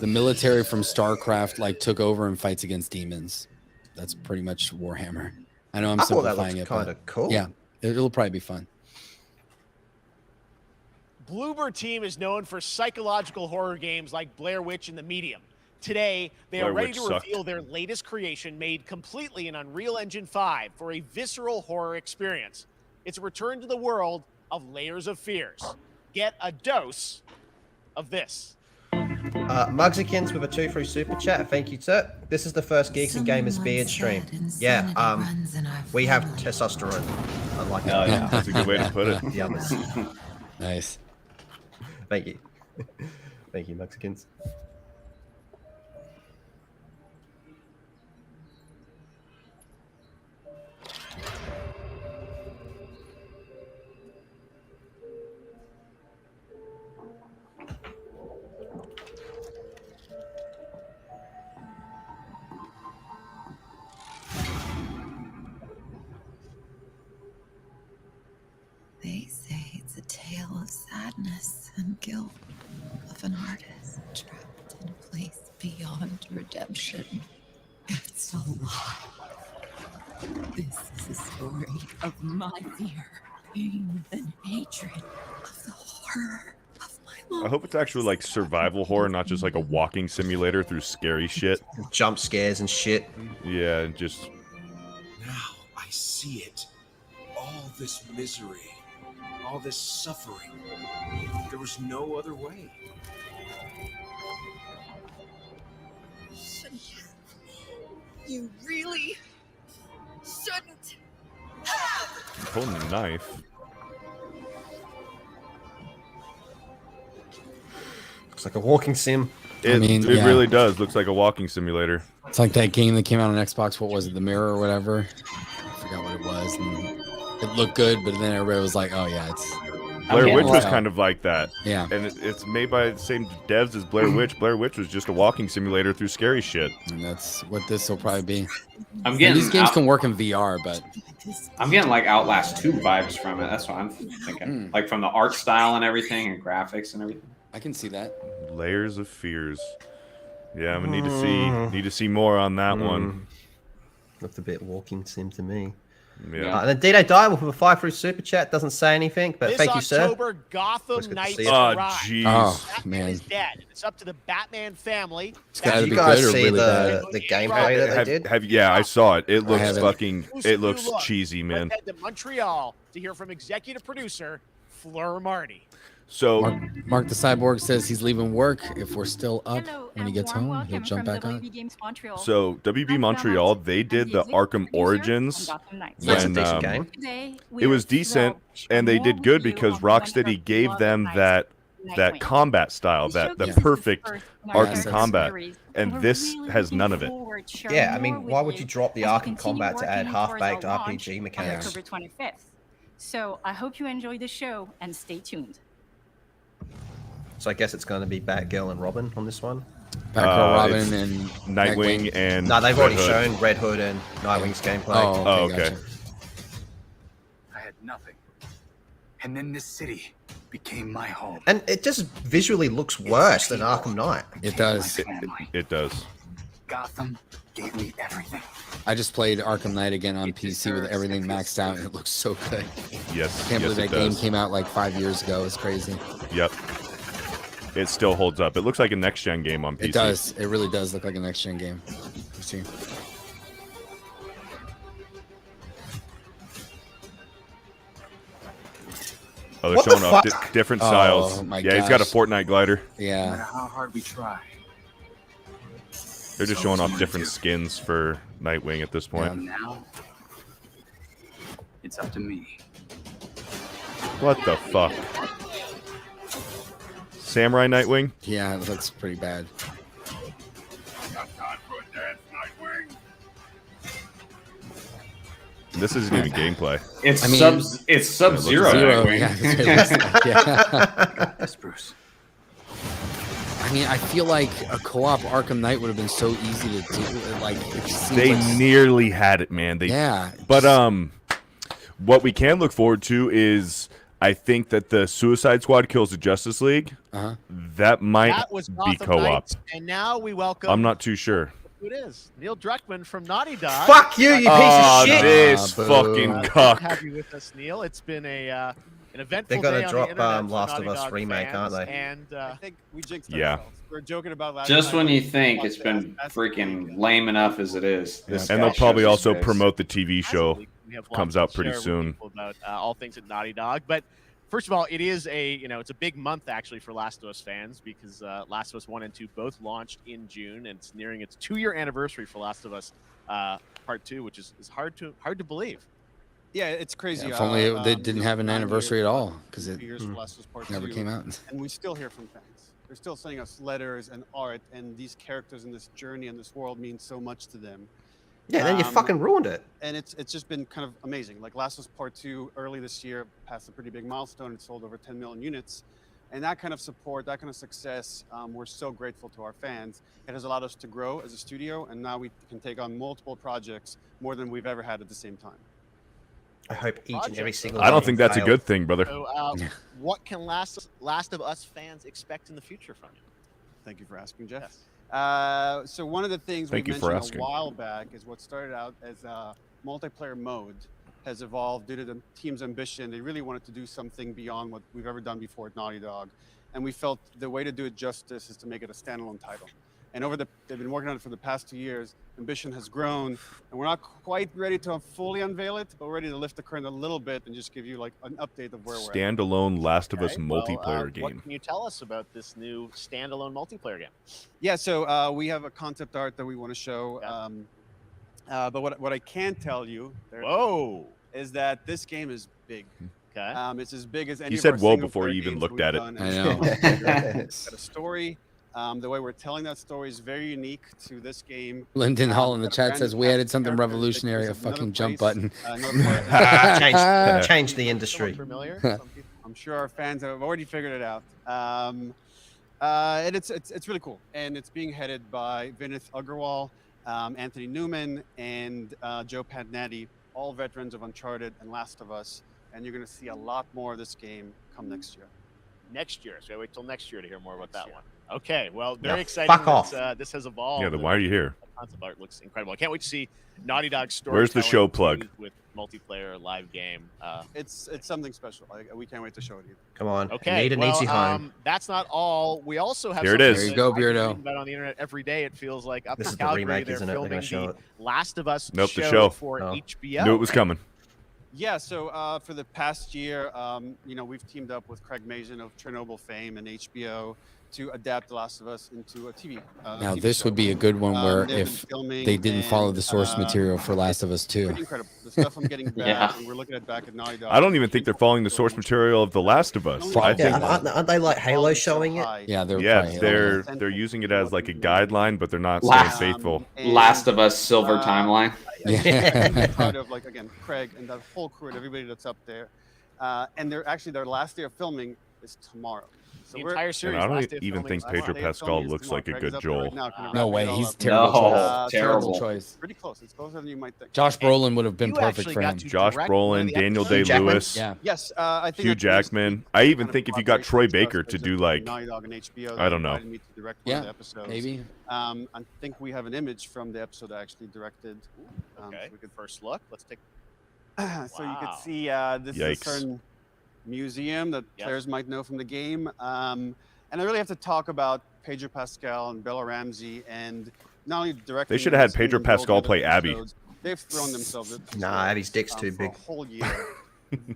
[SPEAKER 9] military from StarCraft like took over and fights against demons. That's pretty much Warhammer. I know I'm
[SPEAKER 2] I thought that
[SPEAKER 9] simplifying
[SPEAKER 2] looked
[SPEAKER 9] it.
[SPEAKER 2] kind
[SPEAKER 9] but
[SPEAKER 2] of cool.
[SPEAKER 9] Yeah, it'll probably be fun.
[SPEAKER 3] Bloober Team is known for psychological horror games like Blair Witch and The Medium. Today, they are
[SPEAKER 14] Blair
[SPEAKER 3] ready
[SPEAKER 14] Witch
[SPEAKER 3] to
[SPEAKER 14] sucked.
[SPEAKER 3] reveal their latest creation made completely in Unreal Engine 5 for a visceral horror experience. It's a return to the world of Layers of Fears. Get a dose of this.
[SPEAKER 2] Mugsikins with a 2 through super chat. Thank you, sir. This is the first Geeks and Gamers beard stream. Yeah, we have testosterone. Unlike
[SPEAKER 11] Oh, yeah.
[SPEAKER 14] That's a good way to put it.
[SPEAKER 2] the others.
[SPEAKER 9] Nice.
[SPEAKER 2] Thank you. Thank you, Mexicans.
[SPEAKER 10] They say it's a tale of sadness and guilt of an artist trapped in a place beyond redemption. It's a lie. This is a story of my fear, pain, and hatred of the horror of my life.
[SPEAKER 14] I hope it's actually like survival horror, not just like a walking simulator through scary shit.
[SPEAKER 2] Jump scares and shit.
[SPEAKER 14] Yeah, and just
[SPEAKER 4] Now I see it. All this misery, all this suffering. There was no other way.
[SPEAKER 10] You really shouldn't.
[SPEAKER 14] holding a knife.
[SPEAKER 2] Looks like a walking sim.
[SPEAKER 14] It
[SPEAKER 9] yeah.
[SPEAKER 14] really does. Looks like a walking simulator.
[SPEAKER 9] It's like that game that came out on Xbox. What was it? The Mirror or whatever. I forgot what it was. And it looked good, but then everybody was like, "Oh yeah, it's."
[SPEAKER 14] Blair Witch was kind of like that.
[SPEAKER 9] Yeah.
[SPEAKER 14] And it's made by the same devs as Blair Witch. Blair Witch was just a walking simulator through scary shit.
[SPEAKER 9] And that's what this will probably be.
[SPEAKER 11] I'm getting
[SPEAKER 9] these games can work in VR, but
[SPEAKER 11] I'm getting like Outlast 2 vibes from it. That's what I'm thinking. Like from the art style and everything and graphics and everything.
[SPEAKER 9] I can see that.
[SPEAKER 14] Layers of Fears. Yeah, I'm gonna need to see more on that one.
[SPEAKER 2] Looked a bit walking sim to me.
[SPEAKER 14] Yeah.
[SPEAKER 2] And then D-Day Die with a 5 through super chat doesn't say anything, but
[SPEAKER 3] This
[SPEAKER 2] thank you, sir.
[SPEAKER 3] October, Gotham
[SPEAKER 2] Always good to
[SPEAKER 3] Knights
[SPEAKER 2] see it.
[SPEAKER 14] Oh,
[SPEAKER 3] arrive.
[SPEAKER 14] jeez.
[SPEAKER 9] Oh,
[SPEAKER 3] Batman
[SPEAKER 9] man.
[SPEAKER 3] is dead. and It's up to the Batman family.
[SPEAKER 9] gotta
[SPEAKER 2] Did
[SPEAKER 9] be
[SPEAKER 2] you guys
[SPEAKER 9] good or
[SPEAKER 2] see
[SPEAKER 9] really
[SPEAKER 2] the gameplay that they did?
[SPEAKER 14] Yeah, I saw it. It looks
[SPEAKER 9] haven't.
[SPEAKER 14] fucking. It looks
[SPEAKER 3] Look,
[SPEAKER 14] cheesy, man.
[SPEAKER 3] Let's head to Montreal to hear from executive producer Fleur Marty.
[SPEAKER 14] So
[SPEAKER 9] Mark the Cyborg says he's leaving work. If we're still up when he gets home, he'll jump back on.
[SPEAKER 14] So WB Montreal, they did the Arkham Origins
[SPEAKER 2] That's a
[SPEAKER 14] when
[SPEAKER 2] decent game.
[SPEAKER 14] it was decent, and they did good because Rocksteady gave them that combat style, the perfect Arkham combat, and this has none of it.
[SPEAKER 2] Yeah, I mean, why would you drop the Arkham combat to add half-baked RPG mechanics?
[SPEAKER 1] October 25th. So I hope you enjoy the show and stay tuned.
[SPEAKER 2] So I guess it's going to be Batgirl and Robin on this one.
[SPEAKER 9] Batgirl, Robin,
[SPEAKER 14] it's
[SPEAKER 9] and
[SPEAKER 14] Nightwing and
[SPEAKER 2] No, they've
[SPEAKER 14] Red
[SPEAKER 2] already
[SPEAKER 14] Hood.
[SPEAKER 2] shown Red Hood and Nightwing's gameplay.
[SPEAKER 9] Oh,
[SPEAKER 14] okay.
[SPEAKER 9] gotcha.
[SPEAKER 4] I had nothing. And then this city became my home.
[SPEAKER 2] And it just visually looks worse than Arkham Knight.
[SPEAKER 9] It does.
[SPEAKER 14] It does.
[SPEAKER 4] Gotham gave me everything.
[SPEAKER 9] I just played Arkham Knight again on PC with everything maxed out, and it looks so good.
[SPEAKER 14] Yes.
[SPEAKER 9] I can't
[SPEAKER 14] yes,
[SPEAKER 9] believe
[SPEAKER 14] it
[SPEAKER 9] that game
[SPEAKER 14] does.
[SPEAKER 9] came out like 5 years ago. It's crazy.
[SPEAKER 14] Yep. It still holds up. It looks like a next gen game on PC.
[SPEAKER 9] It does. It really does look like a next gen game. Let's see.
[SPEAKER 14] Oh, they're
[SPEAKER 2] What the
[SPEAKER 14] showing off
[SPEAKER 2] fuck?
[SPEAKER 14] different
[SPEAKER 9] Oh,
[SPEAKER 14] styles.
[SPEAKER 9] my
[SPEAKER 14] Yeah, he's got a
[SPEAKER 9] gosh.
[SPEAKER 14] Fortnite glider.
[SPEAKER 4] No
[SPEAKER 9] Yeah.
[SPEAKER 4] matter how hard we try.
[SPEAKER 14] They're just showing off different skins for Nightwing at this point.
[SPEAKER 4] And now, it's up to me.
[SPEAKER 14] What the fuck? Samurai Nightwing?
[SPEAKER 9] Yeah, it looks pretty bad.
[SPEAKER 14] This isn't even gameplay.
[SPEAKER 11] It's
[SPEAKER 9] I mean-
[SPEAKER 11] it's Sub-Zero.
[SPEAKER 9] Zero,
[SPEAKER 11] Nightwing.
[SPEAKER 9] yeah, that's what it looks like, yeah.
[SPEAKER 4] Yes, Bruce.
[SPEAKER 9] I mean, I feel like a co-op Arkham Knight would have been so easy to do. Like, it seems
[SPEAKER 14] They
[SPEAKER 9] like,
[SPEAKER 14] nearly had it, man.
[SPEAKER 9] yeah.
[SPEAKER 14] But what we can look forward to is I think that the Suicide Squad kills the Justice League.
[SPEAKER 9] Uh-huh.
[SPEAKER 14] That might
[SPEAKER 3] That was
[SPEAKER 14] be
[SPEAKER 3] Gotham
[SPEAKER 14] co-op.
[SPEAKER 3] Knights, and now we welcome
[SPEAKER 14] I'm not too sure.
[SPEAKER 3] who it is. Neil Druckmann from Naughty Dog.
[SPEAKER 2] Fuck you, you piece of shit.
[SPEAKER 14] This fucking
[SPEAKER 3] Good to
[SPEAKER 14] cuck.
[SPEAKER 3] have you with us, Neil. It's been an eventful
[SPEAKER 2] They're
[SPEAKER 3] day
[SPEAKER 2] gonna
[SPEAKER 3] on
[SPEAKER 2] drop
[SPEAKER 3] the internet for
[SPEAKER 2] Last of
[SPEAKER 3] Naughty
[SPEAKER 2] Us
[SPEAKER 3] Dog
[SPEAKER 2] remake,
[SPEAKER 3] fans,
[SPEAKER 2] aren't they?
[SPEAKER 3] And
[SPEAKER 6] I think we jinxed
[SPEAKER 14] Yeah.
[SPEAKER 6] ourselves. We were joking about last
[SPEAKER 11] Just
[SPEAKER 6] time,
[SPEAKER 11] when
[SPEAKER 6] but
[SPEAKER 11] you think
[SPEAKER 6] watch
[SPEAKER 11] it's
[SPEAKER 6] the
[SPEAKER 11] been
[SPEAKER 6] Assassin's
[SPEAKER 11] freaking lame enough as it is. This
[SPEAKER 14] And
[SPEAKER 11] guy
[SPEAKER 14] they'll probably
[SPEAKER 11] shows
[SPEAKER 14] also
[SPEAKER 11] his face.
[SPEAKER 14] promote the TV show.
[SPEAKER 3] we have
[SPEAKER 14] Comes
[SPEAKER 3] lots
[SPEAKER 14] out
[SPEAKER 3] to
[SPEAKER 14] pretty
[SPEAKER 3] share with
[SPEAKER 14] soon.
[SPEAKER 3] people about all things at Naughty Dog. But first of all, it is it's a big month actually for Last of Us fans because Last of Us 1 and 2 both launched in June, and it's nearing its 2-year anniversary for Last of Us Part 2, which is hard to believe.
[SPEAKER 6] Yeah, it's crazy.
[SPEAKER 9] Yeah, if only they didn't have an
[SPEAKER 6] 9
[SPEAKER 9] anniversary
[SPEAKER 6] years,
[SPEAKER 9] at all, because
[SPEAKER 6] 2
[SPEAKER 9] it
[SPEAKER 6] years for Last of Us Part
[SPEAKER 9] never
[SPEAKER 6] 2,
[SPEAKER 9] came out.
[SPEAKER 6] And we still hear from fans. They're still sending us letters and art, and these characters in this journey and this world mean so much to them.
[SPEAKER 2] Yeah, then you fucking ruined it.
[SPEAKER 6] And it's just been kind of amazing. Like Last of Us Part 2 early this year passed a pretty big milestone. It sold over 10 million units. And that kind of support, that kind of success, we're so grateful to our fans. It has allowed us to grow as a studio, and now we can take on multiple projects more than we've ever had at the same time.
[SPEAKER 2] I hope each and every single.
[SPEAKER 14] I don't think that's a good thing, brother.
[SPEAKER 3] So, what can Last of Us fans expect in the future from you?
[SPEAKER 6] Thank you for asking, Jeff. So one of the things we
[SPEAKER 14] Thank you for
[SPEAKER 6] mentioned
[SPEAKER 14] asking.
[SPEAKER 6] a while back is what started out as a multiplayer mode has evolved due to the team's ambition. They really wanted to do something beyond what we've ever done before at Naughty Dog. And we felt the way to do it justice is to make it a standalone title. And they've been working on it for the past 2 years. Ambition has grown, and we're not quite ready to fully unveil it, but we're ready to lift the curtain a little bit and just give you like an update of where we're at.
[SPEAKER 14] Standalone Last of Us
[SPEAKER 3] Okay, well,
[SPEAKER 14] multiplayer game.
[SPEAKER 3] What can you tell us about this new standalone multiplayer game?
[SPEAKER 6] Yeah, so we have a concept art that we want to show. But what I can tell you is that this game is big.
[SPEAKER 3] Okay.
[SPEAKER 6] It's as big as any
[SPEAKER 14] You
[SPEAKER 6] of
[SPEAKER 14] said
[SPEAKER 6] our
[SPEAKER 14] whoa
[SPEAKER 6] single
[SPEAKER 14] before
[SPEAKER 6] player
[SPEAKER 14] you even
[SPEAKER 6] games
[SPEAKER 14] looked
[SPEAKER 6] we've
[SPEAKER 14] at it.
[SPEAKER 6] done.
[SPEAKER 9] I know.
[SPEAKER 6] It's got a story. The way we're telling that story is very unique to this game.
[SPEAKER 9] Lyndon Hall in the
[SPEAKER 6] Got a
[SPEAKER 9] chat
[SPEAKER 6] brand
[SPEAKER 9] says
[SPEAKER 6] new
[SPEAKER 9] we
[SPEAKER 6] cast
[SPEAKER 9] added
[SPEAKER 6] of
[SPEAKER 9] something
[SPEAKER 6] characters that
[SPEAKER 9] revolutionary,
[SPEAKER 6] gives
[SPEAKER 9] a
[SPEAKER 6] us another
[SPEAKER 9] fucking jump
[SPEAKER 6] place,
[SPEAKER 9] button.
[SPEAKER 6] another part-
[SPEAKER 2] Change the industry.
[SPEAKER 3] Familiar?
[SPEAKER 6] I'm sure our fans have already figured it out. And it's really cool. And it's being headed by Vinith Agarwal, Anthony Newman, and Joe Pantnati, all veterans of Uncharted and Last of Us. And you're going to see a lot more of this game come next year.
[SPEAKER 3] Next year. So I wait till next year to hear more about that one. Okay. Well,
[SPEAKER 2] Yeah,
[SPEAKER 3] very exciting.
[SPEAKER 2] fuck off.
[SPEAKER 3] This has evolved.
[SPEAKER 14] Yeah, then why are you here?
[SPEAKER 3] The concept art looks incredible. I can't wait to see Naughty Dog's story.
[SPEAKER 14] Where's the show plug?
[SPEAKER 3] With multiplayer live game.
[SPEAKER 6] It's something special. We can't wait to show it to you.
[SPEAKER 2] Come on.
[SPEAKER 3] Okay.
[SPEAKER 2] Need an easy home.
[SPEAKER 3] That's not all. We also have
[SPEAKER 14] There it
[SPEAKER 3] something
[SPEAKER 14] is.
[SPEAKER 9] There you
[SPEAKER 3] that
[SPEAKER 9] go,
[SPEAKER 3] I've been
[SPEAKER 9] Beardo.
[SPEAKER 3] reading about on the internet every day. It feels like up
[SPEAKER 2] This
[SPEAKER 3] in
[SPEAKER 2] is the
[SPEAKER 3] Calgary,
[SPEAKER 2] remake,
[SPEAKER 3] they're
[SPEAKER 2] isn't it? They're
[SPEAKER 3] filming
[SPEAKER 2] gonna show
[SPEAKER 3] the
[SPEAKER 2] it.
[SPEAKER 3] Last of Us
[SPEAKER 14] Nope, the show.
[SPEAKER 3] for
[SPEAKER 2] Oh.
[SPEAKER 3] HBO.
[SPEAKER 14] Knew it was coming.
[SPEAKER 6] Yeah, so for the past year, we've teamed up with Craig Mazin of Chernobyl fame and HBO to adapt The Last of Us into a TV.
[SPEAKER 9] Now
[SPEAKER 6] TV
[SPEAKER 9] this
[SPEAKER 6] show.
[SPEAKER 9] would be a good one where
[SPEAKER 6] they've been
[SPEAKER 9] if
[SPEAKER 6] filming
[SPEAKER 9] they didn't follow
[SPEAKER 6] and,
[SPEAKER 9] the source material for Last of Us 2.
[SPEAKER 6] Pretty incredible. The stuff I'm getting back,
[SPEAKER 11] Yeah.
[SPEAKER 6] and we're looking at back at Naughty Dog.
[SPEAKER 14] I don't even think they're following the source material of The Last of Us. I think,
[SPEAKER 2] Yeah, aren't they like Halo showing it?
[SPEAKER 9] Yeah, they're
[SPEAKER 14] yeah,
[SPEAKER 9] probably
[SPEAKER 14] they're using it as like a guideline, but they're not
[SPEAKER 11] Last-
[SPEAKER 14] staying faithful.
[SPEAKER 11] Last of Us Silver Timeline.
[SPEAKER 6] I'm proud of again Craig and that whole crew and everybody that's up there. And their last day of filming is tomorrow. So
[SPEAKER 3] The
[SPEAKER 6] we're-
[SPEAKER 3] entire
[SPEAKER 14] And
[SPEAKER 3] series.
[SPEAKER 14] I
[SPEAKER 3] last
[SPEAKER 14] don't
[SPEAKER 3] day of
[SPEAKER 14] even
[SPEAKER 3] filming
[SPEAKER 14] think
[SPEAKER 3] is
[SPEAKER 14] Pedro
[SPEAKER 3] tomorrow.
[SPEAKER 14] Pascal looks like a
[SPEAKER 6] Craig is
[SPEAKER 14] good
[SPEAKER 6] up there right
[SPEAKER 14] Joel.
[SPEAKER 6] now, kind of
[SPEAKER 9] No
[SPEAKER 6] wrapping
[SPEAKER 9] way,
[SPEAKER 6] it all
[SPEAKER 9] he's
[SPEAKER 6] up.
[SPEAKER 9] terrible
[SPEAKER 11] No,
[SPEAKER 9] choice.
[SPEAKER 11] terrible.
[SPEAKER 9] choice.
[SPEAKER 6] Pretty close. It's closer than you might think.
[SPEAKER 9] Josh Brolin would have been
[SPEAKER 3] You
[SPEAKER 9] perfect
[SPEAKER 3] actually
[SPEAKER 9] for
[SPEAKER 3] got
[SPEAKER 9] him.
[SPEAKER 3] to
[SPEAKER 14] Josh
[SPEAKER 3] direct one of
[SPEAKER 14] Brolin,
[SPEAKER 3] the
[SPEAKER 14] Daniel
[SPEAKER 3] episodes.
[SPEAKER 14] Day-Lewis,
[SPEAKER 9] Yeah.
[SPEAKER 6] Yes, I think
[SPEAKER 14] Hugh
[SPEAKER 6] that brings
[SPEAKER 14] Jackman.
[SPEAKER 6] me
[SPEAKER 14] I even
[SPEAKER 6] kind of
[SPEAKER 14] think if you got
[SPEAKER 6] collaboration
[SPEAKER 14] Troy
[SPEAKER 6] with us
[SPEAKER 14] Baker to
[SPEAKER 6] because
[SPEAKER 14] do
[SPEAKER 6] of
[SPEAKER 14] like,
[SPEAKER 6] Naughty Dog and HBO.
[SPEAKER 14] I don't know.
[SPEAKER 6] invited me to direct one of
[SPEAKER 9] Yeah,
[SPEAKER 6] the episodes.
[SPEAKER 9] maybe.
[SPEAKER 6] I think we have an image from the episode I actually directed.
[SPEAKER 3] Okay.
[SPEAKER 6] So we could
[SPEAKER 3] First look. Let's take.
[SPEAKER 6] so you
[SPEAKER 3] Wow.
[SPEAKER 6] could see this
[SPEAKER 14] Yikes.
[SPEAKER 6] is a certain museum that
[SPEAKER 3] Yes.
[SPEAKER 6] players might know from the game. And I really have to talk about Pedro Pascal and Bella Ramsey and not only directing.
[SPEAKER 14] They should have had
[SPEAKER 6] this
[SPEAKER 14] Pedro
[SPEAKER 6] and building
[SPEAKER 14] Pascal
[SPEAKER 6] other
[SPEAKER 14] play Abby.
[SPEAKER 6] episodes, they've thrown themselves at this
[SPEAKER 2] Nah,
[SPEAKER 6] role,
[SPEAKER 2] Abby's dick's too
[SPEAKER 6] for
[SPEAKER 2] big.
[SPEAKER 6] a whole year.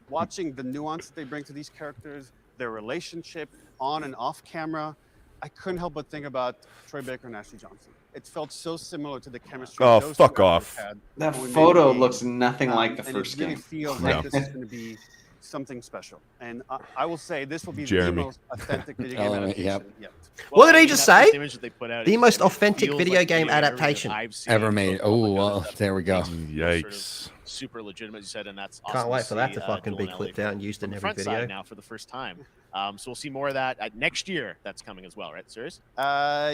[SPEAKER 6] Watching the nuance they bring to these characters, their relationship on and off camera, I couldn't help but think about Troy Baker and Ashley Johnson. It felt so similar to the chemistry.
[SPEAKER 14] Oh,
[SPEAKER 6] those
[SPEAKER 14] fuck
[SPEAKER 6] two actors
[SPEAKER 14] off.
[SPEAKER 6] had
[SPEAKER 11] That
[SPEAKER 6] when we made
[SPEAKER 11] photo
[SPEAKER 6] the game.
[SPEAKER 11] looks nothing like the
[SPEAKER 6] And
[SPEAKER 11] first
[SPEAKER 6] it really
[SPEAKER 11] game.
[SPEAKER 6] feels
[SPEAKER 14] No.
[SPEAKER 6] like this is going to be something special. And I will say this will be
[SPEAKER 14] Jeremy.
[SPEAKER 6] the most authentic video game
[SPEAKER 9] Element,
[SPEAKER 6] adaptation
[SPEAKER 9] yep.
[SPEAKER 6] yet.
[SPEAKER 2] What did he
[SPEAKER 3] I mean,
[SPEAKER 2] just
[SPEAKER 3] that
[SPEAKER 2] say?
[SPEAKER 3] first image that they put out
[SPEAKER 2] The
[SPEAKER 3] is-
[SPEAKER 2] most
[SPEAKER 3] it
[SPEAKER 2] authentic
[SPEAKER 3] feels
[SPEAKER 2] video
[SPEAKER 3] like
[SPEAKER 2] game
[SPEAKER 3] everything
[SPEAKER 2] adaptation
[SPEAKER 3] I've seen
[SPEAKER 9] Ever
[SPEAKER 3] from
[SPEAKER 9] made.
[SPEAKER 3] all the
[SPEAKER 9] Oh,
[SPEAKER 3] other
[SPEAKER 9] well,
[SPEAKER 3] stuff.
[SPEAKER 9] there we go.
[SPEAKER 3] Sort of
[SPEAKER 14] Yikes.
[SPEAKER 3] super legitimate, you said, and that's awesome.
[SPEAKER 2] Can't wait
[SPEAKER 3] to
[SPEAKER 2] for that
[SPEAKER 3] see,
[SPEAKER 2] to fucking be
[SPEAKER 3] Joel and
[SPEAKER 2] clipped
[SPEAKER 3] Ellie
[SPEAKER 2] out and used
[SPEAKER 3] from
[SPEAKER 2] in
[SPEAKER 3] the
[SPEAKER 2] every
[SPEAKER 3] front
[SPEAKER 2] video.
[SPEAKER 3] side now for the first time. So we'll see more of that next year. That's coming as well, right? Serious?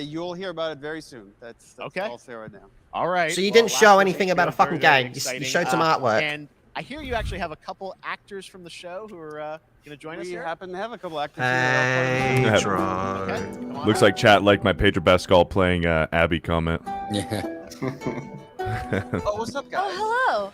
[SPEAKER 6] You'll hear about it very soon. That's
[SPEAKER 3] Okay.
[SPEAKER 6] all I'll say right now.
[SPEAKER 3] All right.
[SPEAKER 2] So you
[SPEAKER 3] well,
[SPEAKER 2] didn't
[SPEAKER 3] Last
[SPEAKER 2] show
[SPEAKER 3] of Us
[SPEAKER 2] anything about a
[SPEAKER 3] HBO,
[SPEAKER 2] fucking
[SPEAKER 3] very, very
[SPEAKER 2] game. You
[SPEAKER 3] exciting.
[SPEAKER 2] showed some artwork.
[SPEAKER 3] And I hear you actually have a couple actors from the show who are Gonna join us
[SPEAKER 6] We
[SPEAKER 3] here?
[SPEAKER 6] happen to have a couple actors.
[SPEAKER 14] Looks like chat like my Pedro Pascal playing Abby comment.
[SPEAKER 9] Yeah.
[SPEAKER 6] Oh, what's up, guys?
[SPEAKER 19] Oh, hello.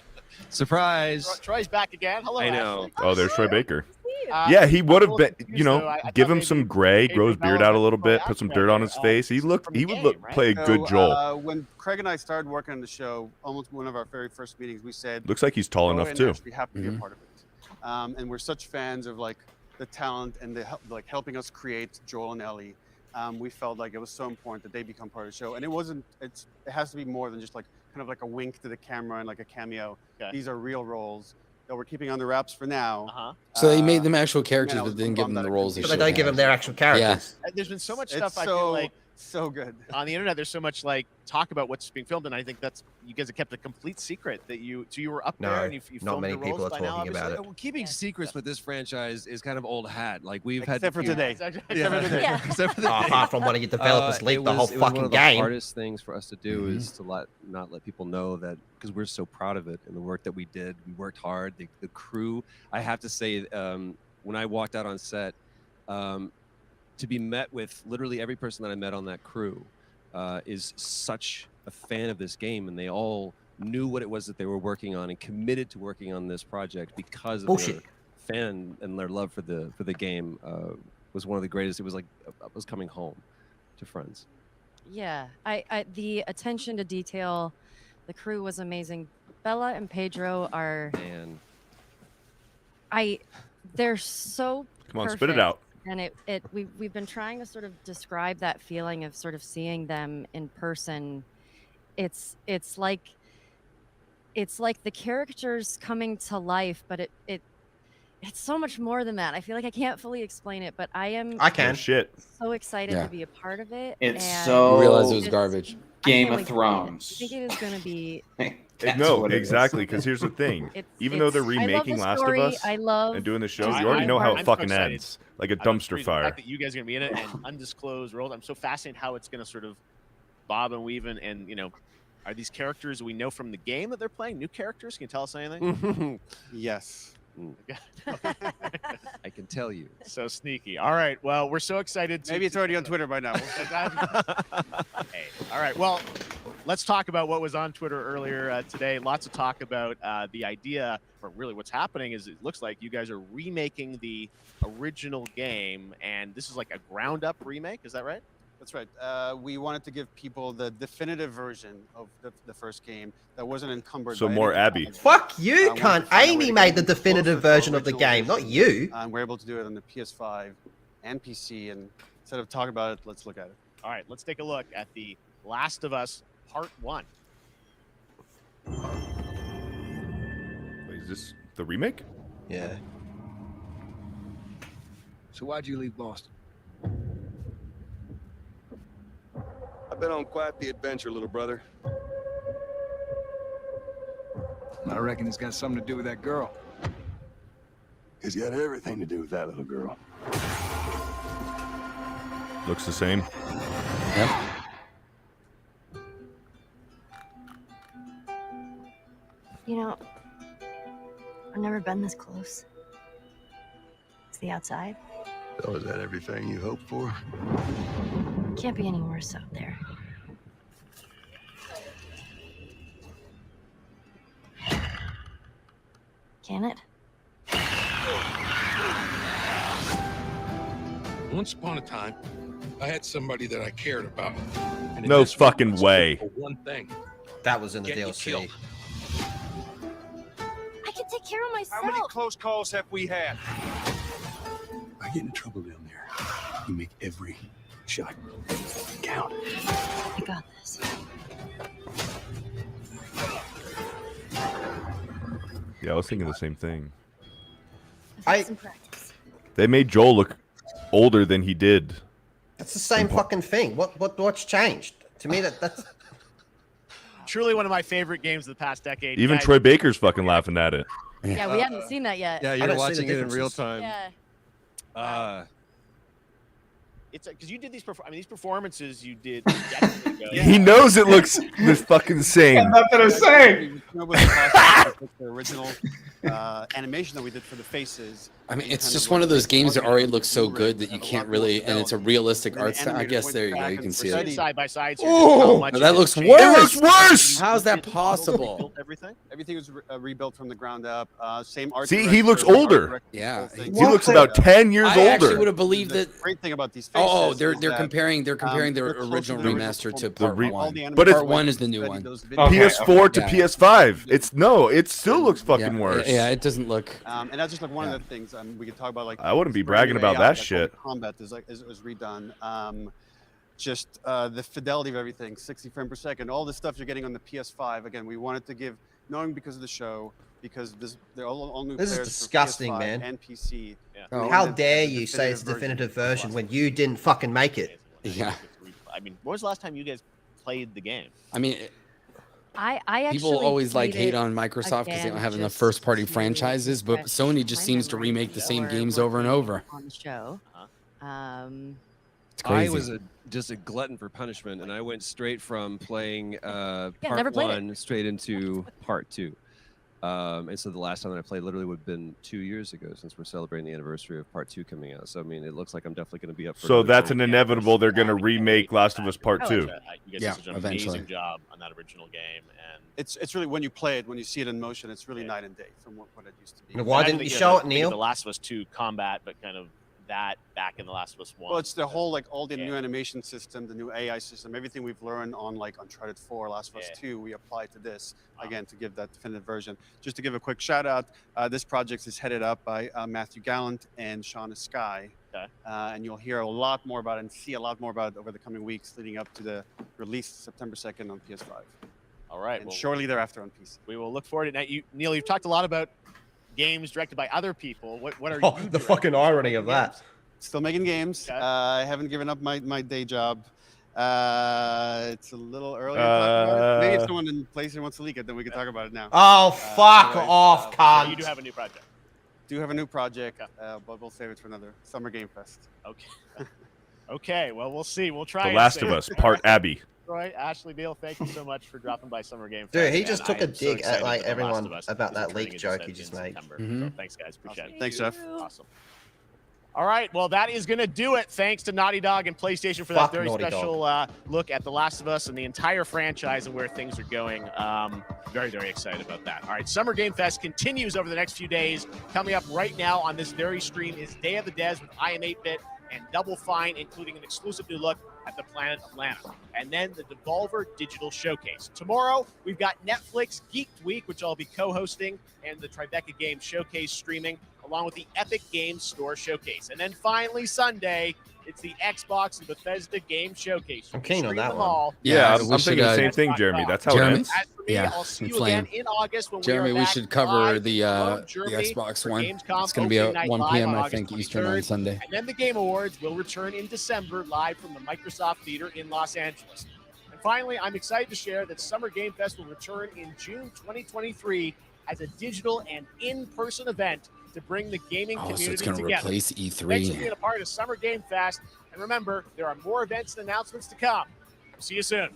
[SPEAKER 7] Surprise!
[SPEAKER 3] Troy's back again. Hello,
[SPEAKER 7] I know.
[SPEAKER 3] Ashley.
[SPEAKER 14] Oh, there's Troy Baker.
[SPEAKER 19] you.
[SPEAKER 14] Yeah, he would have
[SPEAKER 3] little
[SPEAKER 14] been.
[SPEAKER 3] confused,
[SPEAKER 14] You know,
[SPEAKER 3] though. I
[SPEAKER 14] give
[SPEAKER 3] thought
[SPEAKER 14] him some
[SPEAKER 3] maybe
[SPEAKER 14] gray, grow his
[SPEAKER 3] Adrian
[SPEAKER 14] beard out a
[SPEAKER 3] Bell
[SPEAKER 14] little
[SPEAKER 3] was
[SPEAKER 14] bit,
[SPEAKER 3] the
[SPEAKER 14] put some
[SPEAKER 3] actor
[SPEAKER 14] dirt on
[SPEAKER 3] there,
[SPEAKER 14] his face. He
[SPEAKER 3] from
[SPEAKER 14] would
[SPEAKER 3] the
[SPEAKER 14] look
[SPEAKER 3] game, right?
[SPEAKER 14] play a good Joel.
[SPEAKER 6] When Craig and I started working on the show, almost one of our very first meetings, we said,
[SPEAKER 14] Looks like he's tall
[SPEAKER 6] Troy
[SPEAKER 14] enough,
[SPEAKER 6] and
[SPEAKER 14] too.
[SPEAKER 6] Ashley have to be a
[SPEAKER 14] Mhm.
[SPEAKER 6] part of it. And we're such fans of like the talent and the like helping us create Joel and Ellie. We felt like it was so important that they become part of the show, and it wasn't. It has to be more than just like kind of like a wink to the camera and like a cameo.
[SPEAKER 3] Okay.
[SPEAKER 6] These are real roles that we're keeping under wraps for now.
[SPEAKER 3] Uh-huh.
[SPEAKER 9] So they made them actual characters,
[SPEAKER 6] man, I
[SPEAKER 9] but
[SPEAKER 6] was
[SPEAKER 9] didn't give them
[SPEAKER 6] bummed
[SPEAKER 9] the
[SPEAKER 6] that I
[SPEAKER 9] roles.
[SPEAKER 6] couldn't
[SPEAKER 9] they
[SPEAKER 2] But they
[SPEAKER 9] should
[SPEAKER 2] don't give
[SPEAKER 9] have.
[SPEAKER 2] them their actual characters.
[SPEAKER 3] There's been so much
[SPEAKER 6] It's
[SPEAKER 3] stuff I feel like
[SPEAKER 6] so good
[SPEAKER 3] on the internet. There's so much like talk about what's being filmed, and I think that's you guys have kept a complete secret that you were up
[SPEAKER 2] No,
[SPEAKER 3] there and you
[SPEAKER 2] not
[SPEAKER 3] filmed
[SPEAKER 2] many
[SPEAKER 3] your
[SPEAKER 2] people
[SPEAKER 3] roles
[SPEAKER 2] are
[SPEAKER 3] by now,
[SPEAKER 2] talking about
[SPEAKER 3] obviously.
[SPEAKER 2] it.
[SPEAKER 7] Well, keeping secrets with this franchise is kind of old hat. Like we've had
[SPEAKER 6] Except for today.
[SPEAKER 3] Except for
[SPEAKER 7] Yeah.
[SPEAKER 3] today.
[SPEAKER 19] Yeah.
[SPEAKER 7] Except for the
[SPEAKER 2] Apart from one of your developers leaked the whole
[SPEAKER 7] it was
[SPEAKER 2] fucking
[SPEAKER 7] one of the
[SPEAKER 2] game.
[SPEAKER 7] hardest things for us to do is to not let people know that, because we're so proud of it and the work that we did. We worked hard. The crew. I have to say, when I walked out on set, to be met with literally every person that I met on that crew is such a fan of this game, and they all knew what it was that they were working on and committed to working on this project because of
[SPEAKER 2] Bullshit.
[SPEAKER 7] their fan and their love for the game. Was one of the greatest. It was like I was coming home to friends.
[SPEAKER 8] Yeah, I the attention to detail, the crew was amazing. Bella and Pedro are
[SPEAKER 7] And
[SPEAKER 8] they're so
[SPEAKER 14] Come on, spit it
[SPEAKER 8] perfect,
[SPEAKER 14] out.
[SPEAKER 8] And we've been trying to sort of describe that feeling of sort of seeing them in person. It's like the characters coming to life, but it's so much more than that. I feel like I can't fully explain it, but I am
[SPEAKER 2] I can.
[SPEAKER 14] No shit.
[SPEAKER 8] so excited
[SPEAKER 9] Yeah.
[SPEAKER 8] to be a part of it.
[SPEAKER 11] It's
[SPEAKER 8] and
[SPEAKER 11] so
[SPEAKER 9] You realize it was
[SPEAKER 8] just-
[SPEAKER 9] garbage.
[SPEAKER 8] I
[SPEAKER 11] Game
[SPEAKER 8] can't
[SPEAKER 11] of
[SPEAKER 8] wait to see it.
[SPEAKER 11] Thrones.
[SPEAKER 8] I think it is going to be.
[SPEAKER 11] That's
[SPEAKER 14] No,
[SPEAKER 11] what it is.
[SPEAKER 14] exactly. Because here's the thing: even though they're
[SPEAKER 8] I love the
[SPEAKER 14] remaking Last of
[SPEAKER 8] story.
[SPEAKER 14] Us
[SPEAKER 8] I love
[SPEAKER 14] and doing the show,
[SPEAKER 3] I-
[SPEAKER 14] you already know how
[SPEAKER 3] I'm
[SPEAKER 14] it
[SPEAKER 3] so
[SPEAKER 14] fucking
[SPEAKER 3] excited.
[SPEAKER 14] ends, like a
[SPEAKER 3] I love
[SPEAKER 14] dumpster
[SPEAKER 3] the
[SPEAKER 14] fire.
[SPEAKER 3] fact that you guys are gonna be in it and undisclosed roles. I'm so fascinated how it's gonna sort of bob and weave and are these characters we know from the game that they're playing new characters? Can you tell us anything?
[SPEAKER 6] Yes.
[SPEAKER 7] I can tell you.
[SPEAKER 3] So sneaky. All right. Well, we're so excited.
[SPEAKER 6] Maybe it's already on Twitter by now.
[SPEAKER 3] Hey, all right. Well, let's talk about what was on Twitter earlier today. Lots of talk about the idea, or really what's happening is it looks like you guys are remaking the original game, and this is like a ground-up remake. Is that right?
[SPEAKER 6] That's right. We wanted to give people the definitive version of the first game that wasn't encumbered.
[SPEAKER 14] So
[SPEAKER 6] by
[SPEAKER 14] more
[SPEAKER 6] any
[SPEAKER 14] Abby.
[SPEAKER 2] Fuck you,
[SPEAKER 6] wanted to
[SPEAKER 2] cunt.
[SPEAKER 6] find a way
[SPEAKER 2] Amy
[SPEAKER 6] to
[SPEAKER 2] made
[SPEAKER 6] get
[SPEAKER 2] the
[SPEAKER 6] it
[SPEAKER 2] definitive
[SPEAKER 6] closer to
[SPEAKER 2] version of the
[SPEAKER 6] original
[SPEAKER 2] game, not
[SPEAKER 6] vision.
[SPEAKER 2] you.
[SPEAKER 6] We're able to do it on the PS5 and PC. And instead of talking about it, let's look at it.
[SPEAKER 3] All right. Let's take a look at the Last of Us Part 1.
[SPEAKER 14] Wait, is this the remake?
[SPEAKER 2] Yeah.
[SPEAKER 21] So why'd you leave Boston?
[SPEAKER 23] I've been on quite the adventure, little brother.
[SPEAKER 21] I reckon it's got something to do with that girl.
[SPEAKER 23] It's got everything to do with that little girl.
[SPEAKER 14] Looks the same.
[SPEAKER 9] Yep.
[SPEAKER 13] You know, I've never been this close. It's the outside.
[SPEAKER 23] So is that everything you hoped for?
[SPEAKER 13] Can't be any worse out there. Can it?
[SPEAKER 22] Once upon a time, I had somebody that I cared about. And in
[SPEAKER 14] No
[SPEAKER 22] this world,
[SPEAKER 14] fucking
[SPEAKER 22] it's
[SPEAKER 14] way.
[SPEAKER 22] for one thing.
[SPEAKER 2] That was in the
[SPEAKER 22] Get you
[SPEAKER 2] DLC.
[SPEAKER 22] killed.
[SPEAKER 19] I can take care of myself.
[SPEAKER 21] How many close calls have we had?
[SPEAKER 23] I get in trouble down there. You make every shot count.
[SPEAKER 13] I got this.
[SPEAKER 14] Yeah, I was thinking the same thing.
[SPEAKER 13] Some practice.
[SPEAKER 14] They made Joel look older than he did.
[SPEAKER 2] That's the same fucking thing. What's changed? To me, that's
[SPEAKER 3] Truly one of my favorite games of the past decade.
[SPEAKER 14] Even
[SPEAKER 3] Guys,
[SPEAKER 14] Troy Baker's fucking laughing at it.
[SPEAKER 8] Yeah, we haven't seen that yet.
[SPEAKER 7] Yeah,
[SPEAKER 2] I
[SPEAKER 7] you're
[SPEAKER 2] don't see
[SPEAKER 7] watching
[SPEAKER 2] the
[SPEAKER 7] it in real
[SPEAKER 2] differences.
[SPEAKER 7] time.
[SPEAKER 8] Yeah.
[SPEAKER 3] It's because you did these. These performances you did. decades ago.
[SPEAKER 14] He knows it looks the fucking same.
[SPEAKER 11] Nothing to say.
[SPEAKER 6] The original animation that we did for the faces
[SPEAKER 9] I mean, it's
[SPEAKER 6] kind
[SPEAKER 9] just
[SPEAKER 6] of
[SPEAKER 9] one of those
[SPEAKER 6] like
[SPEAKER 9] games that
[SPEAKER 6] targeted
[SPEAKER 9] already
[SPEAKER 6] on
[SPEAKER 9] looks so
[SPEAKER 6] Blu-ray
[SPEAKER 9] good that you
[SPEAKER 6] have a
[SPEAKER 9] can't
[SPEAKER 6] lot more
[SPEAKER 9] really, and it's a
[SPEAKER 6] fidelity.
[SPEAKER 9] realistic
[SPEAKER 6] And then
[SPEAKER 9] art style. I
[SPEAKER 6] animated
[SPEAKER 9] guess
[SPEAKER 6] went
[SPEAKER 9] there you go.
[SPEAKER 6] back
[SPEAKER 9] You
[SPEAKER 6] and
[SPEAKER 9] can see
[SPEAKER 6] forth.
[SPEAKER 9] it.
[SPEAKER 3] Side by side, so just how much
[SPEAKER 9] That
[SPEAKER 3] it has
[SPEAKER 9] looks
[SPEAKER 3] changed.
[SPEAKER 9] worse.
[SPEAKER 14] It looks worse.
[SPEAKER 9] How's that
[SPEAKER 6] Models,
[SPEAKER 9] possible?
[SPEAKER 6] rebuilt everything. Everything was rebuilt from the ground up. Same art.
[SPEAKER 14] See, he
[SPEAKER 6] director,
[SPEAKER 14] looks
[SPEAKER 6] the art
[SPEAKER 14] older.
[SPEAKER 6] director, the
[SPEAKER 9] Yeah,
[SPEAKER 6] whole thing.
[SPEAKER 14] He looks about 10 years
[SPEAKER 9] I actually
[SPEAKER 14] older.
[SPEAKER 9] would have believed
[SPEAKER 6] The
[SPEAKER 9] that.
[SPEAKER 6] great thing about these faces.
[SPEAKER 9] Oh, they're
[SPEAKER 6] is
[SPEAKER 9] they're
[SPEAKER 6] that,
[SPEAKER 9] comparing their
[SPEAKER 6] they're closer
[SPEAKER 9] original
[SPEAKER 6] to the original
[SPEAKER 9] remaster to
[SPEAKER 6] performance.
[SPEAKER 9] part
[SPEAKER 6] All
[SPEAKER 9] one.
[SPEAKER 6] the
[SPEAKER 14] But it's
[SPEAKER 9] Part one is the new one.
[SPEAKER 14] PS4 to
[SPEAKER 9] Yeah.
[SPEAKER 14] PS5. It still looks fucking
[SPEAKER 9] Yeah,
[SPEAKER 14] worse.
[SPEAKER 9] yeah, it doesn't look.
[SPEAKER 6] And that's just like one of the things we could talk about. Like
[SPEAKER 14] I wouldn't be
[SPEAKER 6] this brand
[SPEAKER 14] bragging
[SPEAKER 6] new
[SPEAKER 14] about
[SPEAKER 6] AI,
[SPEAKER 14] that
[SPEAKER 6] like, all the
[SPEAKER 14] shit.
[SPEAKER 6] Combat is redone. Just the fidelity of everything, 60 frames per second, all the stuff you're getting on the PS5. Again, we wanted to give, knowing because of the show, because they're all new
[SPEAKER 2] This is
[SPEAKER 6] players
[SPEAKER 2] disgusting,
[SPEAKER 6] for PS5
[SPEAKER 2] man.
[SPEAKER 6] and PC.
[SPEAKER 2] Oh. How dare you say it's a definitive version when you didn't fucking make it?
[SPEAKER 9] Yeah.
[SPEAKER 3] I mean, when was the last time you guys played the game?
[SPEAKER 9] I mean,
[SPEAKER 8] I actually
[SPEAKER 9] people always like
[SPEAKER 8] played
[SPEAKER 9] hate
[SPEAKER 8] it
[SPEAKER 9] on Microsoft because they don't
[SPEAKER 8] again
[SPEAKER 9] have enough
[SPEAKER 8] just
[SPEAKER 9] first-party
[SPEAKER 8] to
[SPEAKER 9] franchises, but
[SPEAKER 8] refresh
[SPEAKER 9] Sony just
[SPEAKER 8] my
[SPEAKER 9] seems to
[SPEAKER 8] memory
[SPEAKER 9] remake the same
[SPEAKER 8] for
[SPEAKER 9] games over and over.
[SPEAKER 8] on the show.
[SPEAKER 9] It's
[SPEAKER 7] I
[SPEAKER 9] crazy.
[SPEAKER 7] was just a glutton for punishment, and I went straight from playing part
[SPEAKER 8] never played it.
[SPEAKER 7] 1 straight into part 2. And so the last time that I played literally would have been 2 years ago, since we're celebrating the anniversary of part 2 coming out. So I mean, it looks like I'm definitely going to be up for
[SPEAKER 14] So
[SPEAKER 7] another
[SPEAKER 14] that's
[SPEAKER 7] time.
[SPEAKER 14] an inevitable. They're going to remake Last of Us Part 2.
[SPEAKER 3] You guys did such an amazing job on that original game, and
[SPEAKER 6] It's really, when you play it, when you see it in motion, it's really night and day from what it used to be.
[SPEAKER 2] Why didn't you show it, Neil?
[SPEAKER 3] The Last of Us 2 combat, but kind of that back in the Last of Us 1.
[SPEAKER 6] Well, it's the whole, like, all the new animation system, the new AI system, everything we've learned on, like, Uncharted 4, Last of Us 2, we apply to this, again, to give that definitive version. Just to give a quick shout out, this project is headed up by Matthew Gallant and Shauna Sky.
[SPEAKER 3] Okay.
[SPEAKER 6] And you'll hear a lot more about it and see a lot more about it over the coming weeks leading up to the release September 2nd on PS5.
[SPEAKER 3] All right.
[SPEAKER 6] And shortly thereafter on PC.
[SPEAKER 3] We will look forward to it. Now, Neil, you've talked a lot about games directed by other people. What are
[SPEAKER 2] Oh,
[SPEAKER 3] you
[SPEAKER 2] the fucking irony of that.
[SPEAKER 6] Still making games. I haven't given up my day job. It's a little early to talk about it. Maybe if someone in PlayStation wants to leak it, then we can talk about it now.
[SPEAKER 2] Oh, fuck off, cunt.
[SPEAKER 3] You do have a new project.
[SPEAKER 6] Do have a new project, but we'll save it for another Summer Game Fest.
[SPEAKER 3] Okay. Okay, well, we'll see. We'll try.
[SPEAKER 14] The
[SPEAKER 3] and
[SPEAKER 14] Last
[SPEAKER 3] save
[SPEAKER 14] of
[SPEAKER 3] it.
[SPEAKER 14] Us Part Abby.
[SPEAKER 3] Roy, Ashley, Neil, thank you so much for dropping by Summer Game Fest.
[SPEAKER 2] Dude, he
[SPEAKER 3] and
[SPEAKER 2] just
[SPEAKER 3] I
[SPEAKER 2] took a
[SPEAKER 3] am so
[SPEAKER 2] dig at
[SPEAKER 3] excited
[SPEAKER 2] like
[SPEAKER 3] that The Last
[SPEAKER 2] everyone
[SPEAKER 3] of Us
[SPEAKER 2] about
[SPEAKER 3] is
[SPEAKER 2] that
[SPEAKER 3] returning
[SPEAKER 2] leak
[SPEAKER 3] in
[SPEAKER 2] joke he just
[SPEAKER 3] in
[SPEAKER 2] made.
[SPEAKER 3] September.
[SPEAKER 9] Mhm.
[SPEAKER 3] So thanks, guys. Appreciate it.
[SPEAKER 6] Thanks, Jeff.
[SPEAKER 3] Awesome. All right, well, that is going to do it. Thanks to Naughty Dog and PlayStation for
[SPEAKER 2] Fuck
[SPEAKER 3] that very
[SPEAKER 2] Naughty
[SPEAKER 3] special look at The Last of Us and the entire franchise and where things are going. Very, very excited about that. All right, Summer Game Fest continues over the next few days. Coming up right now on this very stream is Day of the Des with I Am 8-Bit and Double Fine, including an exclusive new look at the planet Atlanta. And then the Devolver Digital Showcase. Tomorrow, we've got Netflix Geeked Week, which I'll be co-hosting, and the Tribeca Games Showcase streaming, along with the Epic Games Store Showcase. And then finally, Sunday, it's the Xbox and Bethesda Game Showcase.
[SPEAKER 2] I'm keen on
[SPEAKER 3] Stream
[SPEAKER 2] that
[SPEAKER 3] them
[SPEAKER 2] one.
[SPEAKER 3] all.
[SPEAKER 14] Yeah,
[SPEAKER 9] we
[SPEAKER 14] I'm
[SPEAKER 9] should,
[SPEAKER 14] thinking the same thing, Jeremy. That's how it
[SPEAKER 9] Jeremy?
[SPEAKER 14] ends.
[SPEAKER 3] As for me,
[SPEAKER 9] Yeah,
[SPEAKER 3] I'll see you
[SPEAKER 9] flame.
[SPEAKER 3] again in August when
[SPEAKER 9] Jeremy,
[SPEAKER 3] we are
[SPEAKER 9] we
[SPEAKER 3] back
[SPEAKER 9] should cover
[SPEAKER 3] live
[SPEAKER 9] the
[SPEAKER 3] from Germany
[SPEAKER 9] Xbox
[SPEAKER 3] for
[SPEAKER 9] One.
[SPEAKER 3] Gamescom
[SPEAKER 9] It's going to be
[SPEAKER 3] opening
[SPEAKER 9] at
[SPEAKER 3] night
[SPEAKER 9] 1
[SPEAKER 3] live
[SPEAKER 9] p.m.
[SPEAKER 3] on
[SPEAKER 9] I
[SPEAKER 3] August
[SPEAKER 9] think Eastern on
[SPEAKER 3] 23rd.
[SPEAKER 9] Sunday.
[SPEAKER 3] And then the Game Awards will return in December live from the Microsoft Theater in Los Angeles. And finally, I'm excited to share that Summer Game Fest will return in June 2023 as a digital and in-person event to bring the gaming
[SPEAKER 9] Oh,
[SPEAKER 3] community
[SPEAKER 9] so it's going to
[SPEAKER 3] together.
[SPEAKER 9] replace
[SPEAKER 3] Thanks for
[SPEAKER 9] E3.
[SPEAKER 3] being a part of Summer Game Fest. And remember, there are more events and announcements to come. See you soon.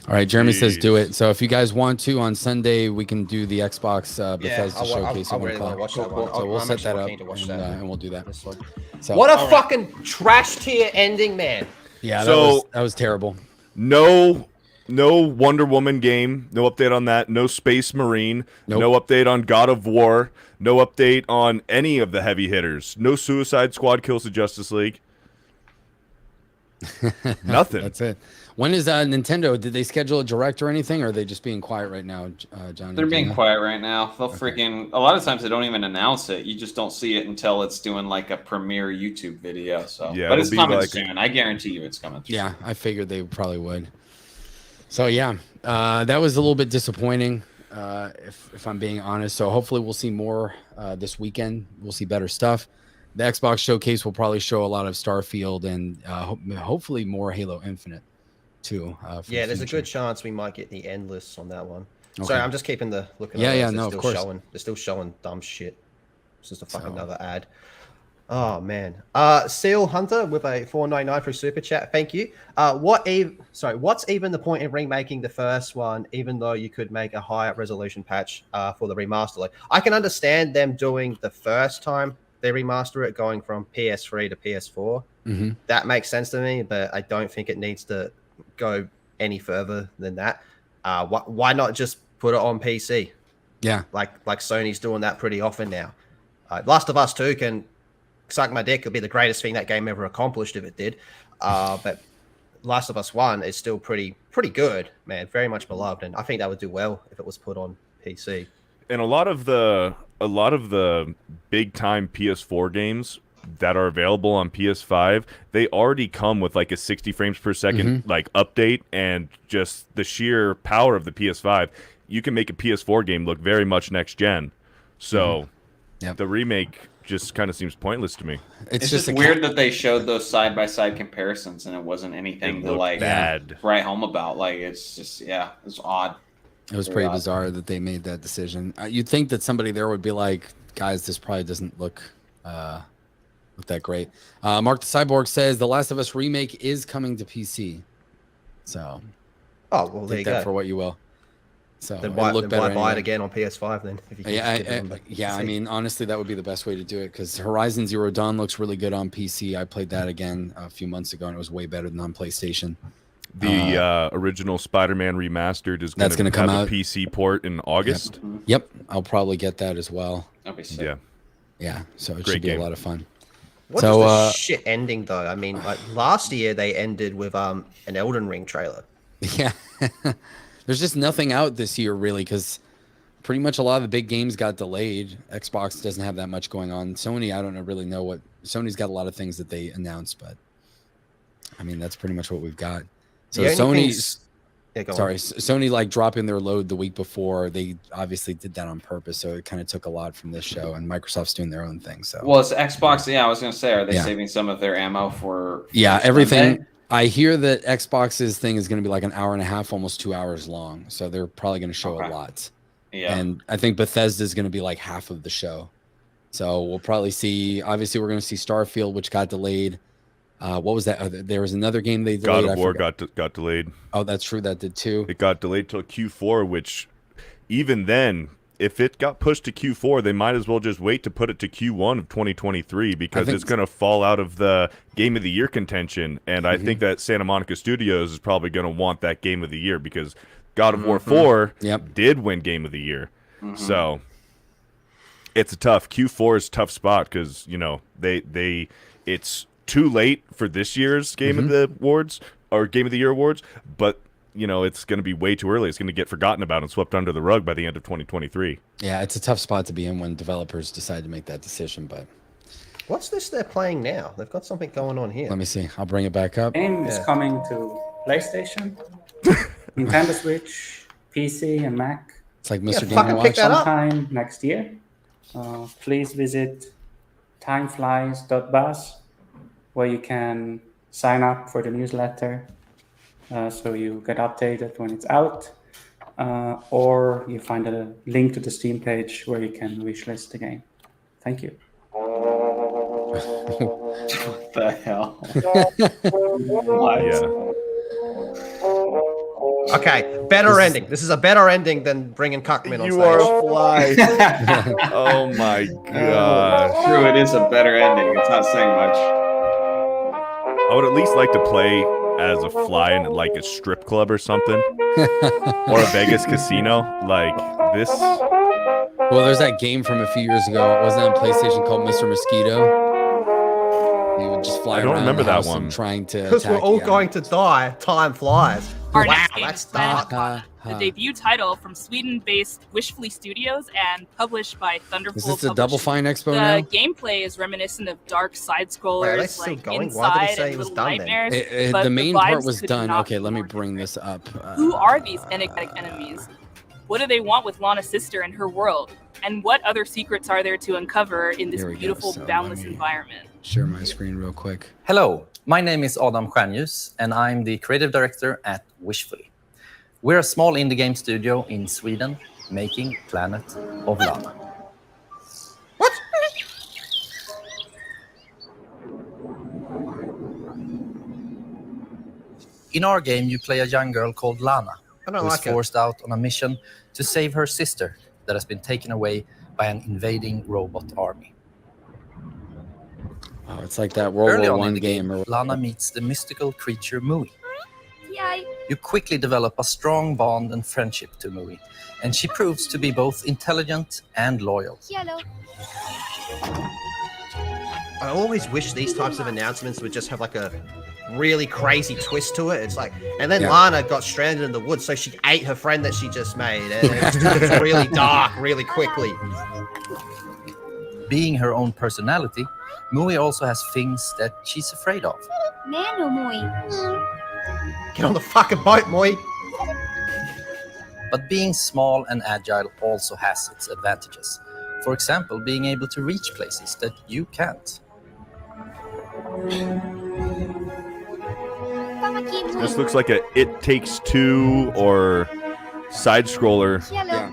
[SPEAKER 9] All right, Jeremy says
[SPEAKER 14] Jeez.
[SPEAKER 9] do it. So if you guys want to, on Sunday, we can do the Xbox Bethesda showcase.
[SPEAKER 2] I
[SPEAKER 9] at 1
[SPEAKER 2] really want to
[SPEAKER 9] o'clock.
[SPEAKER 2] watch that one.
[SPEAKER 9] So we'll
[SPEAKER 2] I'm
[SPEAKER 9] set that
[SPEAKER 2] actually
[SPEAKER 9] up,
[SPEAKER 2] keen to watch
[SPEAKER 9] and,
[SPEAKER 2] that.
[SPEAKER 9] and we'll do that.
[SPEAKER 2] This one.
[SPEAKER 9] So,
[SPEAKER 2] What a
[SPEAKER 9] all right.
[SPEAKER 2] fucking trash tier ending, man.
[SPEAKER 9] Yeah,
[SPEAKER 14] So-
[SPEAKER 9] that was terrible.
[SPEAKER 14] No Wonder Woman game. No update on that. No Space Marine.
[SPEAKER 9] Nope.
[SPEAKER 14] No update on God of War. No update on any of the heavy hitters. No Suicide Squad kills the Justice League. Nothing.
[SPEAKER 9] That's it. When is Nintendo? Did they schedule a direct or anything, or are they just being quiet right now, John?
[SPEAKER 11] They're being quiet right now. They'll freaking a lot of times they don't even announce it. You just don't see it until it's doing like a premiere YouTube video. So,
[SPEAKER 14] Yeah,
[SPEAKER 11] but
[SPEAKER 14] it'll
[SPEAKER 11] it's
[SPEAKER 14] be
[SPEAKER 11] coming
[SPEAKER 14] like-
[SPEAKER 11] soon. I guarantee you, it's coming.
[SPEAKER 9] Yeah, I figured they probably would. So yeah, that was a little bit disappointing, if I'm being honest. So hopefully we'll see more this weekend. We'll see better stuff. The Xbox showcase will probably show a lot of Starfield and hopefully more Halo Infinite too. For
[SPEAKER 2] Yeah,
[SPEAKER 9] the
[SPEAKER 2] there's a
[SPEAKER 9] future.
[SPEAKER 2] good chance we might get the endless on that one.
[SPEAKER 9] Okay.
[SPEAKER 2] Sorry, I'm just keeping the looking.
[SPEAKER 9] Yeah,
[SPEAKER 2] at
[SPEAKER 9] yeah,
[SPEAKER 2] those.
[SPEAKER 9] no,
[SPEAKER 2] They're
[SPEAKER 9] of
[SPEAKER 2] still
[SPEAKER 9] course.
[SPEAKER 2] showing. They're still showing dumb shit. It's just a fucking
[SPEAKER 9] So-
[SPEAKER 2] another ad. Oh man. Seal Hunter with a $4.99 for a super chat. Thank you. What's even the point in remaking the first one, even though you could make a higher resolution patch for the remaster? Like, I can understand them doing the first time they remaster it, going from PS3 to PS4.
[SPEAKER 9] Mm-hmm.
[SPEAKER 2] That makes sense to me, but I don't think it needs to go any further than that. Why not just put it on PC?
[SPEAKER 9] Yeah,
[SPEAKER 2] like Sony's doing that pretty often now. Last of Us 2 can suck my dick. It'd be the greatest thing that game ever accomplished if it did. But Last of Us 1 is still pretty good, man. Very much beloved, and I think that would do well if it was put on PC.
[SPEAKER 14] And a lot of the big time PS4 games that are available on PS5, they already come with like a 60 frames per second like update, and just the sheer power of the PS5. You can make a PS4 game look very much next gen. So the remake just kind of seems pointless to me.
[SPEAKER 11] It's just weird that they showed those side-by-side comparisons and it wasn't anything to like write home about. Like, it's just, it's odd.
[SPEAKER 9] It was pretty bizarre that they made that decision. You'd think that somebody there would be like, guys, this probably doesn't look that great. Mark the Cyborg says The Last of Us remake is coming to PC. So,
[SPEAKER 2] there you
[SPEAKER 9] that
[SPEAKER 2] go.
[SPEAKER 9] For what you will. So
[SPEAKER 2] then why buy
[SPEAKER 9] anyway.
[SPEAKER 2] it again on PS5 then? If you can
[SPEAKER 9] I mean, honestly, that would be the best way to do it, because Horizon Zero Dawn looks really good on PC. I played that again a few months ago, and it was way better than on PlayStation.
[SPEAKER 14] The original Spider-Man remastered is going to come out a PC port in August.
[SPEAKER 9] Yep, I'll probably get that as well.
[SPEAKER 11] That'll be sick.
[SPEAKER 9] Yeah. So it
[SPEAKER 14] Great
[SPEAKER 9] should be
[SPEAKER 14] game.
[SPEAKER 9] a lot of fun.
[SPEAKER 2] What is the shit ending though? I mean, like last year they ended with an Elden Ring trailer.
[SPEAKER 9] Yeah. There's just nothing out this year really, because pretty much a lot of the big games got delayed. Xbox doesn't have that much going on. Sony, I don't really know what Sony's got. A lot of things that they announced, but I mean that's pretty much what we've got. So Sony's Sony like dropping their load the week before. They obviously did that on purpose, so it kind of took a lot from this show. And Microsoft's doing their own thing. So
[SPEAKER 11] well, it's Xbox. Yeah, I was gonna say, are they saving some of their ammo for
[SPEAKER 9] everything?
[SPEAKER 11] Sunday?
[SPEAKER 9] I hear that Xbox's thing is going to be like an hour and a half, almost 2 hours long. So they're probably going to show a lot.
[SPEAKER 11] Yeah.
[SPEAKER 9] And I think Bethesda is going to be like half of the show. So we'll probably see. Obviously, we're going to see Starfield, which got delayed. What was that? There was another game they delayed.
[SPEAKER 14] God of War got delayed.
[SPEAKER 9] Oh, that's true. That did too.
[SPEAKER 14] It got delayed till Q4, which even then, if it got pushed to Q4, they might as well just wait to put it to Q1 of 2023, because it's going to fall out of the Game of the Year contention. And I think that Santa Monica Studios is probably going to want that Game of the Year, because God of War 4 did win Game of the Year. So it's a tough Q4 is a tough spot, because it's too late for this year's Game of the Awards or Game of the Year awards, but it's going to be way too early. It's going to get forgotten about and swept under the rug by the end of 2023.
[SPEAKER 9] Yeah, it's a tough spot to be in when developers decide to make that decision. But
[SPEAKER 2] what's this they're playing now? They've got something going on here.
[SPEAKER 9] Let me see. I'll bring it back up.
[SPEAKER 12] Game is coming to PlayStation, Nintendo Switch, PC, and Mac.
[SPEAKER 9] It's like Mr. Game & Watch.
[SPEAKER 12] Sometime next year. Please visit timeflies.buzz, where you can sign up for the newsletter. So you get updated when it's out, or you find a link to the Steam page where you can wishlist the game. Thank you.
[SPEAKER 11] What the hell?
[SPEAKER 2] Okay, better ending. This is a better ending than bringing Cuckman on stage.
[SPEAKER 14] You are a fly. Oh my gosh.
[SPEAKER 11] True, it is a better ending. It's not saying much.
[SPEAKER 14] I would at least like to play as a fly in like a strip club or something, or a Vegas casino. Like this.
[SPEAKER 9] Well, there's that game from a few years ago. It wasn't on PlayStation called Mr. Mosquito. He would just fly
[SPEAKER 14] I don't
[SPEAKER 9] around
[SPEAKER 14] remember
[SPEAKER 9] the
[SPEAKER 14] that
[SPEAKER 9] house
[SPEAKER 14] one.
[SPEAKER 9] and trying to
[SPEAKER 2] Because we're
[SPEAKER 9] attack
[SPEAKER 2] all
[SPEAKER 9] you.
[SPEAKER 2] going to die. Time flies.
[SPEAKER 16] Our
[SPEAKER 2] Wow,
[SPEAKER 16] next game
[SPEAKER 2] that's
[SPEAKER 16] is Planet
[SPEAKER 2] dark.
[SPEAKER 16] the debut title from Sweden-based Wishfully Studios and published by Thunderful
[SPEAKER 9] Is this a
[SPEAKER 16] Publishing.
[SPEAKER 9] Double Fine Expo
[SPEAKER 16] The
[SPEAKER 9] now?
[SPEAKER 16] gameplay is reminiscent of dark side
[SPEAKER 2] Wait, are they
[SPEAKER 16] scrollers
[SPEAKER 2] still
[SPEAKER 16] like
[SPEAKER 2] going? Why did
[SPEAKER 16] Inside
[SPEAKER 2] it say
[SPEAKER 16] and
[SPEAKER 2] it was
[SPEAKER 16] Little
[SPEAKER 2] done then?
[SPEAKER 16] Nightmares. but
[SPEAKER 9] The main part
[SPEAKER 16] vibes
[SPEAKER 9] was
[SPEAKER 16] could
[SPEAKER 9] done.
[SPEAKER 16] not
[SPEAKER 9] Okay,
[SPEAKER 16] be
[SPEAKER 9] let me
[SPEAKER 16] more
[SPEAKER 9] bring this up.
[SPEAKER 16] Who are these enigmatic enemies? What do they want with Lana's sister and her world? And what other secrets are there to uncover in this
[SPEAKER 9] Here we go.
[SPEAKER 16] beautiful,
[SPEAKER 9] So let
[SPEAKER 16] boundless
[SPEAKER 9] me-
[SPEAKER 16] environment?
[SPEAKER 9] Share my screen real quick.
[SPEAKER 17] Hello, my name is Adam Stjernljus, and I'm the creative director at Wishfully. We're a small indie game studio in Sweden making Planet of Lana. In our game, you play a young girl called Lana,
[SPEAKER 2] I don't
[SPEAKER 17] who is
[SPEAKER 2] like it.
[SPEAKER 17] forced out on a mission to save her sister that has been taken away by an invading robot army.
[SPEAKER 9] Oh, it's like that World
[SPEAKER 17] Early
[SPEAKER 9] War
[SPEAKER 17] on in
[SPEAKER 9] One
[SPEAKER 17] the
[SPEAKER 9] game.
[SPEAKER 17] game, Lana meets the mystical creature Mui.
[SPEAKER 13] Yay.
[SPEAKER 17] You quickly develop a strong bond and friendship to Mui, and she proves to be both intelligent and loyal.
[SPEAKER 13] Yellow.
[SPEAKER 2] I always wish these types of announcements would just have like a really crazy twist to it. It's like, and then Lana got stranded in the woods, so she ate her friend that she just made. And it's really dark, really quickly.
[SPEAKER 17] Being her own personality, Mui also has things that she's afraid of.
[SPEAKER 13] Mano muy.
[SPEAKER 2] Get on the fucking boat, Moi.
[SPEAKER 17] But being small and agile also has its advantages. For example, being able to reach places that you can't.
[SPEAKER 14] This looks like a It Takes Two or side scroller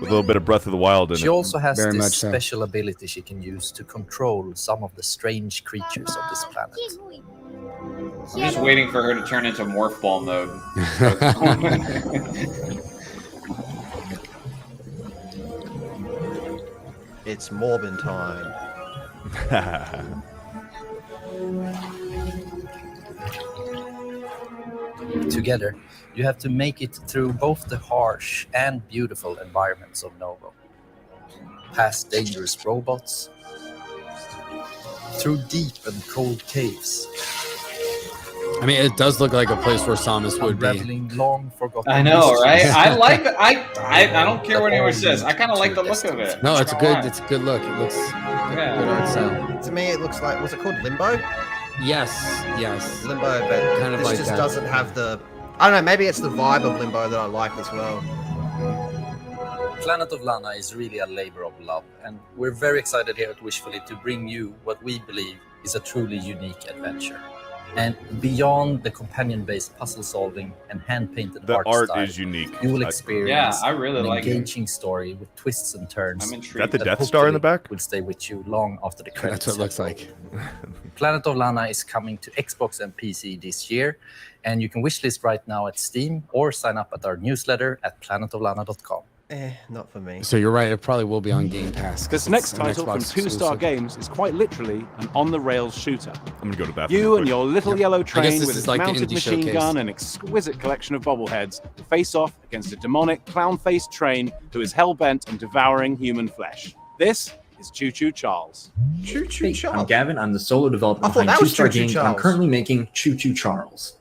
[SPEAKER 14] with a little bit of Breath of the Wild in it.
[SPEAKER 17] She also has
[SPEAKER 9] Very
[SPEAKER 17] this
[SPEAKER 9] much so.
[SPEAKER 17] special ability she can use to control some of the strange creatures of this planet.
[SPEAKER 11] I'm just waiting for her to turn into Morph Ball mode.
[SPEAKER 2] It's Morbin time.
[SPEAKER 17] Together, you have to make it through both the harsh and beautiful environments of Novo. Past dangerous robots, through deep and cold caves.
[SPEAKER 9] I mean, it does look like a place where Samus would be.
[SPEAKER 17] Unraveling long forgotten
[SPEAKER 11] I know,
[SPEAKER 17] mysteries.
[SPEAKER 11] right? I like it. I don't care what anyone says. I kind of like the look of it.
[SPEAKER 9] No,
[SPEAKER 11] Not
[SPEAKER 9] it's a
[SPEAKER 11] gonna
[SPEAKER 9] good.
[SPEAKER 11] lie.
[SPEAKER 9] It's a good look. It looks
[SPEAKER 11] Yeah.
[SPEAKER 9] good art style.
[SPEAKER 2] To me, it looks like, was it called Limbo?
[SPEAKER 9] Yes.
[SPEAKER 2] Limbo, but
[SPEAKER 9] Kind of
[SPEAKER 2] this
[SPEAKER 9] like
[SPEAKER 2] just
[SPEAKER 9] that.
[SPEAKER 2] doesn't have the. I don't know. Maybe it's the vibe of Limbo that I like as well.
[SPEAKER 17] Planet of Lana is really a labor of love, and we're very excited here at Wishfully to bring you what we believe is a truly unique adventure. And beyond the companion-based puzzle solving and hand-painted
[SPEAKER 14] The
[SPEAKER 17] art
[SPEAKER 14] art
[SPEAKER 17] style,
[SPEAKER 14] is unique.
[SPEAKER 17] you will
[SPEAKER 14] I-
[SPEAKER 17] experience
[SPEAKER 11] Yeah, I really
[SPEAKER 17] an
[SPEAKER 11] like it.
[SPEAKER 17] engaging story with twists and turns.
[SPEAKER 11] I'm
[SPEAKER 14] Is
[SPEAKER 11] intrigued.
[SPEAKER 14] that the Death Star in the back?
[SPEAKER 17] Will stay with you long after the credits.
[SPEAKER 9] That's what it looks like.
[SPEAKER 17] Planet of Lana is coming to Xbox and PC this year, and you can wishlist right now at Steam or sign up at our newsletter at planetoflana.com.
[SPEAKER 2] Not for me.
[SPEAKER 9] So you're right. It probably will be on Game Pass.
[SPEAKER 15] This
[SPEAKER 9] 'cause
[SPEAKER 15] next
[SPEAKER 9] it's an
[SPEAKER 15] title from
[SPEAKER 9] Xbox
[SPEAKER 15] Two Star
[SPEAKER 9] exclusive.
[SPEAKER 15] Games is quite literally an on-the-rails shooter.
[SPEAKER 14] I'm gonna go to the bathroom.
[SPEAKER 15] You
[SPEAKER 14] real
[SPEAKER 15] and
[SPEAKER 14] quick.
[SPEAKER 15] your little yellow
[SPEAKER 9] this
[SPEAKER 15] train
[SPEAKER 9] is
[SPEAKER 15] with its
[SPEAKER 9] like the
[SPEAKER 15] mounted
[SPEAKER 9] indie
[SPEAKER 15] machine
[SPEAKER 9] showcase.
[SPEAKER 15] gun and exquisite collection of bobbleheads face off against a demonic clown-faced train who is hell-bent on devouring human flesh. This is Choo Choo Charles.
[SPEAKER 2] Choo Choo
[SPEAKER 18] Hey,
[SPEAKER 2] Charles.
[SPEAKER 18] I'm Gavin. I'm the solo developer
[SPEAKER 2] I thought
[SPEAKER 18] behind
[SPEAKER 2] that
[SPEAKER 18] Two
[SPEAKER 2] was
[SPEAKER 18] Star
[SPEAKER 2] Choo Choo
[SPEAKER 18] Games. and I'm
[SPEAKER 2] Charles.
[SPEAKER 18] currently making Choo Choo Charles.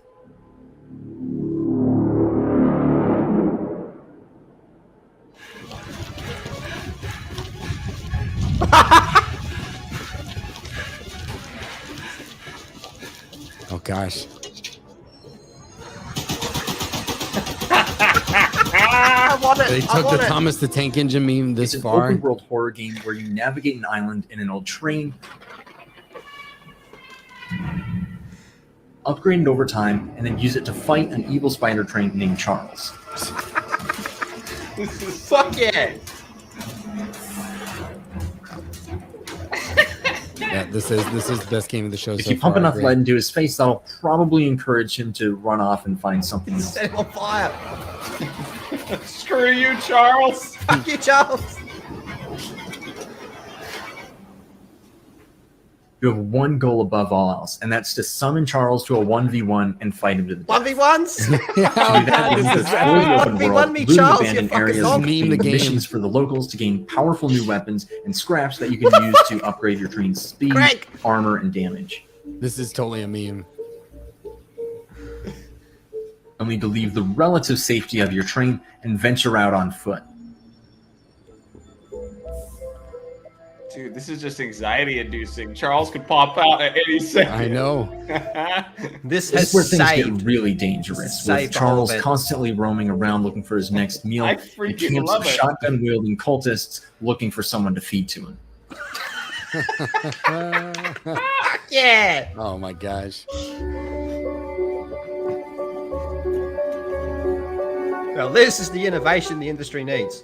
[SPEAKER 9] Oh gosh.
[SPEAKER 2] I want it.
[SPEAKER 9] They
[SPEAKER 2] I
[SPEAKER 9] took
[SPEAKER 2] want
[SPEAKER 9] the
[SPEAKER 2] it.
[SPEAKER 9] Thomas the Tank Engine meme this
[SPEAKER 18] It's an
[SPEAKER 9] far.
[SPEAKER 18] open world horror game where you navigate an island in an old train, upgrade it over time, and then use it to fight an evil spider train named Charles.
[SPEAKER 11] Fuck yeah!
[SPEAKER 9] Yeah, this is the best game of the show
[SPEAKER 18] If
[SPEAKER 9] so
[SPEAKER 18] you pump
[SPEAKER 9] far. I
[SPEAKER 18] enough
[SPEAKER 9] agree.
[SPEAKER 18] lead into his face, that'll probably encourage him to run off and find something else.
[SPEAKER 2] Set him on fire.
[SPEAKER 11] Screw you, Charles.
[SPEAKER 2] Fuck you, Charles.
[SPEAKER 18] You have one goal above all else, and that's to summon Charles to a 1v1 and fight him to the death.
[SPEAKER 2] 1v1s?
[SPEAKER 18] To do that, you need to explore the open
[SPEAKER 2] 1v1
[SPEAKER 18] world,
[SPEAKER 2] me,
[SPEAKER 18] loot
[SPEAKER 2] Charles, you
[SPEAKER 18] abandoned
[SPEAKER 2] fucking
[SPEAKER 18] areas,
[SPEAKER 2] dog.
[SPEAKER 18] and
[SPEAKER 9] Meme
[SPEAKER 18] complete
[SPEAKER 9] the game.
[SPEAKER 18] missions for the locals to gain powerful new weapons and scraps that you can use to upgrade your train's speed,
[SPEAKER 2] Craig.
[SPEAKER 18] armor, and damage.
[SPEAKER 9] This is totally a meme.
[SPEAKER 18] You'll need to leave the relative safety of your train and venture out on foot.
[SPEAKER 11] Dude, this is just anxiety-inducing. Charles could pop out at any second.
[SPEAKER 9] I know.
[SPEAKER 2] This
[SPEAKER 18] This
[SPEAKER 2] has
[SPEAKER 18] is where things
[SPEAKER 2] saved.
[SPEAKER 18] get really dangerous,
[SPEAKER 2] saved
[SPEAKER 18] with
[SPEAKER 2] the whole
[SPEAKER 18] Charles
[SPEAKER 2] bit.
[SPEAKER 18] constantly roaming around looking for his next meal,
[SPEAKER 11] I
[SPEAKER 18] and
[SPEAKER 11] freaking
[SPEAKER 18] camps
[SPEAKER 11] love
[SPEAKER 18] of
[SPEAKER 11] it.
[SPEAKER 18] shotgun-wielding cultists looking for someone to feed to him.
[SPEAKER 2] Yeah.
[SPEAKER 9] Oh my gosh.
[SPEAKER 2] Now this is the innovation the industry needs.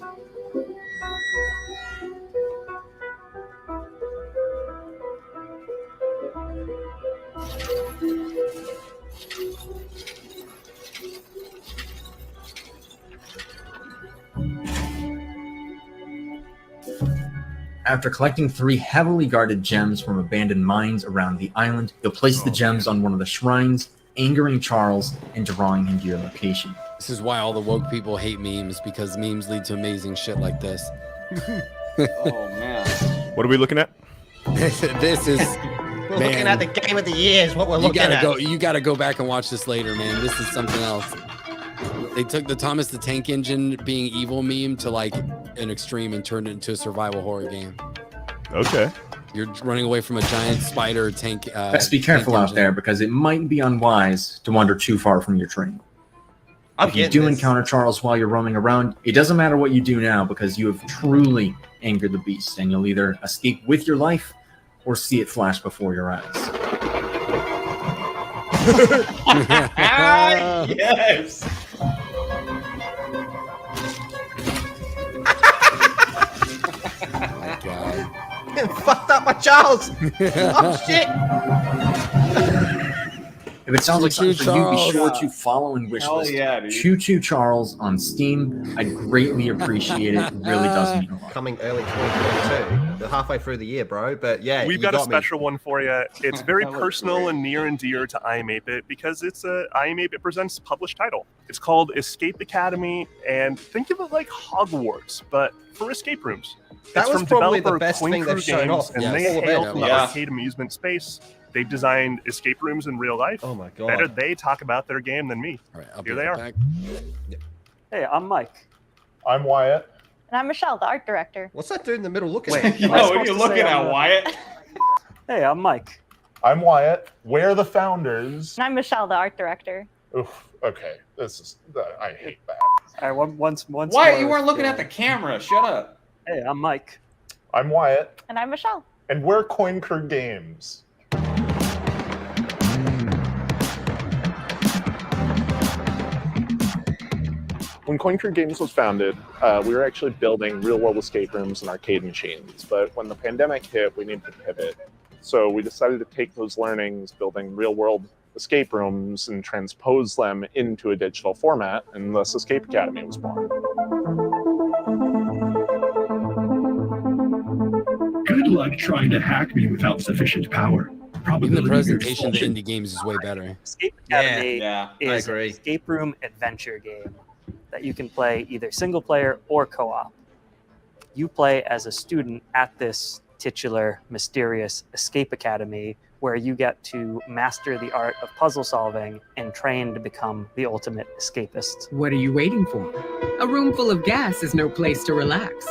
[SPEAKER 18] After collecting 3 heavily guarded gems from abandoned mines around the island, you'll place the gems on one of the shrines, angering Charles and drawing him to your location.
[SPEAKER 9] This is why all the woke people hate memes, because memes lead to amazing shit like this.
[SPEAKER 11] Oh man.
[SPEAKER 14] What are we looking at?
[SPEAKER 9] This is
[SPEAKER 2] We're looking at the game of the year is what we're looking at.
[SPEAKER 9] You gotta go back and watch this later, man. This is something else. They took the Thomas the Tank Engine being evil meme to like an extreme and turned it into a survival horror game.
[SPEAKER 14] Okay.
[SPEAKER 9] You're running away from a giant spider tank.
[SPEAKER 18] Best be careful out there, because it might be unwise to wander too far from your train. If you do encounter Charles while you're roaming around, it doesn't matter what you do now, because you have truly angered the beast, and you'll either escape with your life or see it flash before your eyes.
[SPEAKER 11] Yes.
[SPEAKER 9] Oh my God.
[SPEAKER 2] Fucked up my Charles. Oh shit.
[SPEAKER 18] If it sounds like something for you, be
[SPEAKER 9] Charles.
[SPEAKER 18] sure to follow and wish
[SPEAKER 11] Hell
[SPEAKER 18] list
[SPEAKER 11] yeah, dude.
[SPEAKER 18] Choo Choo Charles on Steam. I'd greatly appreciate it. It really does mean a lot.
[SPEAKER 2] Coming early 2022. They're halfway through the year, bro. But yeah,
[SPEAKER 5] We've
[SPEAKER 2] you
[SPEAKER 5] got a
[SPEAKER 2] me.
[SPEAKER 5] special one for you. It's very
[SPEAKER 11] That looks
[SPEAKER 5] personal
[SPEAKER 11] great.
[SPEAKER 5] and near and dear to IMAPE because it's IMAPE presents a published title. It's called Escape Academy, and think of it like Hogwarts, but for escape rooms.
[SPEAKER 2] That
[SPEAKER 5] It's
[SPEAKER 2] was
[SPEAKER 5] from
[SPEAKER 2] probably the
[SPEAKER 5] developer
[SPEAKER 2] best
[SPEAKER 5] Coin
[SPEAKER 2] thing
[SPEAKER 5] Crew
[SPEAKER 2] they've shown
[SPEAKER 5] Games,
[SPEAKER 2] off.
[SPEAKER 5] and
[SPEAKER 2] Yes.
[SPEAKER 5] they
[SPEAKER 2] All of
[SPEAKER 5] hail
[SPEAKER 2] it.
[SPEAKER 5] from the
[SPEAKER 11] Yeah.
[SPEAKER 5] arcade amusement space. They've designed escape rooms in real life.
[SPEAKER 2] Oh my God.
[SPEAKER 5] Better they talk about their game than me.
[SPEAKER 9] All right, I'll
[SPEAKER 5] Here
[SPEAKER 9] be
[SPEAKER 5] they
[SPEAKER 9] right
[SPEAKER 5] are.
[SPEAKER 9] back.
[SPEAKER 10] Hey, I'm Mike.
[SPEAKER 20] I'm Wyatt.
[SPEAKER 19] And I'm Michelle, the art director.
[SPEAKER 2] What's that dude in the middle looking
[SPEAKER 10] Wait,
[SPEAKER 2] at?
[SPEAKER 11] Yo,
[SPEAKER 10] am I
[SPEAKER 11] what are
[SPEAKER 10] supposed
[SPEAKER 11] you
[SPEAKER 10] to
[SPEAKER 11] looking
[SPEAKER 10] say
[SPEAKER 11] at,
[SPEAKER 10] I'm
[SPEAKER 11] Wyatt?
[SPEAKER 10] Hey, I'm Mike.
[SPEAKER 20] I'm Wyatt. We're the founders.
[SPEAKER 19] And I'm Michelle, the art director.
[SPEAKER 20] Oof. Okay. This is. I hate that.
[SPEAKER 10] All right, once
[SPEAKER 11] Wyatt,
[SPEAKER 10] more,
[SPEAKER 11] you weren't looking at the camera. Shut up.
[SPEAKER 10] Hey, I'm Mike.
[SPEAKER 20] I'm Wyatt,
[SPEAKER 19] And I'm Michelle.
[SPEAKER 20] and we're Coin Crew Games. When Coin Crew Games was founded, we were actually building real-world escape rooms and arcade machines. But when the pandemic hit, we needed to pivot. So we decided to take those learnings, building real-world escape rooms, and transpose them into a digital format, and thus Escape Academy was born.
[SPEAKER 24] Good luck trying to hack me without sufficient power.
[SPEAKER 9] Even the
[SPEAKER 24] Probability
[SPEAKER 9] presentation of the
[SPEAKER 24] expulsion.
[SPEAKER 9] indie games is way better.
[SPEAKER 10] Escape Academy
[SPEAKER 11] Yeah,
[SPEAKER 2] I
[SPEAKER 10] is an
[SPEAKER 2] agree.
[SPEAKER 10] escape room adventure game that you can play either single player or co-op. You play as a student at this titular, mysterious Escape Academy where you get to master the art of puzzle solving and train to become the ultimate escapist.
[SPEAKER 25] What are you waiting for? A room full of gas is no place to relax.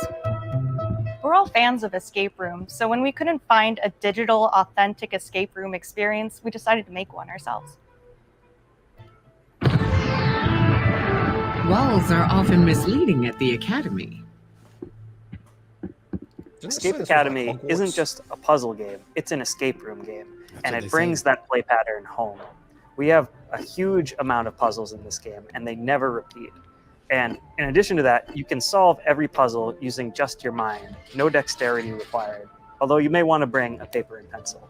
[SPEAKER 19] We're all fans of escape rooms, so when we couldn't find a digital, authentic escape room experience, we decided to make one ourselves.
[SPEAKER 25] Walls are often misleading at the academy.
[SPEAKER 10] Escape Academy isn't just a puzzle game, it's an escape room game, and
[SPEAKER 9] what
[SPEAKER 10] it
[SPEAKER 9] they
[SPEAKER 10] brings that play pattern home. We have a huge amount of puzzles in this game, and they never repeat. And in addition to that, you can solve every puzzle using just your mind, no dexterity required, although you may want to bring a paper and pencil.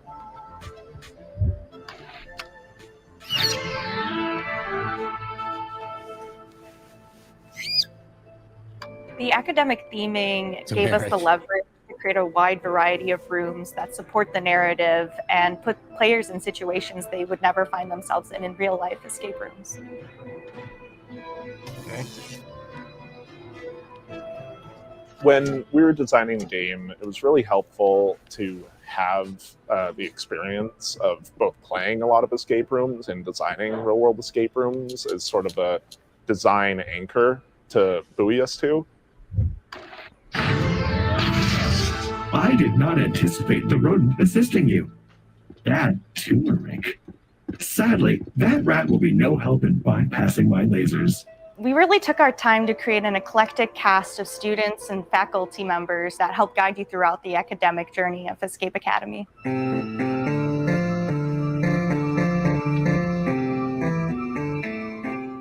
[SPEAKER 19] The academic theming
[SPEAKER 9] It's a
[SPEAKER 19] gave us the
[SPEAKER 9] marriage.
[SPEAKER 19] leverage to create a wide variety of rooms that support the narrative and put players in situations they would never find themselves in real life escape rooms.
[SPEAKER 2] Okay.
[SPEAKER 20] When we were designing the game, it was really helpful to have the experience of both playing a lot of escape rooms and designing real-world escape rooms as sort of a design anchor to buoy us to.
[SPEAKER 24] I did not anticipate the rodent assisting you. Bad turmeric. Sadly, that rat will be no help in bypassing my lasers.
[SPEAKER 19] We really took our time to create an eclectic cast of students and faculty members that help guide you throughout the academic journey of Escape Academy.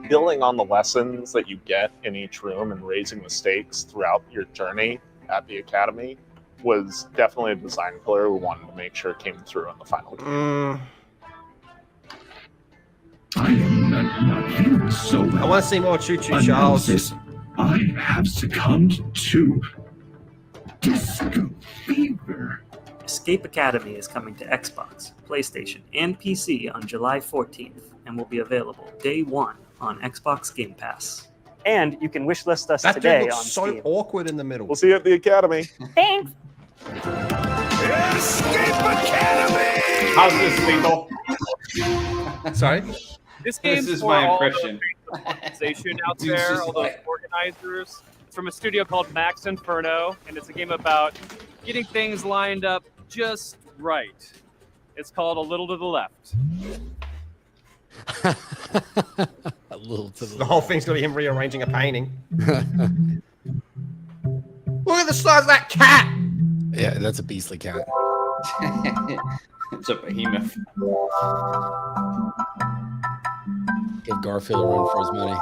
[SPEAKER 20] Building on the lessons that you get in each room and raising the stakes throughout your journey at the academy was definitely a design pillar we wanted to make sure came through in the final game.
[SPEAKER 24] I am not feeling so well.
[SPEAKER 2] I want to see more Choo Choo Charles.
[SPEAKER 24] Analysis. I have succumbed to Disco fever.
[SPEAKER 10] Escape Academy is coming to Xbox, PlayStation, and PC on July 14th and will be available day one on Xbox Game Pass. And you can wishlist us
[SPEAKER 2] That
[SPEAKER 10] today
[SPEAKER 2] dude
[SPEAKER 10] on
[SPEAKER 2] looks so
[SPEAKER 10] Steam.
[SPEAKER 2] awkward in the middle.
[SPEAKER 20] We'll see you at the Academy.
[SPEAKER 19] Thanks.
[SPEAKER 14] Escape Academy!
[SPEAKER 11] How's this legal?
[SPEAKER 2] Sorry?
[SPEAKER 1] This game's
[SPEAKER 11] is
[SPEAKER 1] for
[SPEAKER 11] my
[SPEAKER 1] all
[SPEAKER 11] impression.
[SPEAKER 1] the organization out
[SPEAKER 11] Dude's
[SPEAKER 1] there,
[SPEAKER 11] just
[SPEAKER 1] all those
[SPEAKER 11] like-
[SPEAKER 1] organizers. It's from a studio called Max Inferno, and it's a game about getting things lined up just right. It's called A Little to the Left.
[SPEAKER 9] A little to
[SPEAKER 2] The whole thing's gonna be him rearranging a painting. Look at the size of that cat!
[SPEAKER 9] Yeah, that's a beastly cat.
[SPEAKER 11] It's a behemoth.
[SPEAKER 9] Give Garfield a run for his money.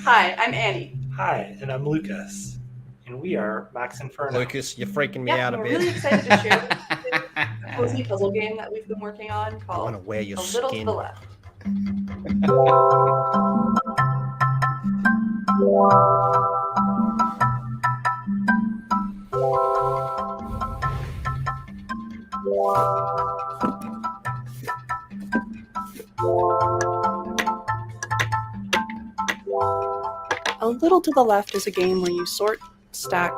[SPEAKER 4] Hi, I'm Annie.
[SPEAKER 21] Hi, and I'm Lucas, and we are Max Inferno.
[SPEAKER 2] Lucas, you're freaking me
[SPEAKER 4] Yeah,
[SPEAKER 2] out a
[SPEAKER 4] we're
[SPEAKER 2] bit.
[SPEAKER 4] really excited to share a cozy puzzle game that we've been working on
[SPEAKER 2] I
[SPEAKER 4] called
[SPEAKER 2] want to wear your
[SPEAKER 4] A Little to
[SPEAKER 2] skin.
[SPEAKER 4] the Left. A Little to the Left is a game where you sort, stack,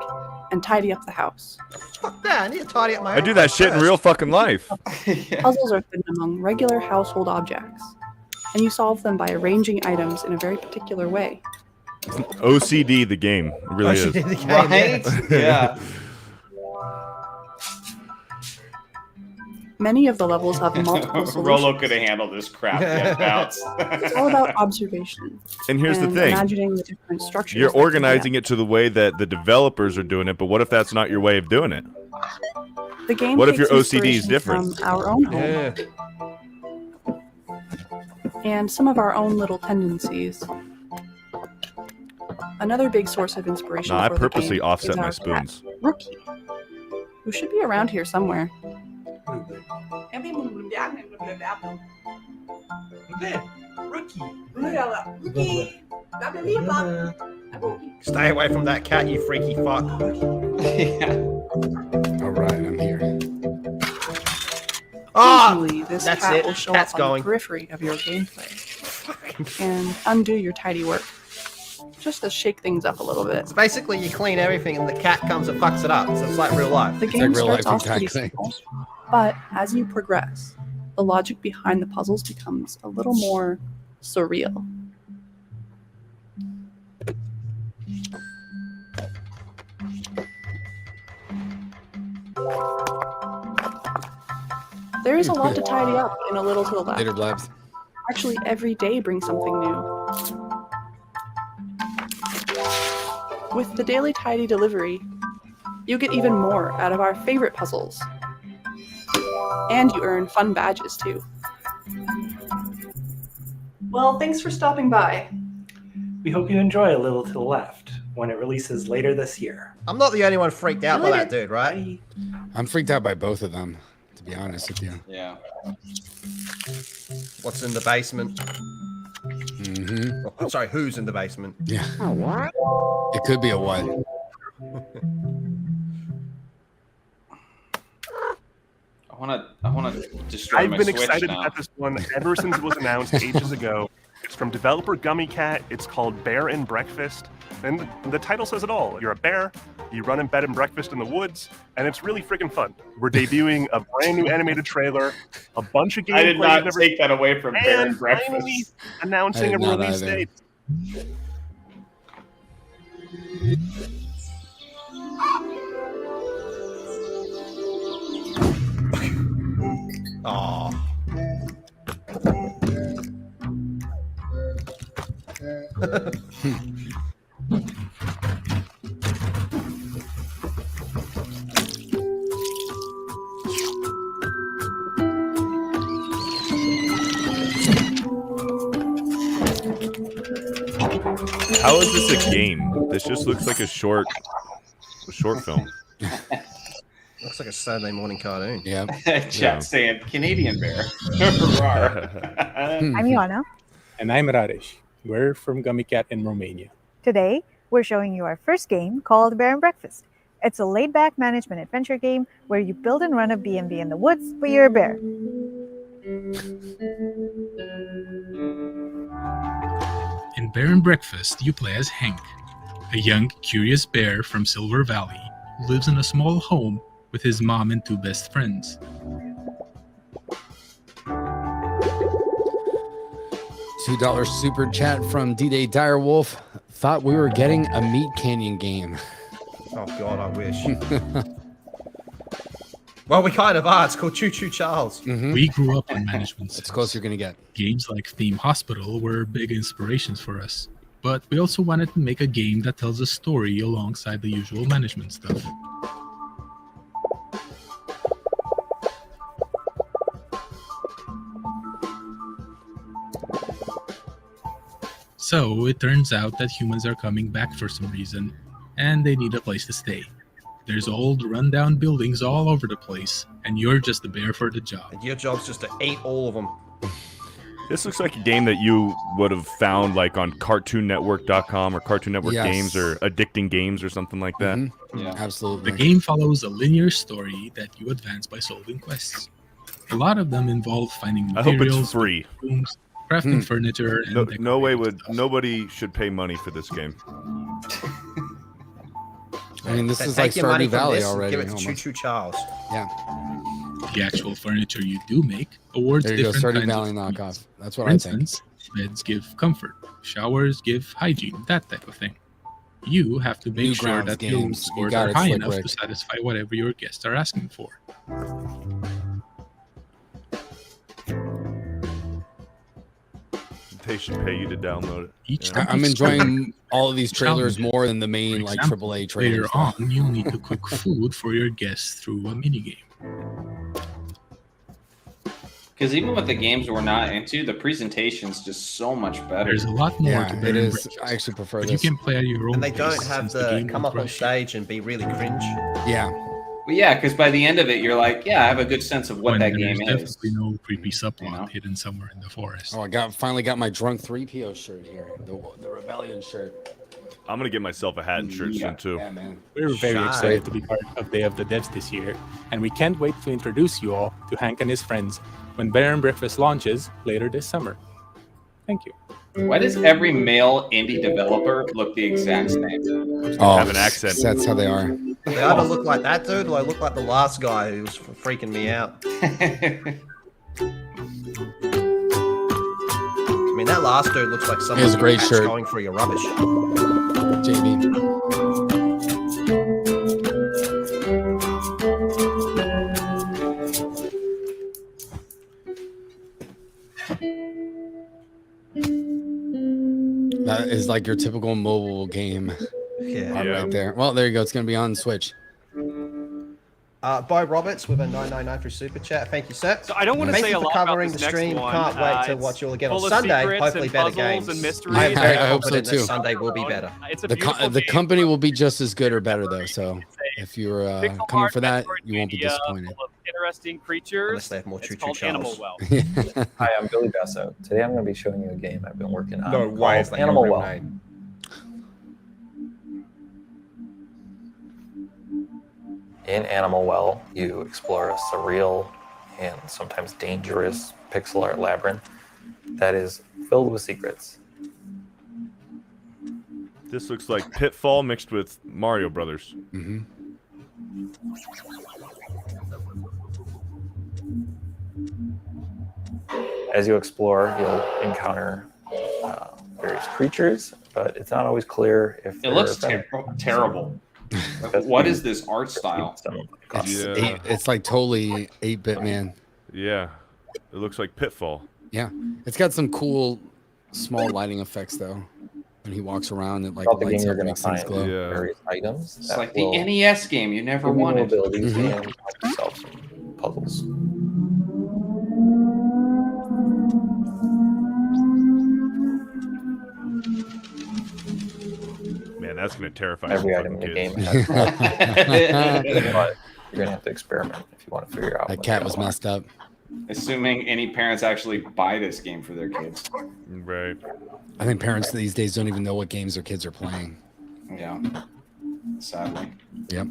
[SPEAKER 4] and tidy up the house.
[SPEAKER 2] Fuck that, I need to tidy up my
[SPEAKER 14] I do that shit in real fucking life.
[SPEAKER 4] Puzzles are hidden among regular household objects, and you solve them by arranging items in a very particular way.
[SPEAKER 14] OCD the game. It really is.
[SPEAKER 2] OCD the game,
[SPEAKER 11] Right? Yeah.
[SPEAKER 4] Many of the levels have multiple solutions.
[SPEAKER 11] Rolo could have handled this crap. Yeah, bounce.
[SPEAKER 4] It's all about observation.
[SPEAKER 14] And here's the thing.
[SPEAKER 4] Imagining the different structures.
[SPEAKER 14] You're
[SPEAKER 4] that can be
[SPEAKER 14] organizing it to the way that the developers are doing it, but what if that's not your way of doing it?
[SPEAKER 4] The game
[SPEAKER 14] What if
[SPEAKER 4] takes
[SPEAKER 14] your OCD is
[SPEAKER 4] inspiration
[SPEAKER 14] different?
[SPEAKER 4] From our own home. And some of our own little tendencies. Another big source of inspiration
[SPEAKER 14] No, I
[SPEAKER 4] for the
[SPEAKER 14] purposely
[SPEAKER 4] game
[SPEAKER 14] offset
[SPEAKER 4] is
[SPEAKER 14] my
[SPEAKER 4] our
[SPEAKER 14] spoons.
[SPEAKER 4] cat, Rookie, who should be around here somewhere.
[SPEAKER 2] Stay away from that cat, you freaky fuck.
[SPEAKER 9] All right, I'm here.
[SPEAKER 4] Occasionally, this
[SPEAKER 2] that's
[SPEAKER 4] cat
[SPEAKER 2] it.
[SPEAKER 4] will show
[SPEAKER 2] Cat's
[SPEAKER 4] up on
[SPEAKER 2] going.
[SPEAKER 4] the periphery of your gameplay and undo your tidy work, just to shake things up a little bit.
[SPEAKER 2] It's basically you clean everything and the cat comes and fucks it up. So it's like real life.
[SPEAKER 4] The game starts off pretty simple, but as you progress, the logic behind the puzzles becomes a little more surreal. There is a lot to tidy up in A Little to the Left.
[SPEAKER 9] Later, Blabs.
[SPEAKER 4] Actually, every day brings something new. With the daily tidy delivery, you get even more out of our favorite puzzles. And you earn fun badges too. Well, thanks for stopping by.
[SPEAKER 21] We hope you enjoy A Little to the Left when it releases later this year.
[SPEAKER 2] I'm not the only one freaked out by that dude, right?
[SPEAKER 9] I'm freaked out by both of them, to be honest with you.
[SPEAKER 11] Yeah.
[SPEAKER 2] What's in the basement?
[SPEAKER 9] Mm-hmm.
[SPEAKER 2] Oh, sorry, who's in the basement?
[SPEAKER 9] Yeah. It could be a what?
[SPEAKER 11] I wanna destroy
[SPEAKER 5] I've
[SPEAKER 11] my
[SPEAKER 5] been
[SPEAKER 11] Switch
[SPEAKER 5] excited
[SPEAKER 11] now.
[SPEAKER 5] about this one ever since it was announced ages ago. It's from developer Gummy Cat. It's called Bear and Breakfast. And the title says it all. You're a bear, you run in bed and breakfast in the woods, and it's really freaking fun. We're debuting a brand new animated trailer, a bunch of gameplay.
[SPEAKER 11] I did not
[SPEAKER 5] you've never
[SPEAKER 11] take that away from Bear and
[SPEAKER 5] finally
[SPEAKER 11] Breakfast.
[SPEAKER 5] announcing
[SPEAKER 9] I
[SPEAKER 5] a
[SPEAKER 9] did not
[SPEAKER 5] release
[SPEAKER 9] either.
[SPEAKER 5] date.
[SPEAKER 2] Oh.
[SPEAKER 14] How is this a game? This just looks like a short film.
[SPEAKER 2] Looks like a Saturday morning cartoon.
[SPEAKER 9] Yeah.
[SPEAKER 11] Chat saying Canadian Bear. Rawr.
[SPEAKER 22] I'm Joanna.
[SPEAKER 21] And I'm Radesh.
[SPEAKER 6] We're from Gummy Cat in Romania.
[SPEAKER 7] Today, we're showing you our first game called Bear and Breakfast. It's a laid-back management adventure game where you build and run a B&B in the woods, but you're a bear.
[SPEAKER 8] In Bear and Breakfast, you play as Hank, a young, curious bear from Silver Valley who lives in a small home with his mom and 2 best friends.
[SPEAKER 9] $2 super chat from D-Day Direwolf. Thought we were getting a Meat Canyon game.
[SPEAKER 2] Oh God, I wish. Well, we kind of are. It's called Choo Choo Charles.
[SPEAKER 8] We grew up on management systems.
[SPEAKER 9] It's close you're going to get.
[SPEAKER 8] Games like Theme Hospital were big inspirations for us. But we also wanted to make a game that tells a story alongside the usual management stuff. So it turns out that humans are coming back for some reason, and they need a place to stay. There's old, rundown buildings all over the place, and you're just the bear for the job.
[SPEAKER 2] And your job's just to eat all of them.
[SPEAKER 14] This looks like a game that you would have found like on CartoonNetwork.com or Cartoon Network Games or Addicting Games or something like that.
[SPEAKER 9] Yeah, absolutely.
[SPEAKER 8] The game follows a linear story that you advance by solving quests. A lot of them involve finding
[SPEAKER 14] I hope
[SPEAKER 8] materials,
[SPEAKER 14] it's free.
[SPEAKER 8] rooms, crafting furniture, and
[SPEAKER 14] Nobody should pay money for this game.
[SPEAKER 9] I mean, this
[SPEAKER 2] Then
[SPEAKER 9] is
[SPEAKER 2] take
[SPEAKER 9] like
[SPEAKER 2] your money
[SPEAKER 9] Stardew
[SPEAKER 2] from
[SPEAKER 9] Valley
[SPEAKER 2] this and
[SPEAKER 9] already.
[SPEAKER 2] Give it to Choo
[SPEAKER 9] almost.
[SPEAKER 2] Choo Charles.
[SPEAKER 9] Yeah.
[SPEAKER 8] The actual furniture you do make awards
[SPEAKER 9] There you go,
[SPEAKER 8] different
[SPEAKER 9] Stardew
[SPEAKER 8] kinds
[SPEAKER 9] Valley
[SPEAKER 8] of
[SPEAKER 9] knockoff. That's what
[SPEAKER 8] For
[SPEAKER 9] I think.
[SPEAKER 8] instance, beds give comfort, showers give hygiene, that type of thing. You have to make sure
[SPEAKER 9] Newgrounds
[SPEAKER 8] that the
[SPEAKER 9] games.
[SPEAKER 8] room
[SPEAKER 9] You
[SPEAKER 8] scores
[SPEAKER 9] got
[SPEAKER 8] are
[SPEAKER 9] it,
[SPEAKER 8] high
[SPEAKER 9] Slick
[SPEAKER 8] enough
[SPEAKER 9] Rick.
[SPEAKER 8] to satisfy whatever your guests are asking for.
[SPEAKER 14] They should pay you to download it.
[SPEAKER 8] Each
[SPEAKER 14] Yeah.
[SPEAKER 8] type
[SPEAKER 9] I'm
[SPEAKER 8] of
[SPEAKER 9] enjoying
[SPEAKER 8] story
[SPEAKER 9] all of these trailers
[SPEAKER 8] challenges.
[SPEAKER 9] more than the main
[SPEAKER 8] For
[SPEAKER 9] like
[SPEAKER 8] example,
[SPEAKER 9] AAA trailers.
[SPEAKER 8] Later on, you'll need to cook food for your guests through a minigame.
[SPEAKER 11] Because even with the games we're not into, the presentation's just so much better.
[SPEAKER 8] There's a lot more
[SPEAKER 9] Yeah,
[SPEAKER 8] to
[SPEAKER 9] it
[SPEAKER 8] Bear and
[SPEAKER 9] is.
[SPEAKER 8] Breakfast,
[SPEAKER 9] I actually prefer
[SPEAKER 8] but
[SPEAKER 9] this.
[SPEAKER 8] you can play at your own
[SPEAKER 2] And they
[SPEAKER 8] pace
[SPEAKER 2] don't have
[SPEAKER 8] since
[SPEAKER 2] the
[SPEAKER 8] game
[SPEAKER 2] come
[SPEAKER 8] won't
[SPEAKER 2] up on
[SPEAKER 8] rush you.
[SPEAKER 2] stage and be really cringe.
[SPEAKER 9] Yeah.
[SPEAKER 11] Well, yeah, because by the end of it, you're like, yeah, I have a good sense of what
[SPEAKER 8] When
[SPEAKER 11] that
[SPEAKER 8] there's
[SPEAKER 11] game is.
[SPEAKER 8] definitely no creepy subplot hidden somewhere in the forest.
[SPEAKER 9] Oh, I finally got my Drunk 3PO shirt here. The Rebellion shirt.
[SPEAKER 14] I'm gonna get myself a hat and shirt soon too.
[SPEAKER 9] Yeah, man.
[SPEAKER 6] We're very
[SPEAKER 2] Shy.
[SPEAKER 6] excited to be part of Day of the Devs this year, and we can't wait to introduce you all to Hank and his friends when Bear and Breakfast launches later this summer. Thank you.
[SPEAKER 11] Why does every male indie developer look the exact same?
[SPEAKER 9] Oh,
[SPEAKER 14] Have an accent.
[SPEAKER 9] That's how they are.
[SPEAKER 2] Do I either look like that dude or I look like the last guy who was freaking me out? I mean, that last dude looks like someone
[SPEAKER 9] He has a great shirt.
[SPEAKER 2] going through your rubbish.
[SPEAKER 9] JB. That is like your typical mobile game.
[SPEAKER 2] Yeah.
[SPEAKER 9] Right there. Well, there you go. It's going to be on Switch.
[SPEAKER 2] Bo Roberts with a 999 for super chat. Thank you, sir.
[SPEAKER 1] So I don't want to
[SPEAKER 2] Thank
[SPEAKER 1] say
[SPEAKER 2] you
[SPEAKER 1] a
[SPEAKER 2] for
[SPEAKER 1] lot about
[SPEAKER 2] covering
[SPEAKER 1] this
[SPEAKER 2] the stream.
[SPEAKER 1] next one.
[SPEAKER 2] Can't wait to
[SPEAKER 1] It's
[SPEAKER 2] watch you all again on
[SPEAKER 1] full of
[SPEAKER 2] Sunday.
[SPEAKER 1] secrets
[SPEAKER 2] Hopefully,
[SPEAKER 1] and
[SPEAKER 2] better
[SPEAKER 1] puzzles
[SPEAKER 2] games.
[SPEAKER 1] and mysteries.
[SPEAKER 2] I'm very
[SPEAKER 9] I hope so,
[SPEAKER 2] confident that
[SPEAKER 9] too.
[SPEAKER 2] Sunday will be better.
[SPEAKER 1] It's a
[SPEAKER 9] The
[SPEAKER 1] beautiful
[SPEAKER 9] the
[SPEAKER 1] game.
[SPEAKER 9] company will be just as good or better, though. So if you're
[SPEAKER 1] Pixel
[SPEAKER 9] coming
[SPEAKER 1] art
[SPEAKER 9] for that, you won't be
[SPEAKER 1] Metroidvania
[SPEAKER 9] disappointed.
[SPEAKER 1] full of interesting creatures.
[SPEAKER 2] Unless they have more
[SPEAKER 1] It's
[SPEAKER 2] Choo Choo
[SPEAKER 1] called Animal
[SPEAKER 2] Charles.
[SPEAKER 1] Well.
[SPEAKER 22] Hi, I'm Billy Basso. Today I'm going to be showing you a game I've been working on
[SPEAKER 2] No, why is
[SPEAKER 22] called
[SPEAKER 2] that your
[SPEAKER 22] Animal
[SPEAKER 2] real
[SPEAKER 22] Well.
[SPEAKER 2] name?
[SPEAKER 22] In Animal Well, you explore a surreal and sometimes dangerous pixel art labyrinth that is filled with secrets.
[SPEAKER 14] This looks like Pitfall mixed with Mario Brothers.
[SPEAKER 9] Mm-hmm.
[SPEAKER 22] As you explore, you'll encounter various creatures, but it's not always clear if
[SPEAKER 11] It looks
[SPEAKER 22] they're
[SPEAKER 11] terrible. What is this art style?
[SPEAKER 9] It's like totally 8-bit, man.
[SPEAKER 14] Yeah. It looks like Pitfall.
[SPEAKER 9] Yeah. It's got some cool small lighting effects, though. When he walks around, it like
[SPEAKER 22] Throughout the
[SPEAKER 9] lights
[SPEAKER 22] game,
[SPEAKER 9] up
[SPEAKER 22] you're
[SPEAKER 9] and
[SPEAKER 22] going
[SPEAKER 9] makes
[SPEAKER 22] to
[SPEAKER 9] things
[SPEAKER 22] find
[SPEAKER 9] glow.
[SPEAKER 22] various items.
[SPEAKER 11] It's
[SPEAKER 22] that
[SPEAKER 11] like the
[SPEAKER 22] will
[SPEAKER 11] NES game you never
[SPEAKER 22] give you new
[SPEAKER 11] wanted.
[SPEAKER 22] abilities
[SPEAKER 9] Mhm.
[SPEAKER 22] and help you solve some puzzles.
[SPEAKER 14] Man, that's gonna terrify
[SPEAKER 22] Every
[SPEAKER 14] some
[SPEAKER 22] item in the
[SPEAKER 14] fucking
[SPEAKER 22] game
[SPEAKER 14] kids.
[SPEAKER 22] has but you're going to have to experiment if you want to figure out.
[SPEAKER 9] That
[SPEAKER 22] what
[SPEAKER 9] cat
[SPEAKER 22] they
[SPEAKER 9] was
[SPEAKER 22] all are.
[SPEAKER 9] messed up.
[SPEAKER 11] Assuming any parents actually buy this game for their kids.
[SPEAKER 14] Right.
[SPEAKER 9] I think parents these days don't even know what games their kids are playing.
[SPEAKER 11] Yeah. Sadly.
[SPEAKER 9] Yep.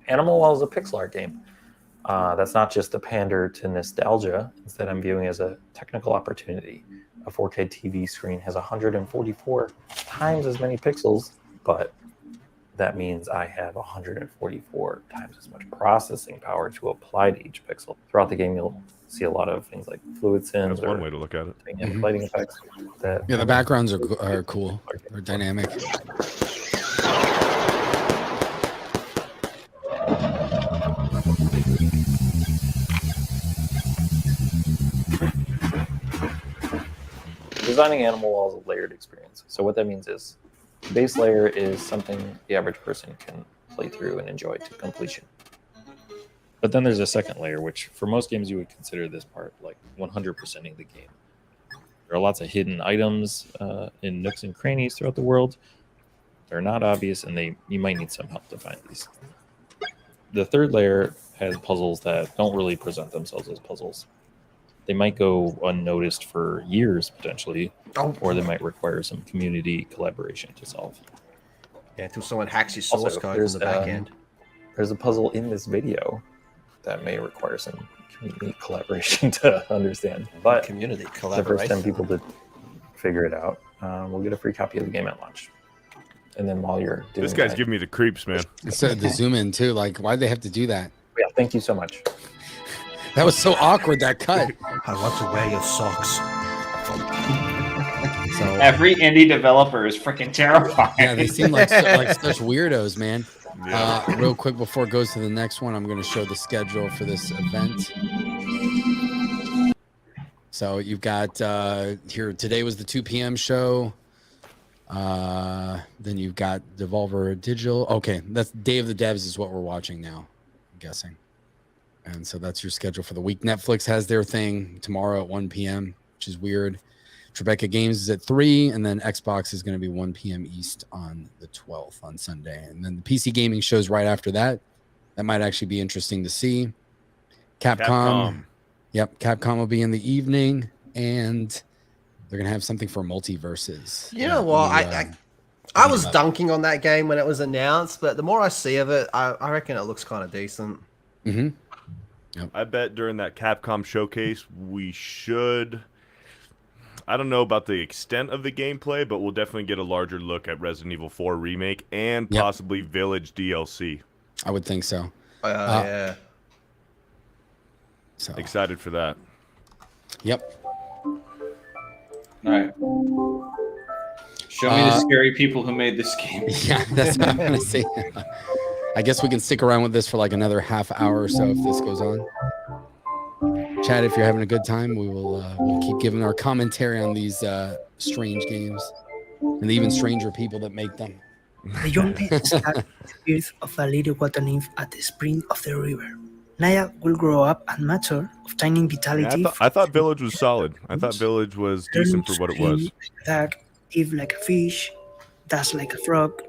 [SPEAKER 22] Animal Well is a pixel art game. That's not just a pander to nostalgia. Instead, I'm viewing as a technical opportunity. A 4K TV screen has 144 times as many pixels, but that means I have 144 times as much processing power to apply to each pixel. Throughout the game, you'll see a lot of things like fluid sims.
[SPEAKER 14] That's one way to look at it.
[SPEAKER 22] And lighting effects.
[SPEAKER 9] Yeah, the backgrounds are cool. They're dynamic.
[SPEAKER 22] Designing Animal Well is a layered experience. So what that means is the base layer is something the average person can play through and enjoy to completion. But then there's a second layer, which for most games you would consider this part like 100%ing the game. There are lots of hidden items in nooks and crannies throughout the world. They're not obvious, and you might need some help to find these. The third layer has puzzles that don't really present themselves as puzzles. They might go unnoticed for years, potentially, or they might require some community collaboration to solve.
[SPEAKER 2] Yeah, until someone hacks your source code from the back end.
[SPEAKER 22] There's a puzzle in this video that may require some community collaboration to understand. But
[SPEAKER 2] community
[SPEAKER 22] the
[SPEAKER 2] collaboration.
[SPEAKER 22] first 10 people to figure it out will get a free copy of the game at launch. And then while you're doing
[SPEAKER 14] This guy's giving me the creeps, man.
[SPEAKER 9] So the zoom in too. Like, why'd they have to do that?
[SPEAKER 22] Yeah, thank you so much.
[SPEAKER 9] That was so awkward, that cut.
[SPEAKER 2] I want to wear your socks.
[SPEAKER 9] So
[SPEAKER 11] Every indie developer is freaking terrifying.
[SPEAKER 9] yeah, they seem like such weirdos, man. Real quick before it goes to the next one, I'm going to show the schedule for this event. So you've got here today was the 2 p.m. show. Then you've got Devolver Digital. Okay, that's Day of the Devs is what we're watching now, I'm guessing. And so that's your schedule for the week. Netflix has their thing tomorrow at 1 p.m., which is weird. Tribeca Games is at 3, and then Xbox is going to be 1 p.m. East on the 12th on Sunday. And then the PC gaming shows right after that. That might actually be interesting to see. Capcom. Yep, Capcom will be in the evening, and they're going to have something for multiverses.
[SPEAKER 2] You know what? I was dunking on that game when it was announced, but the more I see of it, I reckon it looks kind of decent.
[SPEAKER 9] Mm-hmm.
[SPEAKER 14] Yep. I bet during that Capcom showcase, we should... I don't know about the extent of the gameplay, but we'll definitely get a larger look at Resident Evil 4 Remake and possibly Village DLC.
[SPEAKER 9] I would think so.
[SPEAKER 2] Yeah.
[SPEAKER 9] So
[SPEAKER 14] excited for that.
[SPEAKER 9] Yep.
[SPEAKER 11] All right. Show me the scary people who made this game.
[SPEAKER 9] Yeah, that's what I'm going to say. I guess we can stick around with this for like another half hour or so if this goes on. Chad, if you're having a good time, we will we'll keep giving our commentary on these strange games and the even stranger people that make them.
[SPEAKER 3] The young man is the birth of a little water nymph at the spring of the river. Naya will grow up and mature, obtaining vitality.
[SPEAKER 14] Yeah, I thought Village was solid. I thought Village was decent for what it was.
[SPEAKER 3] Attack, eat like a fish, dance like a frog,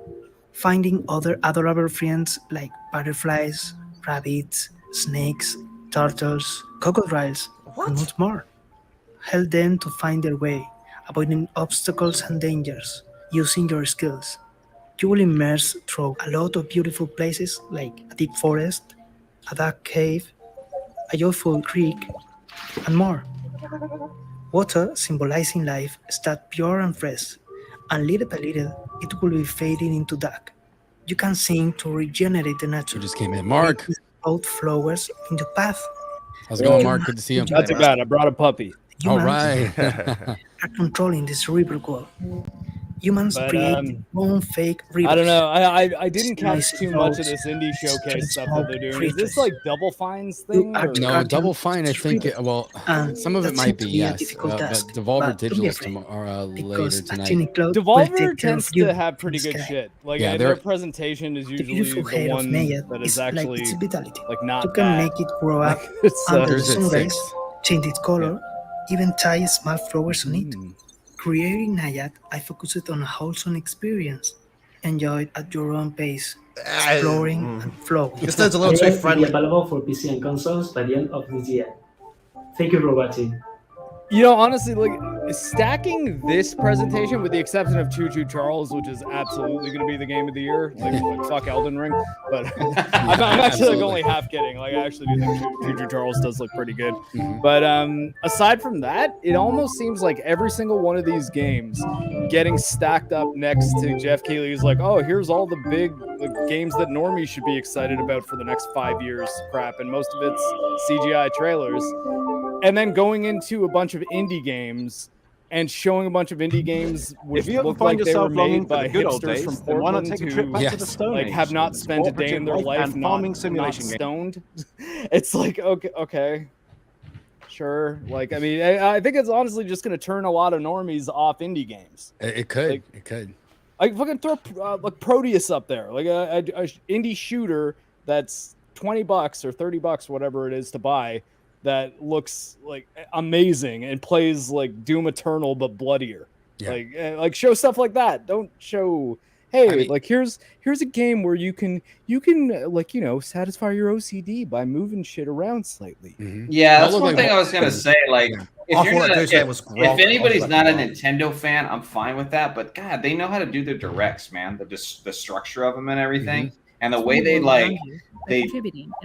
[SPEAKER 3] finding other adorable friends like butterflies, rabbits, snakes, turtles, crocodiles, and much more. Help them to find their way, avoiding obstacles and dangers, using your skills. You will immerse through a lot of beautiful places like a deep forest, a dark cave, a joyful creek, and more. Water, symbolizing life, starts pure and fresh, and little by little, it will be fading into dark. You can sing to regenerate the nature.
[SPEAKER 9] You just came in, Mark.
[SPEAKER 3] Out flowers in the path.
[SPEAKER 9] How's it going, Mark? Good to see you.
[SPEAKER 12] Not too bad. I brought a puppy.
[SPEAKER 9] All right.
[SPEAKER 3] Are controlling this river wall. Humans create their own fake rivers.
[SPEAKER 12] I don't know. I didn't catch too much of this indie showcase stuff that they're doing. Is this like Double Fine's thing? Or?
[SPEAKER 9] No, Double Fine, I think, some of it might be, yes. But Devolver Digital is later tonight.
[SPEAKER 12] Devolver tends to have pretty good shit. Like, their presentation is usually the one that is actually like not
[SPEAKER 3] you can
[SPEAKER 12] bad.
[SPEAKER 3] make it grow up under the sun rays, change its color, even tie small flowers on it. Creating Nayat, I focused on a wholesome experience. Enjoy it at your own pace. exploring, and flowing.
[SPEAKER 2] This dude's a little too
[SPEAKER 13] It will be
[SPEAKER 2] friendly.
[SPEAKER 13] available for PC and consoles by the end of this year. Thank you for watching.
[SPEAKER 12] You know, honestly, like stacking this presentation, with the exception of Choo Choo Charles, which is absolutely going to be the game of the year, like fuck Elden Ring. But I'm actually like only half kidding. Like I actually do think Choo Choo Charles does look pretty good. But aside from that, it almost seems like every single one of these games getting stacked up next to Jeff Keighley's like, oh, here's all the big games that normies should be excited about for the next 5 years. Crap, and most of it's CGI trailers. And then going into a bunch of indie games and showing a bunch of indie games which
[SPEAKER 15] If you ever
[SPEAKER 12] look
[SPEAKER 15] find
[SPEAKER 12] like they were
[SPEAKER 15] yourself longing
[SPEAKER 12] made
[SPEAKER 15] for
[SPEAKER 12] by
[SPEAKER 15] the good old
[SPEAKER 12] hipsters
[SPEAKER 15] days,
[SPEAKER 12] from
[SPEAKER 15] then why not
[SPEAKER 12] Portland
[SPEAKER 15] take a trip back
[SPEAKER 12] who
[SPEAKER 15] to the Stone
[SPEAKER 12] like
[SPEAKER 15] Age?
[SPEAKER 12] have not spent a day in their
[SPEAKER 15] Cooperative
[SPEAKER 12] life
[SPEAKER 15] and
[SPEAKER 12] not,
[SPEAKER 15] farming
[SPEAKER 12] not
[SPEAKER 15] simulation game.
[SPEAKER 12] stoned. It's like okay, sure. Like I mean, I think it's honestly just going to turn a lot of normies off indie games.
[SPEAKER 9] It could.
[SPEAKER 12] Like,
[SPEAKER 9] it could.
[SPEAKER 12] I fucking throw like Proteus up there, like a indie shooter that's $20 or $30, whatever it is to buy, that looks like amazing and plays like Doom Eternal but bloodier.
[SPEAKER 9] Yeah.
[SPEAKER 12] Like show stuff like that. Don't show. Hey, like here's a game where you can like satisfy your OCD by moving shit around slightly.
[SPEAKER 11] Yeah, that's one thing I was gonna say. Like, if anybody's not a Nintendo fan, I'm fine with that. But God, they know how to do their directs, man. The structure of them and everything, and the way they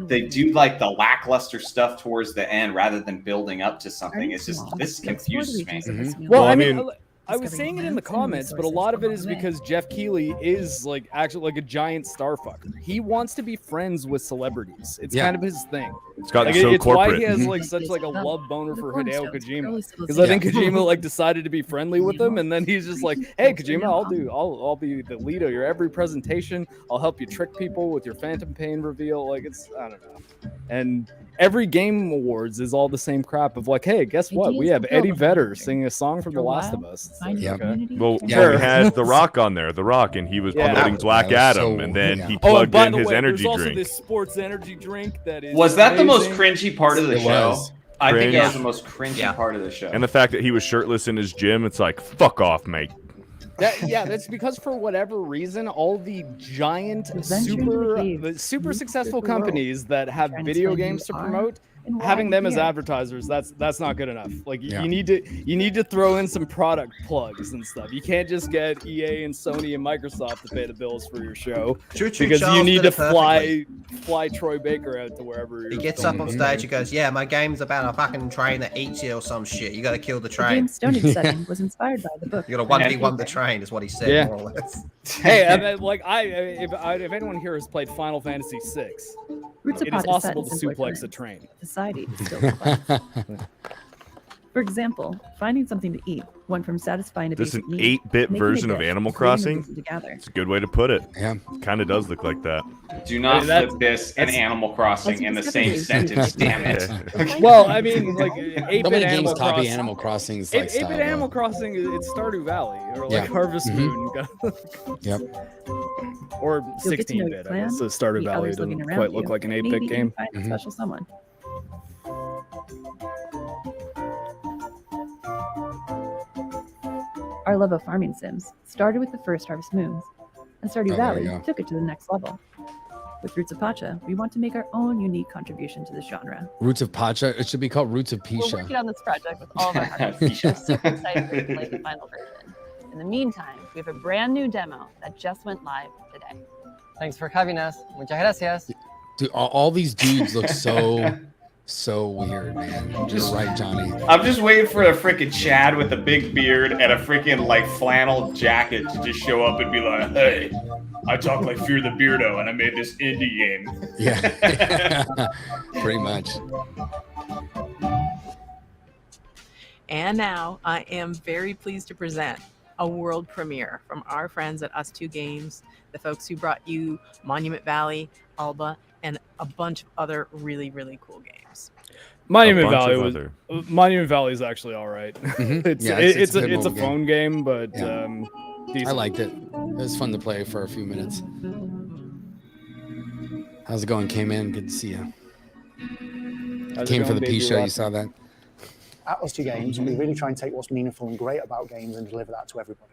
[SPEAKER 11] they do like the lackluster stuff towards the end rather than building up to something. It's just this confuses me.
[SPEAKER 12] Well, I mean, I was saying it in the comments, but a lot of it is because Jeff Keighley is like actually like a giant starfucker. He wants to be friends with celebrities. It's kind of his thing.
[SPEAKER 14] It's gotten
[SPEAKER 12] like,
[SPEAKER 14] so
[SPEAKER 12] it's
[SPEAKER 14] corporate.
[SPEAKER 12] why he has like such like a love boner for Hideo Kojima, because I think Kojima like decided to be friendly with him, and then he's just like, "Hey, Kojima, I'll be the lead of your every presentation. I'll help you trick people with your Phantom Pain reveal." Like it's I don't know, and every Game Awards is all the same crap of like, "Hey, guess what? We have Eddie Vedder singing a song from The Last of Us."
[SPEAKER 14] Yeah.
[SPEAKER 12] Okay.
[SPEAKER 14] Well, we had The Rock on there, The Rock, and he was promoting Black Adam, and then he plugged in his energy
[SPEAKER 12] there's also
[SPEAKER 14] drink.
[SPEAKER 12] this sports energy drink that is.
[SPEAKER 11] Was that the most
[SPEAKER 12] amazing.
[SPEAKER 11] cringy part of the show? I think that was the most cringy part of the show.
[SPEAKER 14] And the fact that he was shirtless in his gym, it's like, fuck off, mate.
[SPEAKER 12] That's because for whatever reason, all the giant, super successful companies that have video games to promote, having them as advertisers, that's not good enough. Like you need to throw in some product plugs and stuff. You can't just get EA and Sony and Microsoft to pay the bills for your show because you need to fly Troy Baker out to wherever
[SPEAKER 2] he gets up on stage. He goes, "Yeah, my game's about a fucking train that eats you or some shit. You got to kill the train."
[SPEAKER 16] The game's Stone Age setting was inspired by the book.
[SPEAKER 2] You got to 1v1 the train, is what he said, more or less.
[SPEAKER 12] Hey, and then, like if anyone here has played Final Fantasy VI, it is possible to suplex a train.
[SPEAKER 16] Society is still complex. For example, finding something to eat went from satisfying a
[SPEAKER 14] This is
[SPEAKER 16] basic
[SPEAKER 14] an
[SPEAKER 16] need,
[SPEAKER 14] 8-bit
[SPEAKER 16] making a
[SPEAKER 14] version of
[SPEAKER 16] dish,
[SPEAKER 14] Animal
[SPEAKER 16] and creating a
[SPEAKER 14] Crossing.
[SPEAKER 16] reason to gather.
[SPEAKER 14] It's a good way to put it. Yeah, kind of does look like that.
[SPEAKER 11] Do not flip this and Animal Crossing in the same sentence. Damn it.
[SPEAKER 12] Well, I mean, like 8-bit
[SPEAKER 9] So many games
[SPEAKER 12] Animal
[SPEAKER 9] copy
[SPEAKER 12] Crossing.
[SPEAKER 9] Animal Crossing's like
[SPEAKER 12] 8-bit
[SPEAKER 9] style.
[SPEAKER 12] Animal Crossing, it's Stardew Valley or like
[SPEAKER 9] Yeah.
[SPEAKER 12] Harvest
[SPEAKER 9] Mhm.
[SPEAKER 12] Moon.
[SPEAKER 9] Yep.
[SPEAKER 12] Or
[SPEAKER 16] You'll get to know your
[SPEAKER 12] 16-bit. I
[SPEAKER 16] clan,
[SPEAKER 12] guess the Stardew
[SPEAKER 16] meet
[SPEAKER 12] Valley
[SPEAKER 16] others
[SPEAKER 12] doesn't
[SPEAKER 16] looking around
[SPEAKER 12] quite look
[SPEAKER 16] you,
[SPEAKER 12] like an
[SPEAKER 16] maybe
[SPEAKER 12] 8-bit
[SPEAKER 16] even
[SPEAKER 12] game.
[SPEAKER 16] find a special someone. Our love of farming sims started with the first Harvest Moons, and Stardew
[SPEAKER 9] Oh, there
[SPEAKER 16] Valley
[SPEAKER 9] you go.
[SPEAKER 16] took it to the next level. With Roots of Pacha, we want to make our own unique contribution to the genre.
[SPEAKER 9] Roots of Pacha. It should be called Roots of
[SPEAKER 19] We're
[SPEAKER 9] Pisha.
[SPEAKER 19] working on this project with all of our artists. We're super excited to play the final version. In the meantime, we have a brand new demo that just went live today.
[SPEAKER 17] Thanks for having us. Muchas gracias.
[SPEAKER 9] Dude, all these dudes look so weird, man. You're right, Johnny.
[SPEAKER 11] I'm just waiting for a freaking Chad with a big beard and a freaking like flannel jacket to just show up and be like, "Hey, I talk like Fear the Beardo, and I made this indie game."
[SPEAKER 9] Yeah, pretty much.
[SPEAKER 23] And now I am very pleased to present a world premiere from our friends at Us2 Games, the folks who brought you Monument Valley, Alba, and a bunch of other really, really cool games.
[SPEAKER 12] Monument
[SPEAKER 14] bunch
[SPEAKER 12] Valley
[SPEAKER 14] of
[SPEAKER 12] was
[SPEAKER 14] other.
[SPEAKER 12] Monument Valley is actually all right. It's
[SPEAKER 9] Yeah,
[SPEAKER 12] it's
[SPEAKER 9] a
[SPEAKER 12] a
[SPEAKER 9] good
[SPEAKER 12] it's a
[SPEAKER 9] mobile
[SPEAKER 12] phone game, but
[SPEAKER 9] Yeah. I
[SPEAKER 12] decent.
[SPEAKER 9] liked it. It was fun to play for a few minutes. How's it going? Came in. Good to see you.
[SPEAKER 12] How's it
[SPEAKER 9] Came for
[SPEAKER 12] going,
[SPEAKER 9] the
[SPEAKER 12] baby?
[SPEAKER 9] P show. You saw that?
[SPEAKER 26] At Us2 Games, we really try and take what's meaningful and great about games and deliver that to everybody.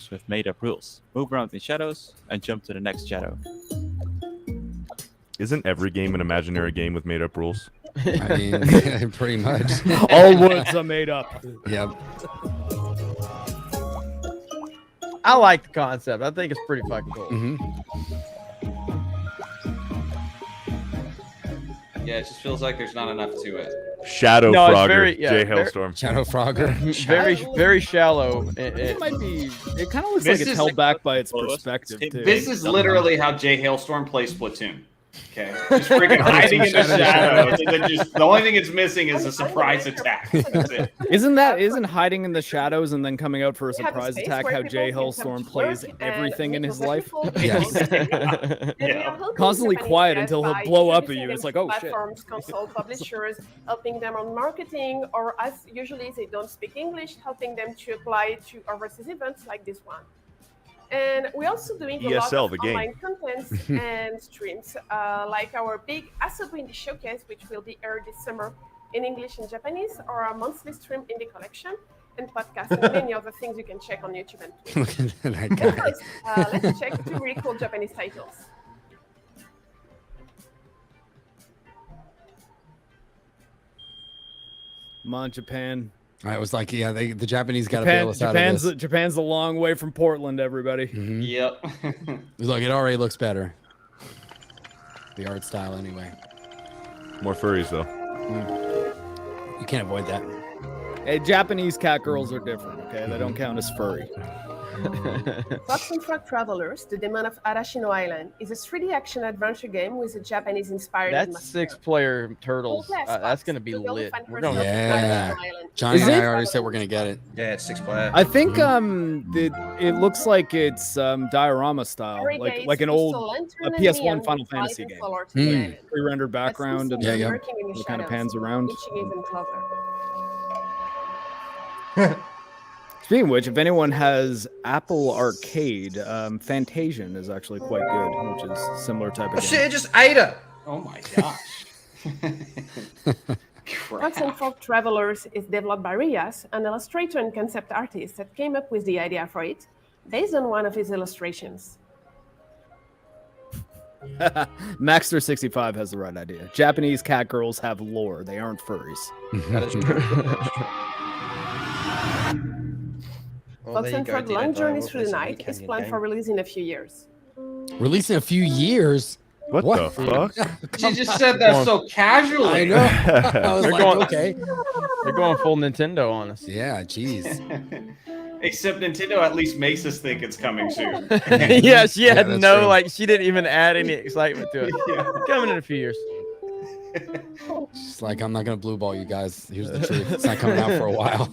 [SPEAKER 25] rooms with made-up rules. Move around in shadows and jump to the next shadow.
[SPEAKER 14] Isn't every game an imaginary game with made-up rules?
[SPEAKER 9] I mean, pretty much.
[SPEAKER 12] All woods are made up.
[SPEAKER 9] Yep.
[SPEAKER 15] I like the concept. I think it's pretty fucking cool.
[SPEAKER 11] Yeah, it just feels like there's not enough to it.
[SPEAKER 14] Shadow
[SPEAKER 15] No, it's
[SPEAKER 14] Frogger,
[SPEAKER 15] very- yeah,
[SPEAKER 14] Jay
[SPEAKER 15] very-
[SPEAKER 14] Hailstorm.
[SPEAKER 9] Shadow Frogger.
[SPEAKER 15] Very shallow.
[SPEAKER 12] It might be. It kind of looks
[SPEAKER 11] This
[SPEAKER 12] like it's
[SPEAKER 11] is
[SPEAKER 12] held
[SPEAKER 11] like
[SPEAKER 12] back by its perspective too.
[SPEAKER 11] This is literally how Jay Hailstorm plays Splatoon. Okay, just freaking hiding in the shadows, and then just the only thing it's missing is a surprise attack. That's it.
[SPEAKER 12] Isn't hiding in the shadows and then coming out for a
[SPEAKER 4] We have a
[SPEAKER 12] surprise
[SPEAKER 4] space
[SPEAKER 12] attack
[SPEAKER 4] where
[SPEAKER 12] how
[SPEAKER 4] people
[SPEAKER 12] Jay
[SPEAKER 4] can come
[SPEAKER 12] Hailstorm
[SPEAKER 4] to
[SPEAKER 12] plays
[SPEAKER 4] work
[SPEAKER 12] everything in
[SPEAKER 4] and
[SPEAKER 12] his
[SPEAKER 4] meet
[SPEAKER 12] life?
[SPEAKER 4] wonderful people. And we are helping
[SPEAKER 12] Constantly
[SPEAKER 4] Japanese
[SPEAKER 12] quiet
[SPEAKER 4] guys
[SPEAKER 12] until he'll
[SPEAKER 4] by
[SPEAKER 12] blow up at
[SPEAKER 4] introducing
[SPEAKER 12] you.
[SPEAKER 4] them
[SPEAKER 12] It's like,
[SPEAKER 4] to
[SPEAKER 12] oh shit.
[SPEAKER 4] platforms, console publishers, helping them on marketing, or as usually they don't speak English, helping them to apply to overseas events like this one. And we're also doing a lot
[SPEAKER 14] ESL,
[SPEAKER 4] of
[SPEAKER 14] the game.
[SPEAKER 4] online contents and streams, like our big Asobo Indie Showcase, which will be aired this summer in English and Japanese, or our monthly stream in the collection, and podcasts, and many other things you can check on YouTube and Twitch.
[SPEAKER 9] Look at that
[SPEAKER 4] But
[SPEAKER 9] guy.
[SPEAKER 4] first, let's check two really cool Japanese titles.
[SPEAKER 12] Come on, Japan.
[SPEAKER 9] I was like, yeah, the Japanese got to bail us out of this.
[SPEAKER 12] Japan's a long way from Portland, everybody.
[SPEAKER 11] Yep.
[SPEAKER 9] Look, it already looks better. The art style, anyway.
[SPEAKER 14] More furries though.
[SPEAKER 9] You can't avoid that.
[SPEAKER 12] Hey, Japanese cat girls are different. Okay, they don't count as furry.
[SPEAKER 4] Fox and Frog Travelers, The Demon of Arashino Island, is a 3D action adventure game with a Japanese-inspired
[SPEAKER 15] That
[SPEAKER 4] atmosphere.
[SPEAKER 15] 6-player turtles. That's gonna be
[SPEAKER 4] You'll
[SPEAKER 15] lit.
[SPEAKER 4] find
[SPEAKER 15] We're gonna
[SPEAKER 4] personal
[SPEAKER 9] Yeah.
[SPEAKER 4] Island.
[SPEAKER 9] Johnny
[SPEAKER 12] Is
[SPEAKER 9] and I
[SPEAKER 12] it?
[SPEAKER 9] already said we're going to get it.
[SPEAKER 2] Yeah, it's 6-player.
[SPEAKER 12] I think it looks like it's diorama style,
[SPEAKER 4] Harry
[SPEAKER 12] like
[SPEAKER 4] Gates,
[SPEAKER 12] an old
[SPEAKER 4] Crystal Lantern,
[SPEAKER 12] a
[SPEAKER 4] and
[SPEAKER 12] PS1
[SPEAKER 4] Neon
[SPEAKER 12] Final
[SPEAKER 4] will
[SPEAKER 12] Fantasy
[SPEAKER 4] drive
[SPEAKER 12] game.
[SPEAKER 4] the color to the island.
[SPEAKER 12] Pre-rendered background and
[SPEAKER 4] But
[SPEAKER 9] Yeah.
[SPEAKER 4] lurking in the
[SPEAKER 12] it kind of
[SPEAKER 4] shadows,
[SPEAKER 12] pans around.
[SPEAKER 4] reaching even closer.
[SPEAKER 12] Speaking of which, if anyone has Apple Arcade, Fantasian is actually quite good, which is similar type of
[SPEAKER 2] Oh
[SPEAKER 12] game.
[SPEAKER 2] shit, it just ate her.
[SPEAKER 11] Oh my gosh.
[SPEAKER 4] Fox and Frog Travelers is developed by Rias, an illustrator and concept artist that came up with the idea for it, based on one of his illustrations.
[SPEAKER 12] Maxter65 has the right idea. Japanese cat girls have lore. They aren't furries.
[SPEAKER 2] That is true. Well,
[SPEAKER 4] Fox
[SPEAKER 2] there you
[SPEAKER 4] and
[SPEAKER 2] go,
[SPEAKER 4] Frog
[SPEAKER 2] Dino
[SPEAKER 4] Long
[SPEAKER 2] Dial,
[SPEAKER 4] Journeys Through the
[SPEAKER 2] there's a
[SPEAKER 4] Night
[SPEAKER 2] new
[SPEAKER 4] is
[SPEAKER 2] Canyon
[SPEAKER 4] planned
[SPEAKER 2] game.
[SPEAKER 4] for release in a few years.
[SPEAKER 9] Released in a few years.
[SPEAKER 14] What the fuck?
[SPEAKER 11] You just said that so casually.
[SPEAKER 9] I know. I was
[SPEAKER 15] They're
[SPEAKER 9] like,
[SPEAKER 15] going-
[SPEAKER 9] okay.
[SPEAKER 15] They're going full Nintendo on us.
[SPEAKER 9] Yeah, jeez.
[SPEAKER 11] Except Nintendo at least makes us think it's coming soon.
[SPEAKER 15] Yeah, she had
[SPEAKER 9] that's
[SPEAKER 15] no
[SPEAKER 9] true.
[SPEAKER 15] like. She didn't even add any excitement to it. Coming in a few years.
[SPEAKER 9] It's like, I'm not going to blue ball you guys. Here's the truth. It's not coming out for a while.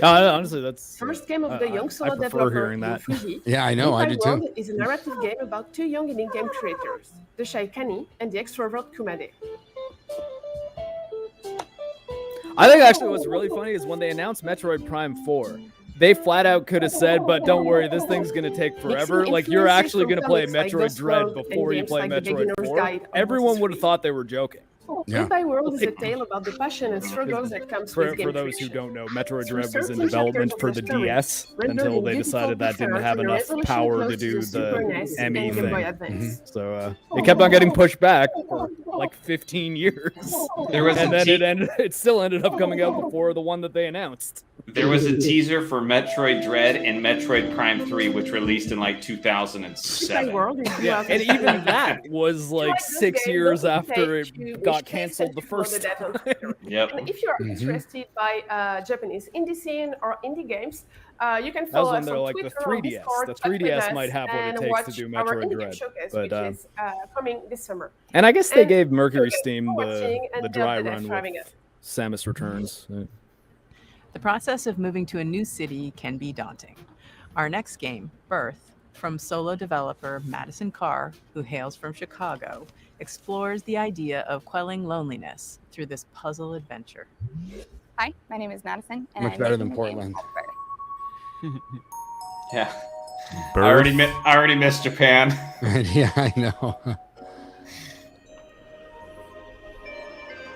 [SPEAKER 12] Honestly, that's
[SPEAKER 4] First game of the young
[SPEAKER 12] I
[SPEAKER 4] solo
[SPEAKER 12] prefer
[SPEAKER 4] developer
[SPEAKER 12] hearing that.
[SPEAKER 4] Fuji.
[SPEAKER 9] Yeah, I know. I do
[SPEAKER 4] Inside
[SPEAKER 9] too.
[SPEAKER 4] World is a narrative game about two young indie game creators, the shy Kani and the extrovert Kumade.
[SPEAKER 12] I think actually what's really funny is when they announced Metroid Prime 4, they flat out could have said, but don't worry, this thing's going to take forever.
[SPEAKER 4] Mixing
[SPEAKER 12] Like, you're
[SPEAKER 4] influences
[SPEAKER 12] actually
[SPEAKER 4] from
[SPEAKER 12] going to play
[SPEAKER 4] comics like
[SPEAKER 12] Metroid
[SPEAKER 4] Ghost
[SPEAKER 12] Dread
[SPEAKER 4] World and
[SPEAKER 12] before you
[SPEAKER 4] games
[SPEAKER 12] play
[SPEAKER 4] like The
[SPEAKER 12] Metroid
[SPEAKER 4] Beginner's
[SPEAKER 12] 4.
[SPEAKER 4] Guide of
[SPEAKER 12] Everyone
[SPEAKER 4] Monster
[SPEAKER 12] would have thought they were joking.
[SPEAKER 9] Yeah.
[SPEAKER 4] Goodbye World is a tale about the passion and struggles that comes
[SPEAKER 12] For,
[SPEAKER 4] with game
[SPEAKER 12] for those who
[SPEAKER 4] creation.
[SPEAKER 12] don't know, Metroid
[SPEAKER 4] Through
[SPEAKER 12] Dread was in
[SPEAKER 4] 13
[SPEAKER 12] development
[SPEAKER 4] chapters
[SPEAKER 12] for
[SPEAKER 4] of
[SPEAKER 12] the
[SPEAKER 4] the story,
[SPEAKER 12] DS
[SPEAKER 4] rendered
[SPEAKER 12] until
[SPEAKER 4] in
[SPEAKER 12] they
[SPEAKER 4] beautiful
[SPEAKER 12] decided that didn't
[SPEAKER 4] pixel
[SPEAKER 12] have
[SPEAKER 4] art and
[SPEAKER 12] enough
[SPEAKER 4] resolution
[SPEAKER 12] power
[SPEAKER 4] close
[SPEAKER 12] to do
[SPEAKER 4] the Super
[SPEAKER 12] the
[SPEAKER 4] NES
[SPEAKER 12] ME
[SPEAKER 4] and Game Boy
[SPEAKER 12] thing.
[SPEAKER 4] Advance.
[SPEAKER 12] So it kept on getting pushed back for like 15 years.
[SPEAKER 11] There was
[SPEAKER 12] and
[SPEAKER 11] a
[SPEAKER 12] then it still ended up coming out before the one that they announced.
[SPEAKER 11] There was a teaser for Metroid Dread and Metroid Prime 3, which released in like 2007.
[SPEAKER 4] World is
[SPEAKER 12] Yeah, and even that was like 6 years after it got canceled the first time.
[SPEAKER 11] Yep.
[SPEAKER 4] And if you are
[SPEAKER 12] Mhm.
[SPEAKER 4] interested by Japanese indie scene or indie games, you can
[SPEAKER 12] That was
[SPEAKER 4] follow
[SPEAKER 12] when
[SPEAKER 4] us
[SPEAKER 12] they're
[SPEAKER 4] on
[SPEAKER 12] like the
[SPEAKER 4] Twitter, on
[SPEAKER 12] 3DS.
[SPEAKER 4] Discord,
[SPEAKER 12] The
[SPEAKER 4] chat with
[SPEAKER 12] 3DS
[SPEAKER 4] us,
[SPEAKER 12] might have what it
[SPEAKER 4] and
[SPEAKER 12] takes to
[SPEAKER 4] watch
[SPEAKER 12] do
[SPEAKER 4] our
[SPEAKER 12] Metroid
[SPEAKER 4] Indie Game
[SPEAKER 12] Dread,
[SPEAKER 4] Showcase,
[SPEAKER 12] but,
[SPEAKER 4] which is coming this summer.
[SPEAKER 12] And I guess they
[SPEAKER 4] And
[SPEAKER 12] gave Mercury
[SPEAKER 4] thank you
[SPEAKER 12] Steam
[SPEAKER 4] for
[SPEAKER 12] the
[SPEAKER 4] watching, and
[SPEAKER 12] dry
[SPEAKER 4] Delta Dash
[SPEAKER 12] run
[SPEAKER 4] for having
[SPEAKER 12] with
[SPEAKER 4] us.
[SPEAKER 12] Samus Returns.
[SPEAKER 23] The process of moving to a new city can be daunting. Our next game, Birth, from solo developer Madison Carr, who hails from Chicago, explores the idea of quelling loneliness through this puzzle adventure.
[SPEAKER 5] Hi, my name is Madison. And
[SPEAKER 9] Much
[SPEAKER 5] I'm
[SPEAKER 9] better
[SPEAKER 5] making
[SPEAKER 9] than
[SPEAKER 5] a game
[SPEAKER 9] Portland.
[SPEAKER 5] called Birth.
[SPEAKER 11] Yeah.
[SPEAKER 14] Birth?
[SPEAKER 11] I already missed Japan.
[SPEAKER 9] Yeah, I know.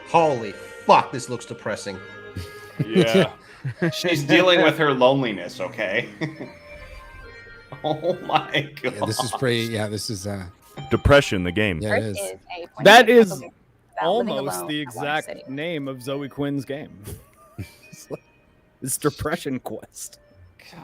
[SPEAKER 2] Holy fuck, this looks depressing.
[SPEAKER 11] Yeah. She's dealing with her loneliness, okay? Oh my god.
[SPEAKER 9] Yeah, this is pretty. Yeah, this is.
[SPEAKER 14] Depression, the game.
[SPEAKER 9] Yeah, it
[SPEAKER 5] Birth
[SPEAKER 9] is.
[SPEAKER 5] is a point
[SPEAKER 12] That
[SPEAKER 5] and click
[SPEAKER 12] is
[SPEAKER 5] puzzle game about living
[SPEAKER 12] almost
[SPEAKER 5] alone
[SPEAKER 12] the
[SPEAKER 5] at Water
[SPEAKER 12] exact
[SPEAKER 5] City.
[SPEAKER 12] name of Zoe Quinn's game. It's Depression Quest.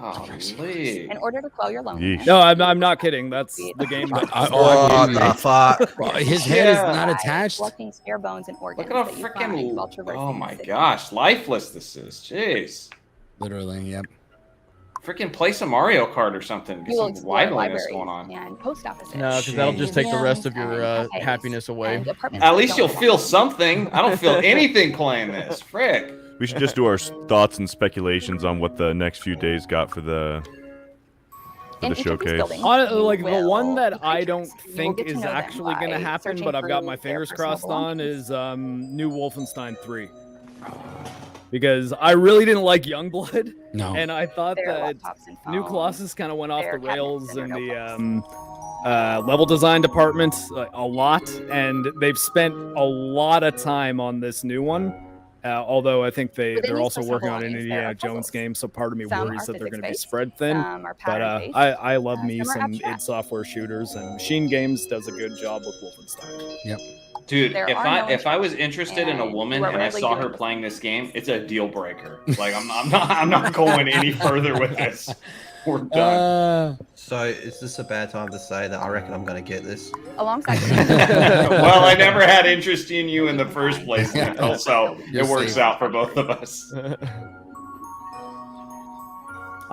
[SPEAKER 11] Golly.
[SPEAKER 5] In order to quell your loneliness.
[SPEAKER 12] No, I'm not kidding. That's the game.
[SPEAKER 2] What the fuck?
[SPEAKER 9] His head is not
[SPEAKER 5] By
[SPEAKER 9] attached.
[SPEAKER 5] collecting spare bones and organs
[SPEAKER 11] Look at how
[SPEAKER 5] that you find while
[SPEAKER 11] freaking.
[SPEAKER 5] traversing
[SPEAKER 11] Oh
[SPEAKER 5] the
[SPEAKER 11] my
[SPEAKER 5] city.
[SPEAKER 11] gosh, lifeless this is. Jeez.
[SPEAKER 9] Literally, yep.
[SPEAKER 11] Freaking play some Mario Kart or something. Get
[SPEAKER 5] You will
[SPEAKER 11] some
[SPEAKER 5] explore
[SPEAKER 11] liveliness
[SPEAKER 5] libraries
[SPEAKER 11] going on.
[SPEAKER 5] and post offices.
[SPEAKER 15] No, because that'll just take the rest of your happiness away.
[SPEAKER 11] At least you'll feel something. I don't feel anything playing this. Frick.
[SPEAKER 14] We should just do our thoughts and speculations on what the next few days got for the showcase.
[SPEAKER 12] Like the one that I don't think is actually going to happen, but I've got my fingers crossed on, is new Wolfenstein 3. Because I really didn't like Youngblood, and I thought that New Colossus kind of went off the rails in the level design department a lot, and they've spent a lot of time on this new one. Although I think they're also working on an Indiana Jones game, so part of me worries that they're going to be spread thin. But I love me some id Software shooters, and Machine Games does a good job with Wolfenstein.
[SPEAKER 9] Yep.
[SPEAKER 11] Dude, if I was interested in a woman and I saw her playing this game, it's a deal breaker. Like I'm not going any further with this. We're done.
[SPEAKER 2] So is this a bad time to say that I reckon I'm going to get this?
[SPEAKER 5] Alongside.
[SPEAKER 11] Well, I never had interest in you in the first place, Nicole, so it works out for both of us.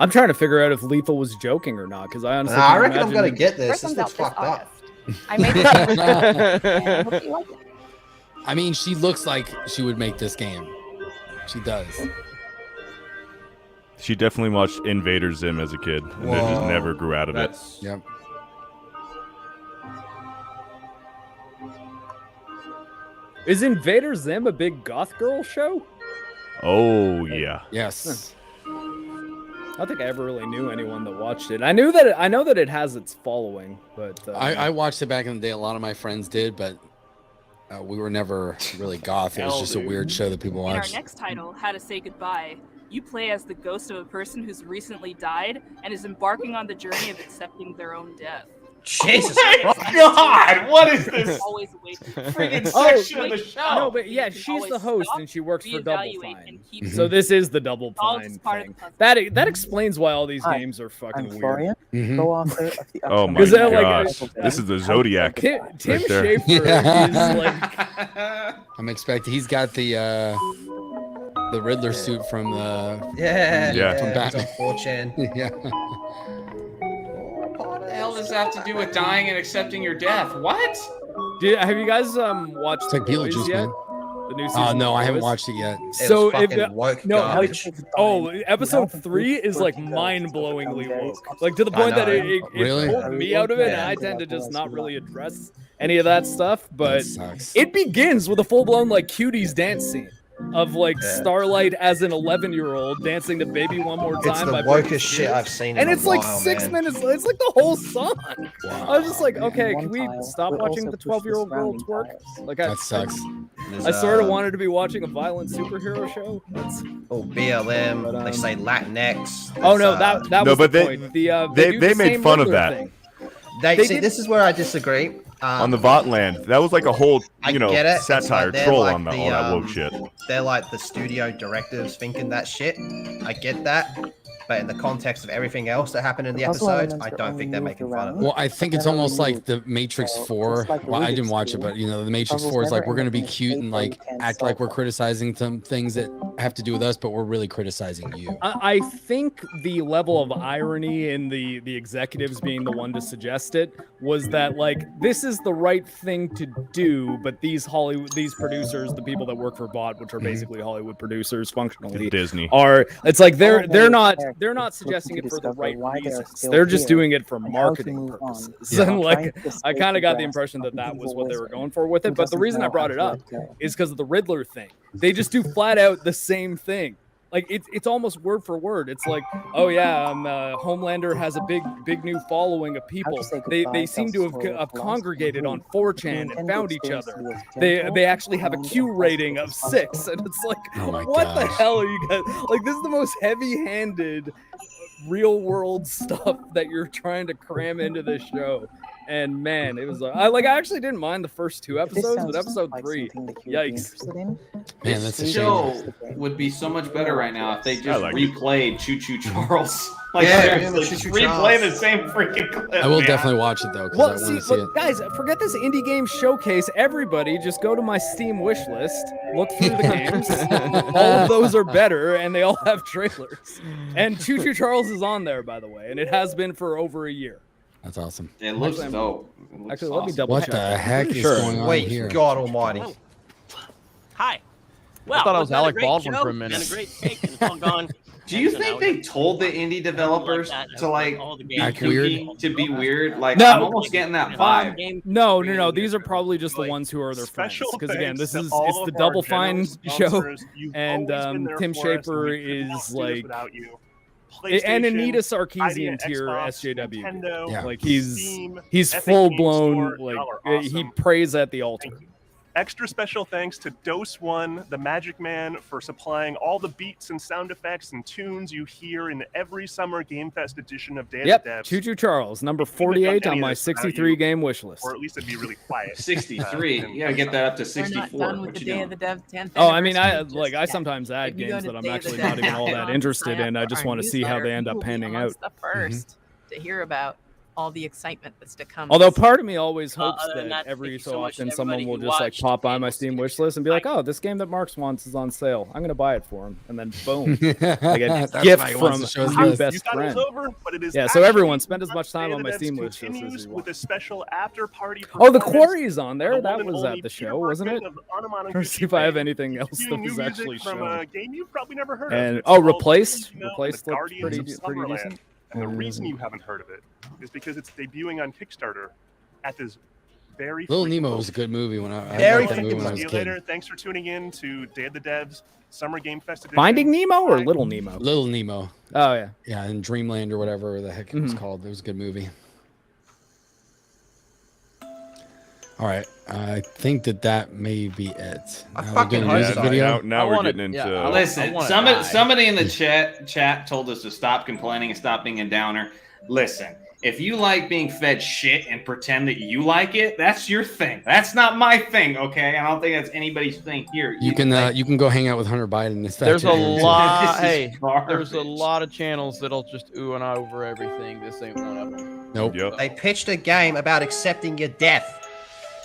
[SPEAKER 12] I'm trying to figure out if Lethal was joking or not, because I honestly.
[SPEAKER 2] I reckon I'm going to get this.
[SPEAKER 5] First
[SPEAKER 2] This
[SPEAKER 5] one's
[SPEAKER 2] looks
[SPEAKER 5] out this
[SPEAKER 2] fucked up.
[SPEAKER 5] I made this and I hope you like it.
[SPEAKER 9] I mean, she looks like she would make this game. She does.
[SPEAKER 14] She definitely watched Invader Zim as a kid, and then just never grew out of it.
[SPEAKER 9] Yep.
[SPEAKER 12] Is Invader Zim a big goth girl show?
[SPEAKER 14] Oh yeah.
[SPEAKER 9] Yes.
[SPEAKER 12] I don't think I ever really knew anyone that watched it. I know that it has its following, but
[SPEAKER 9] I watched it back in the day. A lot of my friends did, but we were never really goth. It was just a weird show that people
[SPEAKER 7] In our
[SPEAKER 9] watched.
[SPEAKER 7] next title, How to Say Goodbye, you play as the ghost of a person who's recently died and is embarking on the journey of accepting their own death.
[SPEAKER 2] Jesus
[SPEAKER 11] Christ! God, what is this?
[SPEAKER 7] Always awake.
[SPEAKER 11] Friggin' section of the show.
[SPEAKER 12] No, but yeah, she's the host and she works for Double
[SPEAKER 7] reevaluate,
[SPEAKER 12] Fine.
[SPEAKER 7] and keep-
[SPEAKER 12] So this is the Double
[SPEAKER 7] All
[SPEAKER 12] Fine
[SPEAKER 7] just part of
[SPEAKER 12] thing.
[SPEAKER 7] the puzzle.
[SPEAKER 12] That explains why all these
[SPEAKER 8] Hi,
[SPEAKER 12] games are fucking
[SPEAKER 8] I'm
[SPEAKER 12] weird.
[SPEAKER 8] Florian,
[SPEAKER 9] Mhm.
[SPEAKER 8] co-author of the
[SPEAKER 14] Oh my
[SPEAKER 12] 'Cause they're like-
[SPEAKER 14] gosh, this is the Zodiac.
[SPEAKER 12] Tim
[SPEAKER 14] right there.
[SPEAKER 12] Schafer is like
[SPEAKER 9] I'm expecting he's got the Riddler suit from the
[SPEAKER 2] Yeah.
[SPEAKER 9] from
[SPEAKER 2] It's
[SPEAKER 9] Batman.
[SPEAKER 2] on 4chan.
[SPEAKER 9] Yeah.
[SPEAKER 11] What the hell does that have to do with dying and accepting your death? What?
[SPEAKER 12] Have you guys watched
[SPEAKER 9] It's like
[SPEAKER 12] The Boys
[SPEAKER 9] Beetlejuice,
[SPEAKER 12] yet?
[SPEAKER 9] man.
[SPEAKER 12] The new
[SPEAKER 9] Oh
[SPEAKER 12] season
[SPEAKER 9] no,
[SPEAKER 12] of
[SPEAKER 9] I
[SPEAKER 12] The
[SPEAKER 9] haven't
[SPEAKER 12] Boys?
[SPEAKER 9] watched it yet.
[SPEAKER 12] So
[SPEAKER 2] It was
[SPEAKER 12] if
[SPEAKER 2] fucking woke
[SPEAKER 12] no,
[SPEAKER 2] garbage.
[SPEAKER 12] episode 3 is like mind-blowingly woke, like to the point that it
[SPEAKER 9] Really?
[SPEAKER 12] pulled me out of it, and I tend to just not really address any of that stuff. But it begins with a full-blown like cuties dance scene of like Starlight as an 11-year-old dancing to "Baby One More Time"
[SPEAKER 2] It's the
[SPEAKER 12] by Britney
[SPEAKER 2] wokest shit
[SPEAKER 12] Spears.
[SPEAKER 2] I've seen
[SPEAKER 12] and
[SPEAKER 2] in a
[SPEAKER 12] it's like
[SPEAKER 2] while,
[SPEAKER 12] 6
[SPEAKER 2] man.
[SPEAKER 12] minutes. It's like the whole song. I was just like, okay, can we stop
[SPEAKER 8] but
[SPEAKER 12] watching
[SPEAKER 8] also
[SPEAKER 12] the
[SPEAKER 8] push the
[SPEAKER 12] 12-year-old girl
[SPEAKER 8] surrounding
[SPEAKER 12] twerk?
[SPEAKER 8] tiles.
[SPEAKER 12] Like
[SPEAKER 9] That sucks.
[SPEAKER 12] I sort of wanted to be watching a violent superhero show.
[SPEAKER 2] Oh, BLM. They say Latinx.
[SPEAKER 12] Oh no,
[SPEAKER 2] there's,
[SPEAKER 12] that
[SPEAKER 14] No,
[SPEAKER 12] was
[SPEAKER 14] but
[SPEAKER 12] the
[SPEAKER 14] they-
[SPEAKER 12] point.
[SPEAKER 14] they
[SPEAKER 12] do the
[SPEAKER 14] made
[SPEAKER 12] same
[SPEAKER 14] fun of
[SPEAKER 12] Riddler
[SPEAKER 14] that.
[SPEAKER 12] thing.
[SPEAKER 2] They see,
[SPEAKER 12] did-
[SPEAKER 2] this is where I disagree.
[SPEAKER 14] On the Votland, that was like a whole,
[SPEAKER 2] I
[SPEAKER 14] you know,
[SPEAKER 2] get it. It's
[SPEAKER 14] satire
[SPEAKER 2] like they're
[SPEAKER 14] troll
[SPEAKER 2] like
[SPEAKER 14] on
[SPEAKER 2] the,
[SPEAKER 14] all that woke shit.
[SPEAKER 2] They're like the studio directors thinking that shit. I get that. But in the context of everything else that happened in the
[SPEAKER 8] The puzzle
[SPEAKER 2] episode,
[SPEAKER 8] elements
[SPEAKER 2] I
[SPEAKER 8] are
[SPEAKER 2] don't
[SPEAKER 8] only
[SPEAKER 2] think they're
[SPEAKER 8] moved
[SPEAKER 2] making fun of it.
[SPEAKER 9] Well, I think it's almost like the Matrix 4.
[SPEAKER 8] like a
[SPEAKER 9] Well, I
[SPEAKER 8] Rubik's
[SPEAKER 9] didn't watch it,
[SPEAKER 8] Cube.
[SPEAKER 9] but you know, the Matrix
[SPEAKER 8] Puzzles
[SPEAKER 9] 4 is like
[SPEAKER 8] never
[SPEAKER 9] we're gonna
[SPEAKER 8] end
[SPEAKER 9] be
[SPEAKER 8] in a
[SPEAKER 9] cute
[SPEAKER 8] state
[SPEAKER 9] and
[SPEAKER 8] where you
[SPEAKER 9] like
[SPEAKER 8] can't
[SPEAKER 9] act
[SPEAKER 8] solve
[SPEAKER 9] like we're criticizing some things that have to do with us, but we're really criticizing you.
[SPEAKER 12] I think the level of irony in the executives being the one to suggest it was that like this is the right thing to do, but these producers, the people that work for Bot, which are basically Hollywood producers functionally,
[SPEAKER 14] Disney.
[SPEAKER 12] are it's like they're
[SPEAKER 8] All
[SPEAKER 12] not
[SPEAKER 8] characters
[SPEAKER 12] they're not
[SPEAKER 8] looking
[SPEAKER 12] suggesting
[SPEAKER 8] to
[SPEAKER 12] it for the
[SPEAKER 8] discover
[SPEAKER 12] right
[SPEAKER 8] why they are
[SPEAKER 12] reasons.
[SPEAKER 8] still
[SPEAKER 12] They're just
[SPEAKER 8] here
[SPEAKER 12] doing it for
[SPEAKER 8] and how to
[SPEAKER 12] marketing
[SPEAKER 8] move on.
[SPEAKER 12] purposes.
[SPEAKER 8] Yeah.
[SPEAKER 12] And like
[SPEAKER 8] Trying to
[SPEAKER 12] I
[SPEAKER 8] escape
[SPEAKER 12] kind
[SPEAKER 8] the
[SPEAKER 12] of got the
[SPEAKER 8] grasp
[SPEAKER 12] impression
[SPEAKER 8] of
[SPEAKER 12] that
[SPEAKER 8] the
[SPEAKER 12] that was
[SPEAKER 8] evil
[SPEAKER 12] what they were
[SPEAKER 8] wizard
[SPEAKER 12] going for with
[SPEAKER 8] who
[SPEAKER 12] it. But the
[SPEAKER 8] doesn't
[SPEAKER 12] reason I
[SPEAKER 8] know
[SPEAKER 12] brought
[SPEAKER 8] how
[SPEAKER 12] it
[SPEAKER 8] to
[SPEAKER 12] up
[SPEAKER 8] let go.
[SPEAKER 12] is because of the Riddler thing. They just do flat out the same thing. Like it's almost word for word. It's like, oh yeah, Homelander has a big new following of people. They seem to have congregated on 4chan and found each other. They actually have a Q rating of 6, and it's like,
[SPEAKER 9] Oh my
[SPEAKER 12] what the
[SPEAKER 9] gosh.
[SPEAKER 12] hell are you guys? Like this is the most heavy-handed, real world stuff that you're trying to cram into this show. And man, it was I actually didn't mind the first 2 episodes, but episode 3, yikes.
[SPEAKER 9] Man,
[SPEAKER 11] This
[SPEAKER 9] that's a
[SPEAKER 11] show
[SPEAKER 9] shame.
[SPEAKER 11] would be so much better right now if they
[SPEAKER 14] I
[SPEAKER 11] just
[SPEAKER 14] like it.
[SPEAKER 11] replayed Choo Choo Charles. Like
[SPEAKER 2] Yeah,
[SPEAKER 11] seriously,
[SPEAKER 2] Choo
[SPEAKER 11] just
[SPEAKER 2] Choo
[SPEAKER 11] replay
[SPEAKER 2] Charles.
[SPEAKER 11] the same freaking clip.
[SPEAKER 9] I will
[SPEAKER 11] man.
[SPEAKER 9] definitely watch it though, because
[SPEAKER 12] Well,
[SPEAKER 9] I want
[SPEAKER 12] see,
[SPEAKER 9] to see it.
[SPEAKER 12] look, guys, forget this indie game showcase. Everybody, just go to my Steam wish list, look through the games. All of those are better, and they all have trailers. And Choo Choo Charles is on there, by the way, and it has been for over a year.
[SPEAKER 9] That's awesome.
[SPEAKER 11] It looks
[SPEAKER 12] Actually,
[SPEAKER 11] dope. It looks
[SPEAKER 12] Actually, let me
[SPEAKER 11] awesome.
[SPEAKER 12] double
[SPEAKER 9] What
[SPEAKER 12] check.
[SPEAKER 9] the heck is
[SPEAKER 12] Sure.
[SPEAKER 9] going on
[SPEAKER 2] Wait,
[SPEAKER 9] here?
[SPEAKER 2] God Almighty!
[SPEAKER 6] Hi. Well,
[SPEAKER 15] I thought I was
[SPEAKER 6] wasn't that a
[SPEAKER 15] Alec
[SPEAKER 6] great
[SPEAKER 15] Baldwin
[SPEAKER 6] show?
[SPEAKER 15] for a minute.
[SPEAKER 6] And a great take, and it's all gone.
[SPEAKER 11] Do you
[SPEAKER 6] So
[SPEAKER 11] think
[SPEAKER 6] now
[SPEAKER 11] they told the indie developers to like
[SPEAKER 6] all the
[SPEAKER 11] be
[SPEAKER 6] games
[SPEAKER 9] Act weird?
[SPEAKER 11] kooky, to be weird? Like
[SPEAKER 12] No.
[SPEAKER 11] I'm almost getting that vibe.
[SPEAKER 12] No, these are probably just the ones who are their friends.
[SPEAKER 8] Special
[SPEAKER 12] Because again,
[SPEAKER 8] thanks
[SPEAKER 12] this is
[SPEAKER 8] to all
[SPEAKER 12] it's the
[SPEAKER 8] of our
[SPEAKER 12] Double Fine
[SPEAKER 8] generous
[SPEAKER 12] show,
[SPEAKER 8] sponsors. You've
[SPEAKER 12] and
[SPEAKER 8] always been there
[SPEAKER 12] Tim
[SPEAKER 8] for us, and
[SPEAKER 12] Shaper
[SPEAKER 8] we could not
[SPEAKER 12] is
[SPEAKER 8] do this
[SPEAKER 12] like,
[SPEAKER 8] without you.
[SPEAKER 12] and Anita
[SPEAKER 8] PlayStation,
[SPEAKER 12] Sarkeesian
[SPEAKER 8] Idea,
[SPEAKER 12] tier
[SPEAKER 8] Xbox,
[SPEAKER 12] SJW.
[SPEAKER 8] Nintendo,
[SPEAKER 9] Yeah.
[SPEAKER 12] Like
[SPEAKER 8] Steam,
[SPEAKER 12] he's
[SPEAKER 8] Epic
[SPEAKER 12] full
[SPEAKER 8] Games
[SPEAKER 12] blown
[SPEAKER 8] Store,
[SPEAKER 12] like
[SPEAKER 8] y'all are
[SPEAKER 12] he
[SPEAKER 8] awesome.
[SPEAKER 12] prays at the altar.
[SPEAKER 8] Thank you. Extra special thanks to Dose One, the Magic Man, for supplying all the beats and sound effects and tunes you hear in every Summer Game Fest edition of Day of the
[SPEAKER 12] Yep,
[SPEAKER 8] Devs.
[SPEAKER 12] Choo Choo Charles, number
[SPEAKER 8] We couldn't have
[SPEAKER 12] 48
[SPEAKER 8] done
[SPEAKER 12] on
[SPEAKER 8] any of
[SPEAKER 12] my
[SPEAKER 8] this without
[SPEAKER 12] 63
[SPEAKER 8] you,
[SPEAKER 12] game wish list.
[SPEAKER 8] or at least it'd be really quiet.
[SPEAKER 11] 63.
[SPEAKER 8] And
[SPEAKER 11] You gotta get that up to
[SPEAKER 23] We're not
[SPEAKER 11] 64.
[SPEAKER 23] done with
[SPEAKER 11] What
[SPEAKER 23] the
[SPEAKER 11] you
[SPEAKER 23] Day
[SPEAKER 11] doing?
[SPEAKER 23] of the Dev 10th
[SPEAKER 12] Oh, I mean,
[SPEAKER 23] anniversary
[SPEAKER 12] I
[SPEAKER 23] just yet.
[SPEAKER 12] sometimes add
[SPEAKER 23] If you go
[SPEAKER 12] games
[SPEAKER 23] to
[SPEAKER 12] that I'm
[SPEAKER 23] Day of the
[SPEAKER 12] actually
[SPEAKER 23] Dev
[SPEAKER 12] not even all that
[SPEAKER 23] .com,
[SPEAKER 12] interested
[SPEAKER 23] sign
[SPEAKER 12] in.
[SPEAKER 23] up
[SPEAKER 12] I
[SPEAKER 23] for
[SPEAKER 12] just
[SPEAKER 23] our
[SPEAKER 12] want to see how
[SPEAKER 23] newsletter.
[SPEAKER 12] they end
[SPEAKER 23] You
[SPEAKER 12] up
[SPEAKER 23] will be
[SPEAKER 12] panning
[SPEAKER 23] amongst
[SPEAKER 12] out.
[SPEAKER 23] the first to hear about all the excitement that's to come.
[SPEAKER 12] Although
[SPEAKER 23] this
[SPEAKER 12] part of me always hopes
[SPEAKER 6] other than
[SPEAKER 12] that
[SPEAKER 6] that,
[SPEAKER 12] every
[SPEAKER 6] thank you
[SPEAKER 12] so
[SPEAKER 6] so much to
[SPEAKER 12] often someone
[SPEAKER 6] everybody
[SPEAKER 12] will
[SPEAKER 6] who
[SPEAKER 12] just like
[SPEAKER 6] watched
[SPEAKER 12] pop by
[SPEAKER 6] and
[SPEAKER 12] my
[SPEAKER 6] will
[SPEAKER 12] Steam
[SPEAKER 6] see
[SPEAKER 12] wish
[SPEAKER 6] the
[SPEAKER 12] list and be like, "Oh, this game that Marks wants is on sale. I'm gonna buy it for him," and then boom, I get
[SPEAKER 9] That's
[SPEAKER 12] a gift
[SPEAKER 9] why he wants
[SPEAKER 12] from
[SPEAKER 9] to show his
[SPEAKER 12] my
[SPEAKER 9] list.
[SPEAKER 12] best
[SPEAKER 8] You thought
[SPEAKER 12] friend.
[SPEAKER 8] it was over, but it is
[SPEAKER 12] Yeah, so
[SPEAKER 8] actually
[SPEAKER 12] everyone spend as
[SPEAKER 8] not.
[SPEAKER 12] much time
[SPEAKER 8] Day
[SPEAKER 12] on
[SPEAKER 8] of
[SPEAKER 12] my
[SPEAKER 8] the
[SPEAKER 12] Steam
[SPEAKER 8] Devs
[SPEAKER 12] wish list as
[SPEAKER 8] continues
[SPEAKER 12] you
[SPEAKER 8] with
[SPEAKER 12] want.
[SPEAKER 8] a special after party.
[SPEAKER 12] Oh, the
[SPEAKER 8] performance
[SPEAKER 12] Quarry's on
[SPEAKER 8] of
[SPEAKER 12] there.
[SPEAKER 8] the
[SPEAKER 12] That
[SPEAKER 8] one and
[SPEAKER 12] was
[SPEAKER 8] only
[SPEAKER 12] at the
[SPEAKER 8] Peter
[SPEAKER 12] show, wasn't it?
[SPEAKER 8] Bergman of Onomatopoeia
[SPEAKER 12] Trying to see if I have
[SPEAKER 8] fame,
[SPEAKER 12] anything else that
[SPEAKER 8] interviewing
[SPEAKER 12] was
[SPEAKER 8] new music
[SPEAKER 12] actually
[SPEAKER 8] from
[SPEAKER 12] shown.
[SPEAKER 8] a game you've probably never heard
[SPEAKER 12] And
[SPEAKER 8] of. It's
[SPEAKER 12] oh,
[SPEAKER 8] called
[SPEAKER 12] replaced.
[SPEAKER 8] Juno and
[SPEAKER 12] Replaced
[SPEAKER 8] the
[SPEAKER 12] looked
[SPEAKER 8] Guardians
[SPEAKER 12] pretty
[SPEAKER 8] of
[SPEAKER 12] pretty
[SPEAKER 8] Summerland.
[SPEAKER 12] decent.
[SPEAKER 8] And the reason you haven't heard of it is because it's debuting on Kickstarter at this very
[SPEAKER 9] Little
[SPEAKER 8] freaking
[SPEAKER 9] Nemo
[SPEAKER 8] moment.
[SPEAKER 9] was a good movie when I
[SPEAKER 2] Very
[SPEAKER 9] liked that movie
[SPEAKER 2] freaking
[SPEAKER 9] when I was
[SPEAKER 8] See
[SPEAKER 9] a
[SPEAKER 8] you
[SPEAKER 9] kid.
[SPEAKER 8] later. Thanks for tuning in to Day of the Devs Summer Game Fest edition.
[SPEAKER 12] Finding Nemo or
[SPEAKER 8] Bye.
[SPEAKER 12] Little Nemo?
[SPEAKER 9] Little Nemo.
[SPEAKER 12] Oh yeah.
[SPEAKER 9] Yeah, and Dreamland or whatever the heck it was
[SPEAKER 12] Mhm.
[SPEAKER 9] called. It was a good movie. All right, I think that may be it.
[SPEAKER 2] I
[SPEAKER 9] Now we're
[SPEAKER 2] fucking
[SPEAKER 9] doing a
[SPEAKER 2] hope
[SPEAKER 9] music
[SPEAKER 2] so.
[SPEAKER 9] video.
[SPEAKER 14] Now
[SPEAKER 15] I
[SPEAKER 14] we're
[SPEAKER 15] wanna-
[SPEAKER 14] getting into.
[SPEAKER 15] yeah, I
[SPEAKER 11] Listen,
[SPEAKER 15] wanna
[SPEAKER 11] somebody,
[SPEAKER 15] die.
[SPEAKER 11] somebody in the chat told us to stop complaining and stop being a downer. Listen, if you like being fed shit and pretend that you like it, that's your thing. That's not my thing, okay? I don't think that's anybody's thing here.
[SPEAKER 9] You can go hang out with Hunter Biden. If that's
[SPEAKER 15] There's a
[SPEAKER 9] what you're into.
[SPEAKER 15] lot.
[SPEAKER 11] This is
[SPEAKER 15] Hey,
[SPEAKER 11] garbage.
[SPEAKER 15] there's a lot of channels that'll just ooh and ah over everything. This ain't one of them.
[SPEAKER 9] Nope.
[SPEAKER 14] Yep.
[SPEAKER 2] They pitched a game about accepting your death,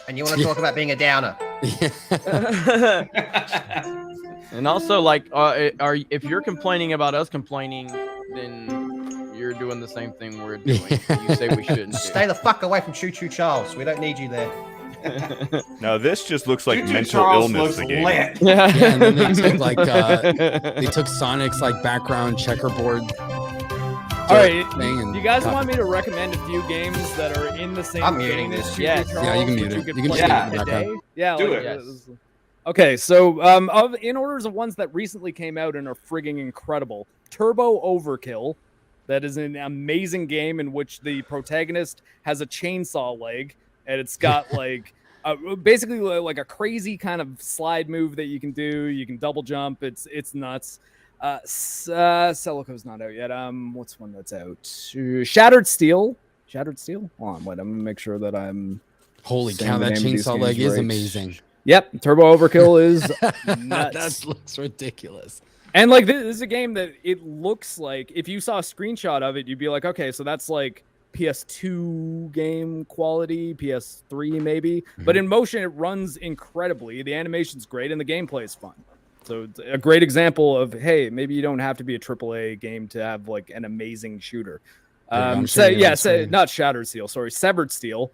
[SPEAKER 2] and you want to talk about being a downer.
[SPEAKER 15] And also, like, if you're complaining about us complaining, then you're doing the same thing we're doing. You say we shouldn't.
[SPEAKER 2] Stay the fuck away from Choo Choo Charles. We don't need you there.
[SPEAKER 14] Now this just looks like
[SPEAKER 11] Choo Choo
[SPEAKER 14] mental
[SPEAKER 11] Charles
[SPEAKER 14] illness.
[SPEAKER 11] looks
[SPEAKER 14] The game.
[SPEAKER 11] lit.
[SPEAKER 9] Yeah, and then they took like they took Sonic's like background checkerboard.
[SPEAKER 12] All right,
[SPEAKER 9] thing and
[SPEAKER 12] you guys
[SPEAKER 9] copied
[SPEAKER 12] want me to recommend a few games that are in the same
[SPEAKER 2] I'm
[SPEAKER 12] vein
[SPEAKER 2] muting
[SPEAKER 12] as
[SPEAKER 2] this.
[SPEAKER 12] Choo
[SPEAKER 15] Yes.
[SPEAKER 12] Choo
[SPEAKER 9] Yeah, you can
[SPEAKER 12] Charles,
[SPEAKER 9] mute
[SPEAKER 12] which
[SPEAKER 9] it.
[SPEAKER 12] could
[SPEAKER 9] You can
[SPEAKER 12] play
[SPEAKER 9] just
[SPEAKER 11] Yeah.
[SPEAKER 9] leave it in the
[SPEAKER 12] in a day?
[SPEAKER 9] background.
[SPEAKER 12] Yeah,
[SPEAKER 11] Do
[SPEAKER 12] like,
[SPEAKER 11] it.
[SPEAKER 12] Okay, so in orders of ones that recently came out and are frigging incredible, Turbo Overkill. That is an amazing game in which the protagonist has a chainsaw leg, and it's got like basically like a crazy kind of slide move that you can do. You can double jump. It's nuts. Celico's not out yet. What's one that's out? Shattered Steel. Shattered Steel. Hold on, wait. I'm gonna make sure that I'm.
[SPEAKER 9] Holy
[SPEAKER 12] saying
[SPEAKER 9] cow,
[SPEAKER 12] the
[SPEAKER 9] that
[SPEAKER 12] name of these
[SPEAKER 9] chainsaw
[SPEAKER 12] games
[SPEAKER 9] leg is
[SPEAKER 12] right.
[SPEAKER 9] amazing.
[SPEAKER 12] Yep, Turbo Overkill is nuts.
[SPEAKER 9] That looks ridiculous.
[SPEAKER 12] And like this is a game that it looks like if you saw a screenshot of it, you'd be like, okay, so that's like PS2 game quality, PS3 maybe. But in motion, it runs incredibly. The animation's great and the gameplay is fun. So it's a great example of, hey, maybe you don't have to be a AAA game to have like an amazing shooter.
[SPEAKER 9] I'm showing you on screen.
[SPEAKER 12] Not Shattered Steel, sorry, Severed Steel.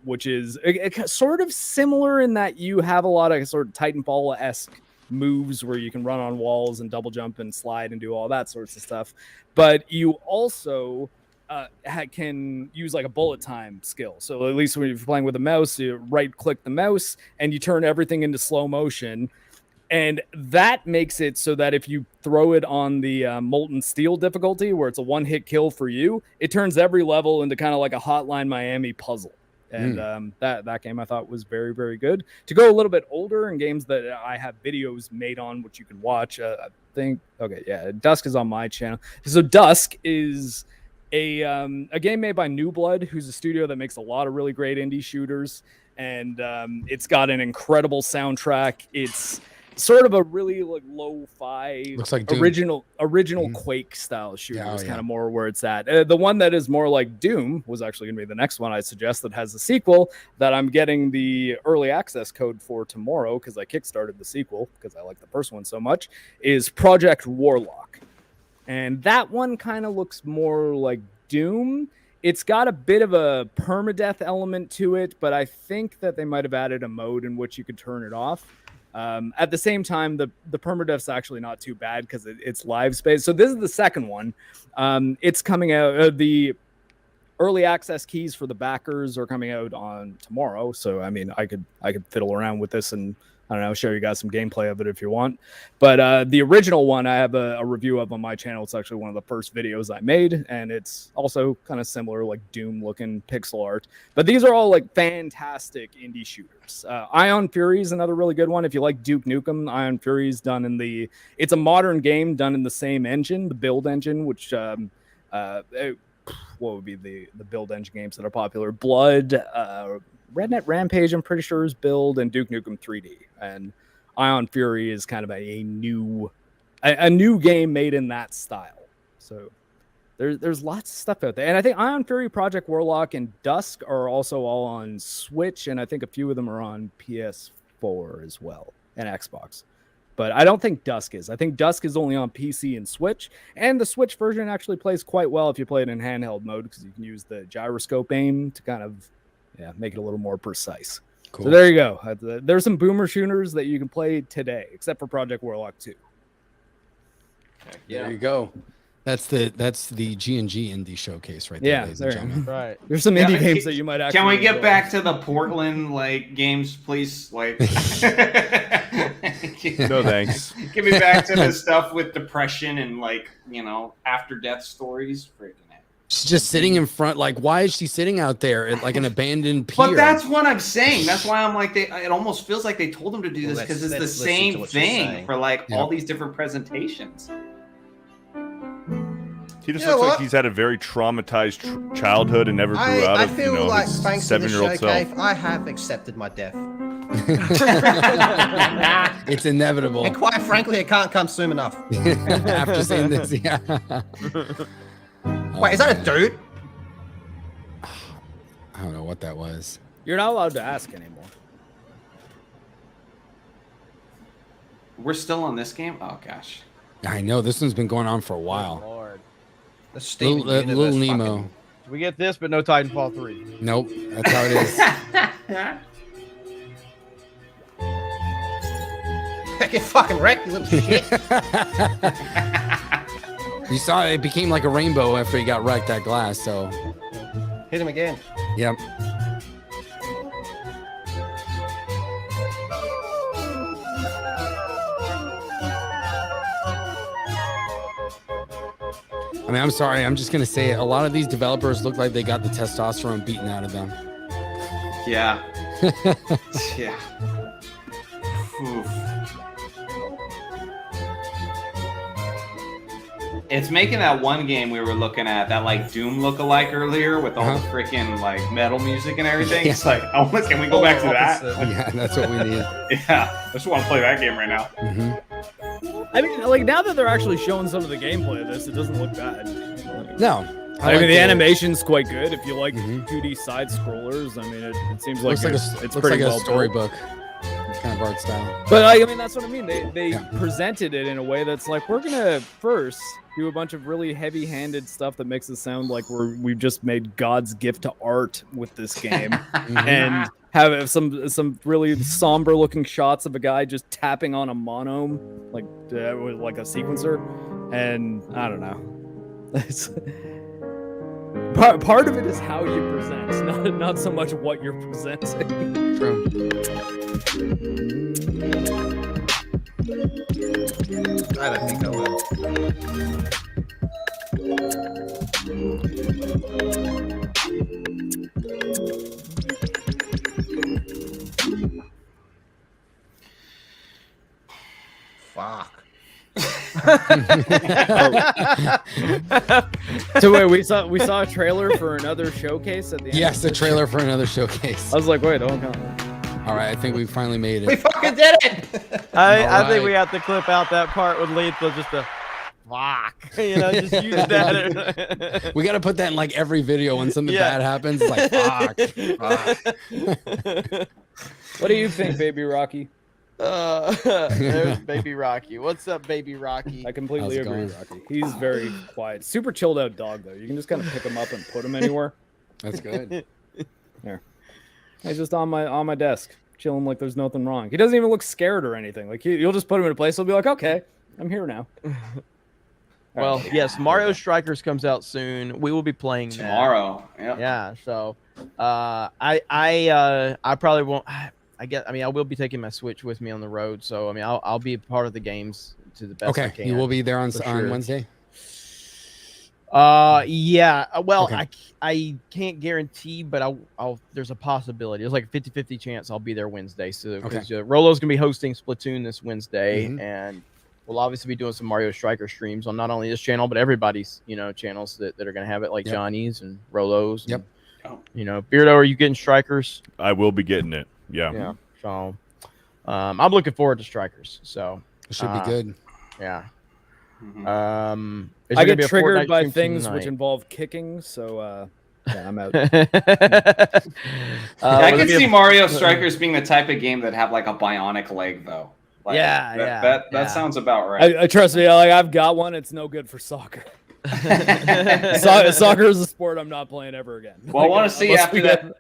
[SPEAKER 12] Which is sort of similar in that you have a lot of sort of Titanfall-esque moves where you can run on walls and double jump and slide and do all that sorts of stuff. But you also can use like a bullet time skill. So at least when you're playing with a mouse, you right-click the mouse and you turn everything into slow motion. And that makes it so that if you throw it on the Molten Steel difficulty, where it's a one-hit kill for you, it turns every level into kind of like a Hotline Miami puzzle. And that game I thought was very, very good. To go a little bit older in games that I have videos made on, which you can watch, I think, okay, yeah, Dusk is on my channel. So Dusk is a game made by New Blood, who's a studio that makes a lot of really great indie shooters, and it's got an incredible soundtrack. It's sort of a really like lo-fi,
[SPEAKER 9] Looks like Doom.
[SPEAKER 12] original Quake style shooter is kind of more where it's at. The one that is more like Doom was actually going to be the next one I suggest that has a sequel that I'm getting the early access code for tomorrow because I kickstarted the sequel because I like the first one so much, is Project Warlock. And that one kind of looks more like Doom. It's got a bit of a permadeath element to it, but I think that they might have added a mode in which you could turn it off. At the same time, the permadeath's actually not too bad because it's live space. So this is the second one. It's coming out. The early access keys for the backers are coming out on tomorrow. So I mean, I could fiddle around with this and I don't know, show you guys some gameplay of it if you want. But the original one I have a review of on my channel. It's actually one of the first videos I made, and it's also kind of similar, like Doom-looking pixel art. But these are all like fantastic indie shooters. Ion Fury is another really good one. If you like Duke Nukem, Ion Fury is done in the... It's a modern game done in the same engine, the build engine, which... what would be the build engine games that are popular? Blood... Rednet Rampage, I'm pretty sure, is build, and Duke Nukem 3D. And Ion Fury is kind of a new game made in that style. So there's lots of stuff out there. And I think Ion Fury, Project Warlock, and Dusk are also all on Switch, and I think a few of them are on PS4 as well, and Xbox. But I don't think Dusk is. I think Dusk is only on PC and Switch, and the Switch version actually plays quite well if you play it in handheld mode, because you can use the gyroscope aim to kind of make it a little more precise. Cool. So there you go. There's some boomer shooters that you can play today, except for Project Warlock 2.
[SPEAKER 9] There you go. That's the G&G indie showcase right there.
[SPEAKER 12] Yeah,
[SPEAKER 9] ladies and gentlemen.
[SPEAKER 15] Right.
[SPEAKER 12] There's some indie games that you might actually
[SPEAKER 11] Can we get
[SPEAKER 12] enjoy.
[SPEAKER 11] back to the Portland like games, please? Like,
[SPEAKER 14] no thanks.
[SPEAKER 11] Give me back to the stuff with depression and like after death stories. Freaking
[SPEAKER 9] She's just sitting in front. Like, why is she sitting out there at like an abandoned pier?
[SPEAKER 11] But that's what I'm saying. That's why I'm like, it almost feels like they told them to do this because it's the same thing for like all these different presentations.
[SPEAKER 14] He just looks like he's had a very traumatized childhood and never grew out
[SPEAKER 2] I
[SPEAKER 14] of
[SPEAKER 2] feel like
[SPEAKER 14] his
[SPEAKER 2] thanks to the
[SPEAKER 14] 7-year-old
[SPEAKER 2] showcase,
[SPEAKER 14] self.
[SPEAKER 2] I have accepted my death.
[SPEAKER 9] It's inevitable.
[SPEAKER 2] And quite frankly, it can't come soon enough.
[SPEAKER 9] After saying this, yeah.
[SPEAKER 2] Wait, is that a dude?
[SPEAKER 9] I don't know what that was.
[SPEAKER 12] You're not allowed to ask anymore.
[SPEAKER 11] We're still on this game? Oh gosh.
[SPEAKER 9] I know this one's been going on for a while.
[SPEAKER 15] Lord.
[SPEAKER 9] Little Nemo.
[SPEAKER 15] We get this, but no Titanfall 3.
[SPEAKER 9] Nope, that's how it is.
[SPEAKER 2] Get fucking wrecked, you little shit.
[SPEAKER 9] You saw it became like a rainbow after he got wrecked that glass. So
[SPEAKER 2] hit him again.
[SPEAKER 9] Yep. I mean, I'm sorry. I'm just gonna say it. A lot of these developers look like they got the testosterone beaten out of them.
[SPEAKER 11] Yeah. Yeah. Oof. It's making that one game we were looking at, that like Doom lookalike earlier with all the freaking like metal music and everything. It's like, can we go back to that?
[SPEAKER 9] Yeah, that's what we need.
[SPEAKER 11] Yeah, I just want to play that game right now.
[SPEAKER 12] I mean, like now that they're actually showing some of the gameplay of this, it doesn't look bad.
[SPEAKER 9] No.
[SPEAKER 12] I mean, the animation's quite good. If you like 2D side scrollers, I mean, it seems like it's
[SPEAKER 9] looks
[SPEAKER 12] pretty
[SPEAKER 9] like
[SPEAKER 12] well
[SPEAKER 9] a storybook. Kind of art style.
[SPEAKER 12] But I mean, that's what I mean. They presented it in a way that's like, we're gonna first do a bunch of really heavy-handed stuff that makes it sound like we've just made God's gift to art with this game, and have some really somber-looking shots of a guy just tapping on a monome, like with a sequencer, and I don't know. It's part of it is how you present, not so much what you're presenting.
[SPEAKER 9] True.
[SPEAKER 2] I don't think I will. Fuck.
[SPEAKER 12] So wait, we saw a trailer for another showcase at the end.
[SPEAKER 9] Yes, the trailer for another showcase.
[SPEAKER 12] I was like, wait, don't come.
[SPEAKER 9] All right, I think we finally made it.
[SPEAKER 2] We fucking did it!
[SPEAKER 15] I think we have to clip out that part with Lethal, just a fuck. You know, just use that.
[SPEAKER 9] We got to put that in like every video when something bad happens. It's like, fuck.
[SPEAKER 12] What do you think, Baby Rocky?
[SPEAKER 15] There's Baby Rocky. What's up, Baby Rocky?
[SPEAKER 12] I completely agree, Rocky. He's very quiet. Super chilled out dog, though. You can just kind of pick him up and put him anywhere.
[SPEAKER 9] That's good.
[SPEAKER 12] Here. He's just on my desk, chilling like there's nothing wrong. He doesn't even look scared or anything. Like you'll just put him in a place. He'll be like, okay, I'm here now.
[SPEAKER 15] Well, yes, Mario Strikers comes out soon. We will be playing that.
[SPEAKER 11] Tomorrow. Yep.
[SPEAKER 15] Yeah. So, I probably won't. I will be taking my Switch with me on the road. So, I mean, I'll be a part of the games to the best I can.
[SPEAKER 9] You will be there on Wednesday.
[SPEAKER 15] Yeah. Well,
[SPEAKER 9] Okay.
[SPEAKER 15] I can't guarantee, but I'll there's a possibility. There's like a 50-50 chance I'll be there Wednesday. So, because Rolo's gonna be hosting Splatoon this Wednesday, and we'll obviously be doing some Mario Striker streams on not only this channel but everybody's channels that are gonna have it, like Johnny's and Rolo's.
[SPEAKER 9] Yep.
[SPEAKER 15] And, Beardo, are you getting Strikers?
[SPEAKER 14] I will be getting it. Yeah.
[SPEAKER 15] Yeah. So, I'm looking forward to Strikers. So
[SPEAKER 9] it should be good.
[SPEAKER 15] Yeah.
[SPEAKER 12] I get triggered by things which involve kicking, so yeah, I'm out.
[SPEAKER 11] I can see Mario Strikers being the type of game that have like a bionic leg, though. Like, that sounds about right.
[SPEAKER 12] I trust me. Like I've got one. It's no good for soccer. Soccer is a sport I'm not playing ever again.
[SPEAKER 11] Well, I want to see after that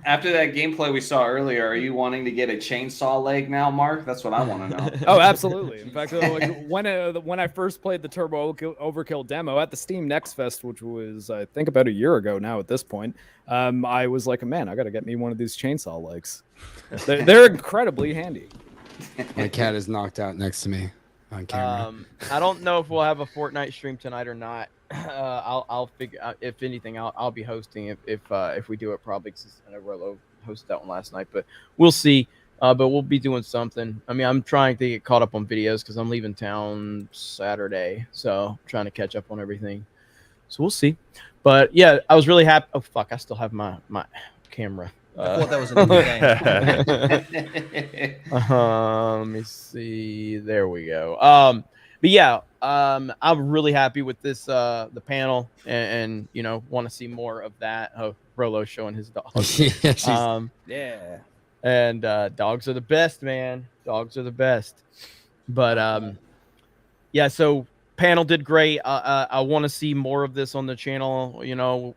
[SPEAKER 11] gameplay we saw earlier. Are you wanting to get a chainsaw leg now, Mark? That's what I want to know.
[SPEAKER 12] Oh, absolutely. In fact, like, when I first played the Turbo Overkill demo at the Steam Next Fest, which was I think about a year ago now at this point, I was like, man, I got to get me one of these chainsaw legs. They're incredibly handy.
[SPEAKER 9] My cat is knocked out next to me on camera.
[SPEAKER 15] I don't know if we'll have a Fortnite stream tonight or not. I'll figure out. If anything, I'll be hosting if we do it, probably, because I know Rolo hosted that one last night, but we'll see. But we'll be doing something. I mean, I'm trying to get caught up on videos because I'm leaving town Saturday, so I'm trying to catch up on everything. So we'll see. But yeah, I was really happy. Oh fuck, I still have my camera.
[SPEAKER 2] I thought that was a new game.
[SPEAKER 15] Let me see. There we go. But yeah, I'm really happy with this the panel, and want to see more of that. Oh, Rolo showing his dog.
[SPEAKER 12] Yeah.
[SPEAKER 15] And dogs are the best, man. Dogs are the best. But yeah, so panel did great. I want to see more of this on the channel,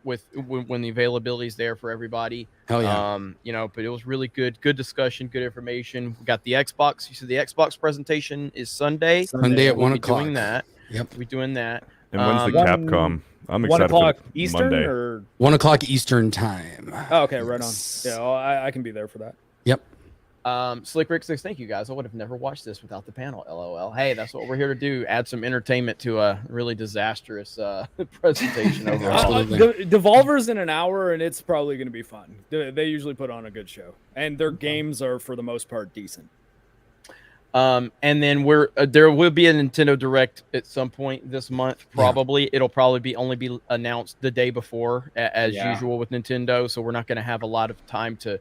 [SPEAKER 15] when the availability is there for everybody.
[SPEAKER 9] Hell yeah.
[SPEAKER 15] But it was really good discussion, good information. We got the Xbox. You said the Xbox presentation is Sunday.
[SPEAKER 9] Sunday at 1 o'clock.
[SPEAKER 15] Doing that.
[SPEAKER 9] Yep.
[SPEAKER 15] We're doing that.
[SPEAKER 14] And when's the Capcom? I'm excited
[SPEAKER 12] 1 o'clock
[SPEAKER 14] for
[SPEAKER 12] Eastern
[SPEAKER 14] Monday.
[SPEAKER 12] or
[SPEAKER 9] 1 o'clock Eastern time.
[SPEAKER 12] Oh, okay, right on. Yeah, well, I can be there for that.
[SPEAKER 9] Yep.
[SPEAKER 15] Slick Rick says, thank you guys. I would have never watched this without the panel. LOL. Hey, that's what we're here to do. Add some entertainment to a really disastrous presentation overall.
[SPEAKER 12] Devolver's in an hour, and it's probably going to be fun. They usually put on a good show, and their games are for the most part decent.
[SPEAKER 15] And then there will be a Nintendo Direct at some point this month. Probably it'll probably only be announced the day before, as usual with Nintendo. So we're not going to have a lot of time to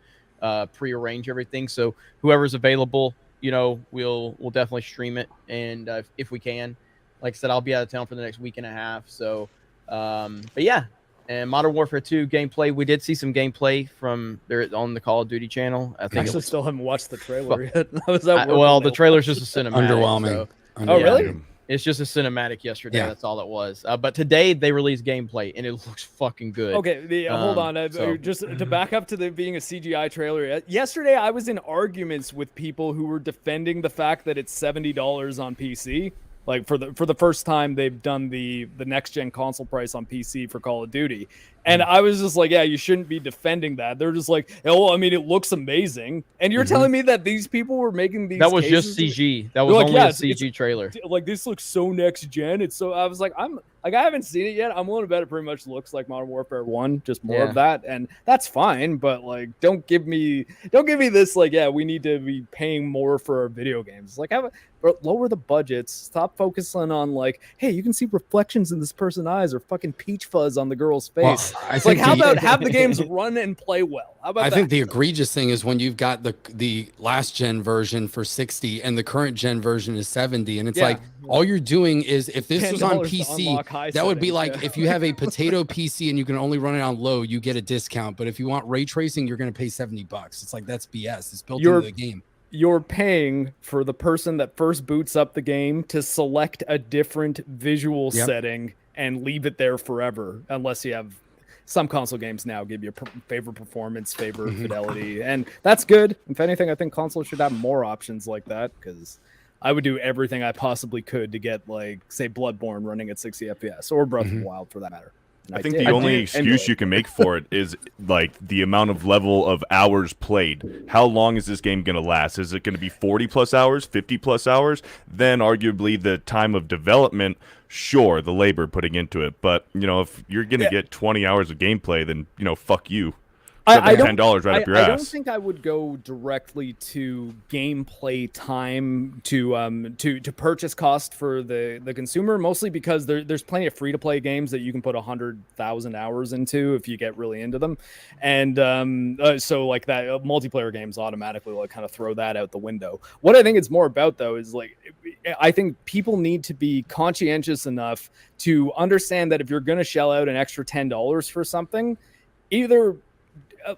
[SPEAKER 15] prearrange everything. So whoever's available, we'll definitely stream it, and if we can. Like I said, I'll be out of town for the next week and a half. So, but yeah. And Modern Warfare 2 gameplay, we did see some gameplay from there on the Call of Duty channel. I think
[SPEAKER 12] I still haven't watched the trailer yet.
[SPEAKER 15] The trailer's just a cinematic.
[SPEAKER 9] Underwhelming.
[SPEAKER 15] So,
[SPEAKER 12] oh, really?
[SPEAKER 15] It's just a cinematic yesterday. Yeah. That's all it was. But today they released gameplay, and it looks fucking good.
[SPEAKER 12] Okay, hold on. Just to back up to being a CGI trailer. Yesterday, I was in arguments with people who were defending the fact that it's $70 on PC. Like for the first time, they've done the next gen console price on PC for Call of Duty, and I was just like, yeah, you shouldn't be defending that. They're just like, oh, I mean, it looks amazing, and you're telling me that these people were making these.
[SPEAKER 15] That was just CG. That was only a CG trailer.
[SPEAKER 12] Like this looks so next gen. It's so. I was like, I'm Like I haven't seen it yet. I'm willing to bet it pretty much looks like Modern Warfare 1, just more
[SPEAKER 9] Yeah.
[SPEAKER 12] of that, and that's fine. But like, don't give me this like, yeah, we need to be paying more for our video games. Like, lower the budgets. Stop focusing on like, hey, you can see reflections in this person's eyes or fucking peach fuzz on the girl's
[SPEAKER 9] Well,
[SPEAKER 12] face.
[SPEAKER 9] I
[SPEAKER 12] It's like,
[SPEAKER 9] think
[SPEAKER 12] how
[SPEAKER 9] the-
[SPEAKER 12] about have the games run and play well? How about
[SPEAKER 9] I
[SPEAKER 12] that?
[SPEAKER 9] think the egregious thing is when you've got the last gen version for 60 and the current gen version is 70, and it's
[SPEAKER 12] Yeah.
[SPEAKER 9] like all you're doing is, if this was on
[SPEAKER 12] $10 to
[SPEAKER 9] PC,
[SPEAKER 12] unlock high
[SPEAKER 9] that would be
[SPEAKER 12] settings,
[SPEAKER 9] like
[SPEAKER 12] yeah.
[SPEAKER 9] if you have a potato PC and you can only run it on low, you get a discount. But if you want ray tracing, you're going to pay $70. It's like, that's BS. It's built into the game.
[SPEAKER 12] You're paying for the person that first boots up the game to select a different visual
[SPEAKER 9] Yep.
[SPEAKER 12] setting and leave it there forever, unless you have some console games now give you favor performance, favor fidelity, and that's good. If anything, I think consoles should have more options like that, because I would do everything I possibly could to get, like, say, Bloodborne running at 60 FPS, or Breath of the Wild for that matter. And
[SPEAKER 14] I think
[SPEAKER 12] did.
[SPEAKER 14] the only
[SPEAKER 12] did
[SPEAKER 14] excuse
[SPEAKER 12] emulate.
[SPEAKER 14] you can make for it is like the amount of level of hours played. How long is this game going to last? Is it going to be 40 plus hours, 50 plus hours? Then arguably the time of development, sure, the labor putting into it. But, you know, if you're going to get 20 hours of gameplay, then, you know, fuck you.
[SPEAKER 12] I don't-
[SPEAKER 14] $10 right up your
[SPEAKER 12] I
[SPEAKER 14] ass.
[SPEAKER 12] don't think I would go directly to gameplay time to purchase cost for the consumer, mostly because there's plenty of free to play games that you can put 100,000 hours into if you get really into them, and so like that multiplayer games automatically like kind of throw that out the window. What I think it's more about though is like, I think people need to be conscientious enough to understand that if you're going to shell out an extra $10 for something, either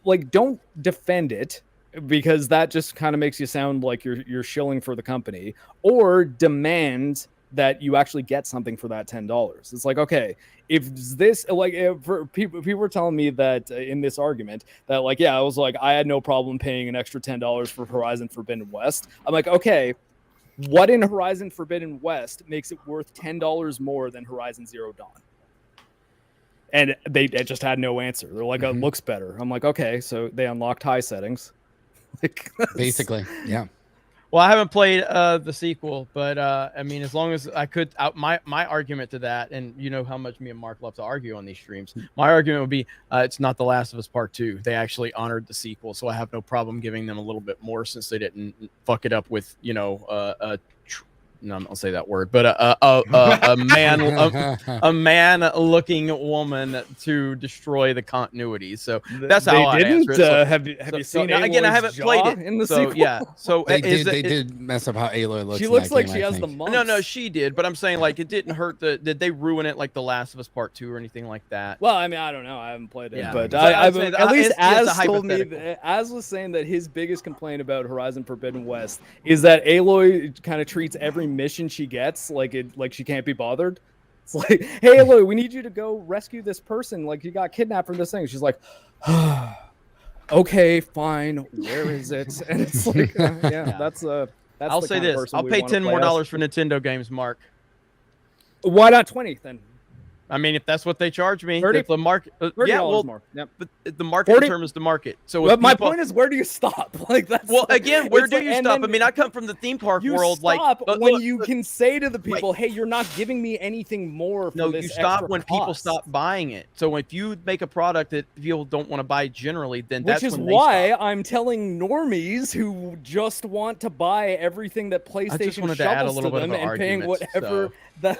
[SPEAKER 12] like don't defend it, because that just kind of makes you sound like you're shilling for the company, or demand that you actually get something for that $10. It's like, okay, if this, like, for people were telling me that in this argument that like, yeah, I was like, I had no problem paying an extra $10 for Horizon Forbidden West. I'm like, okay, what in Horizon Forbidden West makes it worth $10 more than Horizon Zero Dawn? And they just had no answer. They're like, it looks better. I'm like, okay, so they unlocked high settings.
[SPEAKER 9] Basically, yeah.
[SPEAKER 15] Well, I haven't played the sequel, but I mean, as long as I could, my argument to that, and you know how much me and Mark love to argue on these streams. My argument would be, it's not The Last of Us Part 2. They actually honored the sequel, so I have no problem giving them a little bit more since they didn't fuck it up with, you know, no, I'm not gonna say that word, but a man-looking woman to destroy the continuity. So that's
[SPEAKER 12] They
[SPEAKER 15] how I
[SPEAKER 12] didn't.
[SPEAKER 15] answer it. So,
[SPEAKER 12] Have you seen
[SPEAKER 15] again? I
[SPEAKER 12] Aloy's
[SPEAKER 15] haven't
[SPEAKER 12] jaw
[SPEAKER 15] played it
[SPEAKER 12] in the
[SPEAKER 15] so
[SPEAKER 12] sequel?
[SPEAKER 15] yeah. So
[SPEAKER 9] They did mess up how Aloy looks.
[SPEAKER 12] She
[SPEAKER 9] in
[SPEAKER 12] looks
[SPEAKER 9] that
[SPEAKER 12] like
[SPEAKER 9] game,
[SPEAKER 12] she
[SPEAKER 9] I
[SPEAKER 12] has the
[SPEAKER 9] think.
[SPEAKER 12] mumps.
[SPEAKER 15] No, she did, but I'm saying like it didn't hurt did they ruin it like The Last of Us Part 2 or anything like that?
[SPEAKER 12] Well, I mean, I don't know. I haven't played it,
[SPEAKER 15] Yeah.
[SPEAKER 12] but
[SPEAKER 15] So
[SPEAKER 12] I
[SPEAKER 15] I'd say that
[SPEAKER 12] at least
[SPEAKER 15] it's a
[SPEAKER 12] Az told me,
[SPEAKER 15] hypothetical.
[SPEAKER 12] Az was saying that his biggest complaint about Horizon Forbidden West is that Aloy kind of treats every mission she gets like she can't be bothered. It's like, hey, Aloy, we need you to go rescue this person. Like, you got kidnapped from this thing. She's like, okay, fine. Where is it? And it's like, yeah, that's
[SPEAKER 15] I'll
[SPEAKER 12] the
[SPEAKER 15] say
[SPEAKER 12] kind of
[SPEAKER 15] this:
[SPEAKER 12] person
[SPEAKER 15] I'll
[SPEAKER 12] we
[SPEAKER 15] pay
[SPEAKER 12] wanna
[SPEAKER 15] $10
[SPEAKER 12] play
[SPEAKER 15] more
[SPEAKER 12] as.
[SPEAKER 15] for Nintendo games, Mark.
[SPEAKER 12] Why not 20 then?
[SPEAKER 15] I mean, if that's what they charge me,
[SPEAKER 12] 30?
[SPEAKER 15] if the market,
[SPEAKER 12] $30
[SPEAKER 15] yeah, well,
[SPEAKER 12] more. Yep.
[SPEAKER 15] but the market
[SPEAKER 12] 40?
[SPEAKER 15] determines the market. So,
[SPEAKER 12] But
[SPEAKER 15] if
[SPEAKER 12] my
[SPEAKER 15] people-
[SPEAKER 12] point is, where do you stop? Like, that's
[SPEAKER 15] well, again, where
[SPEAKER 12] it's
[SPEAKER 15] do
[SPEAKER 12] like-
[SPEAKER 15] you
[SPEAKER 12] and
[SPEAKER 15] stop? I
[SPEAKER 12] then
[SPEAKER 15] mean, I come from the theme park
[SPEAKER 12] you
[SPEAKER 15] world.
[SPEAKER 12] stop
[SPEAKER 15] Like,
[SPEAKER 12] when
[SPEAKER 15] look,
[SPEAKER 12] you can say to the people, "Hey, you're not giving me anything more." For
[SPEAKER 15] no,
[SPEAKER 12] this
[SPEAKER 15] you stop
[SPEAKER 12] extra
[SPEAKER 15] when people
[SPEAKER 12] cost."
[SPEAKER 15] stop buying it. So if you make a product that people don't want to buy generally, then
[SPEAKER 12] Which
[SPEAKER 15] that's
[SPEAKER 12] is
[SPEAKER 15] when they
[SPEAKER 12] why
[SPEAKER 15] stop.
[SPEAKER 12] I'm telling normies who just want to buy everything that PlayStation
[SPEAKER 15] wanted to add a
[SPEAKER 12] shovels
[SPEAKER 15] little
[SPEAKER 12] to
[SPEAKER 15] bit of
[SPEAKER 12] them
[SPEAKER 15] an
[SPEAKER 12] and paying
[SPEAKER 15] argument,
[SPEAKER 12] whatever
[SPEAKER 15] so.
[SPEAKER 12] the.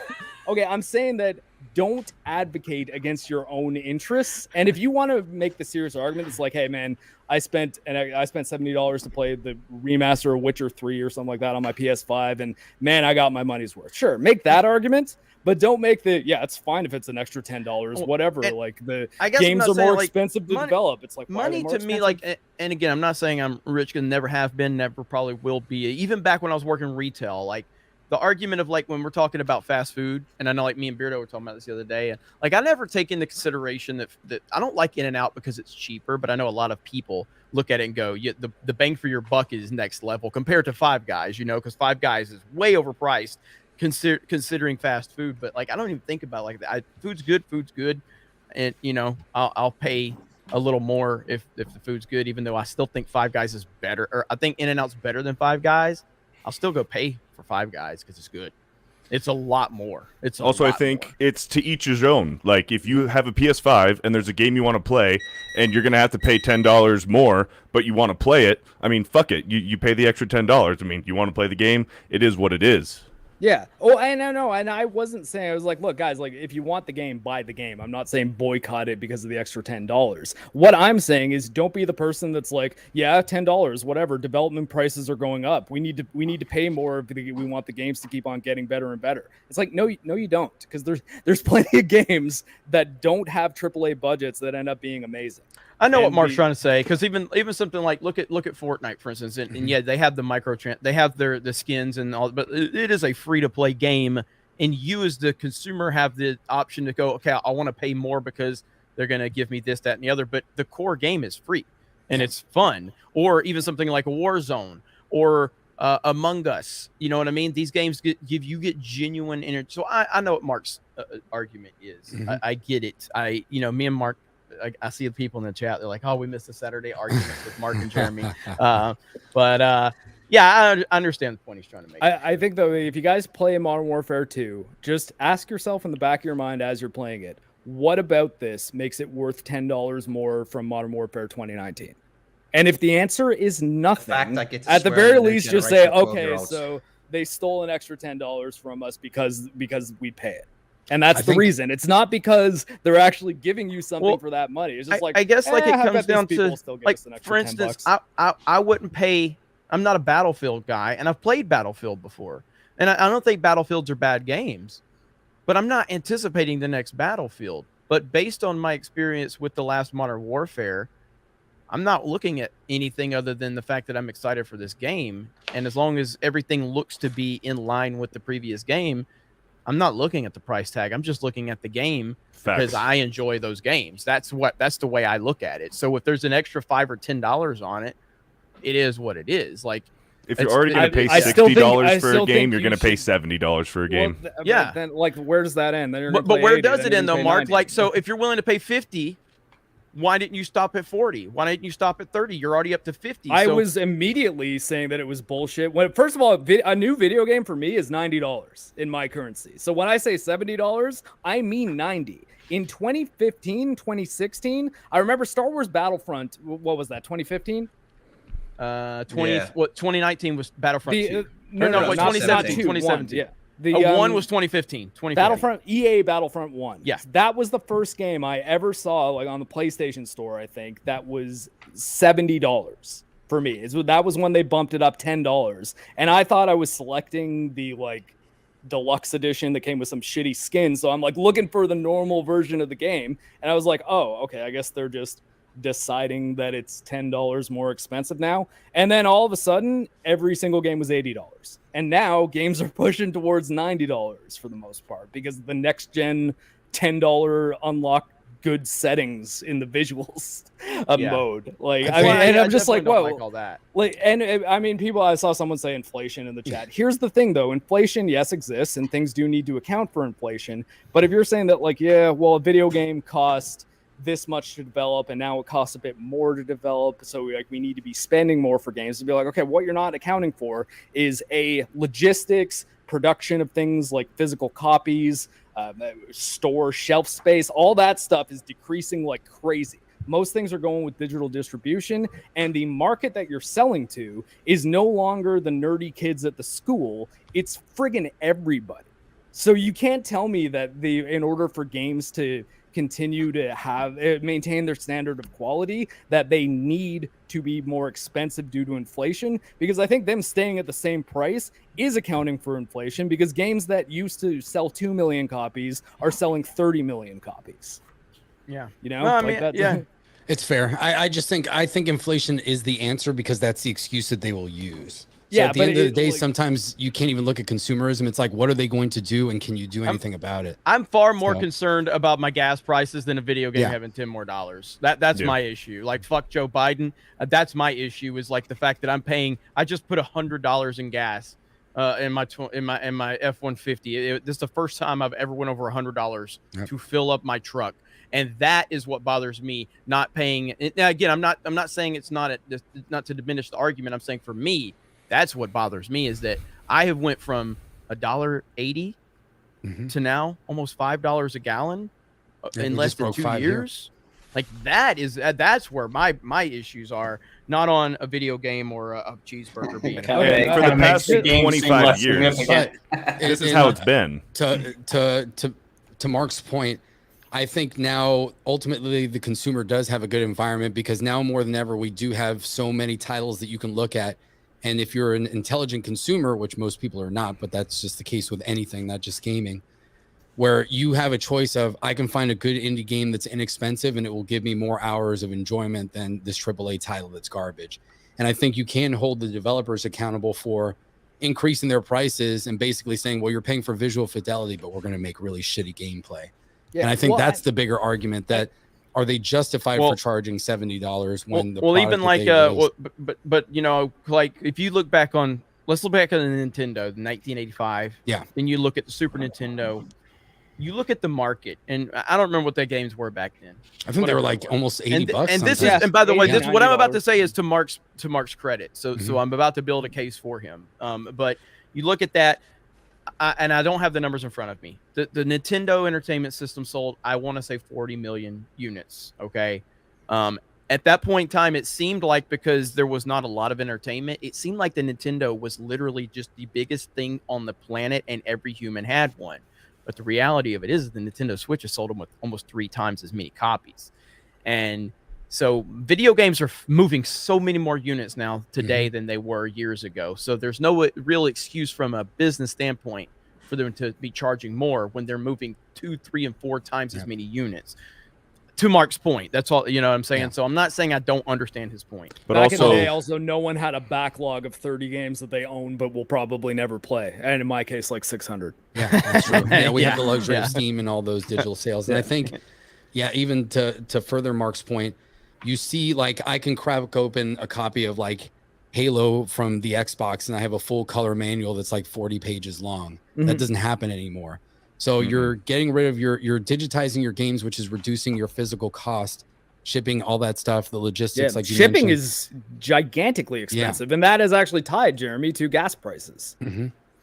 [SPEAKER 12] Okay, I'm saying that don't advocate against your own interests. And if you want to make the serious argument, it's like, hey man, I spent $70 to play the remaster of Witcher 3 or something like that on my PS5, and man, I got my money's worth. Sure, make that argument. But don't make it's fine if it's an extra $10, whatever.
[SPEAKER 15] and
[SPEAKER 12] Like the
[SPEAKER 15] I guess I'm
[SPEAKER 12] games
[SPEAKER 15] not
[SPEAKER 12] are
[SPEAKER 15] saying,
[SPEAKER 12] more
[SPEAKER 15] like,
[SPEAKER 12] expensive to
[SPEAKER 15] money-
[SPEAKER 12] develop. It's like, why are they
[SPEAKER 15] Money
[SPEAKER 12] more
[SPEAKER 15] to me,
[SPEAKER 12] expensive?
[SPEAKER 15] like, and again, I'm not saying I'm rich, and never have been, never probably will be. Even back when I was working retail, like the argument of like when we're talking about fast food, and I know like me and Beardo were talking about this the other day, and like I never take into consideration that I don't like In-N-Out because it's cheaper, but I know a lot of people look at it and go, yeah, the bang for your buck is next level compared to Five Guys, you know, because Five Guys is way overpriced considering fast food. But like I don't even think about it like that. Food's good, and you know I'll pay a little more if the food's good, even though I still think Five Guys is better, or I think In-N-Out's better than Five Guys. I'll still go pay for Five Guys because it's good. It's a lot more. It's
[SPEAKER 14] also, I think it's to each his own. Like, if you have a PS5 and there's a game you want to play, and you're gonna have to pay $10 more, but you want to play it, I mean, fuck it. You pay the extra $10. I mean, you want to play the game, it is what it is.
[SPEAKER 12] Yeah. Oh, and no, and I wasn't saying, I was like, look, guys, like, if you want the game, buy the game. I'm not saying boycott it because of the extra $10. What I'm saying is, don't be the person that's like, yeah, $10, whatever. Development prices are going up. We need to pay more if we want the games to keep on getting better and better. It's like, no, you don't, because there's plenty of games that don't have AAA budgets that end up being amazing.
[SPEAKER 15] I know what Mark's trying to say, because even something like look at Fortnite, for instance, and yeah, they have the they have the skins and all, but it is a free to play game, and you as the consumer have the option to go, okay, I want to pay more because they're going to give me this, that, and the other, but the core game is free and it's fun. Or even something like a Warzone or Among Us, you know what I mean? These games get genuine energy. So I know what Mark's argument is. I get it. Me and Mark. I see the people in the chat. They're like, "Oh, we missed the Saturday argument with Mark and Jeremy." Yeah, I understand the point he's trying to make.
[SPEAKER 12] I think though, if you guys play Modern Warfare 2, just ask yourself in the back of your mind as you're playing it, what about this makes it worth $10 more from Modern Warfare 2019? And if the answer is nothing, at the very least, just say, okay, so they stole an extra $10 from us because we pay it. And that's the reason. It's not because they're actually giving you something for that money. It's just
[SPEAKER 15] I guess like it comes down to, like, for instance, I wouldn't pay. I'm not a Battlefield guy, and I've played Battlefield before, and I don't think Battlefields are bad games, but I'm not anticipating the next Battlefield. But based on my experience with the last Modern Warfare, I'm not looking at anything other than the fact that I'm excited for this game, and as long as everything looks to be in line with the previous game, I'm not looking at the price tag. I'm just looking at the game because I enjoy those games. That's the way I look at it. So if there's an extra $5 or $10 on it, it is what it is. Like,
[SPEAKER 14] if you're already going to pay $60 for a game, you're going to pay $70 for a game.
[SPEAKER 12] Yeah. Then, like, where does that end?
[SPEAKER 15] But where does it end, though, Mark? 90. Like, so if you're willing to pay 50, why didn't you stop at 40? Why didn't you stop at 30? You're already up to 50.
[SPEAKER 12] I was immediately saying that it was bullshit. First of all, a new video game for me is $90 in my currency. So when I say $70, I mean 90. In 2015, 2016, I remember Star Wars Battlefront. What was that? 2015?
[SPEAKER 15] 2019 was Battlefront 2.
[SPEAKER 12] No,
[SPEAKER 15] 2017. 2017. Yeah. The one was 2015.
[SPEAKER 12] Battlefront, EA Battlefront 1. Yeah. That was the first game I ever saw, like, on the PlayStation Store, I think, that was $70 for me. That was when they bumped it up $10. And I thought I was selecting the, like, deluxe edition that came with some shitty skin. So I'm, like, looking for the normal version of the game. And I was like, oh, okay, I guess they're just deciding that it's $10 more expensive now. And then all of a sudden, every single game was $80. And now games are pushing towards $90 for the most part because the next gen $10 unlock good settings in the visuals mode. Like, I mean, and I'm just like, whoa,
[SPEAKER 15] like all that.
[SPEAKER 12] Like, and I mean, I saw someone say inflation in the chat. Here's the thing, though, inflation, yes, exists, and things do need to account for inflation. But if you're saying that, like, yeah, well, a video game cost this much to develop and now it costs a bit more to develop, so we need to be spending more for games, to be like, okay, what you're not accounting for is logistics, production of things like physical copies, store shelf space. All that stuff is decreasing like crazy. Most things are going with digital distribution, and the market that you're selling to is no longer the nerdy kids at the school. It's friggin' everybody. So you can't tell me that in order for games to continue to maintain their standard of quality, that they need to be more expensive due to inflation, because I think them staying at the same price is accounting for inflation, because games that used to sell 2 million copies are selling 30 million copies.
[SPEAKER 15] Yeah.
[SPEAKER 12] You know,
[SPEAKER 9] well, I mean, yeah, it's fair. I think inflation is the answer, because that's the excuse that they will use. So at the end of the day, sometimes you can't even look at consumerism. It's like, what are they going to do, and can you do anything about it?
[SPEAKER 15] I'm far more concerned about my gas prices than a video game having $10 more. That's my issue. Like, fuck Joe Biden. That's my issue, is like the fact that I'm paying. I just put $100 in gas in my F-150. This is the first time I've ever went over $100 to fill up my truck. And that is what bothers me, not paying. Now, again, I'm not saying it's not to diminish the argument. I'm saying for me, that's what bothers me, is that I have went from $1.80 to now almost $5 a gallon in
[SPEAKER 9] we
[SPEAKER 15] less
[SPEAKER 9] just
[SPEAKER 15] than
[SPEAKER 9] broke
[SPEAKER 15] 2
[SPEAKER 9] 5 here.
[SPEAKER 15] years. Like that's where my issues are, not on a video game or a cheeseburger being.
[SPEAKER 14] For the past 25 years, this is how it's been.
[SPEAKER 9] To Mark's point, I think now ultimately the consumer does have a good environment, because now more than ever we do have so many titles that you can look at. And if you're an intelligent consumer, which most people are not, but that's just the case with anything, not just gaming, where you have a choice of, I can find a good indie game that's inexpensive and it will give me more hours of enjoyment than this AAA title that's garbage. And I think you can hold the developers accountable for increasing their prices and basically saying, well, you're paying for visual fidelity, but we're going to make really shitty gameplay.
[SPEAKER 12] Yeah,
[SPEAKER 9] and I think
[SPEAKER 12] well,
[SPEAKER 9] that's the bigger argument, that are they justified for charging $70 when the product
[SPEAKER 15] even
[SPEAKER 9] that
[SPEAKER 15] like
[SPEAKER 9] they released-
[SPEAKER 15] but you know, like if you look back on, let's look back on the Nintendo, the 1985.
[SPEAKER 9] Yeah.
[SPEAKER 15] Then you look at the Super Nintendo. You look at the market, and I don't remember what their games were back then.
[SPEAKER 9] I think they were like almost $80.
[SPEAKER 15] And this is,
[SPEAKER 9] sometimes.
[SPEAKER 15] and by the way,
[SPEAKER 12] $80,
[SPEAKER 15] this what I'm about to
[SPEAKER 12] $90.
[SPEAKER 15] say is to Mark's credit. So I'm about to build a case for him. But you look at that, and I don't have the numbers in front of me. The Nintendo Entertainment System sold, I want to say 40 million units. Okay. At that point in time, it seemed like, because there was not a lot of entertainment, it seemed like the Nintendo was literally just the biggest thing on the planet, and every human had one. But the reality of it is the Nintendo Switch has sold them with almost 3 times as many copies. And so video games are moving so many more units now today than they were years ago. So there's no real excuse from a business standpoint for them to be charging more when they're moving 2, 3, and 4 times as many units. To Mark's point, that's all, you know what I'm saying? So I'm not saying I don't understand his point.
[SPEAKER 12] But back in the day, also, no one had a backlog of 30 games that they own but will probably never play. And in my case, like 600.
[SPEAKER 9] Yeah, that's true. Yeah, we have the luxury of Steam and all those digital sales. And I think, even to further Mark's point, you see, like, I can crack open a copy of like Halo from the Xbox, and I have a full color manual that's like 40 pages long. That doesn't happen anymore. So you're getting rid of you're digitizing your games, which is reducing your physical cost, shipping, all that stuff, the logistics. Like you
[SPEAKER 12] shipping
[SPEAKER 9] mentioned.
[SPEAKER 12] is gigantically expensive, and that is actually tied, Jeremy, to gas prices.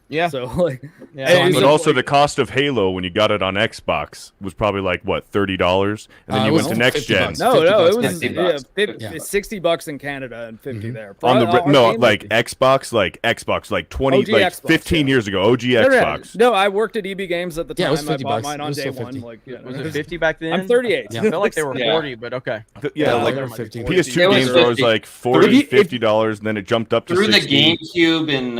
[SPEAKER 15] Yeah.
[SPEAKER 12] So like,
[SPEAKER 14] but also the cost of Halo when you got it on Xbox was probably like what, $30, and then you went to next gen.
[SPEAKER 12] No, it was $60 in Canada and 50 there.
[SPEAKER 14] On Xbox, like 20,
[SPEAKER 12] OG
[SPEAKER 14] like
[SPEAKER 12] Xbox,
[SPEAKER 14] 15 years ago, OG Xbox.
[SPEAKER 12] No, I worked at EB Games at the time.
[SPEAKER 9] it was
[SPEAKER 12] I
[SPEAKER 9] $50.
[SPEAKER 12] bought mine on
[SPEAKER 9] It was
[SPEAKER 12] day
[SPEAKER 9] still
[SPEAKER 12] one.
[SPEAKER 9] 50.
[SPEAKER 12] Like,
[SPEAKER 15] Was it 50 back then?
[SPEAKER 12] I'm 38.
[SPEAKER 15] I felt like they were 40, but okay.
[SPEAKER 14] PS2 games were always like $40, $50, and then it jumped up to
[SPEAKER 11] through
[SPEAKER 14] 60.
[SPEAKER 11] the GameCube and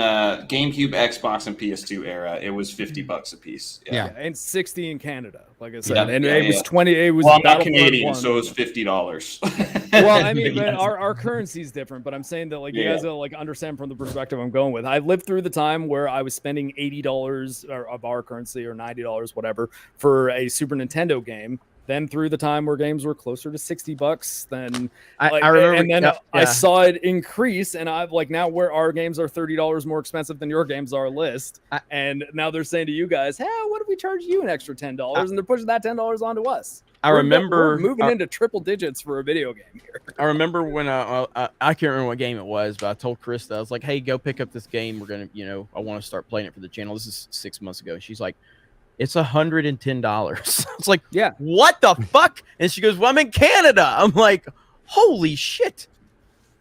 [SPEAKER 11] GameCube, Xbox, and PS2 era, it was $50 a piece.
[SPEAKER 12] Yeah, and 60 in Canada, like I said,
[SPEAKER 11] Yeah,
[SPEAKER 12] and
[SPEAKER 11] yeah,
[SPEAKER 12] it was
[SPEAKER 11] yeah.
[SPEAKER 12] 20. It was
[SPEAKER 11] Well, I'm not
[SPEAKER 12] Battlefront
[SPEAKER 11] Canadian,
[SPEAKER 12] 1.
[SPEAKER 11] so it was $50.
[SPEAKER 12] Well, I mean, but our currency is different. But I'm saying that, like, you guys will like understand from the perspective I'm going with. I lived through the time where I was spending $80 of our currency or $90, whatever, for a Super Nintendo game. Then through the time where games were closer to $60, then
[SPEAKER 15] I remember,
[SPEAKER 12] and then
[SPEAKER 15] yeah.
[SPEAKER 12] I saw it increase, and I've like now where our games are $30 more expensive than your games are list, and now they're saying to you guys, "Hey, what if we charge you an extra $10?" And they're pushing that $10 onto us. We're moving into triple digits for a video game here.
[SPEAKER 15] I remember when I can't remember what game it was, but I told Krista, I was like, "Hey, go pick up this game. We're gonna, I want to start playing it for the channel." This is 6 months ago. She's like, "It's $110." It's like,
[SPEAKER 12] yeah,
[SPEAKER 15] what the fuck? And she goes, "Well, I'm in Canada." I'm like, holy shit,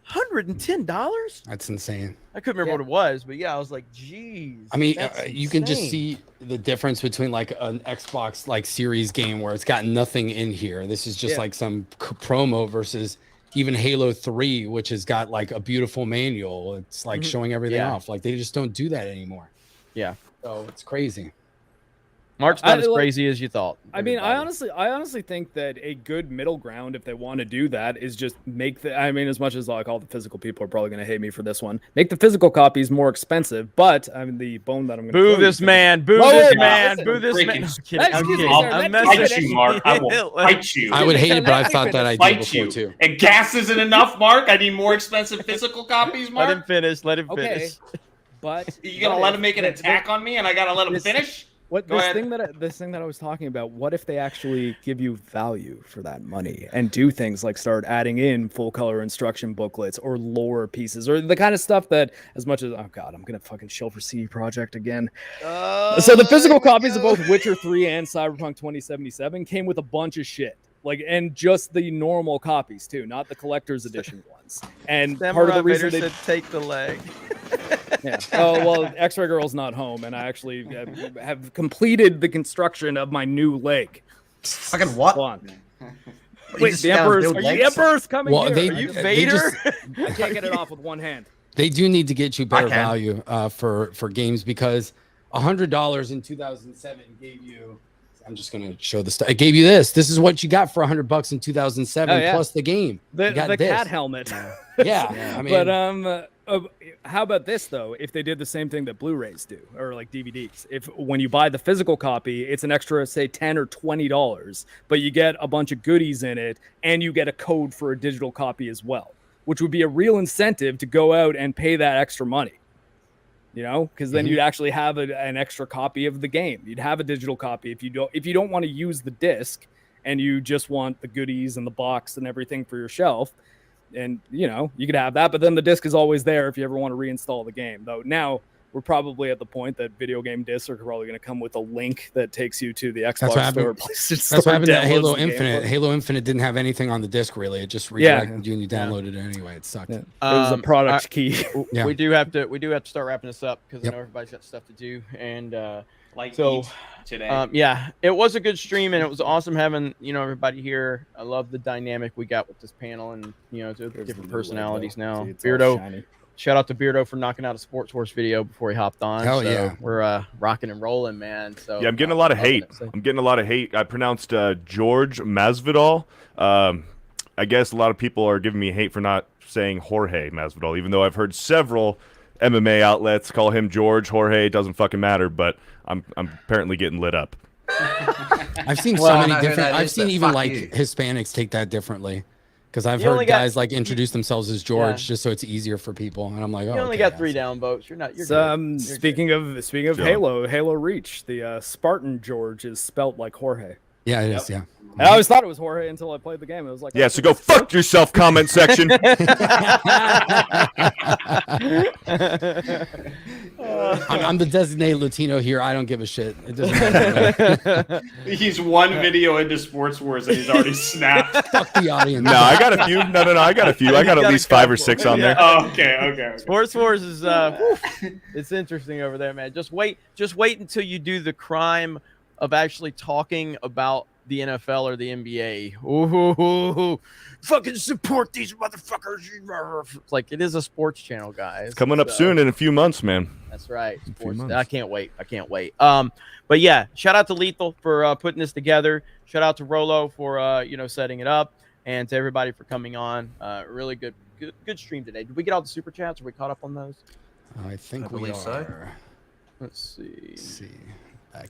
[SPEAKER 15] $110?
[SPEAKER 9] That's insane.
[SPEAKER 15] I couldn't remember what it was, but yeah, I was like, geez.
[SPEAKER 9] I mean,
[SPEAKER 15] that's
[SPEAKER 9] you can just
[SPEAKER 15] insane.
[SPEAKER 9] see the difference between like an Xbox like series game where it's got nothing in here. This is just like some promo versus even Halo 3, which has got like a beautiful manual. It's like showing everything off. Like they just don't do that anymore.
[SPEAKER 15] Yeah.
[SPEAKER 9] So it's crazy.
[SPEAKER 15] Mark's not as crazy as you thought.
[SPEAKER 12] I mean, I honestly think that a good middle ground, if they want to do that, is just make the. I mean, as much as like all the physical people are probably going to hate me for this one, make the physical copies more expensive. But I mean, the bone that I'm going to
[SPEAKER 15] boo this man, boo this man, boo this man. I'm kidding. I'm kidding.
[SPEAKER 11] I'll fight you, Mark. I will fight you.
[SPEAKER 9] I would hate it, but I've thought that idea before too.
[SPEAKER 11] And gas isn't enough, Mark. I need more expensive physical copies, Mark.
[SPEAKER 15] Let him finish. Let him finish.
[SPEAKER 12] But
[SPEAKER 11] you gonna let him make an attack on me, and I gotta let him finish?
[SPEAKER 12] What
[SPEAKER 11] Go
[SPEAKER 12] this
[SPEAKER 11] ahead.
[SPEAKER 12] thing that I was talking about? What if they actually give you value for that money and do things like start adding in full color instruction booklets or lore pieces or the kind of stuff that, as much as oh god, I'm gonna fucking shill for CD Projekt again. So the physical copies of both Witcher 3 and Cyberpunk 2077 came with a bunch of shit. Like, and just the normal copies too, not the collector's edition ones. And part of the reason they
[SPEAKER 15] said take the leg.
[SPEAKER 12] yeah. Oh well, X-Ray Girl's not home, and I actually have completed the construction of my new leg.
[SPEAKER 2] Fucking what?
[SPEAKER 12] Hold on.
[SPEAKER 2] You
[SPEAKER 12] Wait,
[SPEAKER 2] just
[SPEAKER 12] the
[SPEAKER 2] gotta
[SPEAKER 12] Emperor's,
[SPEAKER 2] build
[SPEAKER 12] are
[SPEAKER 2] legs?
[SPEAKER 12] the Emperor's coming
[SPEAKER 9] Well,
[SPEAKER 12] here.
[SPEAKER 9] they-
[SPEAKER 12] Are you
[SPEAKER 9] they
[SPEAKER 12] Vader?
[SPEAKER 9] just-
[SPEAKER 12] I can't get it off with one hand.
[SPEAKER 9] They do need to get you better
[SPEAKER 2] can.
[SPEAKER 9] value for games because $100 in 2007 gave you. I'm just gonna show the stuff. It gave you this. This is what you got for $100 in 2007
[SPEAKER 12] Oh, yeah.
[SPEAKER 9] plus the game.
[SPEAKER 12] The
[SPEAKER 9] You got
[SPEAKER 12] cat
[SPEAKER 9] this.
[SPEAKER 12] helmet.
[SPEAKER 9] Yeah, I mean,
[SPEAKER 12] But how about this though? If they did the same thing that Blu-rays do, or like DVDs, if when you buy the physical copy, it's an extra say $10 or $20, but you get a bunch of goodies in it, and you get a code for a digital copy as well, which would be a real incentive to go out and pay that extra money. You know, because then you'd actually have an extra copy of the game. You'd have a digital copy if you don't want to use the disc and you just want the goodies and the box and everything for your shelf. And you know, you could have that, but then the disc is always there if you ever want to reinstall the game. Though now we're probably at the point that video game discs are probably going to come with a link that takes you to the Xbox store, PlayStation store.
[SPEAKER 9] That's what happened to
[SPEAKER 12] downloads
[SPEAKER 9] Halo
[SPEAKER 12] the game.
[SPEAKER 9] Infinite. Halo Infinite didn't have anything on the disc really. It just redirected you and you downloaded it anyway. It sucked.
[SPEAKER 12] It was a product key.
[SPEAKER 9] Yeah.
[SPEAKER 15] We do have to start wrapping this up because I know everybody's got stuff to do. And so
[SPEAKER 11] eat today.
[SPEAKER 15] yeah, it was a good stream and it was awesome having everybody here. I love the dynamic we got with this panel and different personalities now.
[SPEAKER 12] See, it's all
[SPEAKER 15] Beardo,
[SPEAKER 12] shiny.
[SPEAKER 15] shout out to Beardo for knocking out a Sports Horse video before he hopped on.
[SPEAKER 9] Hell
[SPEAKER 15] So
[SPEAKER 9] yeah.
[SPEAKER 15] we're rocking and rolling, man. So
[SPEAKER 14] Yeah, I'm getting a lot of hate. I'm getting a lot of hate. I pronounced George Masvidal. I guess a lot of people are giving me hate for not saying Jorge Masvidal, even though I've heard several MMA outlets call him George. Jorge, it doesn't fucking matter, but I'm apparently getting lit up.
[SPEAKER 9] I've seen
[SPEAKER 2] Well, I
[SPEAKER 9] so many
[SPEAKER 2] know who
[SPEAKER 9] different.
[SPEAKER 2] that
[SPEAKER 9] I've
[SPEAKER 2] is,
[SPEAKER 9] seen
[SPEAKER 2] but
[SPEAKER 9] even
[SPEAKER 2] fuck
[SPEAKER 9] like
[SPEAKER 2] you.
[SPEAKER 9] Hispanics take that differently. Because I've
[SPEAKER 15] You only
[SPEAKER 9] heard
[SPEAKER 15] got-
[SPEAKER 9] guys like introduce themselves as George
[SPEAKER 15] Yeah.
[SPEAKER 9] just so it's easier for people, and I'm like, oh,
[SPEAKER 15] You only
[SPEAKER 9] okay,
[SPEAKER 15] got 3 down votes. You're not. You're
[SPEAKER 12] So,
[SPEAKER 15] good. You're
[SPEAKER 12] speaking of
[SPEAKER 14] Joe.
[SPEAKER 12] Halo Reach, the Spartan George is spelt like Jorge.
[SPEAKER 9] Yeah, it is. Yeah.
[SPEAKER 12] I always thought it was Jorge until I played the game. It was like,
[SPEAKER 14] Yeah, so go fuck yourself, comment section.
[SPEAKER 9] I'm the designated Latino here. I don't give a shit. It doesn't matter.
[SPEAKER 11] He's one video into Sports Wars and he's already snapped.
[SPEAKER 9] Fuck the audience.
[SPEAKER 14] No, I got a few. No, I got a few. I got at least 5 or 6 on there.
[SPEAKER 11] Oh, okay.
[SPEAKER 15] Sports Wars is it's interesting over there, man. Just wait until you do the crime of actually talking about the NFL or the NBA. Ooh, fucking support these motherfuckers. It's like it is a sports channel, guys.
[SPEAKER 14] It's coming up
[SPEAKER 15] So,
[SPEAKER 14] soon in a few months, man.
[SPEAKER 15] That's right. Sports.
[SPEAKER 14] months.
[SPEAKER 15] I can't wait. But yeah, shout out to Lethal for putting this together. Shout out to Rolo for setting it up, and to everybody for coming on. Really good stream today. Did we get all the super chats? Are we caught up on those?
[SPEAKER 9] I think
[SPEAKER 2] I
[SPEAKER 9] we
[SPEAKER 2] believe
[SPEAKER 9] are.
[SPEAKER 2] so.
[SPEAKER 15] Let's see.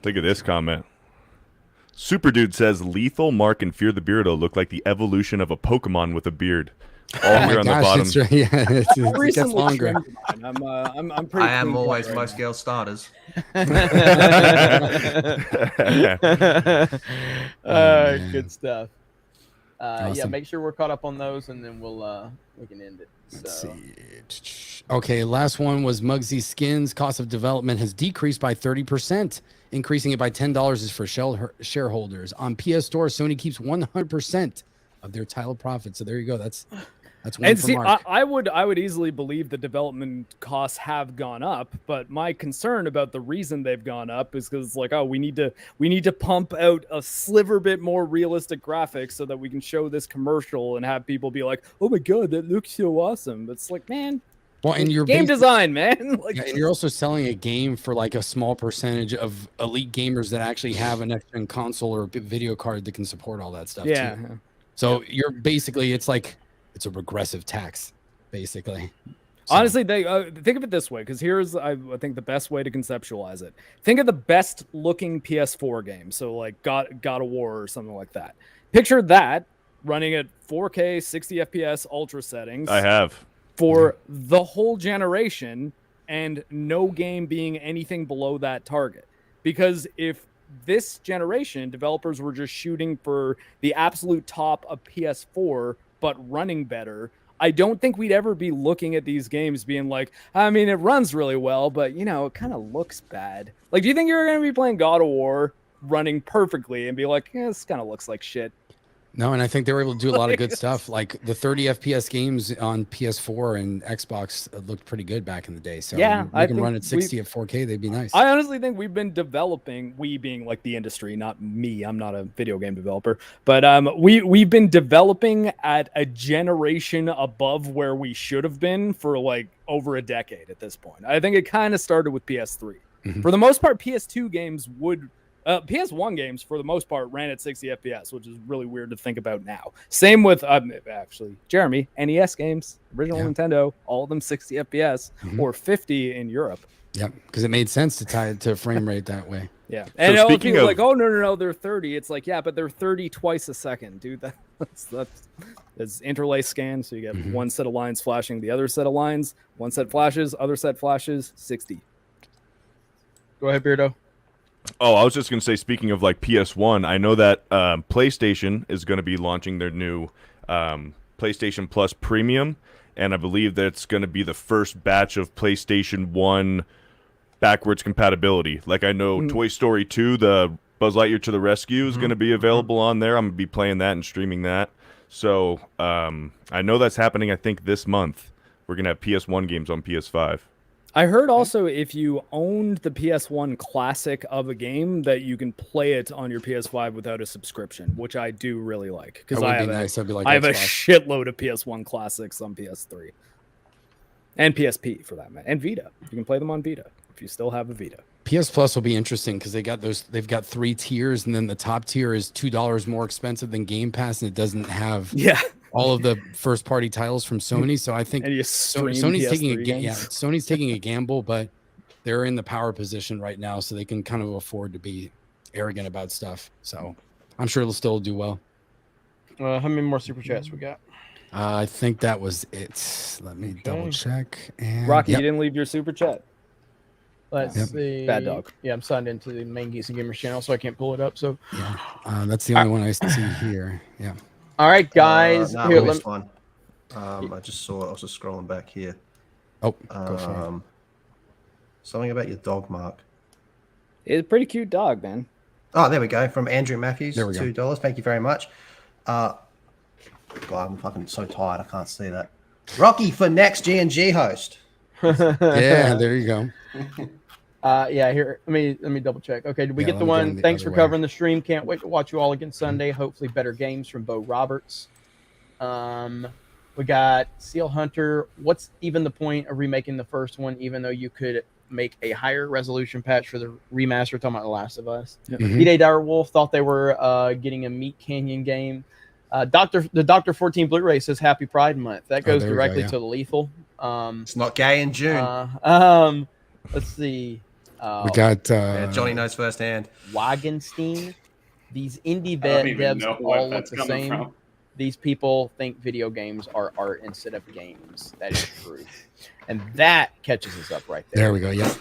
[SPEAKER 14] Look at this comment. Super Dude says Lethal, Mark, and Fear the Beardo look like the evolution of a Pokemon with a beard. All here on the bottom.
[SPEAKER 9] It's right. Yeah, it gets
[SPEAKER 12] Recently
[SPEAKER 9] longer.
[SPEAKER 12] trimmed mine. I'm pretty.
[SPEAKER 2] I am
[SPEAKER 12] clean cut
[SPEAKER 2] always
[SPEAKER 12] right
[SPEAKER 2] most
[SPEAKER 12] now.
[SPEAKER 2] girls' starters.
[SPEAKER 15] Good stuff. Yeah,
[SPEAKER 9] Awesome.
[SPEAKER 15] make sure we're caught up on those, and then we can end it.
[SPEAKER 9] Let's
[SPEAKER 15] So.
[SPEAKER 9] see. Okay, last one was Muggsy Skins. Cost of development has decreased by 30%. Increasing it by $10 is for shareholders. On PS Store, Sony keeps 100% of their title profit. So there you go. That's one
[SPEAKER 12] And
[SPEAKER 9] for
[SPEAKER 12] see,
[SPEAKER 9] Mark.
[SPEAKER 12] I would easily believe the development costs have gone up, but my concern about the reason they've gone up is because it's like, oh, we need to pump out a sliver bit more realistic graphics so that we can show this commercial and have people be like, oh my god, that looks so awesome. But it's like, man,
[SPEAKER 9] Well, and you're
[SPEAKER 12] game
[SPEAKER 9] basi-
[SPEAKER 12] design, man. Like,
[SPEAKER 9] Yeah, and you're also selling a game for like a small percentage of elite gamers that actually have an extra console or a video card that can support all that stuff.
[SPEAKER 12] Yeah.
[SPEAKER 9] Too. So you're basically, it's a regressive tax, basically. So-
[SPEAKER 12] honestly, they think of it this way, because here's I think the best way to conceptualize it. Think of the best looking PS4 game, so like God of War or something like that. Picture that running at 4K 60 FPS ultra settings.
[SPEAKER 14] I have.
[SPEAKER 12] For the whole generation, and no game being anything below that target. because if this generation developers were just shooting for the absolute top of PS4 but running better, I don't think we'd ever be looking at these games being like, I mean, it runs really well, but you know, it kind of looks bad. Like, do you think you're going to be playing God of War running perfectly and be like, yeah, this kind of looks like shit?
[SPEAKER 9] No, and I think they were able to do a lot of good stuff. Like the 30 FPS games on PS4 and Xbox looked pretty good back in the day. So
[SPEAKER 12] yeah,
[SPEAKER 9] we can run at 60 at 4K. They'd be nice.
[SPEAKER 12] I honestly think we've been developing, we being like the industry, not me. I'm not a video game developer, but we've been developing at a generation above where we should have been for like over a decade at this point. I think it kind of started with PS3. For the most part, PS2 games would. PS1 games, for the most part, ran at 60 FPS, which is really weird to think about now. Same with, actually, Jeremy, NES games, original Nintendo, all of them 60 FPS or 50 in Europe.
[SPEAKER 9] Yep, because it made sense to tie it to frame rate that way.
[SPEAKER 12] Yeah, and all people are like, oh, no, they're 30. It's like, yeah, but they're 30 twice a second, dude. That's interlace scan, so you get one set of lines flashing the other set of lines, one set flashes, other set flashes, 60.
[SPEAKER 15] Go ahead, Beardo.
[SPEAKER 14] Oh, I was just going to say, speaking of like PS1, I know that PlayStation is going to be launching their new PlayStation Plus Premium, and I believe that's going to be the first batch of PlayStation 1 backwards compatibility. Like I know Toy Story 2, the Buzz Lightyear to the Rescue is going to be available on there. I'm going to be playing that and streaming that. So I know that's happening, I think, this month. We're going to have PS1 games on PS5.
[SPEAKER 12] I heard also if you owned the PS1 classic of a game that you can play it on your PS5 without a subscription, which I do really like because I have a shitload of PS1 classics on PS3 and PSP for that matter, and Vita. You can play them on Vita if you still have a Vita.
[SPEAKER 9] PS Plus will be interesting because they've got 3 tiers, and then the top tier is $2 more expensive than Game Pass, and it doesn't have all of the first party titles from Sony. So I think Sony's taking a gamble, but they're in the power position right now, so they can kind of afford to be arrogant about stuff. So I'm sure it'll still do well.
[SPEAKER 15] How many more super chats we got?
[SPEAKER 9] I think that was it. Let me double check. And
[SPEAKER 12] Rocky, you didn't leave your super chat.
[SPEAKER 15] Let's see.
[SPEAKER 12] Bad dog.
[SPEAKER 15] Yeah, I'm signed into the main Geeks and Gamers channel, so I can't pull it up. So
[SPEAKER 9] that's the only one I see here. Yeah.
[SPEAKER 15] All right, guys.
[SPEAKER 2] Here, missed one. I just saw it. I was just scrolling back here.
[SPEAKER 9] Oh, go for it.
[SPEAKER 2] Something about your dog, Mark.
[SPEAKER 12] It's a pretty cute dog, man.
[SPEAKER 2] Oh, there we go. From Andrew Matthews,
[SPEAKER 9] there we go.
[SPEAKER 2] $2. Thank you very much. God, I'm fucking so tired. I can't see that. Rocky for next G&G host.
[SPEAKER 9] Yeah, there you go.
[SPEAKER 15] Yeah, here. Let me double check. Okay, did we get the one? Thanks for covering the stream. Can't wait to watch you all again Sunday. Hopefully, better games from Bo Roberts. We got Seal Hunter. What's even the point of remaking the first one, even though you could make a higher resolution patch for the remaster? Talking about The Last of Us. D-Day Direwolf thought they were getting a Meat Canyon game. The Dr. 14 Blu-ray says Happy Pride Month. That goes directly to the Lethal.
[SPEAKER 2] It's not gay in June.
[SPEAKER 15] Let's see.
[SPEAKER 9] We got
[SPEAKER 2] Johnny knows firsthand.
[SPEAKER 15] Wagenstein. These indie devs all look the same. From. These people think video games are art instead of games. That is true. And that catches us up right there.
[SPEAKER 9] There we go. Yep.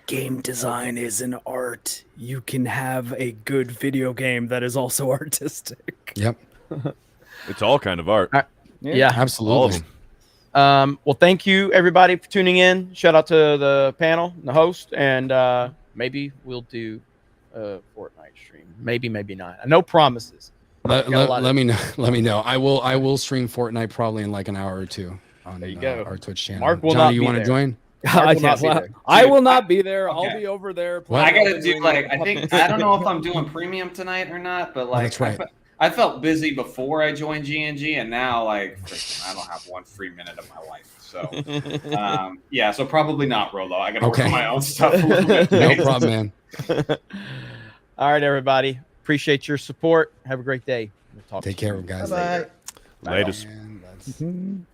[SPEAKER 12] Game design is an art. You can have a good video game that is also artistic.
[SPEAKER 9] Yep.
[SPEAKER 14] It's all kind of art.
[SPEAKER 15] Yeah,
[SPEAKER 9] absolutely.
[SPEAKER 15] Well, thank you everybody for tuning in. Shout out to the panel, the host, and maybe we'll do a Fortnite stream. Maybe not. No promises.
[SPEAKER 9] Let me know. Let me know. I will stream Fortnite probably in like an hour or two on
[SPEAKER 15] there you go.
[SPEAKER 9] Our Twitch channel.
[SPEAKER 15] Mark will
[SPEAKER 9] Johnny,
[SPEAKER 15] not
[SPEAKER 9] you
[SPEAKER 15] be
[SPEAKER 9] want to join?
[SPEAKER 12] I will not be there. I'll be over there.
[SPEAKER 11] I gotta do I don't know if I'm doing premium tonight or not, but like
[SPEAKER 9] that's right.
[SPEAKER 11] I felt busy before I joined G&G, and now like I don't have 1 free minute of my life. So yeah, so probably not, Rolo. I gotta work on my own stuff a little bit.
[SPEAKER 9] No problem, man.
[SPEAKER 15] All right, everybody. Appreciate your support. Have a great day. We'll talk
[SPEAKER 9] Take care, guys.
[SPEAKER 2] Bye.
[SPEAKER 14] Latest.
[SPEAKER 9] And